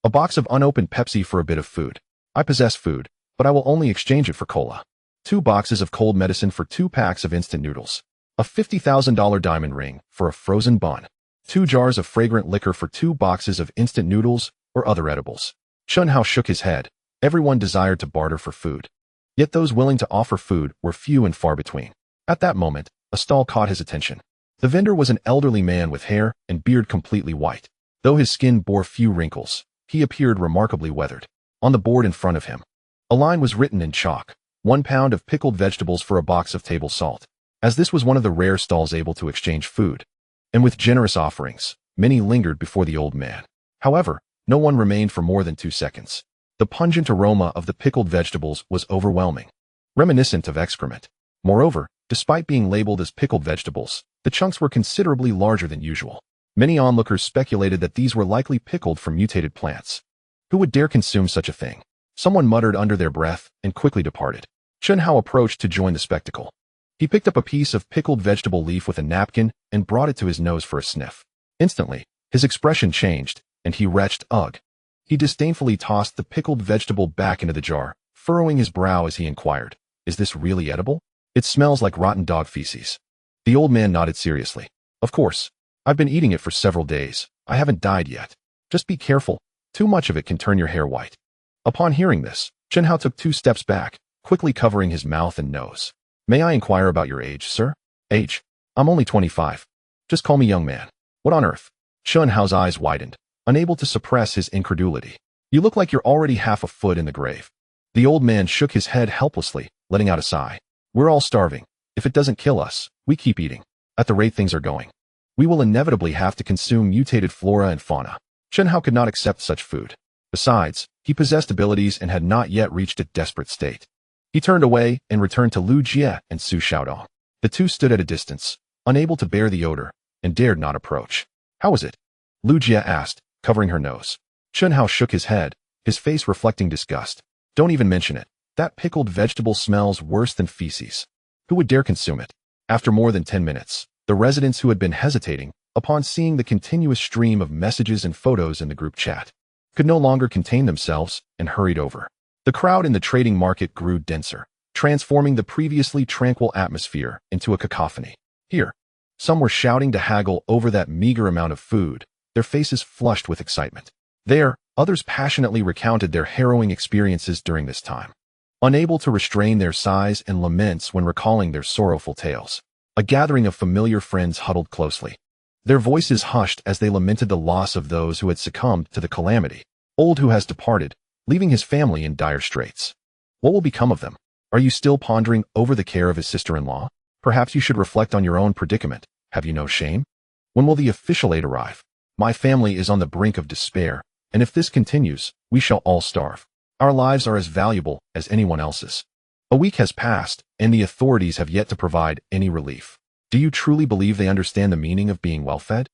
A box of unopened Pepsi for a bit of food. I possess food, but I will only exchange it for cola. 2 boxes of cold medicine for 2 packs of instant noodles. A $50,000 diamond ring for a frozen bun. 2 jars of fragrant liquor for 2 boxes of instant noodles or other edibles. Chen Hao shook his head. Everyone desired to barter for food. Yet those willing to offer food were few and far between. At that moment, a stall caught his attention. The vendor was an elderly man with hair and beard completely white. Though his skin bore few wrinkles, he appeared remarkably weathered. On the board in front of him, a line was written in chalk: 1 pound of pickled vegetables for a box of table salt. As this was one of the rare stalls able to exchange food, and with generous offerings, many lingered before the old man. However, no one remained for more than 2 seconds. The pungent aroma of the pickled vegetables was overwhelming, reminiscent of excrement. Moreover, despite being labeled as pickled vegetables, the chunks were considerably larger than usual. Many onlookers speculated that these were likely pickled from mutated plants. Who would dare consume such a thing? Someone muttered under their breath and quickly departed. Chen Hao approached to join the spectacle. He picked up a piece of pickled vegetable leaf with a napkin and brought it to his nose for a sniff. Instantly, his expression changed, and he retched, "Ugh." He disdainfully tossed the pickled vegetable back into the jar, furrowing his brow as he inquired, "Is this really edible? It smells like rotten dog feces." The old man nodded seriously. "Of course. I've been eating it for several days. I haven't died yet. Just be careful. Too much of it can turn your hair white." Upon hearing this, Chen Hao took 2 steps back, quickly covering his mouth and nose. "May I inquire about your age, sir?" "Age? I'm only 25. Just call me young man." "What on earth?" Chen Hao's eyes widened, unable to suppress his incredulity. "You look like you're already half a foot in the grave." The old man shook his head helplessly, letting out a sigh. We're all starving. If it doesn't kill us, we keep eating. At the rate things are going, we will inevitably have to consume mutated flora and fauna. Chen Hao could not accept such food. Besides, he possessed abilities and had not yet reached a desperate state. He turned away and returned to Lu Jie and Su Xiaodong. The two stood at a distance, unable to bear the odor, and dared not approach. How is it? Lu Jie asked, covering her nose. Chen Hao shook his head, his face reflecting disgust. Don't even mention it. That pickled vegetable smells worse than feces. Who would dare consume it? After more than 10 minutes, the residents who had been hesitating, upon seeing the continuous stream of messages and photos in the group chat, could no longer contain themselves and hurried over. The crowd in the trading market grew denser, transforming the previously tranquil atmosphere into a cacophony. Here, some were shouting to haggle over that meager amount of food, their faces flushed with excitement. There, others passionately recounted their harrowing experiences during this time, unable to restrain their sighs and laments when recalling their sorrowful tales. A gathering of familiar friends huddled closely, their voices hushed as they lamented the loss of those who had succumbed to the calamity. Old who has departed, leaving his family in dire straits. What will become of them? Are you still pondering over the care of his sister-in-law? Perhaps you should reflect on your own predicament. Have you no shame? When will the official aid arrive? My family is on the brink of despair, and if this continues, we shall all starve. Our lives are as valuable as anyone else's. A week has passed, and the authorities have yet to provide any relief. Do you truly believe they understand the meaning of being well-fed?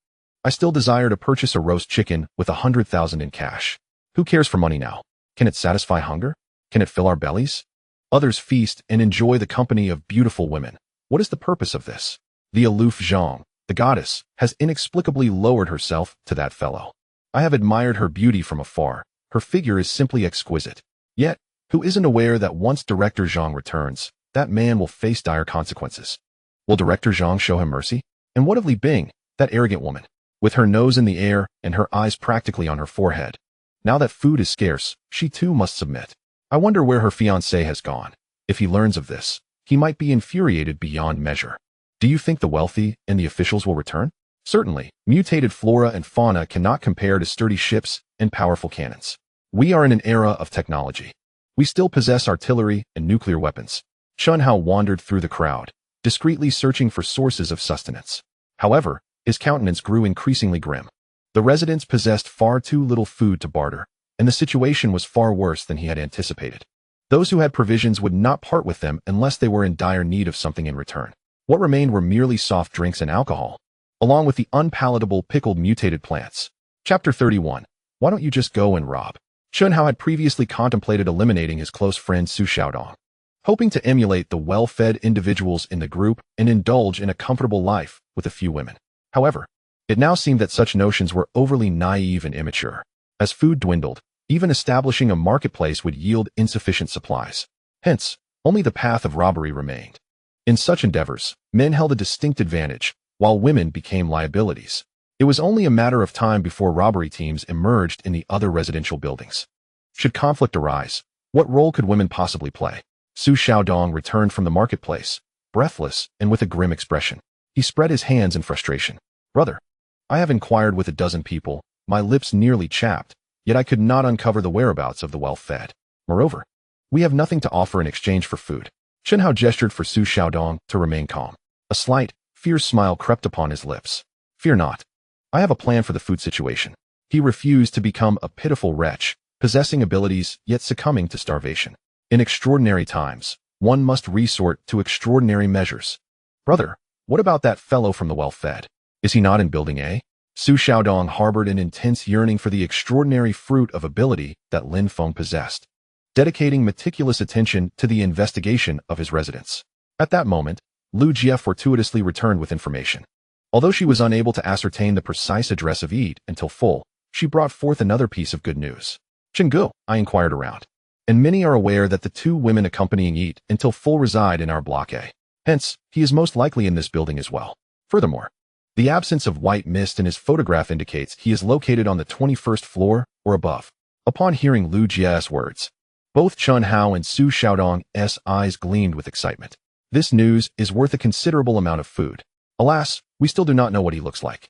I still desire to purchase a roast chicken with 100,000 in cash. Who cares for money now? Can it satisfy hunger? Can it fill our bellies? Others feast and enjoy the company of beautiful women. What is the purpose of this? The aloof Zhang, the goddess, has inexplicably lowered herself to that fellow. I have admired her beauty from afar. Her figure is simply exquisite. Yet, who isn't aware that once Director Zhang returns, that man will face dire consequences? Will Director Zhang show him mercy? And what of Li Bing, that arrogant woman, with her nose in the air and her eyes practically on her forehead? Now that food is scarce, she too must submit. I wonder where her fiancé has gone. If he learns of this, he might be infuriated beyond measure. Do you think the wealthy and the officials will return? Certainly, mutated flora and fauna cannot compare to sturdy ships and powerful cannons. We are in an era of technology. We still possess artillery and nuclear weapons. Chen Hao wandered through the crowd, discreetly searching for sources of sustenance. However, his countenance grew increasingly grim. The residents possessed far too little food to barter, and the situation was far worse than he had anticipated. Those who had provisions would not part with them unless they were in dire need of something in return. What remained were merely soft drinks and alcohol, along with the unpalatable pickled mutated plants. Chapter 31. Why don't you just go and rob? Chen Hao had previously contemplated eliminating his close friend Su Xiaodong, hoping to emulate the well-fed individuals in the group and indulge in a comfortable life with a few women. However, it now seemed that such notions were overly naive and immature. As food dwindled, even establishing a marketplace would yield insufficient supplies. Hence, only the path of robbery remained. In such endeavors, men held a distinct advantage, while women became liabilities. It was only a matter of time before robbery teams emerged in the other residential buildings. Should conflict arise, what role could women possibly play? Su Xiaodong returned from the marketplace, breathless and with a grim expression. He spread his hands in frustration. Brother, I have inquired with a dozen people, my lips nearly chapped, yet I could not uncover the whereabouts of the well-fed. Moreover, we have nothing to offer in exchange for food. Chen Hao gestured for Su Xiaodong to remain calm. A slight, fierce smile crept upon his lips. Fear not. I have a plan for the food situation. He refused to become a pitiful wretch, possessing abilities yet succumbing to starvation. In extraordinary times, one must resort to extraordinary measures. Brother, what about that fellow from the well-fed? Is he not in Building A? Su Xiaodong harbored an intense yearning for the extraordinary fruit of ability that Lin Feng possessed, dedicating meticulous attention to the investigation of his residence. At that moment, Lu Jie fortuitously returned with information. Although she was unable to ascertain the precise address of Eat until full, she brought forth another piece of good news. Chenggu, I inquired around, and many are aware that the two women accompanying Eat until full reside in our Block A. Hence, he is most likely in this building as well. Furthermore, the absence of white mist in his photograph indicates he is located on the 21st floor or above. Upon hearing Lu Jie's words, both Chen Hao and Su Xiaodong's eyes gleamed with excitement. This news is worth a considerable amount of food. Alas, we still do not know what he looks like.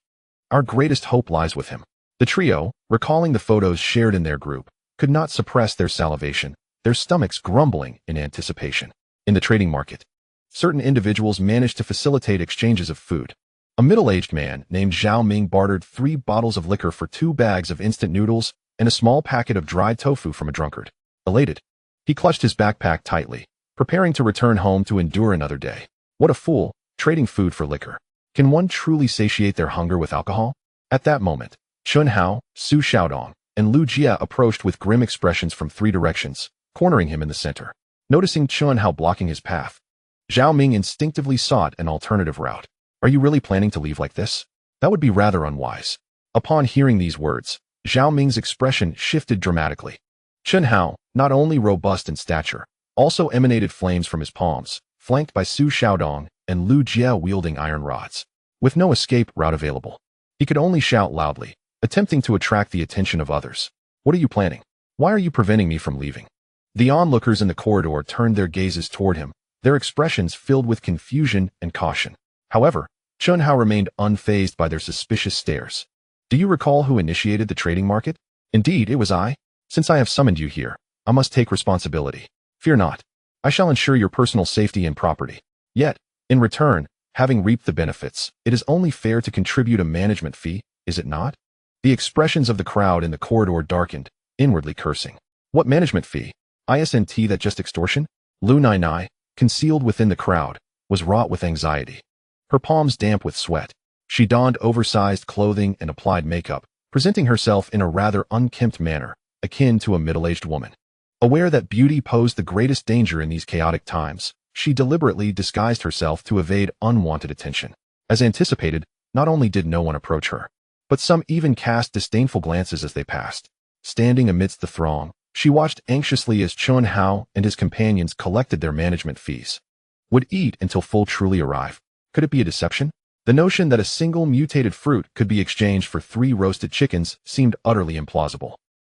Our greatest hope lies with him. The trio, recalling the photos shared in their group, could not suppress their salivation, their stomachs grumbling in anticipation. In the trading market, certain individuals managed to facilitate exchanges of food. A middle-aged man named Zhao Ming bartered 3 bottles of liquor for 2 bags of instant noodles and a small packet of dried tofu from a drunkard. Elated, he clutched his backpack tightly, preparing to return home to endure another day. What a fool, trading food for liquor. Can one truly satiate their hunger with alcohol? At that moment, Chun Hao, Su Xiaodong, and Lu Jia approached with grim expressions from 3 directions, cornering him in the center. Noticing Chun Hao blocking his path, Zhao Ming instinctively sought an alternative route. Are you really planning to leave like this? That would be rather unwise. Upon hearing these words, Zhao Ming's expression shifted dramatically. Chun Hao, not only robust in stature, also emanated flames from his palms, flanked by Su Xiaodong and Lu Jia wielding iron rods. With no escape route available, he could only shout loudly, attempting to attract the attention of others. What are you planning? Why are you preventing me from leaving? The onlookers in the corridor turned their gazes toward him, their expressions filled with confusion and caution. However, Chun Hao remained unfazed by their suspicious stares. Do you recall who initiated the trading market? Indeed, it was I. Since I have summoned you here, I must take responsibility. Fear not. I shall ensure your personal safety and property. Yet, in return, having reaped the benefits, it is only fair to contribute a management fee, is it not? The expressions of the crowd in the corridor darkened, inwardly cursing. What management fee? Isn't that just extortion? Lu Nai, concealed within the crowd, was wrought with anxiety. Her palms damp with sweat. She donned oversized clothing and applied makeup, presenting herself in a rather unkempt manner, akin to a middle-aged woman. Aware that beauty posed the greatest danger in these chaotic times, she deliberately disguised herself to evade unwanted attention. As anticipated, not only did no one approach her, but some even cast disdainful glances as they passed. Standing amidst the throng, she watched anxiously as Chun Hao and his companions collected their management fees. Would eat until full truly arrive. Could it be a deception? The notion that a single mutated fruit could be exchanged for 3 roasted chickens seemed utterly implausible.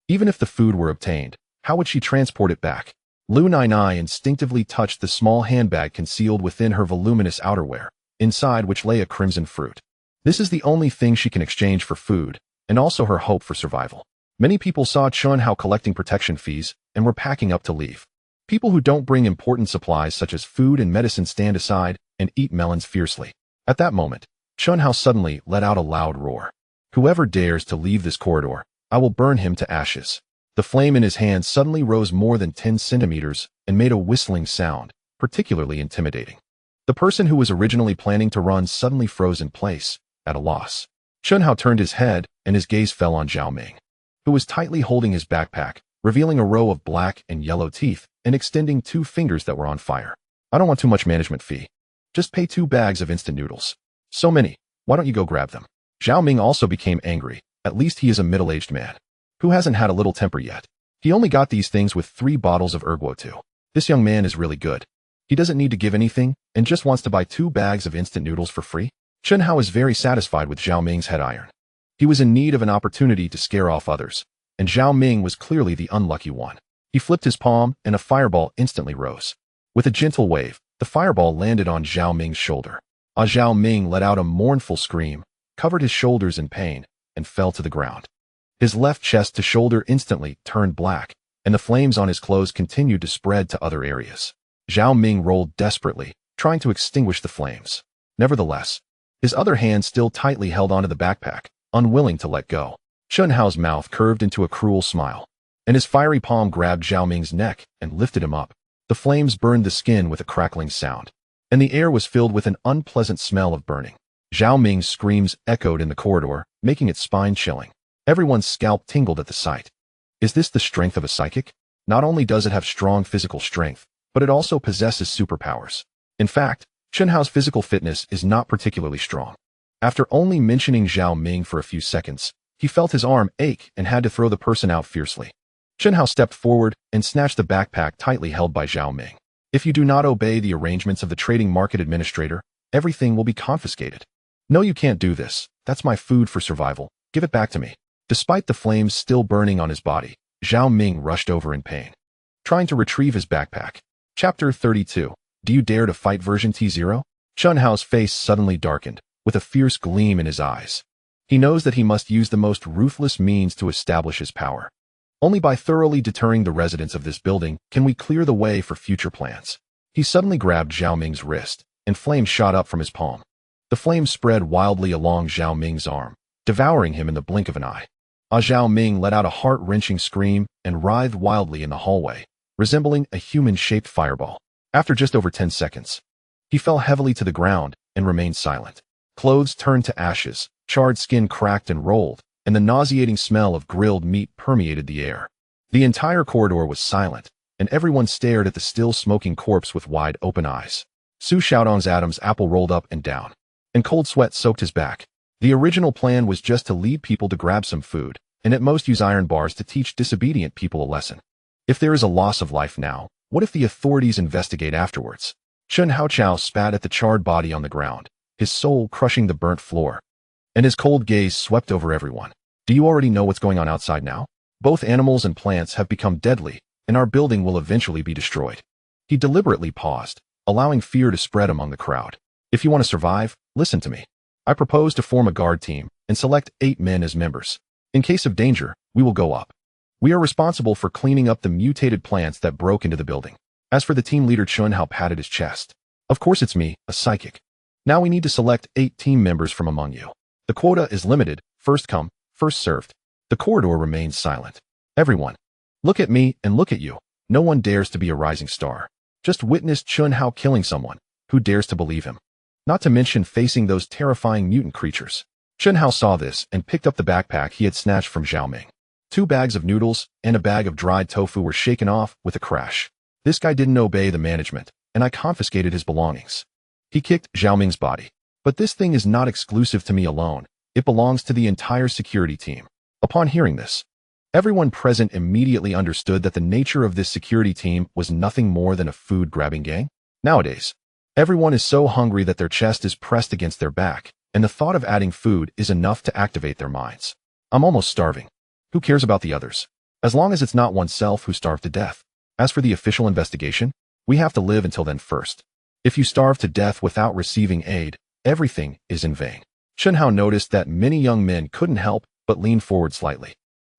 Even if the food were obtained, how would she transport it back? Lu Nai instinctively touched the small handbag concealed within her voluminous outerwear, inside which lay a crimson fruit. This is the only thing she can exchange for food, and also her hope for survival. Many people saw Chun Hao collecting protection fees and were packing up to leave. People who don't bring important supplies such as food and medicine stand aside and eat melons fiercely. At that moment, Chun Hao suddenly let out a loud roar. Whoever dares to leave this corridor, I will burn him to ashes. The flame in his hand suddenly rose more than 10 centimeters and made a whistling sound, particularly intimidating. The person who was originally planning to run suddenly froze in place, at a loss. Chun Hao turned his head and his gaze fell on Zhao Ming, who was tightly holding his backpack, revealing a row of black and yellow teeth and extending 2 fingers that were on fire. I don't want too much management fee. Just pay 2 bags of instant noodles. So many. Why don't you go grab them? Zhao Ming also became angry. At least he is a middle-aged man, who hasn't had a little temper yet. He only got these things with 3 bottles of erguo too. This young man is really good. He doesn't need to give anything and just wants to buy 2 bags of instant noodles for free. Chun Hao is very satisfied with Zhao Ming's head iron. He was in need of an opportunity to scare off others, and Zhao Ming was clearly the unlucky one. He flipped his palm and a fireball instantly rose. With a gentle wave, the fireball landed on Zhao Ming's shoulder. Zhao Ming let out a mournful scream, covered his shoulders in pain, and fell to the ground. His left chest to shoulder instantly turned black, and the flames on his clothes continued to spread to other areas. Zhao Ming rolled desperately, trying to extinguish the flames. Nevertheless, his other hand still tightly held onto the backpack, unwilling to let go. Chun Hao's mouth curved into a cruel smile, and his fiery palm grabbed Zhao Ming's neck and lifted him up. The flames burned the skin with a crackling sound, and the air was filled with an unpleasant smell of burning. Zhao Ming's screams echoed in the corridor, making it spine-chilling. Everyone's scalp tingled at the sight. Is this the strength of a psychic? Not only does it have strong physical strength, but it also possesses superpowers. In fact, Chun Hao's physical fitness is not particularly strong. After only mentioning Zhao Ming for a few seconds, he felt his arm ache and had to throw the person out fiercely. Chun Hao stepped forward and snatched the backpack tightly held by Zhao Ming. If you do not obey the arrangements of the trading market administrator, everything will be confiscated. No, you can't do this. That's my food for survival. Give it back to me. Despite the flames still burning on his body, Zhao Ming rushed over in pain, trying to retrieve his backpack. Chapter 32. Do you dare to fight version T0? Chun Hao's face suddenly darkened, with a fierce gleam in his eyes. He knows that he must use the most ruthless means to establish his power. Only by thoroughly deterring the residents of this building can we clear the way for future plans. He suddenly grabbed Zhao Ming's wrist, and flames shot up from his palm. The flames spread wildly along Zhao Ming's arm, devouring him in the blink of an eye. Zhao Ming let out a heart-wrenching scream and writhed wildly in the hallway, resembling a human-shaped fireball. After just over 10 seconds, he fell heavily to the ground and remained silent. Clothes turned to ashes, charred skin cracked and rolled, and the nauseating smell of grilled meat permeated the air. The entire corridor was silent, and everyone stared at the still smoking corpse with wide open eyes. Su Xiaodong's Adam's apple rolled up and down, and cold sweat soaked his back. The original plan was just to lead people to grab some food, and at most use iron bars to teach disobedient people a lesson. If there is a loss of life now, what if the authorities investigate afterwards? Chen Haochao spat at the charred body on the ground, his soul crushing the burnt floor, and his cold gaze swept over everyone. Do you already know what's going on outside now? Both animals and plants have become deadly, and our building will eventually be destroyed. He deliberately paused, allowing fear to spread among the crowd. If you want to survive, listen to me. I propose to form a guard team and select 8 men as members. In case of danger, we will go up. We are responsible for cleaning up the mutated plants that broke into the building. As for the team leader, Chun Hao patted his chest. Of course it's me, a psychic. Now we need to select 8 team members from among you. The quota is limited, first come, first served. The corridor remains silent. Everyone, look at me and look at you. No one dares to be a rising star. Just witness Chun Hao killing someone. Who dares to believe him? Not to mention facing those terrifying mutant creatures. Chun Hao saw this and picked up the backpack he had snatched from Zhao Ming. 2 bags of noodles and a bag of dried tofu were shaken off with a crash. This guy didn't obey the management, and I confiscated his belongings. He kicked Zhao Ming's body. But this thing is not exclusive to me alone. It belongs to the entire security team. Upon hearing this, everyone present immediately understood that the nature of this security team was nothing more than a food-grabbing gang. Nowadays, everyone is so hungry that their chest is pressed against their back, and the thought of adding food is enough to activate their minds. I'm almost starving. Who cares about the others? As long as it's not oneself who starved to death. As for the official investigation, we have to live until then first. If you starve to death without receiving aid, everything is in vain. Chen Hao noticed that many young men couldn't help but lean forward slightly.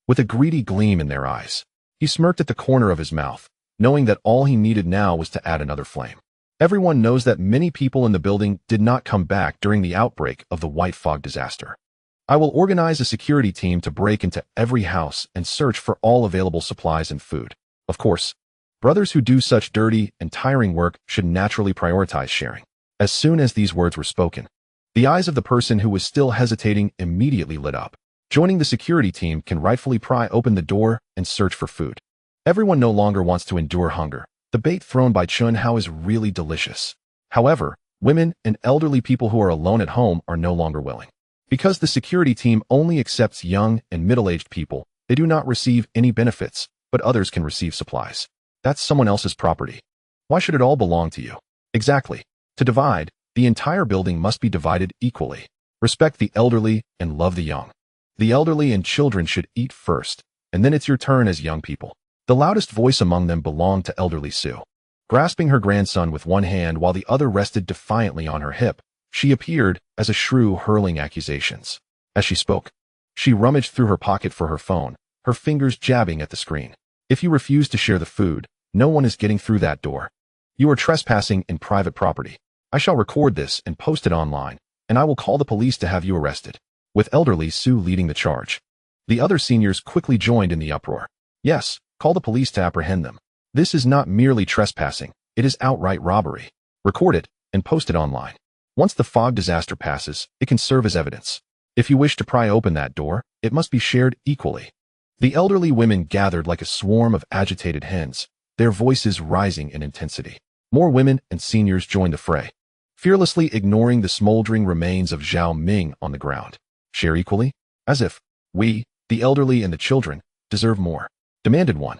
With a greedy gleam in their eyes, he smirked at the corner of his mouth, knowing that all he needed now was to add another flame. Everyone knows that many people in the building did not come back during the outbreak of the White Fog disaster. I will organize a security team to break into every house and search for all available supplies and food. Of course, brothers who do such dirty and tiring work should naturally prioritize sharing. As soon as these words were spoken, the eyes of the person who was still hesitating immediately lit up. Joining the security team can rightfully pry open the door and search for food. Everyone no longer wants to endure hunger. The bait thrown by Chun Hao is really delicious. However, women and elderly people who are alone at home are no longer willing. Because the security team only accepts young and middle-aged people, they do not receive any benefits, but others can receive supplies. That's someone else's property. Why should it all belong to you? Exactly. To divide, the entire building must be divided equally. Respect the elderly and love the young. The elderly and children should eat first, and then it's your turn as young people. The loudest voice among them belonged to elderly Sue. Grasping her grandson with one hand while the other rested defiantly on her hip, she appeared as a shrew hurling accusations. As she spoke, she rummaged through her pocket for her phone, her fingers jabbing at the screen. If you refuse to share the food, no one is getting through that door. You are trespassing in private property. I shall record this and post it online, and I will call the police to have you arrested. With elderly Sue leading the charge, the other seniors quickly joined in the uproar. Yes, call the police to apprehend them. This is not merely trespassing, it is outright robbery. Record it and post it online. Once the fog disaster passes, it can serve as evidence. If you wish to pry open that door, it must be shared equally. The elderly women gathered like a swarm of agitated hens, their voices rising in intensity. More women and seniors joined the fray, fearlessly ignoring the smoldering remains of Zhao Ming on the ground. Share equally? As if we, the elderly and the children, deserve more, demanded one.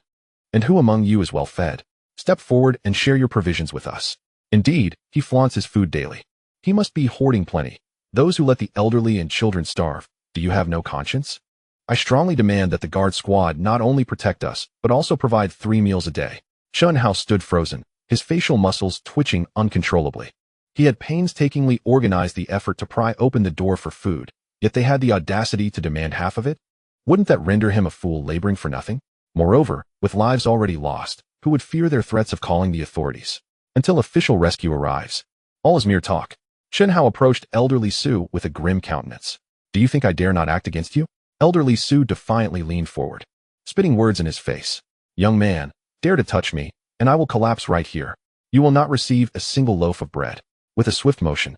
And who among you is well fed? Step forward and share your provisions with us. Indeed, he flaunts his food daily. He must be hoarding plenty. Those who let the elderly and children starve, do you have no conscience? I strongly demand that the guard squad not only protect us, but also provide 3 meals a day. Chun Hao stood frozen, his facial muscles twitching uncontrollably. He had painstakingly organized the effort to pry open the door for food, yet they had the audacity to demand half of it? Wouldn't that render him a fool laboring for nothing? Moreover, with lives already lost, who would fear their threats of calling the authorities? Until official rescue arrives. All is mere talk. Chen Hao approached elderly Su with a grim countenance. Do you think I dare not act against you? Elderly Su defiantly leaned forward, spitting words in his face. Young man, dare to touch me, and I will collapse right here. You will not receive a single loaf of bread. With a swift motion,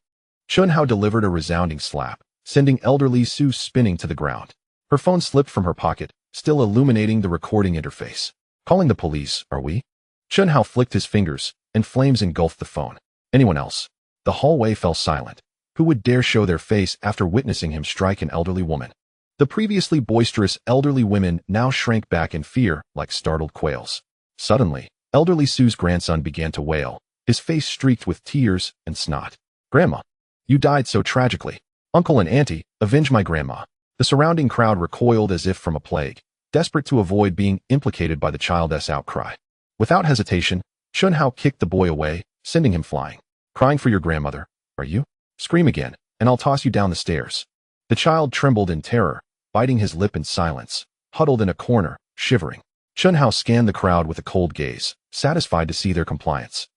Chen Hao delivered a resounding slap, sending elderly Su spinning to the ground. Her phone slipped from her pocket, still illuminating the recording interface. Calling the police, are we? Chen Hao flicked his fingers, and flames engulfed the phone. Anyone else? The hallway fell silent. Who would dare show their face after witnessing him strike an elderly woman? The previously boisterous elderly women now shrank back in fear like startled quails. Suddenly, elderly Su's grandson began to wail, his face streaked with tears and snot. Grandma, you died so tragically. Uncle and auntie, avenge my grandma. The surrounding crowd recoiled as if from a plague, desperate to avoid being implicated by the child's outcry. Without hesitation, Chen Hao kicked the boy away, sending him flying. Crying for your grandmother, are you? Scream again, and I'll toss you down the stairs. The child trembled in terror, biting his lip in silence, huddled in a corner, shivering. Chen Hao scanned the crowd with a cold gaze, satisfied to see their compliance,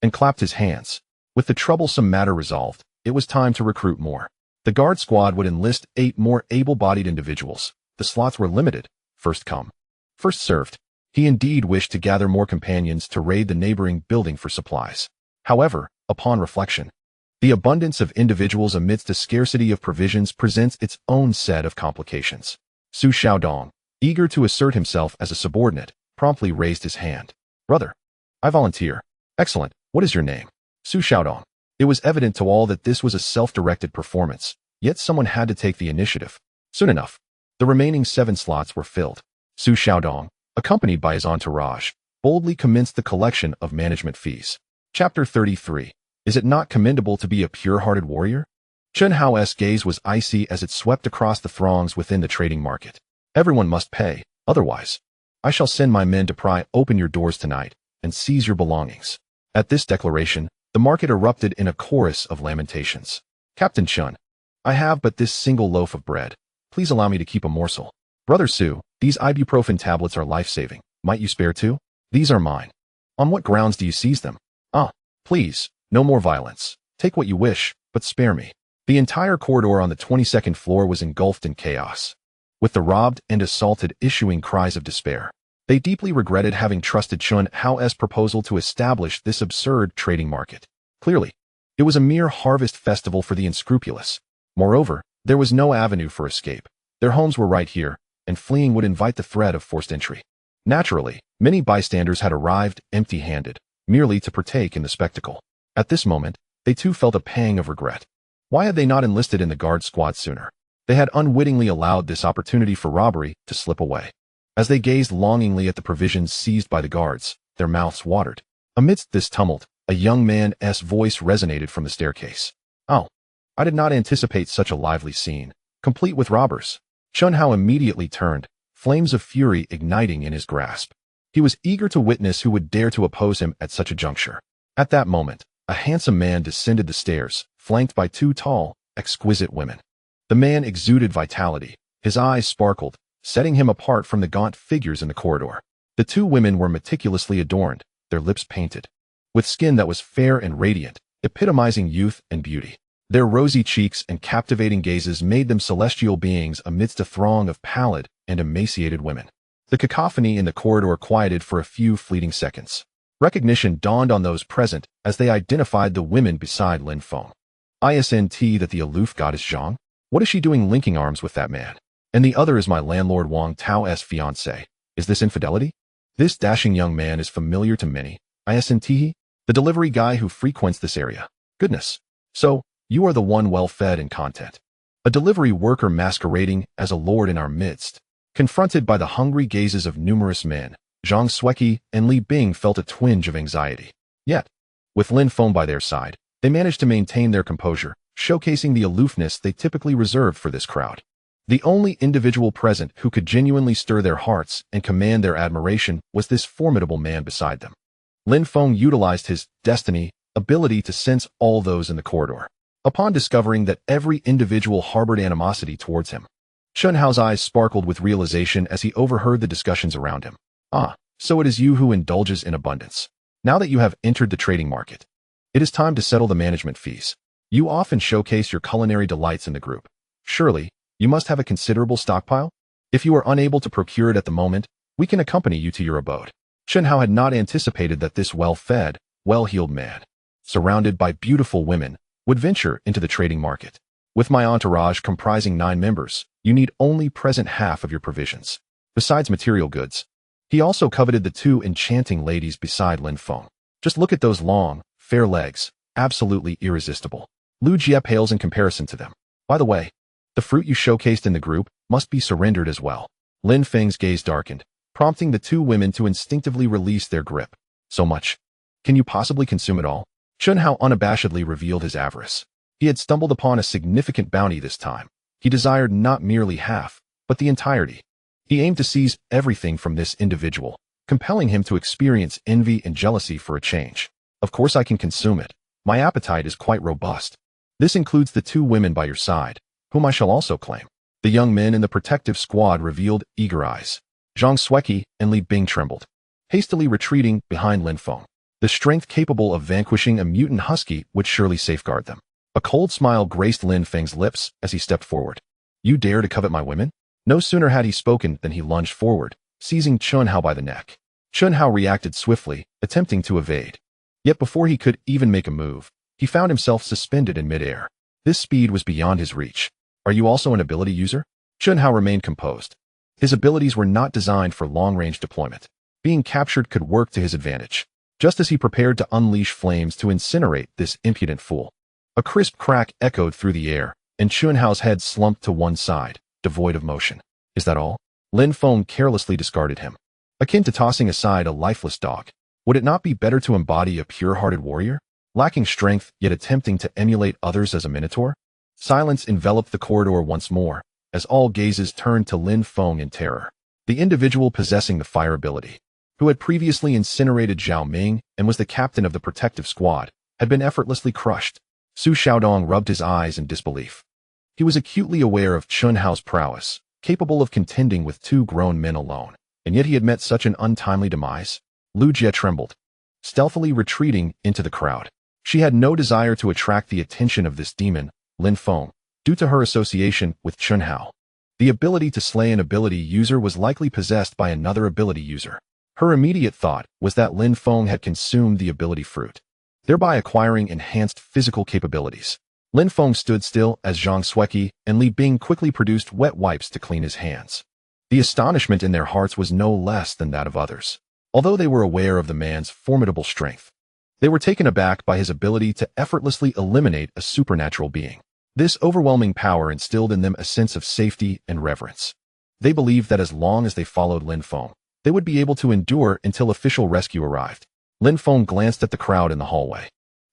and clapped his hands. With the troublesome matter resolved, it was time to recruit more. The guard squad would enlist 8 more able-bodied individuals. The slots were limited, first come, first served. He indeed wished to gather more companions to raid the neighboring building for supplies. However, upon reflection, the abundance of individuals amidst a scarcity of provisions presents its own set of complications. Su Xiaodong, eager to assert himself as a subordinate, promptly raised his hand. Brother, I volunteer. Excellent. What is your name? Su Xiaodong. It was evident to all that this was a self-directed performance, yet someone had to take the initiative. Soon enough, the remaining 7 slots were filled. Su Xiaodong, accompanied by his entourage, boldly commenced the collection of management fees. Chapter 33. Is it not commendable to be a pure-hearted warrior? Chen Hao's gaze was icy as it swept across the throngs within the trading market. Everyone must pay, otherwise, I shall send my men to pry open your doors tonight and seize your belongings. At this declaration, the market erupted in a chorus of lamentations. Captain Chen, I have but this single loaf of bread. Please allow me to keep a morsel. Brother Su, these ibuprofen tablets are life-saving. Might you spare 2? These are mine. On what grounds do you seize them? Please, no more violence. Take what you wish, but spare me. The entire corridor on the 22nd floor was engulfed in chaos, with the robbed and assaulted issuing cries of despair. They deeply regretted having trusted Chen Hao's proposal to establish this absurd trading market. Clearly, it was a mere harvest festival for the unscrupulous. Moreover, there was no avenue for escape. Their homes were right here, and fleeing would invite the threat of forced entry. Naturally, many bystanders had arrived empty-handed, merely to partake in the spectacle. At this moment, they too felt a pang of regret. Why had they not enlisted in the guard squad sooner? They had unwittingly allowed this opportunity for robbery to slip away. As they gazed longingly at the provisions seized by the guards, their mouths watered. Amidst this tumult, a young man's voice resonated from the staircase. Oh, I did not anticipate such a lively scene, complete with robbers. Chen Hao immediately turned, flames of fury igniting in his grasp. He was eager to witness who would dare to oppose him at such a juncture. At that moment, a handsome man descended the stairs, flanked by 2 tall, exquisite women. The man exuded vitality. His eyes sparkled, setting him apart from the gaunt figures in the corridor. The 2 women were meticulously adorned, their lips painted, with skin that was fair and radiant, epitomizing youth and beauty. Their rosy cheeks and captivating gazes made them celestial beings amidst a throng of pallid and emaciated women. The cacophony in the corridor quieted for a few fleeting seconds. Recognition dawned on those present as they identified the women beside Lin Feng. Isn't that the aloof goddess Zhang? What is she doing linking arms with that man? And the other is my landlord Wang Tao's fiancé. Is this infidelity? This dashing young man is familiar to many. Isn't he? The delivery guy who frequents this area. Goodness. So, you are the one well-fed and content. A delivery worker masquerading as a lord in our midst. Confronted by the hungry gazes of numerous men, Zhang Sueki and Li Bing felt a twinge of anxiety. Yet, with Lin Feng by their side, they managed to maintain their composure, showcasing the aloofness they typically reserved for this crowd. The only individual present who could genuinely stir their hearts and command their admiration was this formidable man beside them. Lin Feng utilized his destiny ability to sense all those in the corridor. Upon discovering that every individual harbored animosity towards him, Chen Hao's eyes sparkled with realization as he overheard the discussions around him. Ah, so it is you who indulges in abundance. Now that you have entered the trading market, it is time to settle the management fees. You often showcase your culinary delights in the group. Surely, you must have a considerable stockpile? If you are unable to procure it at the moment, we can accompany you to your abode. Chen Hao had not anticipated that this well-fed, well-heeled man, surrounded by beautiful women, would venture into the trading market. With my entourage comprising 9 members, you need only present half of your provisions. Besides material goods, he also coveted the 2 enchanting ladies beside Lin Feng. Just look at those long, fair legs, absolutely irresistible. Lu Jie pales in comparison to them. By the way, the fruit you showcased in the group must be surrendered as well. Lin Feng's gaze darkened, prompting the 2 women to instinctively release their grip. So much. Can you possibly consume it all? Chen Hao unabashedly revealed his avarice. He had stumbled upon a significant bounty this time. He desired not merely half, but the entirety. He aimed to seize everything from this individual, compelling him to experience envy and jealousy for a change. Of course I can consume it. My appetite is quite robust. This includes the 2 women by your side, whom I shall also claim. The young men in the protective squad revealed eager eyes. Zhang Sueki and Li Bing trembled, hastily retreating behind Lin Feng. The strength capable of vanquishing a mutant husky would surely safeguard them. A cold smile graced Lin Feng's lips as he stepped forward. You dare to covet my women? No sooner had he spoken than he lunged forward, seizing Chen Hao by the neck. Chen Hao reacted swiftly, attempting to evade. Yet before he could even make a move, he found himself suspended in midair. This speed was beyond his reach. Are you also an ability user? Chen Hao remained composed. His abilities were not designed for long-range deployment. Being captured could work to his advantage. Just as he prepared to unleash flames to incinerate this impudent fool, a crisp crack echoed through the air, and Chen Hao's head slumped to one side, devoid of motion. Is that all? Lin Feng carelessly discarded him. Akin to tossing aside a lifeless dog, would it not be better to embody a pure-hearted warrior, lacking strength yet attempting to emulate others as a minotaur? Silence enveloped the corridor once more, as all gazes turned to Lin Feng in terror. The individual possessing the fire ability, who had previously incinerated Zhao Ming and was the captain of the protective squad, had been effortlessly crushed. Su Xiaodong rubbed his eyes in disbelief. He was acutely aware of Chen Hao's prowess, capable of contending with 2 grown men alone, and yet he had met such an untimely demise. Lu Jie trembled, stealthily retreating into the crowd. She had no desire to attract the attention of this demon, Lin Feng, due to her association with Chen Hao. The ability to slay an ability user was likely possessed by another ability user. Her immediate thought was that Lin Feng had consumed the ability fruit, thereby acquiring enhanced physical capabilities. Lin Feng stood still as Zhang Sueki and Li Bing quickly produced wet wipes to clean his hands. The astonishment in their hearts was no less than that of others. Although they were aware of the man's formidable strength, they were taken aback by his ability to effortlessly eliminate a supernatural being. This overwhelming power instilled in them a sense of safety and reverence. They believed that as long as they followed Lin Feng, they would be able to endure until official rescue arrived. Lin Feng glanced at the crowd in the hallway,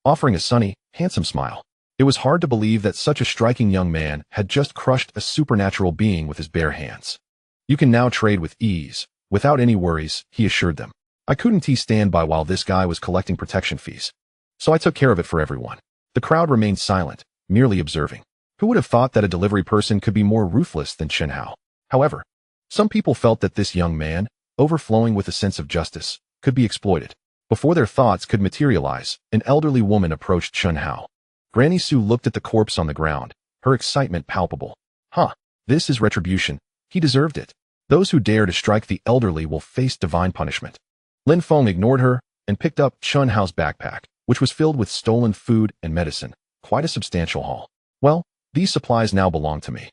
offering a sunny, handsome smile. It was hard to believe that such a striking young man had just crushed a supernatural being with his bare hands. You can now trade with ease, without any worries, he assured them. I couldn't stand by while this guy was collecting protection fees, so I took care of it for everyone. The crowd remained silent, merely observing. Who would have thought that a delivery person could be more ruthless than Chen Hao? However, some people felt that this young man, overflowing with a sense of justice, could be exploited. Before their thoughts could materialize, an elderly woman approached Chen Hao. Granny Su looked at the corpse on the ground, her excitement palpable. This is retribution. He deserved it. Those who dare to strike the elderly will face divine punishment. Lin Feng ignored her and picked up Chen Hao's backpack, which was filled with stolen food and medicine, quite a substantial haul. Well, these supplies now belong to me.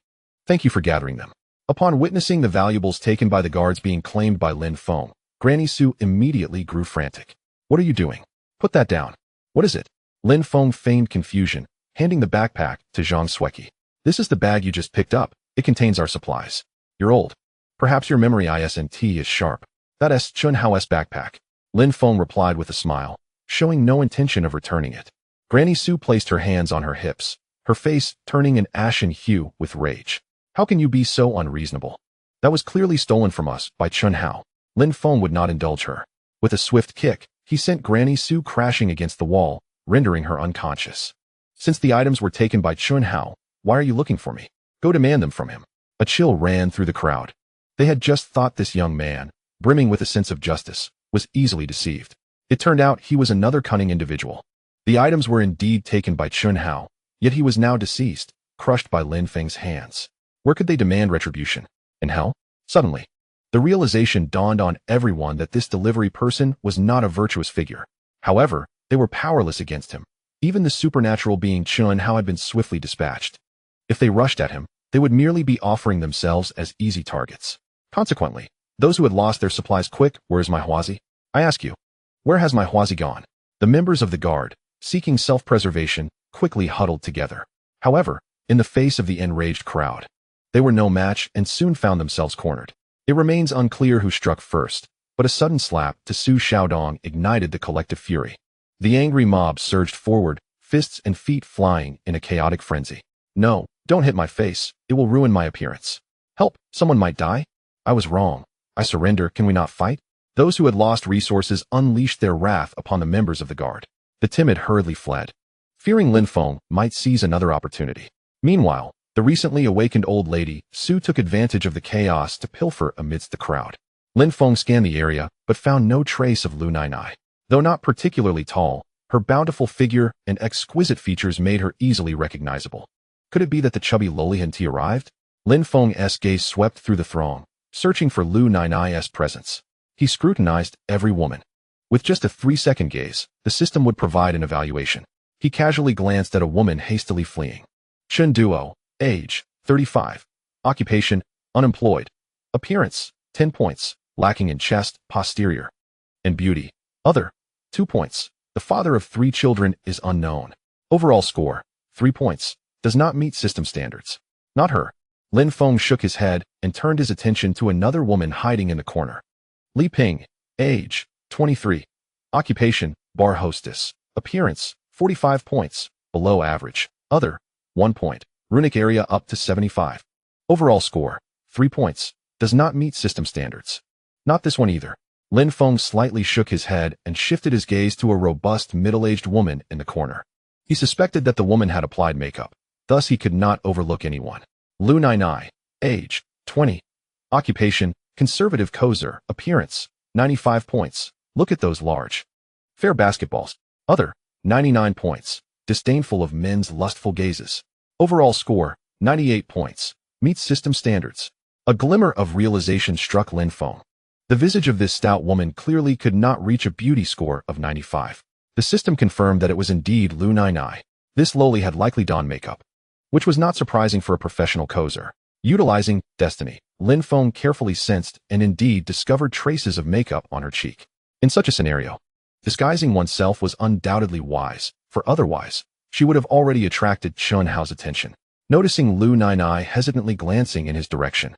Thank you for gathering them. Upon witnessing the valuables taken by the guards being claimed by Lin Feng, Granny Su immediately grew frantic. What are you doing? Put that down. What is it? Lin Feng feigned confusion, handing the backpack to Zhang Sueki. This is the bag you just picked up. It contains our supplies. You're old. Perhaps your memory isn't is sharp. That's Chen Hao's backpack. Lin Feng replied with a smile, showing no intention of returning it. Granny Su placed her hands on her hips, her face turning an ashen hue with rage. How can you be so unreasonable? That was clearly stolen from us by Chen Hao. Lin Feng would not indulge her. With a swift kick, he sent Granny Su crashing against the wall, rendering her unconscious. Since the items were taken by Chen Hao, why are you looking for me? Go demand them from him. A chill ran through the crowd. They had just thought this young man, brimming with a sense of justice, was easily deceived. It turned out he was another cunning individual. The items were indeed taken by Chun Hao, yet he was now deceased, crushed by Lin Feng's hands. Where could they demand retribution? In hell? Suddenly, the realization dawned on everyone that this delivery person was not a virtuous figure. However, they were powerless against him. Even the supernatural being Chun Hao had been swiftly dispatched. If they rushed at him, they would merely be offering themselves as easy targets. Consequently, those who had lost their supplies quick, "Where's my Huazi? I ask you, where has my Huazi gone?" The members of the guard, seeking self-preservation, quickly huddled together. However, in the face of the enraged crowd, they were no match and soon found themselves cornered. It remains unclear who struck first, but a sudden slap to Su Xiaodong ignited the collective fury. The angry mob surged forward, fists and feet flying in a chaotic frenzy. "No, don't hit my face, it will ruin my appearance. Help, someone might die. I was wrong. I surrender, can we not fight?" Those who had lost resources unleashed their wrath upon the members of the guard. The timid hurriedly fled, fearing Lin Feng might seize another opportunity. Meanwhile, the recently awakened old lady, Su, took advantage of the chaos to pilfer amidst the crowd. Lin Feng scanned the area, but found no trace of Lu Nainai. Though not particularly tall, her bountiful figure and exquisite features made her easily recognizable. Could it be that the chubby Lolihan arrived? Lin Feng's gaze swept through the throng, searching for Lu Nainai's presence. He scrutinized every woman. With just a 3-second gaze, the system would provide an evaluation. He casually glanced at a woman hastily fleeing. Chen Duo, age, 35. Occupation, unemployed. Appearance, 10 points, lacking in chest, posterior. And beauty, other, 2 points. The father of 3 children is unknown. Overall score, 3 points. Does not meet system standards. Not her. Lin Feng shook his head and turned his attention to another woman hiding in the corner. Li Ping, age, 23. Occupation, bar hostess. Appearance, 45 points, below average. Other, 1 point. Runic area up to 75. Overall score, 3 points. Does not meet system standards. Not this one either. Lin Feng slightly shook his head and shifted his gaze to a robust middle-aged woman in the corner. He suspected that the woman had applied makeup. Thus he could not overlook anyone. Lu Nainai, age, 20. Occupation, conservative cozer. Appearance, 95 points. Look at those large, fair basketballs. Other, 99 points. Disdainful of men's lustful gazes. Overall score, 98 points. Meets system standards. A glimmer of realization struck Lin Feng. The visage of this stout woman clearly could not reach a beauty score of 95. The system confirmed that it was indeed Lu Nainai. This loli had likely donned makeup, which was not surprising for a professional cozer. Utilizing destiny, Lin Feng carefully sensed and indeed discovered traces of makeup on her cheek. In such a scenario, disguising oneself was undoubtedly wise, for otherwise, she would have already attracted Chun Hao's attention. Noticing Lu Nainai hesitantly glancing in his direction,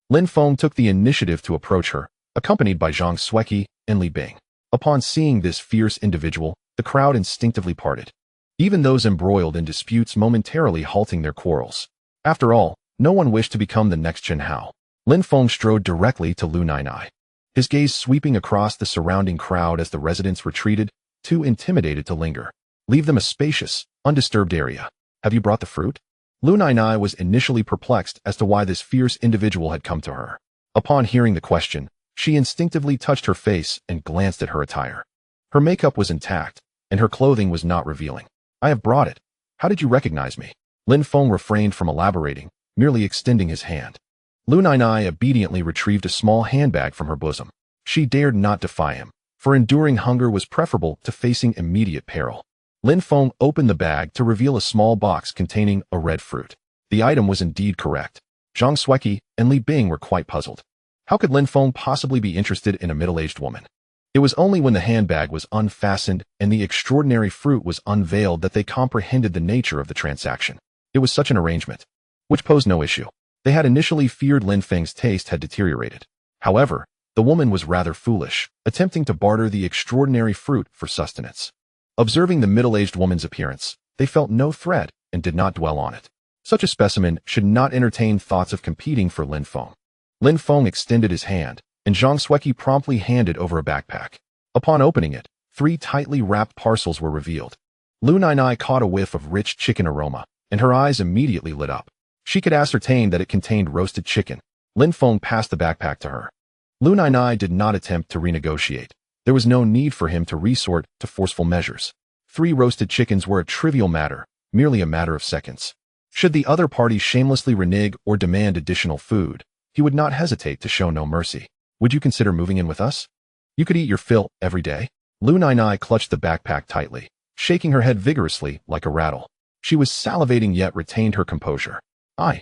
Lin Feng took the initiative to approach her, accompanied by Zhang Sueki and Li Bing. Upon seeing this fierce individual, the crowd instinctively parted, even those embroiled in disputes momentarily halting their quarrels. After all, no one wished to become the next Chun Hao. Lin Feng strode directly to Lu Nainai, his gaze sweeping across the surrounding crowd as the residents retreated, too intimidated to linger. "Leave them a spacious, undisturbed area. Have you brought the fruit?" Lu Nainai was initially perplexed as to why this fierce individual had come to her. Upon hearing the question, she instinctively touched her face and glanced at her attire. Her makeup was intact, and her clothing was not revealing. "I have brought it. How did you recognize me?" Lin Feng refrained from elaborating, merely extending his hand. Lu Nainai obediently retrieved a small handbag from her bosom. She dared not defy him, for enduring hunger was preferable to facing immediate peril. Lin Feng opened the bag to reveal a small box containing a red fruit. The item was indeed correct. Zhang Sueki and Li Bing were quite puzzled. How could Lin Feng possibly be interested in a middle-aged woman? It was only when the handbag was unfastened and the extraordinary fruit was unveiled that they comprehended the nature of the transaction. It was such an arrangement, which posed no issue. They had initially feared Lin Feng's taste had deteriorated. However, the woman was rather foolish, attempting to barter the extraordinary fruit for sustenance. Observing the middle-aged woman's appearance, they felt no threat and did not dwell on it. Such a specimen should not entertain thoughts of competing for Lin Feng. Lin Feng extended his hand, and Zhang Sueki promptly handed over a backpack. Upon opening it, 3 tightly wrapped parcels were revealed. Lu Nainai caught a whiff of rich chicken aroma, and her eyes immediately lit up. She could ascertain that it contained roasted chicken. Lin Feng passed the backpack to her. Lu Nai did not attempt to renegotiate. There was no need for him to resort to forceful measures. 3 roasted chickens were a trivial matter, merely a matter of seconds. Should the other party shamelessly renege or demand additional food, he would not hesitate to show no mercy. Would you consider moving in with us? You could eat your fill every day. Lu Nai clutched the backpack tightly, shaking her head vigorously like a rattle. She was salivating yet retained her composure. I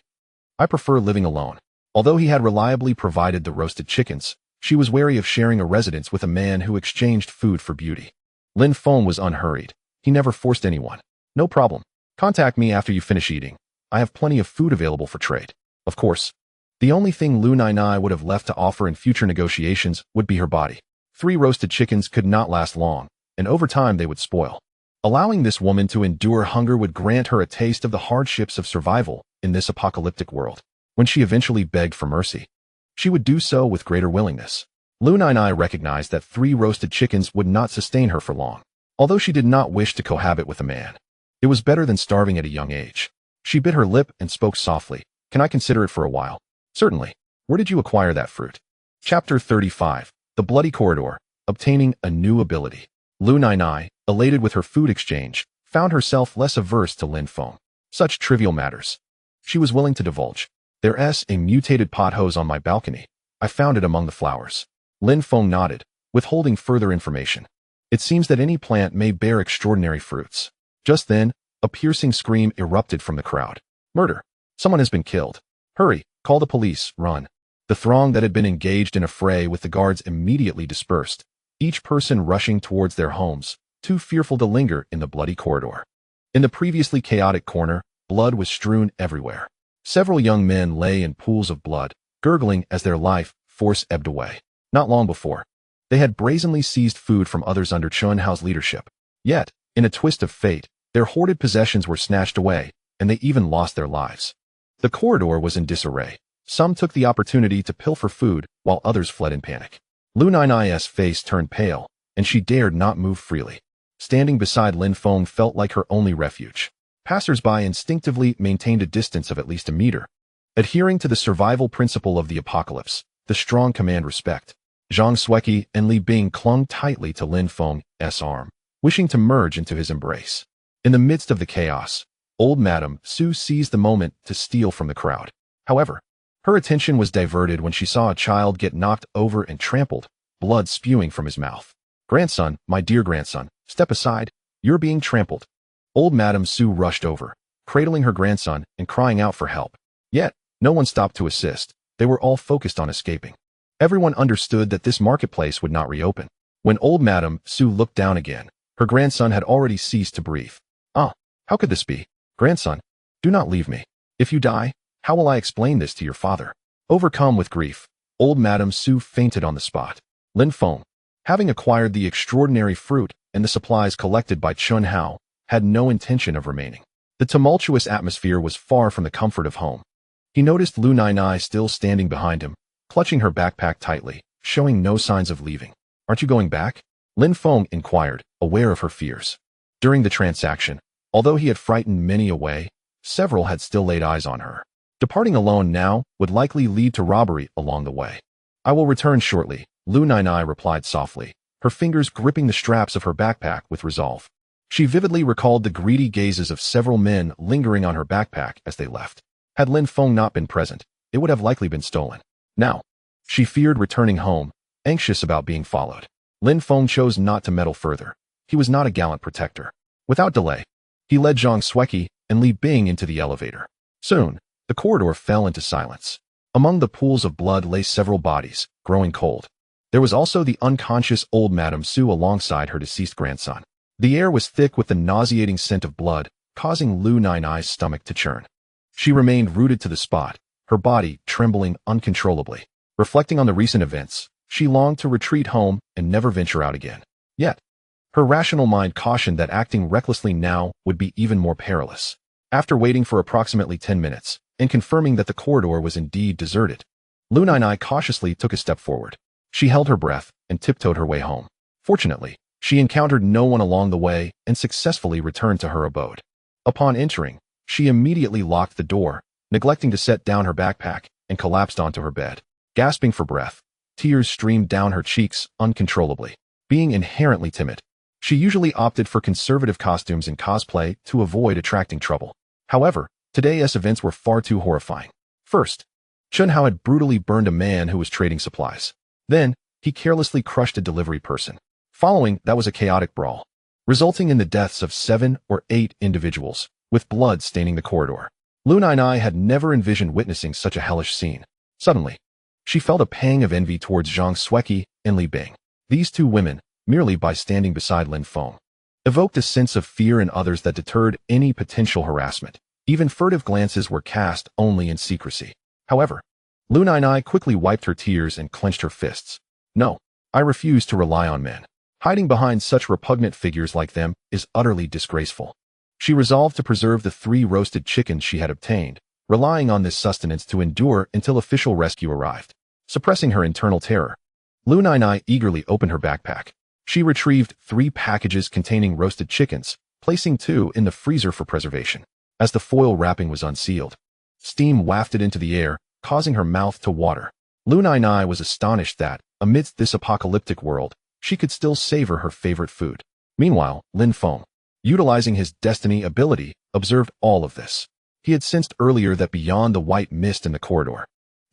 prefer living alone. Although he had reliably provided the roasted chickens, she was wary of sharing a residence with a man who exchanged food for beauty. Lin Feng was unhurried. He never forced anyone. No problem. Contact me after you finish eating. I have plenty of food available for trade. Of course. The only thing Lu Nai would have left to offer in future negotiations would be her body. 3 roasted chickens could not last long, and over time they would spoil. Allowing this woman to endure hunger would grant her a taste of the hardships of survival in this apocalyptic world. When she eventually begged for mercy, she would do so with greater willingness. Lu Nai recognized that 3 roasted chickens would not sustain her for long. Although she did not wish to cohabit with a man, it was better than starving at a young age. She bit her lip and spoke softly. Can I consider it for a while? Certainly. Where did you acquire that fruit? Chapter 35. The Bloody Corridor. Obtaining a new ability. Lu Nai, elated with her food exchange, found herself less averse to Lin Feng. Such trivial matters. She was willing to divulge. There's a mutated pot hose on my balcony. I found it among the flowers. Lin Feng nodded, withholding further information. It seems that any plant may bear extraordinary fruits. Just then, a piercing scream erupted from the crowd. Murder. Someone has been killed. Hurry, call the police, run. The throng that had been engaged in a fray with the guards immediately dispersed, each person rushing towards their homes, too fearful to linger in the bloody corridor. In the previously chaotic corner, blood was strewn everywhere. Several young men lay in pools of blood, gurgling as their life force ebbed away. Not long before, they had brazenly seized food from others under Chun Hao's leadership. Yet, in a twist of fate, their hoarded possessions were snatched away, and they even lost their lives. The corridor was in disarray. Some took the opportunity to pilfer food, while others fled in panic. Lu Nai's face turned pale, and she dared not move freely. Standing beside Lin Feng felt like her only refuge. Passers-by instinctively maintained a distance of at least a meter. Adhering to the survival principle of the apocalypse, the strong command respect, Zhang Sueki and Li Bing clung tightly to Lin Feng's arm, wishing to merge into his embrace. In the midst of the chaos, old Madame Su seized the moment to steal from the crowd. However, her attention was diverted when she saw a child get knocked over and trampled, blood spewing from his mouth. Grandson, my dear grandson, step aside, you're being trampled. Old Madame Su rushed over, cradling her grandson and crying out for help. Yet, no one stopped to assist. They were all focused on escaping. Everyone understood that this marketplace would not reopen. When old Madame Su looked down again, her grandson had already ceased to breathe. How could this be? Grandson, do not leave me. If you die, how will I explain this to your father? Overcome with grief, old Madame Su fainted on the spot. Lin Feng, having acquired the extraordinary fruit and the supplies collected by Chun Hao, had no intention of remaining. The tumultuous atmosphere was far from the comfort of home. He noticed Lu Nai still standing behind him, clutching her backpack tightly, showing no signs of leaving. Aren't you going back? Lin Feng inquired, aware of her fears. During the transaction, although he had frightened many away, several had still laid eyes on her. Departing alone now would likely lead to robbery along the way. I will return shortly, Lu Nai replied softly, her fingers gripping the straps of her backpack with resolve. She vividly recalled the greedy gazes of several men lingering on her backpack as they left. Had Lin Feng not been present, it would have likely been stolen. Now, she feared returning home, anxious about being followed. Lin Feng chose not to meddle further. He was not a gallant protector. Without delay, he led Zhang Sueki and Li Bing into the elevator. Soon, the corridor fell into silence. Among the pools of blood lay several bodies, growing cold. There was also the unconscious old Madame Su alongside her deceased grandson. The air was thick with the nauseating scent of blood, causing Lu Nai's stomach to churn. She remained rooted to the spot, her body trembling uncontrollably. Reflecting on the recent events, she longed to retreat home and never venture out again. Yet, her rational mind cautioned that acting recklessly now would be even more perilous. After waiting for approximately 10 minutes, and confirming that the corridor was indeed deserted, Lu Nai cautiously took a step forward. She held her breath and tiptoed her way home. Fortunately, she encountered no one along the way and successfully returned to her abode. Upon entering, she immediately locked the door, neglecting to set down her backpack, and collapsed onto her bed. Gasping for breath, Tears streamed down her cheeks uncontrollably. Being inherently timid, she usually opted for conservative costumes and cosplay to avoid attracting trouble. However, today's events were far too horrifying. First, Chunhao had brutally burned a man who was trading supplies. Then, he carelessly crushed a delivery person. Following, that was a chaotic brawl, resulting in the deaths of 7 or 8 individuals, with blood staining the corridor. Lu Nai had never envisioned witnessing such a hellish scene. Suddenly, she felt a pang of envy towards Zhang Xueqi and Li Bing. These two women, merely by standing beside Lin Feng, evoked a sense of fear in others that deterred any potential harassment. Even furtive glances were cast only in secrecy. However, Lu Nai quickly wiped her tears and clenched her fists. No, I refuse to rely on men. Hiding behind such repugnant figures like them is utterly disgraceful. She resolved to preserve the 3 roasted chickens she had obtained, relying on this sustenance to endure until official rescue arrived. Suppressing her internal terror, Lu Nai eagerly opened her backpack. She retrieved 3 packages containing roasted chickens, placing 2 in the freezer for preservation. As the foil wrapping was unsealed, steam wafted into the air, causing her mouth to water. Lu Nai was astonished that, amidst this apocalyptic world, she could still savor her favorite food. Meanwhile, Lin Feng, utilizing his destiny ability, observed all of this. He had sensed earlier that beyond the white mist in the corridor,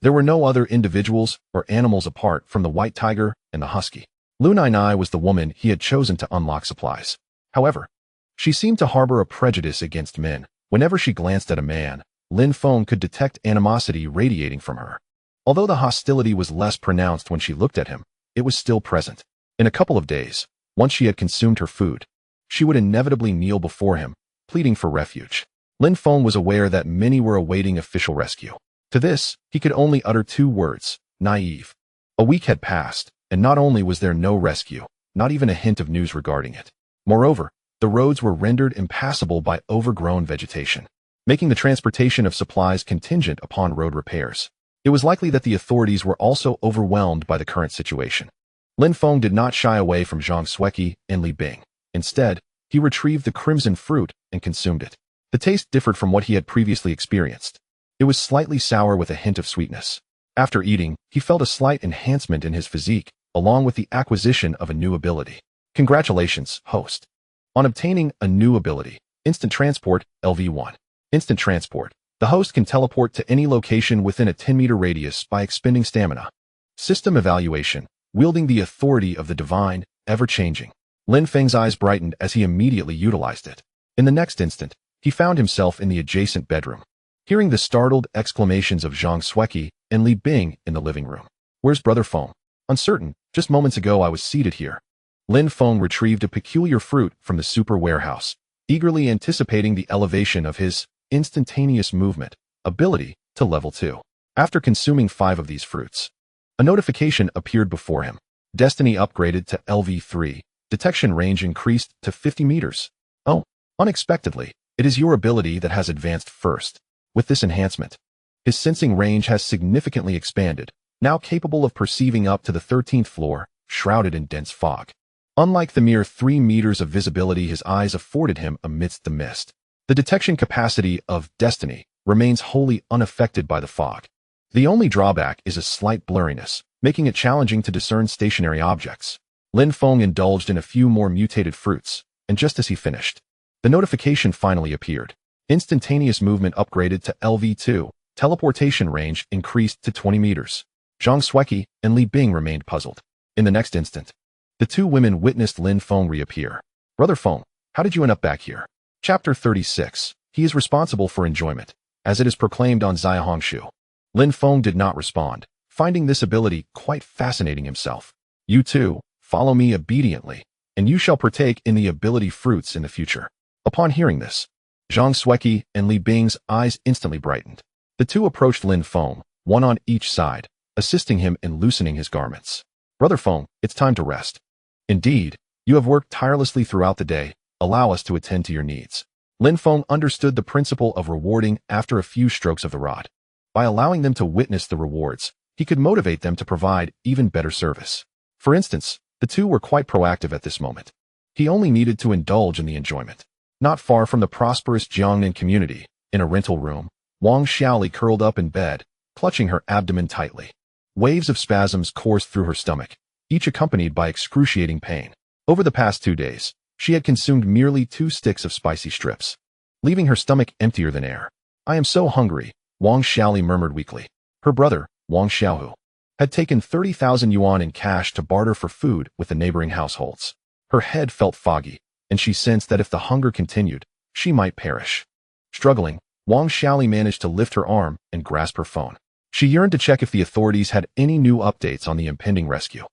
there were no other individuals or animals apart from the white tiger and the husky. Lu Nai was the woman he had chosen to unlock supplies. However, she seemed to harbor a prejudice against men. Whenever she glanced at a man, Lin Feng could detect animosity radiating from her. Although the hostility was less pronounced when she looked at him, it was still present. In a couple of days, once she had consumed her food, she would inevitably kneel before him, pleading for refuge. Lin Feng was aware that many were awaiting official rescue. To this, he could only utter 2 words, naive. A week had passed, and not only was there no rescue, not even a hint of news regarding it. Moreover, the roads were rendered impassable by overgrown vegetation, making the transportation of supplies contingent upon road repairs. It was likely that the authorities were also overwhelmed by the current situation. Lin Feng did not shy away from Zhang Xueqi and Li Bing. Instead, he retrieved the crimson fruit and consumed it. The taste differed from what he had previously experienced. It was slightly sour with a hint of sweetness. After eating, he felt a slight enhancement in his physique, along with the acquisition of a new ability. Congratulations, host, on obtaining a new ability, Instant Transport, LV1. Instant Transport. The host can teleport to any location within a 10-meter radius by expending stamina. System Evaluation. Wielding the authority of the divine, ever-changing. Lin Feng's eyes brightened as he immediately utilized it. In the next instant, he found himself in the adjacent bedroom, hearing the startled exclamations of Zhang Xueqi and Li Bing in the living room. Where's Brother Feng? Uncertain, just moments ago I was seated here. Lin Feng retrieved a peculiar fruit from the super warehouse, eagerly anticipating the elevation of his instantaneous movement ability to level 2. After consuming 5 of these fruits, a notification appeared before him. Destiny upgraded to LV3. Detection range increased to 50 meters. Oh, unexpectedly, it is your ability that has advanced first. With this enhancement, his sensing range has significantly expanded, now capable of perceiving up to the 13th floor, shrouded in dense fog. Unlike the mere 3 meters of visibility his eyes afforded him amidst the mist, the detection capacity of Destiny remains wholly unaffected by the fog. The only drawback is a slight blurriness, making it challenging to discern stationary objects. Lin Feng indulged in a few more mutated fruits, and just as he finished, the notification finally appeared. Instantaneous movement upgraded to LV2. Teleportation range increased to 20 meters. Zhang Xueqi and Li Bing remained puzzled. In the next instant, the 2 women witnessed Lin Feng reappear. Brother Feng, how did you end up back here? Chapter 36. He is responsible for enjoyment, as it is proclaimed on Xiaohongshu. Lin Feng did not respond, finding this ability quite fascinating himself. You too, follow me obediently, and you shall partake in the ability fruits in the future. Upon hearing this, Zhang Xueqi and Li Bing's eyes instantly brightened. The 2 approached Lin Feng, one on each side, assisting him in loosening his garments. Brother Feng, it's time to rest. Indeed, you have worked tirelessly throughout the day. Allow us to attend to your needs. Lin Feng understood the principle of rewarding after a few strokes of the rod. By allowing them to witness the rewards, he could motivate them to provide even better service. For instance, the 2 were quite proactive at this moment. He only needed to indulge in the enjoyment. Not far from the prosperous Jiangnan community, in a rental room, Wang Xiaoli curled up in bed, clutching her abdomen tightly. Waves of spasms coursed through her stomach, each accompanied by excruciating pain. Over the past 2 days, she had consumed merely 2 sticks of spicy strips, leaving her stomach emptier than air. I am so hungry, Wang Xiaoli murmured weakly. Her brother, Wang Xiaohu, had taken 30,000 yuan in cash to barter for food with the neighboring households. Her head felt foggy, and she sensed that if the hunger continued, she might perish. Struggling, Wang Xiaoli managed to lift her arm and grasp her phone. She yearned to check if the authorities had any new updates on the impending rescue.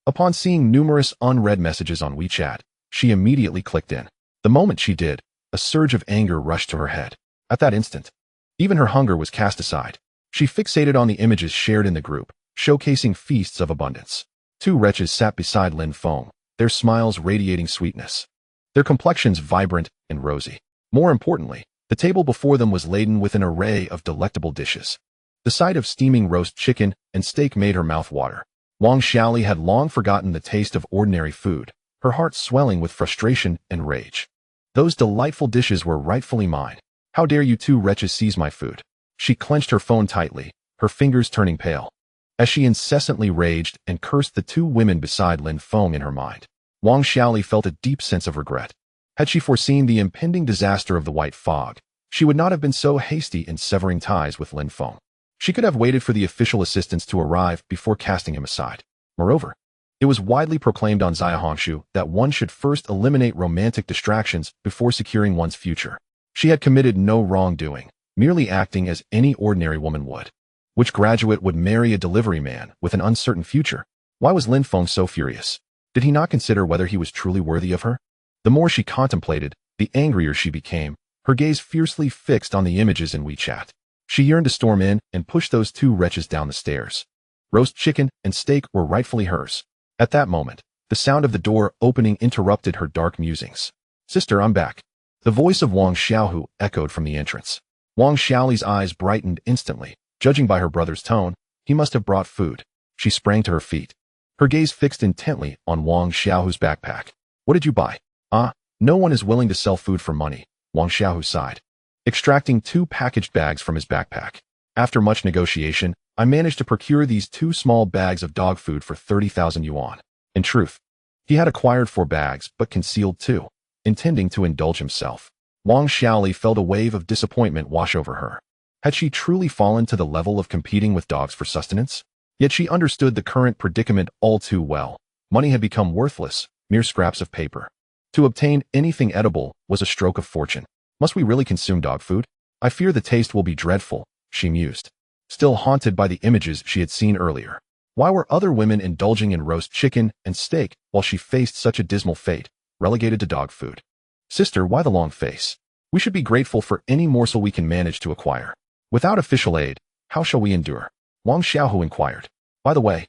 Upon seeing numerous unread messages on WeChat, she immediately clicked in. The moment she did, a surge of anger rushed to her head. At that instant, even her hunger was cast aside. She fixated on the images shared in the group, showcasing feasts of abundance. 2 wretches sat beside Lin Feng, their smiles radiating sweetness, their complexions vibrant and rosy. More importantly, the table before them was laden with an array of delectable dishes. The sight of steaming roast chicken and steak made her mouth water. Wang Xiaoli had long forgotten the taste of ordinary food, her heart swelling with frustration and rage. Those delightful dishes were rightfully mine. How dare you 2 wretches seize my food? She clenched her phone tightly, her fingers turning pale. As she incessantly raged and cursed the 2 women beside Lin Feng in her mind, Wang Xiaoli felt a deep sense of regret. Had she foreseen the impending disaster of the white fog, she would not have been so hasty in severing ties with Lin Feng. She could have waited for the official assistants to arrive before casting him aside. Moreover, it was widely proclaimed on Xiaohongshu that one should first eliminate romantic distractions before securing one's future. She had committed no wrongdoing, merely acting as any ordinary woman would. Which graduate would marry a delivery man with an uncertain future? Why was Lin Feng so furious? Did he not consider whether he was truly worthy of her? The more she contemplated, the angrier she became, her gaze fiercely fixed on the images in WeChat. She yearned to storm in and push those 2 wretches down the stairs. Roast chicken and steak were rightfully hers. At that moment, the sound of the door opening interrupted her dark musings. Sister, I'm back. The voice of Wang Xiaohu echoed from the entrance. Wang Xiaoli's eyes brightened instantly. Judging by her brother's tone, he must have brought food. She sprang to her feet, her gaze fixed intently on Wang Xiaohu's backpack. What did you buy? No one is willing to sell food for money, Wang Xiaohu sighed, extracting 2 packaged bags from his backpack. After much negotiation, I managed to procure these 2 small bags of dog food for 30,000 yuan. In truth, he had acquired 4 bags but concealed 2, intending to indulge himself. Wang Xiaoli felt a wave of disappointment wash over her. Had she truly fallen to the level of competing with dogs for sustenance? Yet she understood the current predicament all too well. Money had become worthless, mere scraps of paper. To obtain anything edible was a stroke of fortune. Must we really consume dog food? I fear the taste will be dreadful, she mused, still haunted by the images she had seen earlier. Why were other women indulging in roast chicken and steak while she faced such a dismal fate, relegated to dog food? Sister, why the long face? We should be grateful for any morsel we can manage to acquire. Without official aid, how shall we endure? Wang Xiaohu inquired. By the way,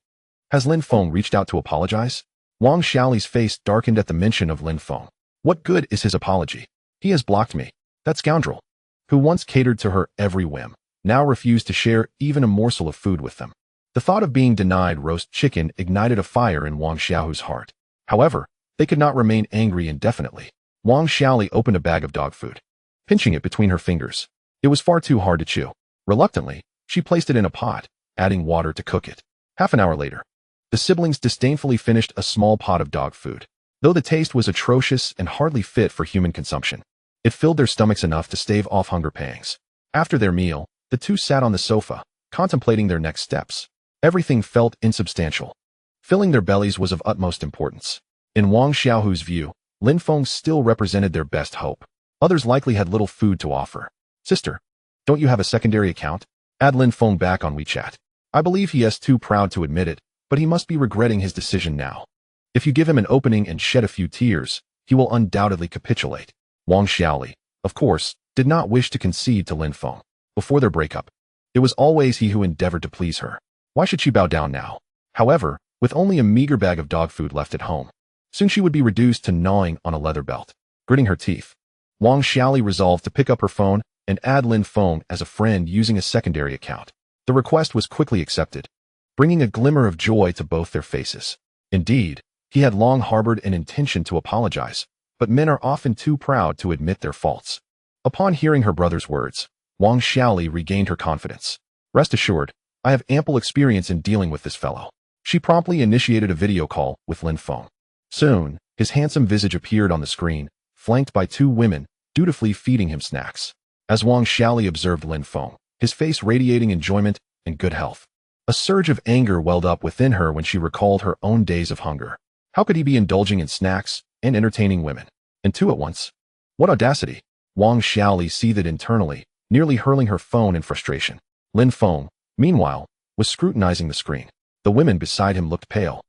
has Lin Feng reached out to apologize? Wang Xiaoli's face darkened at the mention of Lin Feng. What good is his apology? He has blocked me. That scoundrel, who once catered to her every whim, now refused to share even a morsel of food with them. The thought of being denied roast chicken ignited a fire in Wang Xiaohu's heart. However, they could not remain angry indefinitely. Wang Xiaoli opened a bag of dog food, pinching it between her fingers. It was far too hard to chew. Reluctantly, she placed it in a pot, adding water to cook it. Half an hour later, the siblings disdainfully finished a small pot of dog food. Though the taste was atrocious and hardly fit for human consumption, it filled their stomachs enough to stave off hunger pangs. After their meal, the 2 sat on the sofa, contemplating their next steps. Everything felt insubstantial. Filling their bellies was of utmost importance. In Wang Xiaohu's view, Lin Feng still represented their best hope. Others likely had little food to offer. Sister, don't you have a secondary account? Add Lin Feng back on WeChat. I believe he is too proud to admit it, but he must be regretting his decision now. If you give him an opening and shed a few tears, he will undoubtedly capitulate. Wang Xiaoli, of course, did not wish to concede to Lin Feng. Before their breakup, it was always he who endeavored to please her. Why should she bow down now? However, with only a meager bag of dog food left at home, soon she would be reduced to gnawing on a leather belt. Gritting her teeth, Wang Xiaoli resolved to pick up her phone and add Lin Feng as a friend using a secondary account. The request was quickly accepted, bringing a glimmer of joy to both their faces. Indeed, he had long harbored an intention to apologize, but men are often too proud to admit their faults. Upon hearing her brother's words, Wang Xiaoli regained her confidence. Rest assured, I have ample experience in dealing with this fellow. She promptly initiated a video call with Lin Feng. Soon, his handsome visage appeared on the screen, flanked by 2 women, dutifully feeding him snacks. As Wang Xiaoli observed Lin Feng, his face radiating enjoyment and good health. A surge of anger welled up within her when she recalled her own days of hunger. How could he be indulging in snacks and entertaining women? And 2 at once? What audacity! Wang Xiaoli seethed internally, nearly hurling her phone in frustration. Lin Feng, meanwhile, was scrutinizing the screen. The women beside him looked pale,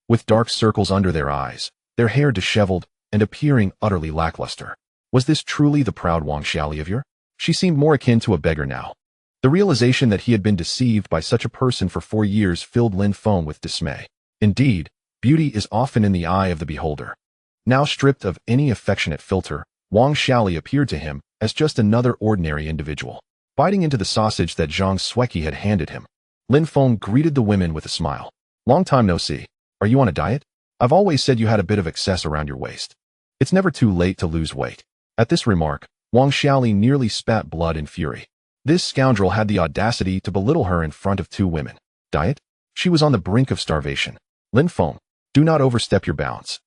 with dark circles under their eyes, their hair disheveled and appearing utterly lackluster. Was this truly the proud Wang Xiaoli of yore? She seemed more akin to a beggar now. The realization that he had been deceived by such a person for 4 years filled Lin Feng with dismay. Indeed, beauty is often in the eye of the beholder. Now stripped of any affectionate filter, Wang Xiaoli appeared to him as just another ordinary individual. Biting into the sausage that Zhang Sueki had handed him, Lin Feng greeted the women with a smile. Long time no see. Are you on a diet? I've always said you had a bit of excess around your waist. It's never too late to lose weight. At this remark, Wang Xiaoli nearly spat blood in fury. This scoundrel had the audacity to belittle her in front of 2 women. Diet? She was on the brink of starvation. Lin Feng, do not overstep your bounds.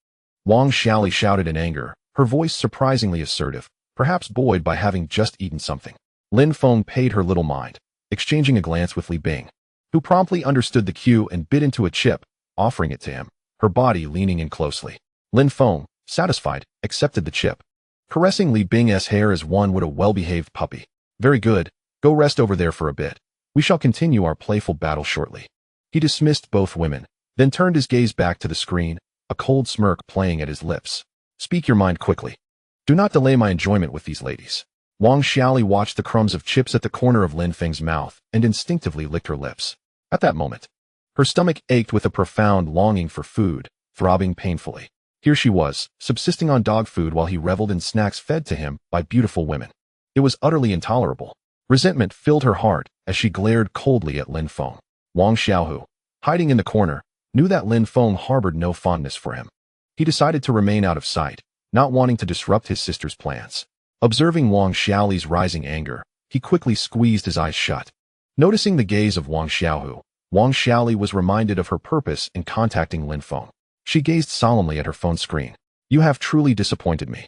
Wang Xiaoli shouted in anger, her voice surprisingly assertive, perhaps buoyed by having just eaten something. Lin Feng paid her little mind, exchanging a glance with Li Bing, who promptly understood the cue and bit into a chip, offering it to him, her body leaning in closely. Lin Feng, satisfied, accepted the chip, caressing Li Bing's hair as one would a well-behaved puppy. Very good, go rest over there for a bit. We shall continue our playful battle shortly. He dismissed both women, then turned his gaze back to the screen, a cold smirk playing at his lips. Speak your mind quickly. Do not delay my enjoyment with these ladies. Wang Xiaoli watched the crumbs of chips at the corner of Lin Feng's mouth and instinctively licked her lips. At that moment, her stomach ached with a profound longing for food, throbbing painfully. Here she was, subsisting on dog food while he reveled in snacks fed to him by beautiful women. It was utterly intolerable. Resentment filled her heart as she glared coldly at Lin Feng. Wang Xiaohu, hiding in the corner, knew that Lin Feng harbored no fondness for him. He decided to remain out of sight, not wanting to disrupt his sister's plans. Observing Wang Xiaoli's rising anger, he quickly squeezed his eyes shut. Noticing the gaze of Wang Xiaohu, Wang Xiaoli was reminded of her purpose in contacting Lin Feng. She gazed solemnly at her phone screen. You have truly disappointed me.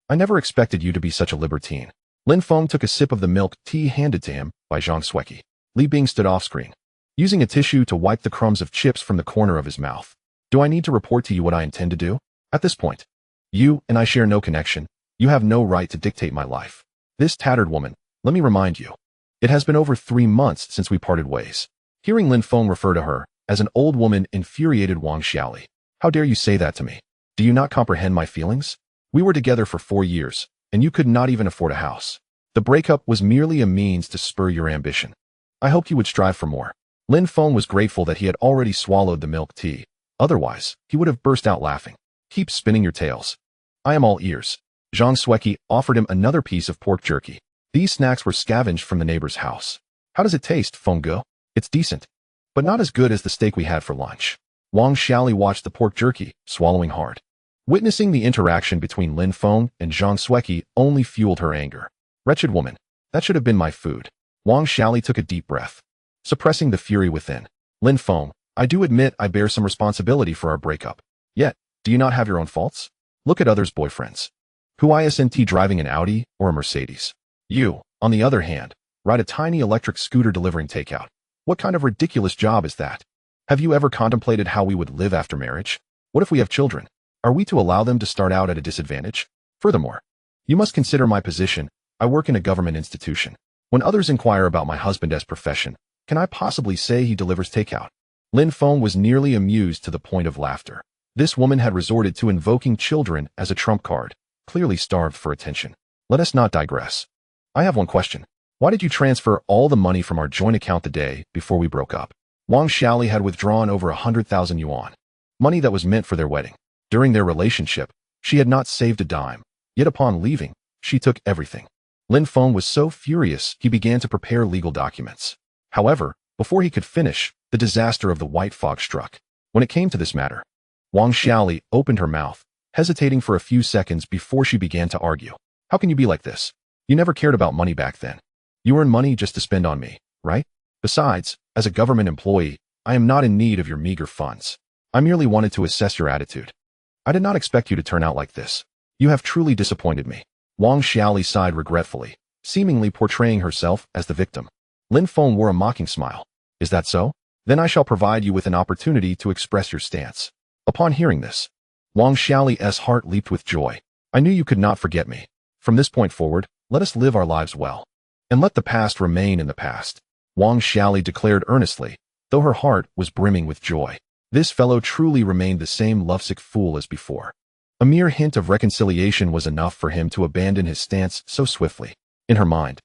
I never expected you to be such a libertine. Lin Feng took a sip of the milk tea handed to him by Zhang Sueki. Li Bing stood off-screen, using a tissue to wipe the crumbs of chips from the corner of his mouth. Do I need to report to you what I intend to do? At this point, you and I share no connection. You have no right to dictate my life. This tattered woman, let me remind you. It has been over 3 months since we parted ways. Hearing Lin Feng refer to her as an old woman infuriated Wang Xiaoli. How dare you say that to me? Do you not comprehend my feelings? We were together for 4 years, and you could not even afford a house. The breakup was merely a means to spur your ambition. I hoped you would strive for more. Lin Feng was grateful that he had already swallowed the milk tea. Otherwise, he would have burst out laughing. Keep spinning your tales. I am all ears. Zhang Sueki offered him another piece of pork jerky. These snacks were scavenged from the neighbor's house. How does it taste, Feng Ge? It's decent, but not as good as the steak we had for lunch. Wang Xiaoli watched the pork jerky, swallowing hard. Witnessing the interaction between Lin Feng and Zhang Sueki only fueled her anger. Wretched woman, that should have been my food. Wang Xiaoli took a deep breath, suppressing the fury within. Lin Feng, I do admit I bear some responsibility for our breakup. Yet, do you not have your own faults? Look at others' boyfriends. Who isn't driving an Audi or a Mercedes? You, on the other hand, ride a tiny electric scooter delivering takeout. What kind of ridiculous job is that? Have you ever contemplated how we would live after marriage? What if we have children? Are we to allow them to start out at a disadvantage? Furthermore, you must consider my position. I work in a government institution. When others inquire about my husband's profession, can I possibly say he delivers takeout? Lin Feng was nearly amused to the point of laughter. This woman had resorted to invoking children as a trump card, clearly starved for attention. Let us not digress. I have one question. Why did you transfer all the money from our joint account the day before we broke up? Wang Xiaoli had withdrawn over 100,000 yuan, money that was meant for their wedding. During their relationship, she had not saved a dime, yet upon leaving, she took everything. Lin Feng was so furious he began to prepare legal documents. However, before he could finish, the disaster of the white fog struck. When it came to this matter, Wang Xiaoli opened her mouth, hesitating for a few seconds before she began to argue. How can you be like this? You never cared about money back then. You earn money just to spend on me, right? Besides, as a government employee, I am not in need of your meager funds. I merely wanted to assess your attitude. I did not expect you to turn out like this. You have truly disappointed me. Wang Xiaoli sighed regretfully, seemingly portraying herself as the victim. Lin Feng wore a mocking smile. Is that so? Then I shall provide you with an opportunity to express your stance. Upon hearing this, Wang Xiaoli's heart leaped with joy. I knew you could not forget me. From this point forward, let us live our lives well. And let the past remain in the past. Wang Xiaoli declared earnestly, though her heart was brimming with joy. This fellow truly remained the same lovesick fool as before. A mere hint of reconciliation was enough for him to abandon his stance so swiftly. In her mind,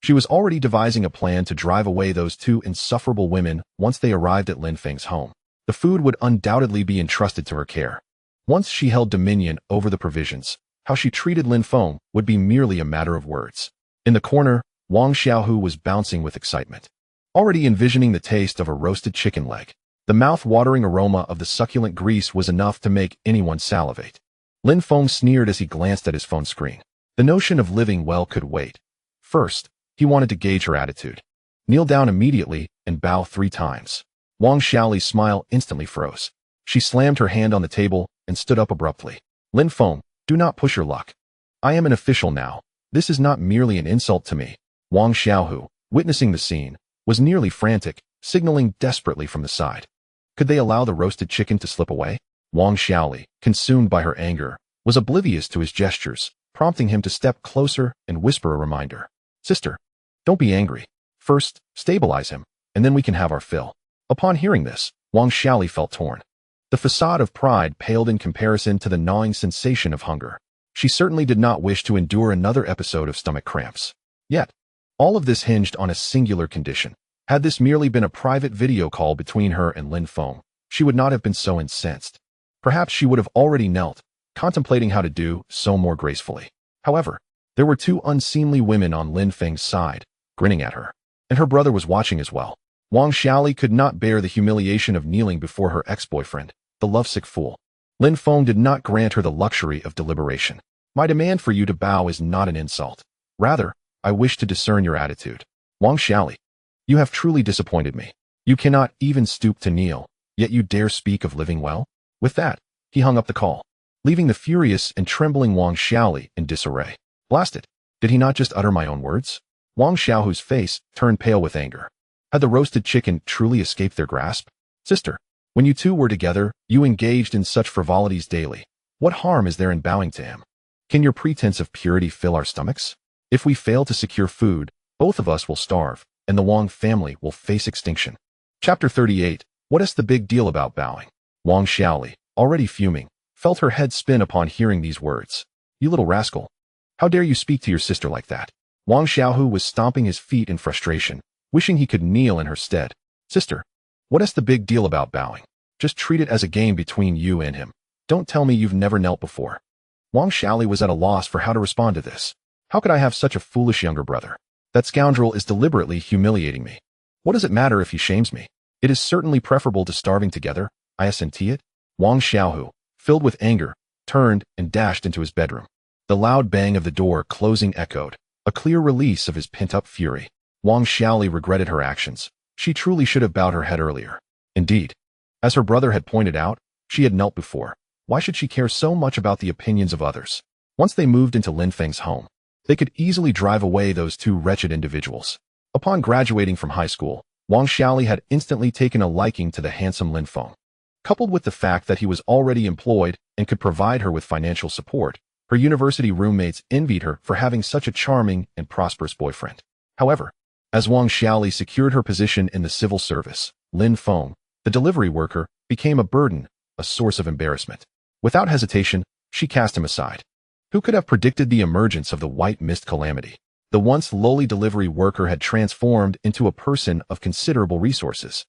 she was already devising a plan to drive away those two insufferable women once they arrived at Lin Feng's home. The food would undoubtedly be entrusted to her care. Once she held dominion over the provisions, how she treated Lin Feng would be merely a matter of words. In the corner, Wang Xiaohu was bouncing with excitement, already envisioning the taste of a roasted chicken leg. The mouth-watering aroma of the succulent grease was enough to make anyone salivate. Lin Feng sneered as he glanced at his phone screen. The notion of living well could wait. First, he wanted to gauge her attitude. Kneel down immediately and bow 3 times. Wang Xiaoli's smile instantly froze. She slammed her hand on the table and stood up abruptly. Lin Feng, do not push your luck. I am an official now. This is not merely an insult to me. Wang Xiaohu, witnessing the scene, was nearly frantic, signaling desperately from the side. Could they allow the roasted chicken to slip away? Wang Xiaoli, consumed by her anger, was oblivious to his gestures, prompting him to step closer and whisper a reminder. Sister, don't be angry. First, stabilize him, and then we can have our fill. Upon hearing this, Wang Xiaoli felt torn. The facade of pride paled in comparison to the gnawing sensation of hunger. She certainly did not wish to endure another episode of stomach cramps. Yet, all of this hinged on a singular condition. Had this merely been a private video call between her and Lin Feng, she would not have been so incensed. Perhaps she would have already knelt, contemplating how to do so more gracefully. However, there were 2 unseemly women on Lin Feng's side, grinning at her. And her brother was watching as well. Wang Xiaoli could not bear the humiliation of kneeling before her ex-boyfriend, the lovesick fool. Lin Feng did not grant her the luxury of deliberation. My demand for you to bow is not an insult. Rather, I wish to discern your attitude. Wang Xiaoli, you have truly disappointed me. You cannot even stoop to kneel, yet you dare speak of living well? With that, he hung up the call, leaving the furious and trembling Wang Xiaoli in disarray. Blast it! Did he not just utter my own words? Wang Xiaohu's face turned pale with anger. Had the roasted chicken truly escaped their grasp? Sister, when you two were together, you engaged in such frivolities daily. What harm is there in bowing to him? Can your pretense of purity fill our stomachs? If we fail to secure food, both of us will starve, and the Wang family will face extinction. Chapter 38. What is the big deal about bowing? Wang Xiaoli, already fuming, felt her head spin upon hearing these words. You little rascal. How dare you speak to your sister like that? Wang Xiaohu was stomping his feet in frustration, wishing he could kneel in her stead. Sister, what is the big deal about bowing? Just treat it as a game between you and him. Don't tell me you've never knelt before. Wang Xiaoli was at a loss for how to respond to this. How could I have such a foolish younger brother? That scoundrel is deliberately humiliating me. What does it matter if he shames me? It is certainly preferable to starving together, I assent it. Wang Xiaohu, filled with anger, turned and dashed into his bedroom. The loud bang of the door closing echoed, a clear release of his pent-up fury. Wang Xiaoli regretted her actions. She truly should have bowed her head earlier. Indeed, as her brother had pointed out, she had knelt before. Why should she care so much about the opinions of others? Once they moved into Lin Feng's home, they could easily drive away those 2 wretched individuals. Upon graduating from high school, Wang Xiaoli had instantly taken a liking to the handsome Lin Feng. Coupled with the fact that he was already employed and could provide her with financial support, her university roommates envied her for having such a charming and prosperous boyfriend. However, as Wang Xiaoli secured her position in the civil service, Lin Feng, the delivery worker, became a burden, a source of embarrassment. Without hesitation, she cast him aside. Who could have predicted the emergence of the white mist calamity? The once lowly delivery worker had transformed into a person of considerable resources.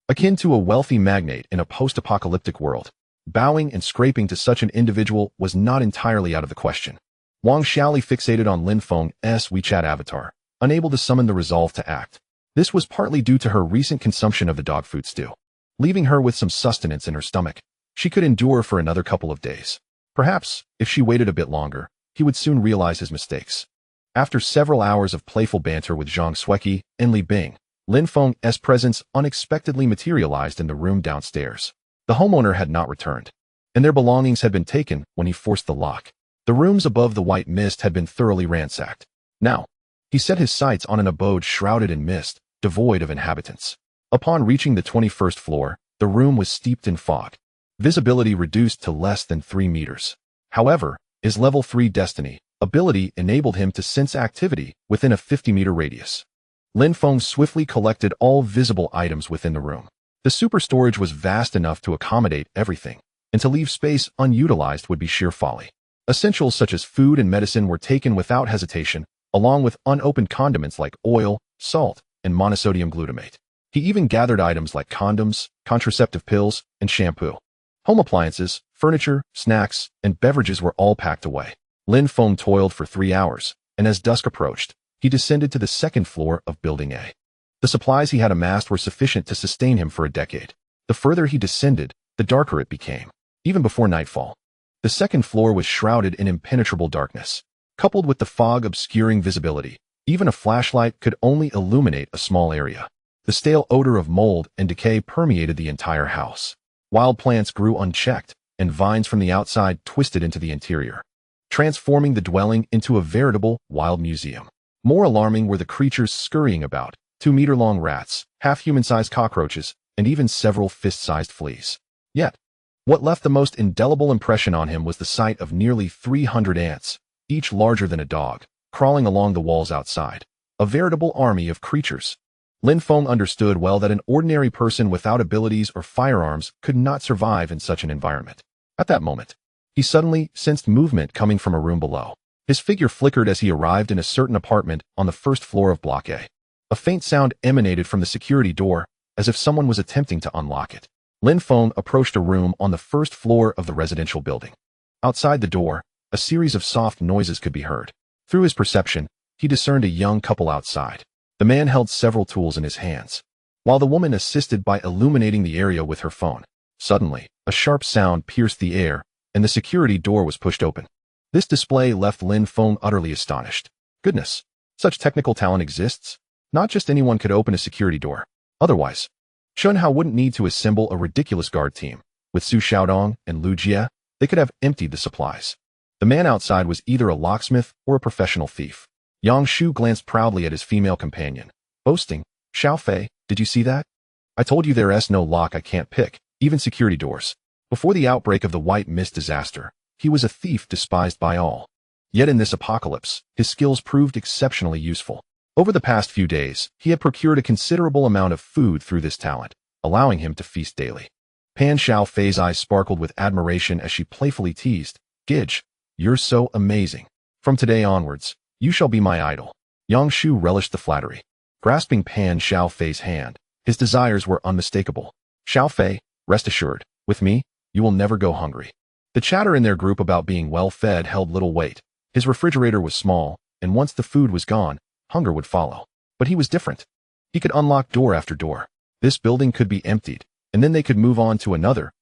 Akin to a wealthy magnate in a post-apocalyptic world, bowing and scraping to such an individual was not entirely out of the question. Wang Xiaoli fixated on Lin Feng's WeChat avatar, unable to summon the resolve to act. This was partly due to her recent consumption of the dog food stew. Leaving her with some sustenance in her stomach, she could endure for another couple of days. Perhaps, if she waited a bit longer, he would soon realize his mistakes. After several hours of playful banter with Zhang Sueki and Li Bing, Lin Feng's presence unexpectedly materialized in the room downstairs. The homeowner had not returned, and their belongings had been taken when he forced the lock. The rooms above the white mist had been thoroughly ransacked. Now, he set his sights on an abode shrouded in mist, devoid of inhabitants. Upon reaching the 21st floor, the room was steeped in fog. Visibility reduced to less than 3 meters. However, his level 3 destiny ability enabled him to sense activity within a 50-meter radius. Lin Feng swiftly collected all visible items within the room. The super storage was vast enough to accommodate everything, and to leave space unutilized would be sheer folly. Essentials such as food and medicine were taken without hesitation, along with unopened condiments like oil, salt, and monosodium glutamate. He even gathered items like condoms, contraceptive pills, and shampoo. Home appliances, furniture, snacks, and beverages were all packed away. Lin Feng toiled for 3 hours, and as dusk approached, he descended to the 2nd floor of Building A. The supplies he had amassed were sufficient to sustain him for a decade. The further he descended, the darker it became. Even before nightfall, the 2nd floor was shrouded in impenetrable darkness. Coupled with the fog obscuring visibility, even a flashlight could only illuminate a small area. The stale odor of mold and decay permeated the entire house. Wild plants grew unchecked, and vines from the outside twisted into the interior, transforming the dwelling into a veritable wild museum. More alarming were the creatures scurrying about: 2-meter-long rats, half-human-sized cockroaches, and even several fist-sized fleas. Yet, what left the most indelible impression on him was the sight of nearly 300 ants, each larger than a dog, crawling along the walls outside. A veritable army of creatures. Lin Feng understood well that an ordinary person without abilities or firearms could not survive in such an environment. At that moment, he suddenly sensed movement coming from a room below. His figure flickered as he arrived in a certain apartment on the 1st floor of Block A. A faint sound emanated from the security door, as if someone was attempting to unlock it. Lin Feng approached a room on the 1st floor of the residential building. Outside the door, a series of soft noises could be heard. Through his perception, he discerned a young couple outside. The man held several tools in his hands, while the woman assisted by illuminating the area with her phone. Suddenly, a sharp sound pierced the air, and the security door was pushed open. This display left Lin Feng utterly astonished. Goodness, such technical talent exists? Not just anyone could open a security door. Otherwise, Chunhao wouldn't need to assemble a ridiculous guard team. With Su Xiaodong and Lu Jie, they could have emptied the supplies. The man outside was either a locksmith or a professional thief. Yang Shu glanced proudly at his female companion, boasting, "Xiao Fei, did you see that? I told you there's no lock I can't pick, even security doors." Before the outbreak of the white mist disaster, he was a thief despised by all. Yet in this apocalypse, his skills proved exceptionally useful. Over the past few days, he had procured a considerable amount of food through this talent, allowing him to feast daily. Pan Xiao Fei's eyes sparkled with admiration as she playfully teased, "Gidge, you're so amazing. From today onwards, you shall be my idol." Yang Shu relished the flattery. Grasping Pan Xiao Fei's hand, his desires were unmistakable. "Xiao Fei, rest assured, with me, you will never go hungry." The chatter in their group about being well-fed held little weight. His refrigerator was small, and once the food was gone, hunger would follow. But he was different. He could unlock door after door. This building could be emptied, and then they could move on to another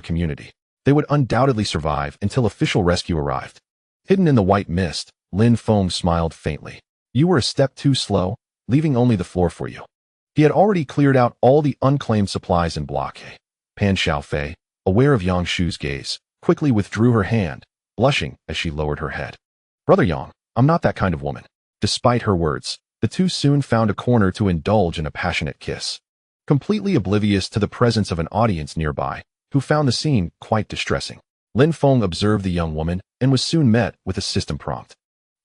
community. They would undoubtedly survive until official rescue arrived. Hidden in the white mist, Lin Feng smiled faintly. "You were a step too slow, leaving only the floor for you." He had already cleared out all the unclaimed supplies in Block A. Pan Xiao Fei, aware of Yang Shu's gaze, quickly withdrew her hand, blushing as she lowered her head. "Brother Yang, I'm not that kind of woman." Despite her words, the two soon found a corner to indulge in a passionate kiss. Completely oblivious to the presence of an audience nearby, who found the scene quite distressing, Lin Feng observed the young woman and was soon met with a system prompt.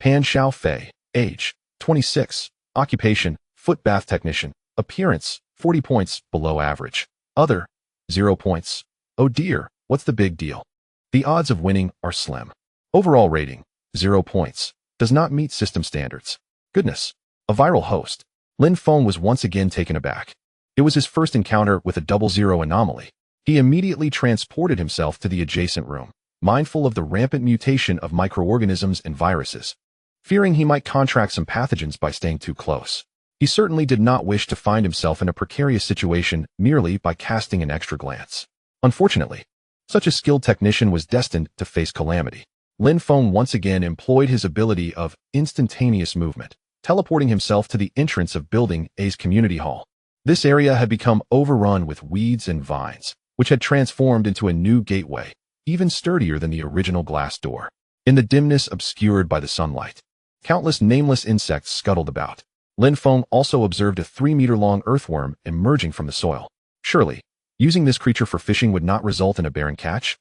Pan Xiao Fei, age, 26, occupation, foot bath technician, appearance, 40 points below average, other, 0 points. Oh dear, what's the big deal? The odds of winning are slim. Overall rating, 0 points. Does not meet system standards. Goodness, a viral host. Lin Feng was once again taken aback. It was his first encounter with a 00 anomaly. He immediately transported himself to the adjacent room, mindful of the rampant mutation of microorganisms and viruses, fearing he might contract some pathogens by staying too close. He certainly did not wish to find himself in a precarious situation merely by casting an extra glance. Unfortunately, such a skilled technician was destined to face calamity. Lin Feng once again employed his ability of instantaneous movement, teleporting himself to the entrance of Building A's community hall. This area had become overrun with weeds and vines, which had transformed into a new gateway, even sturdier than the original glass door. In the dimness obscured by the sunlight, countless nameless insects scuttled about. Lin Feng also observed a 3-meter-long earthworm emerging from the soil. Surely, using this creature for fishing would not result in a barren catch?